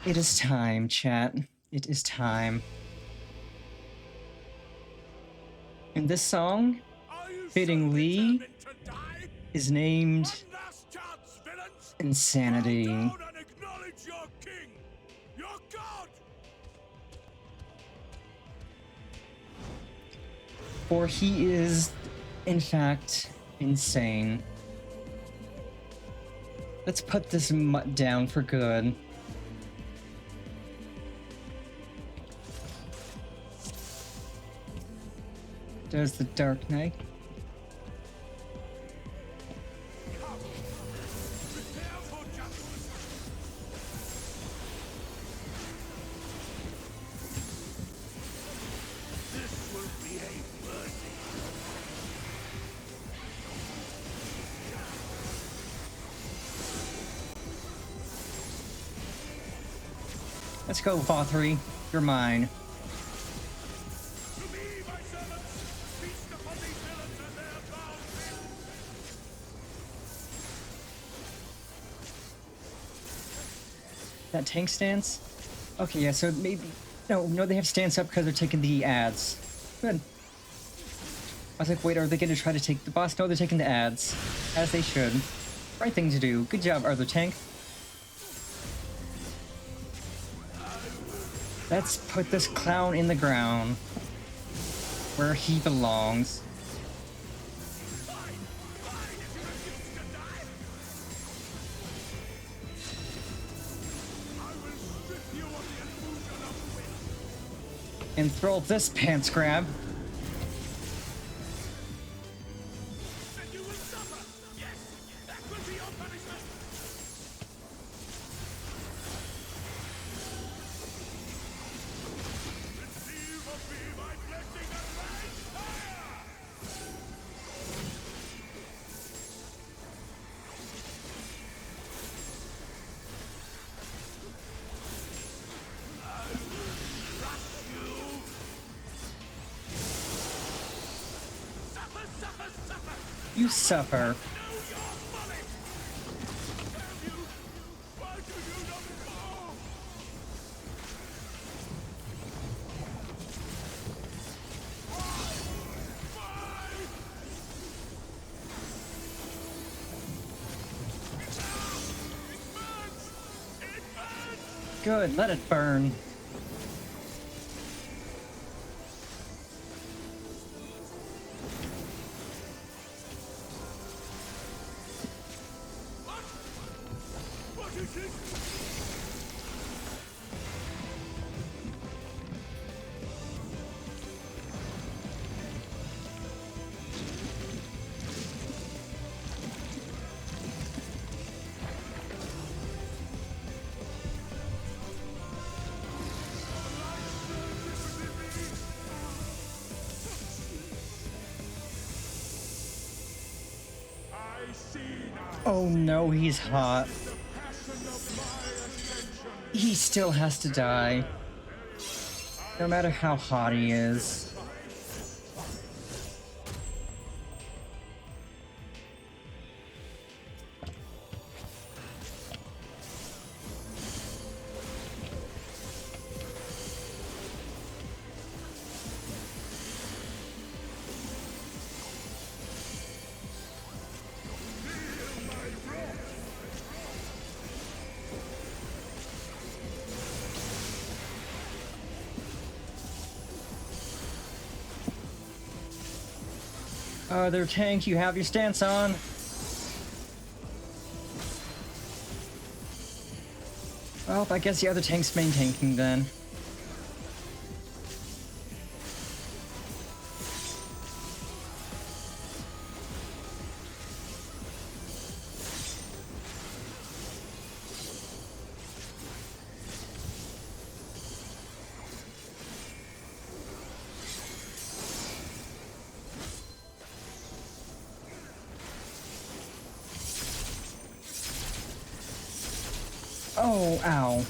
It is time, chat. It is time. And this song, fittingly, is named Insanity. For he is, in fact, insane. Let's put this mutt down for good. There's the Dark Knight. Let's go, VAUTHRY. You're mine. That tank stance? Okay, yeah, so maybe... No, they have stance up because they're taking the ads. Good. I was like, wait, are they going to try to take the boss? No, they're taking the ads. As they should. Right thing to do. Good job, other tank. Let's put this clown in the ground. Where he belongs. And throw this pants grab. You suffer. Good, let it burn. Oh no, he's hot. He still has to die. No matter how hot he is. Other tank, you have your stance on. Well, I guess the other tank's main tanking then. Oh, ow.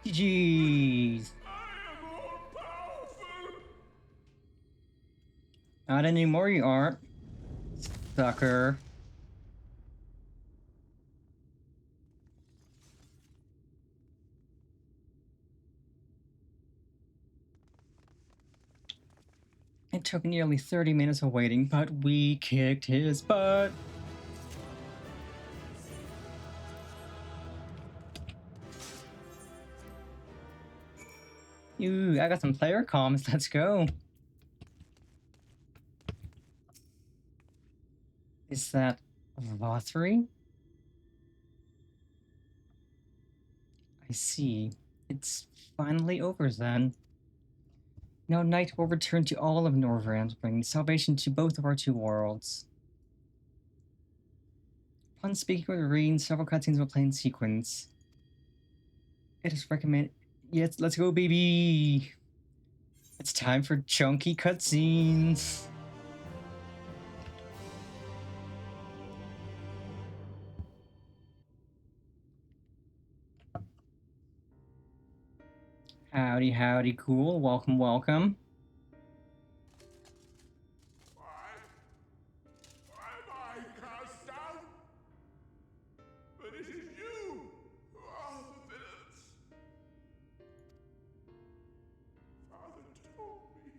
Jeez. Not anymore, you aren't. Sucker. It took nearly 30 minutes of waiting, but we kicked his butt. Ooh, I got some player comms. Let's go. Is that VAUTHRY? I see. It's finally over then. Now night will return to all of Norvrand, bringing salvation to both of our two worlds. Upon speaking with Reen, several cutscenes will play in sequence. It is recommended. Yes, let's go, baby! It's time for chunky cutscenes! Howdy, howdy, cool. Welcome, welcome. I cast down? But it is you who are the villains. Father told me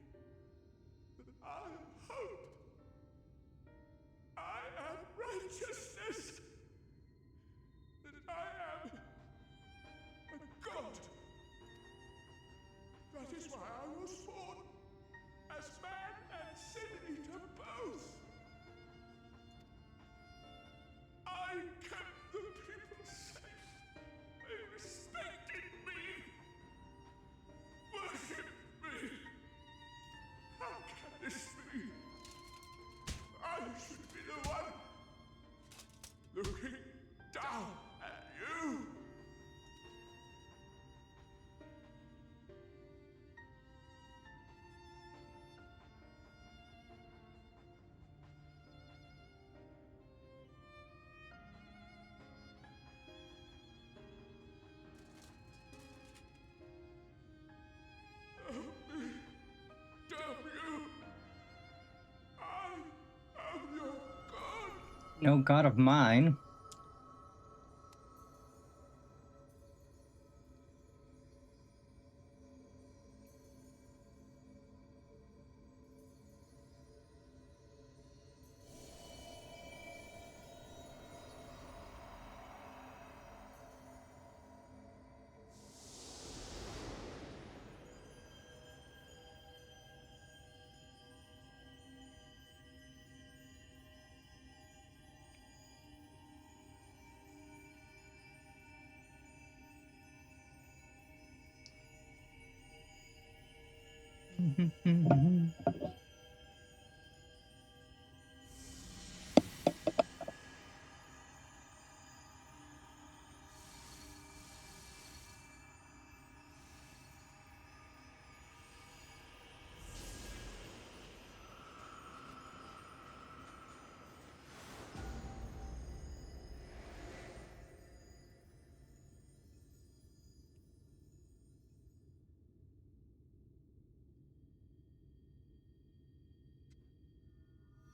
that I am hope. I am righteousness. That I am a god. That is why I was born. No god of mine.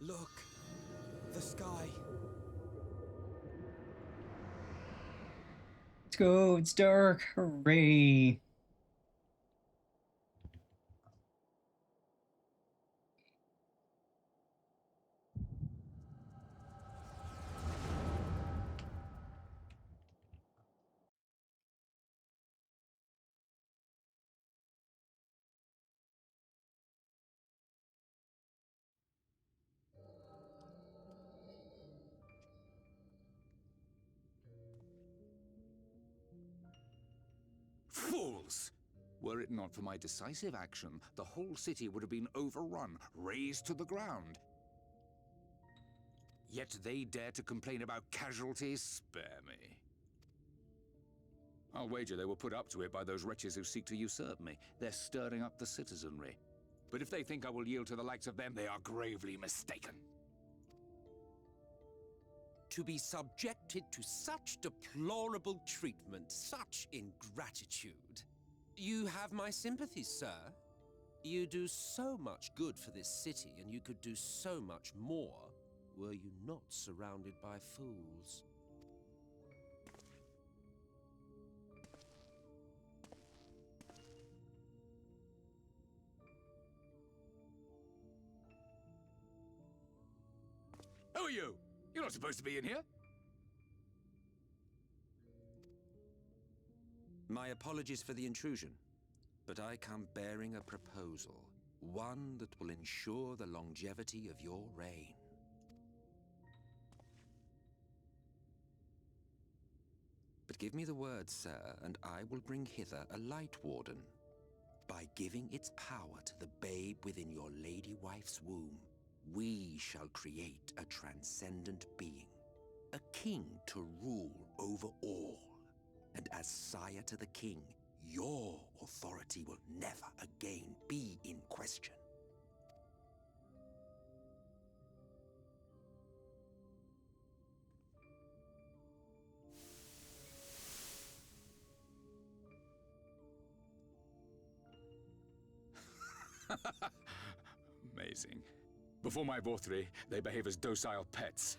Look, the sky. Let's go, it's dark. Hooray. Fools! Were it not for my decisive action, the whole city would have been overrun, razed to the ground. Yet they dare to complain about casualties? Spare me. I'll wager they were put up to it by those wretches who seek to usurp me. They're stirring up the citizenry. But if they think I will yield to the likes of them, they are gravely mistaken. To be subjected to such deplorable treatment, such ingratitude. You have my sympathies, sir. You do so much good for this city, and you could do so much more were you not surrounded by fools. Who are you? You're not supposed to be in here. My apologies for the intrusion, but I come bearing a proposal, one that will ensure the longevity of your reign. But give me the word, sir, and I will bring hither a light warden. By giving its power to the babe within your lady wife's womb, we shall create a transcendent being, a king to rule over all. And as sire to the king, your authority will never again be in question. Amazing. Before my VAUTHRY, they behave as docile pets.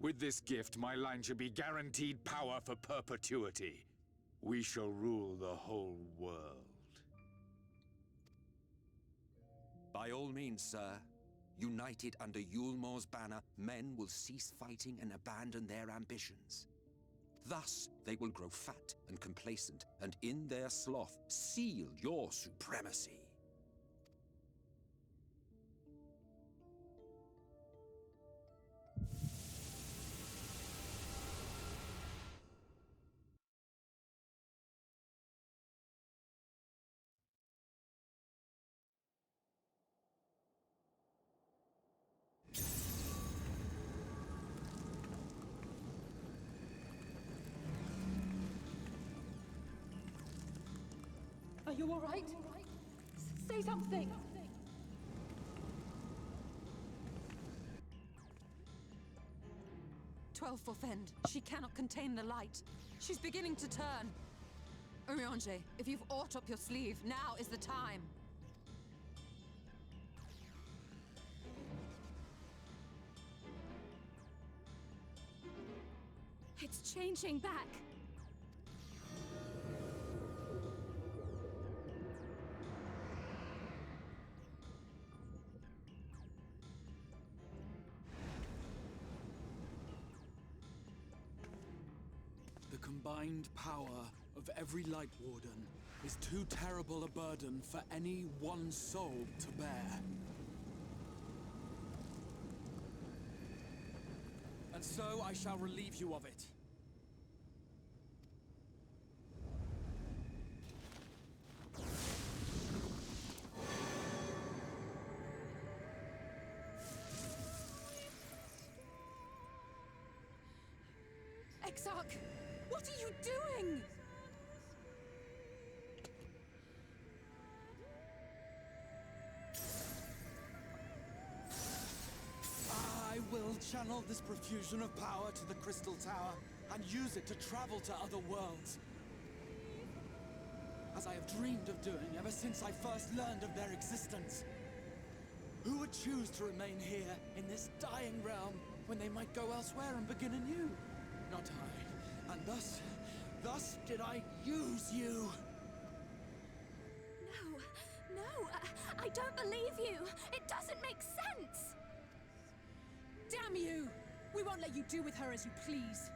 With this gift, my line shall be guaranteed power for perpetuity. We shall rule the whole world. By all means, sir. United under Yulmor's banner, men will cease fighting and abandon their ambitions. Thus, they will grow fat and complacent, and in their sloth, seal your supremacy. Are you all right? Say something! Fend. She cannot contain the light. She's beginning to turn. Urianger, if you've aught up your sleeve, now is the time. changing back. The combined power of every Light Warden is too terrible a burden for any one soul to bear. And so I shall relieve you of it. Exarch, what are you doing? I will channel this profusion of power to the Crystal Tower and use it to travel to other worlds. As I have dreamed of doing ever since I first learned of their existence. Who would choose to remain here in this dying realm when they might go elsewhere and begin anew? Not I. And thus did I use you. No, I don't believe you. It doesn't make sense. Damn you! We won't let you do with her as you please.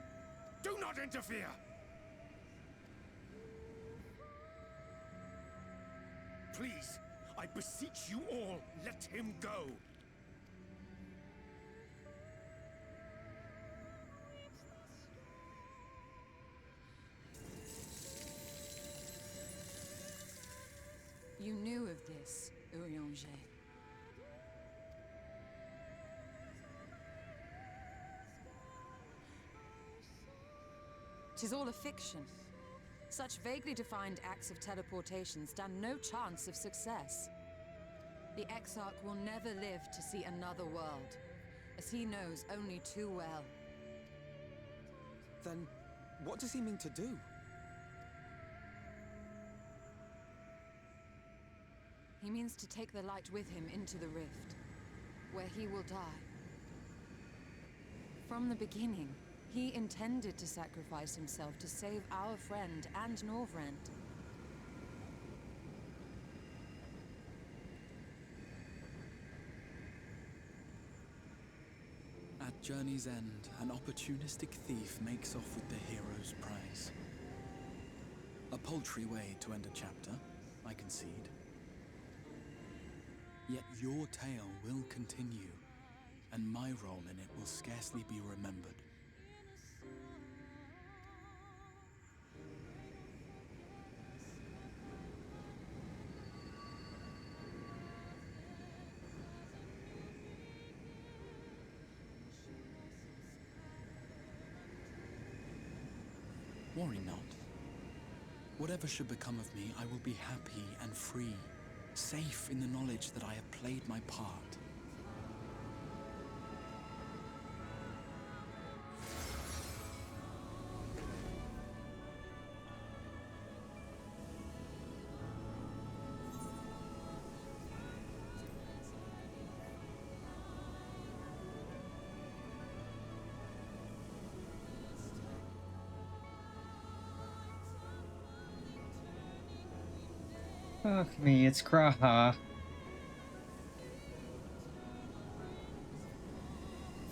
Do not interfere! Please, I beseech you all, let him go! You knew of this, Urianger. Tis all a fiction. Such vaguely defined acts of teleportation stand no chance of success. The Exarch will never live to see another world, as he knows only too well. Then, what does he mean to do? He means to take the light with him into the rift, where he will die. From the beginning, he intended to sacrifice himself to save our friend and Norvrent. At journey's end, an opportunistic thief makes off with the hero's prize. A paltry way to end a chapter, I concede. Yet your tale will continue, and my role in it will scarcely be remembered. Worry not. Whatever should become of me, I will be happy and free, safe in the knowledge that I have played my part. Fuck me, it's Graha.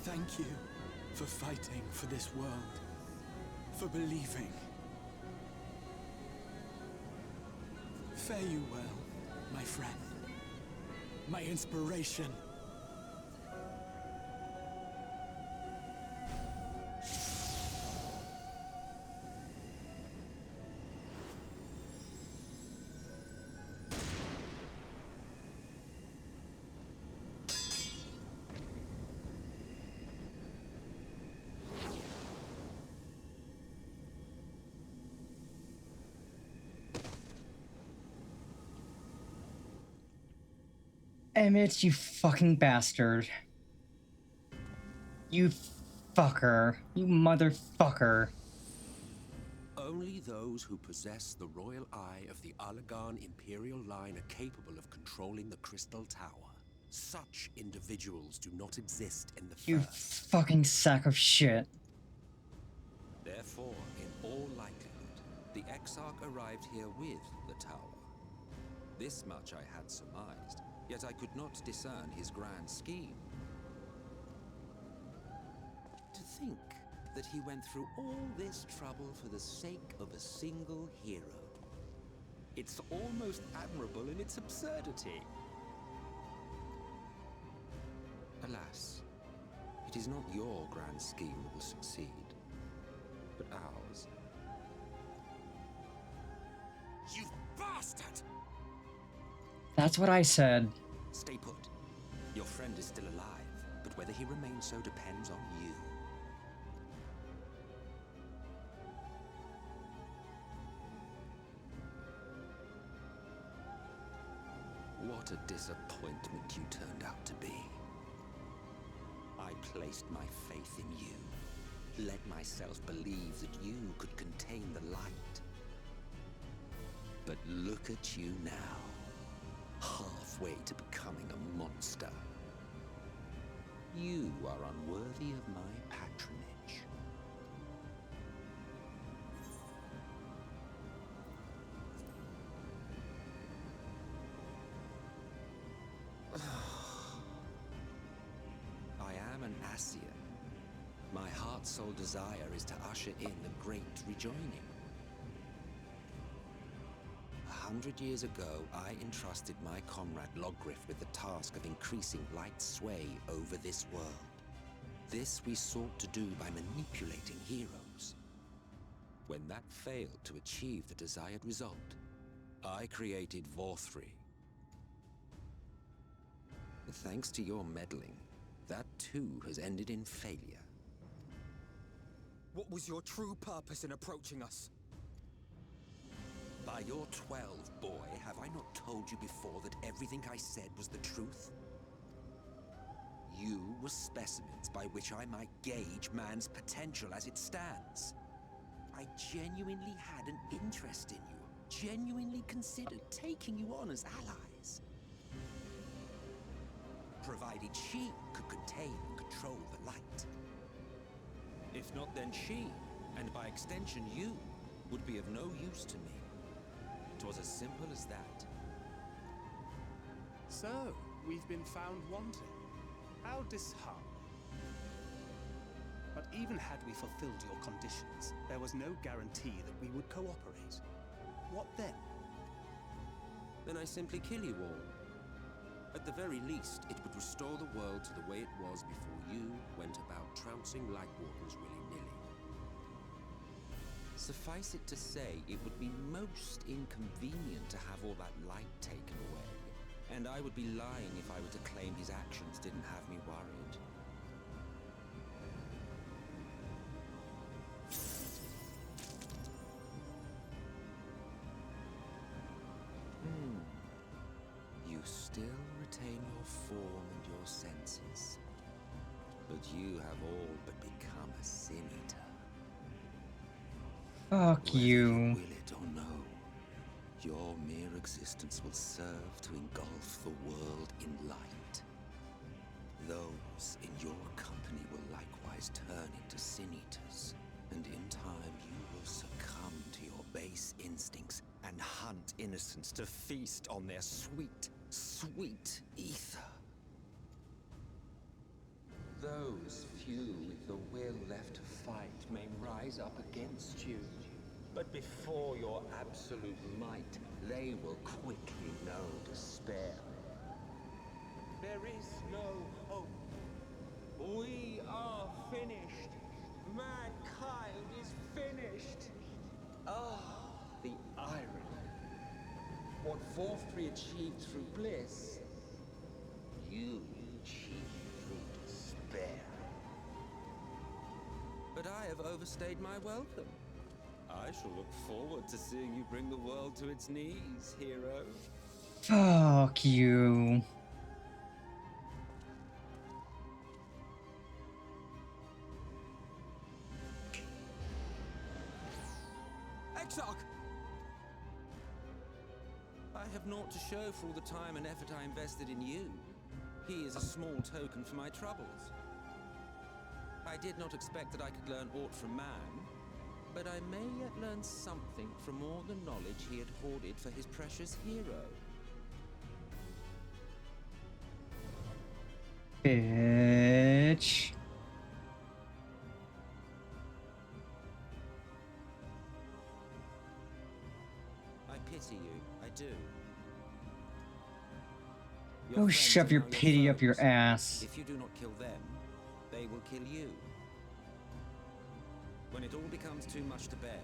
Thank you for fighting for this world, for believing. Fare you well, my friend, my inspiration. Emmett, you fucking bastard. You fucker. You motherfucker. Only those who possess the royal eye of the Allagan Imperial line are capable of controlling the Crystal Tower. Such individuals do not exist in the You First. fucking sack of shit. Therefore, in all likelihood, the Exarch arrived here with the tower. This much I had surmised, yet I could not discern his grand scheme. To think that he went through all this trouble for the sake of a single hero. It's almost admirable in its absurdity. Alas, it is not your grand scheme that will succeed, but ours. You bastard! That's what I said. Stay put. Your friend is still alive, but whether he remains so depends on you. What a disappointment you turned out to be. I placed my faith in you, led myself believe that you could contain the light. But look at you now, halfway to becoming a monster. You are unworthy of my patronage. I am an Asian. My heart's sole desire is to usher in the great rejoining. 100 years ago, I entrusted my comrade Logriff with the task of increasing light's sway over this world. This we sought to do by manipulating heroes. When that failed to achieve the desired result, I created VAUTHRY. But thanks to your meddling, that too has ended in failure. What was your true purpose in approaching us? By your 12, boy, have I not told you before that everything I said was the truth? You were specimens by which I might gauge man's potential as it stands. I genuinely had an interest in you, genuinely considered taking you on as allies. Provided she could contain and control the light. If not, then she, and by extension you, would be of no use to me. 'Twas as simple as that. So, we've been found wanting. How disheartening. But even had we fulfilled your conditions, there was no guarantee that we would cooperate. What then? Then I simply kill you all. At the very least, it would restore the world to the way it was before you went about trouncing Lightwalkers willy-nilly. Suffice it to say, it would be most inconvenient to have all that light taken away. And I would be lying if I were to claim his actions didn't have me worried. You still retain your form and your senses. But you have all but become a sin eater. Fuck you. Will it or no, your mere existence will serve to engulf the world in light. Those in your company will likewise turn into sin eaters, and in time you will succumb to your base instincts and hunt innocents to feast on their sweet, sweet ether. Those few with the will left to fight may rise up against you, but before your absolute might, they will quickly know despair. There is no hope. We are finished. Mankind is finished. Ah, the irony. What VAUTHRY achieved through bliss, you achieved through despair. But I have overstayed my welcome. I shall look forward to seeing you bring the world to its knees, hero. Fuck you. Exarch! I have naught to show for all the time and effort I invested in you. He is a small token for my troubles. I did not expect that I could learn aught from man, but I may yet learn something from all the knowledge he had hoarded for his precious hero. Bitch. I pity you, I do. Go shove your pity up your ass. If you do not kill them, they will kill you. When it all becomes too much to bear,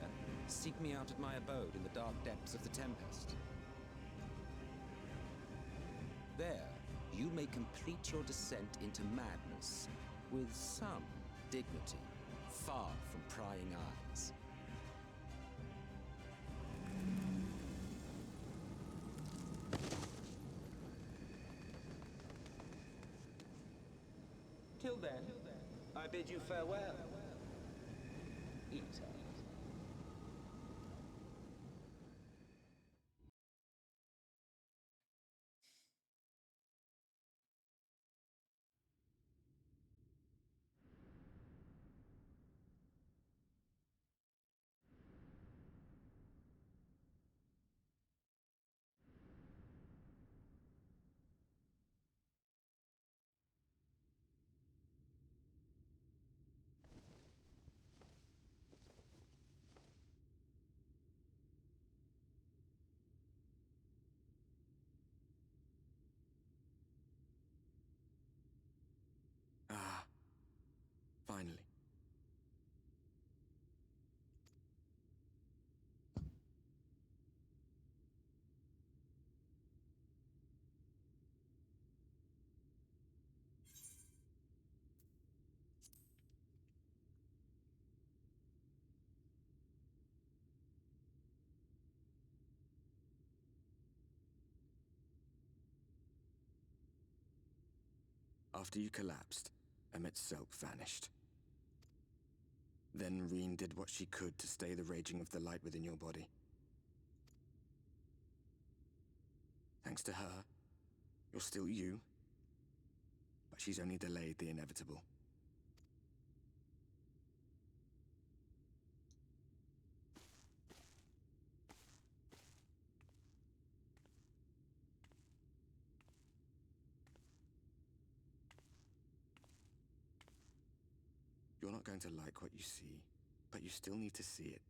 seek me out at my abode in the dark depths of the Tempest. There, you may complete your descent into madness with some dignity, far from prying eyes. Till then, I bid you farewell, Eater. Ah, finally. After you collapsed, Emmet's self vanished. Then Reen did what she could to stay the raging of the light within your body. Thanks to her, you're still you, but she's only delayed the inevitable. You're not going to like what you see, but you still need to see it.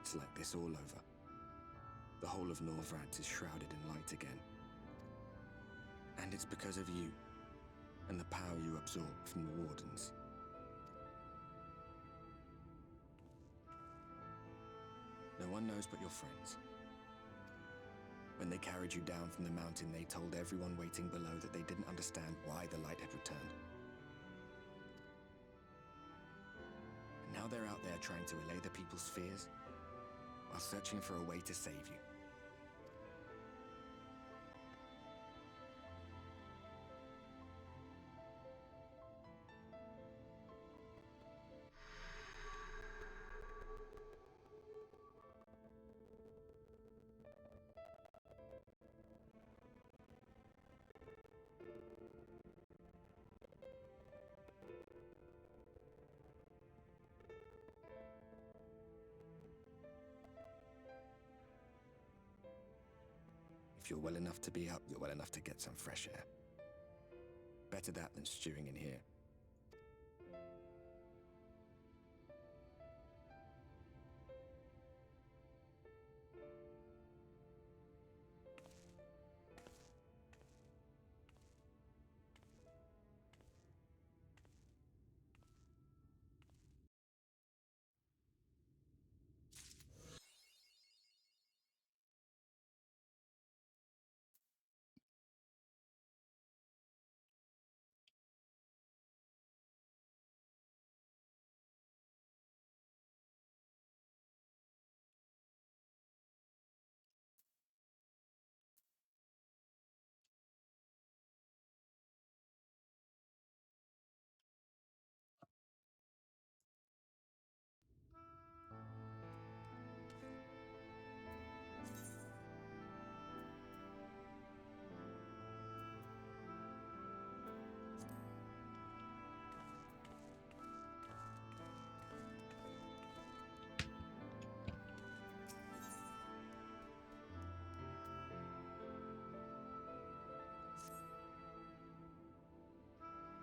It's like this all over. The whole of Norvrad is shrouded in light again. And it's because of you, and the power you absorb from the Wardens. No one knows but your friends. When they carried you down from the mountain, they told everyone waiting below that they didn't understand why the light had returned. And now they're out there trying to allay the people's fears, while searching for a way to save you. If you're well enough to be up, you're well enough to get some fresh air. Better that than stewing in here.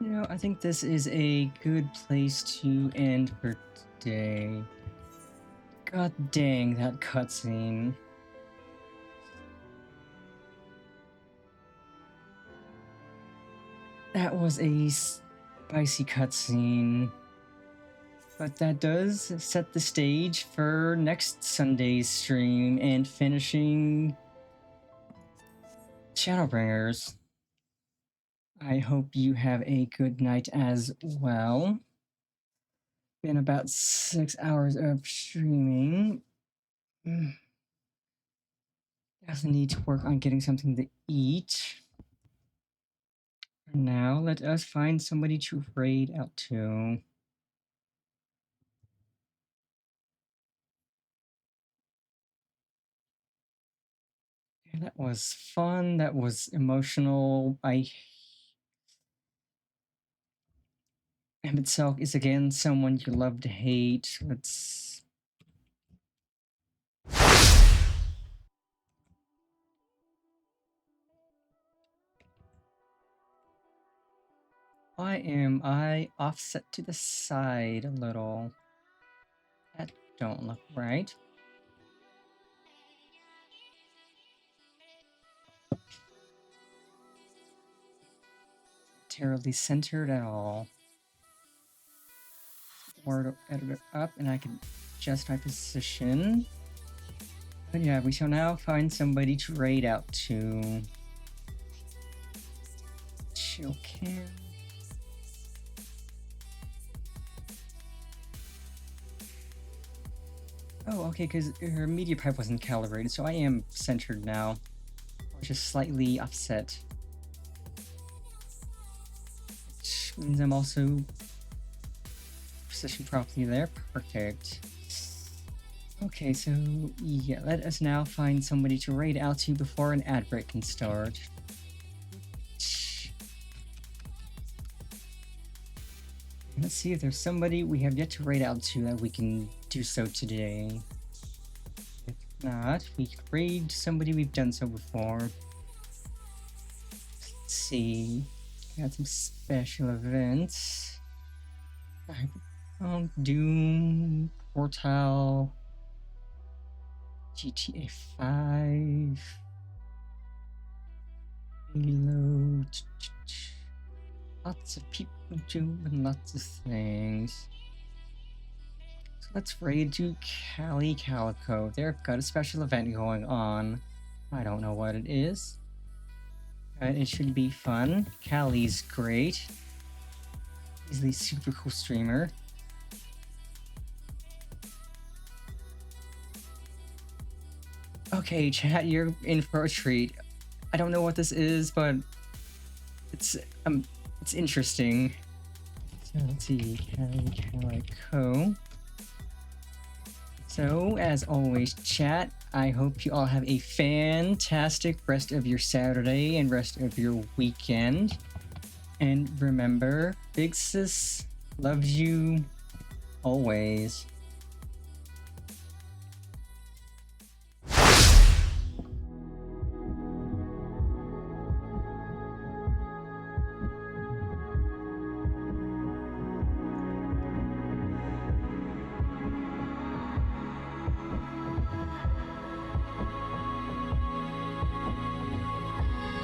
You know, I think this is a good place to end for today. God dang, that cutscene. That was a spicy cutscene. But that does set the stage for next Sunday's stream and finishing Shadowbringers. I hope you have a good night as well. Been about 6 hours of streaming. Definitely need to work on getting something to eat. For now, let us find somebody to raid out to. Yeah, that was fun. That was emotional. Emmett Selk is again someone you love to hate. Let's. Why am I offset to the side a little? That don't look right. Terribly centered at all. Or edit it up and I can adjust my position. But yeah, we shall now find somebody to raid out to. Chill cam. Oh, okay, because her media pipe wasn't calibrated, so I am centered now. Or just slightly offset. Which means I'm also positioned properly there. Perfect. Okay, so yeah, let us now find somebody to raid out to before an ad break can start. Let's see if there's somebody we have yet to raid out to that we can do so today. If not, we could raid somebody we've done so before. Let's see. Got some special events. Doom, Portal, GTA 5, Halo. Lots of people doing lots of things. So let's raid to Cali Calico. They've got a special event going on. I don't know what it is. But it should be fun. Cali's great. He's a super cool streamer. Okay, chat, you're in for a treat. I don't know what this is, but it's interesting. So let's see, Calico. So, as always, chat, I hope you all have a fantastic rest of your Saturday and rest of your weekend. And remember, Big Sis loves you always.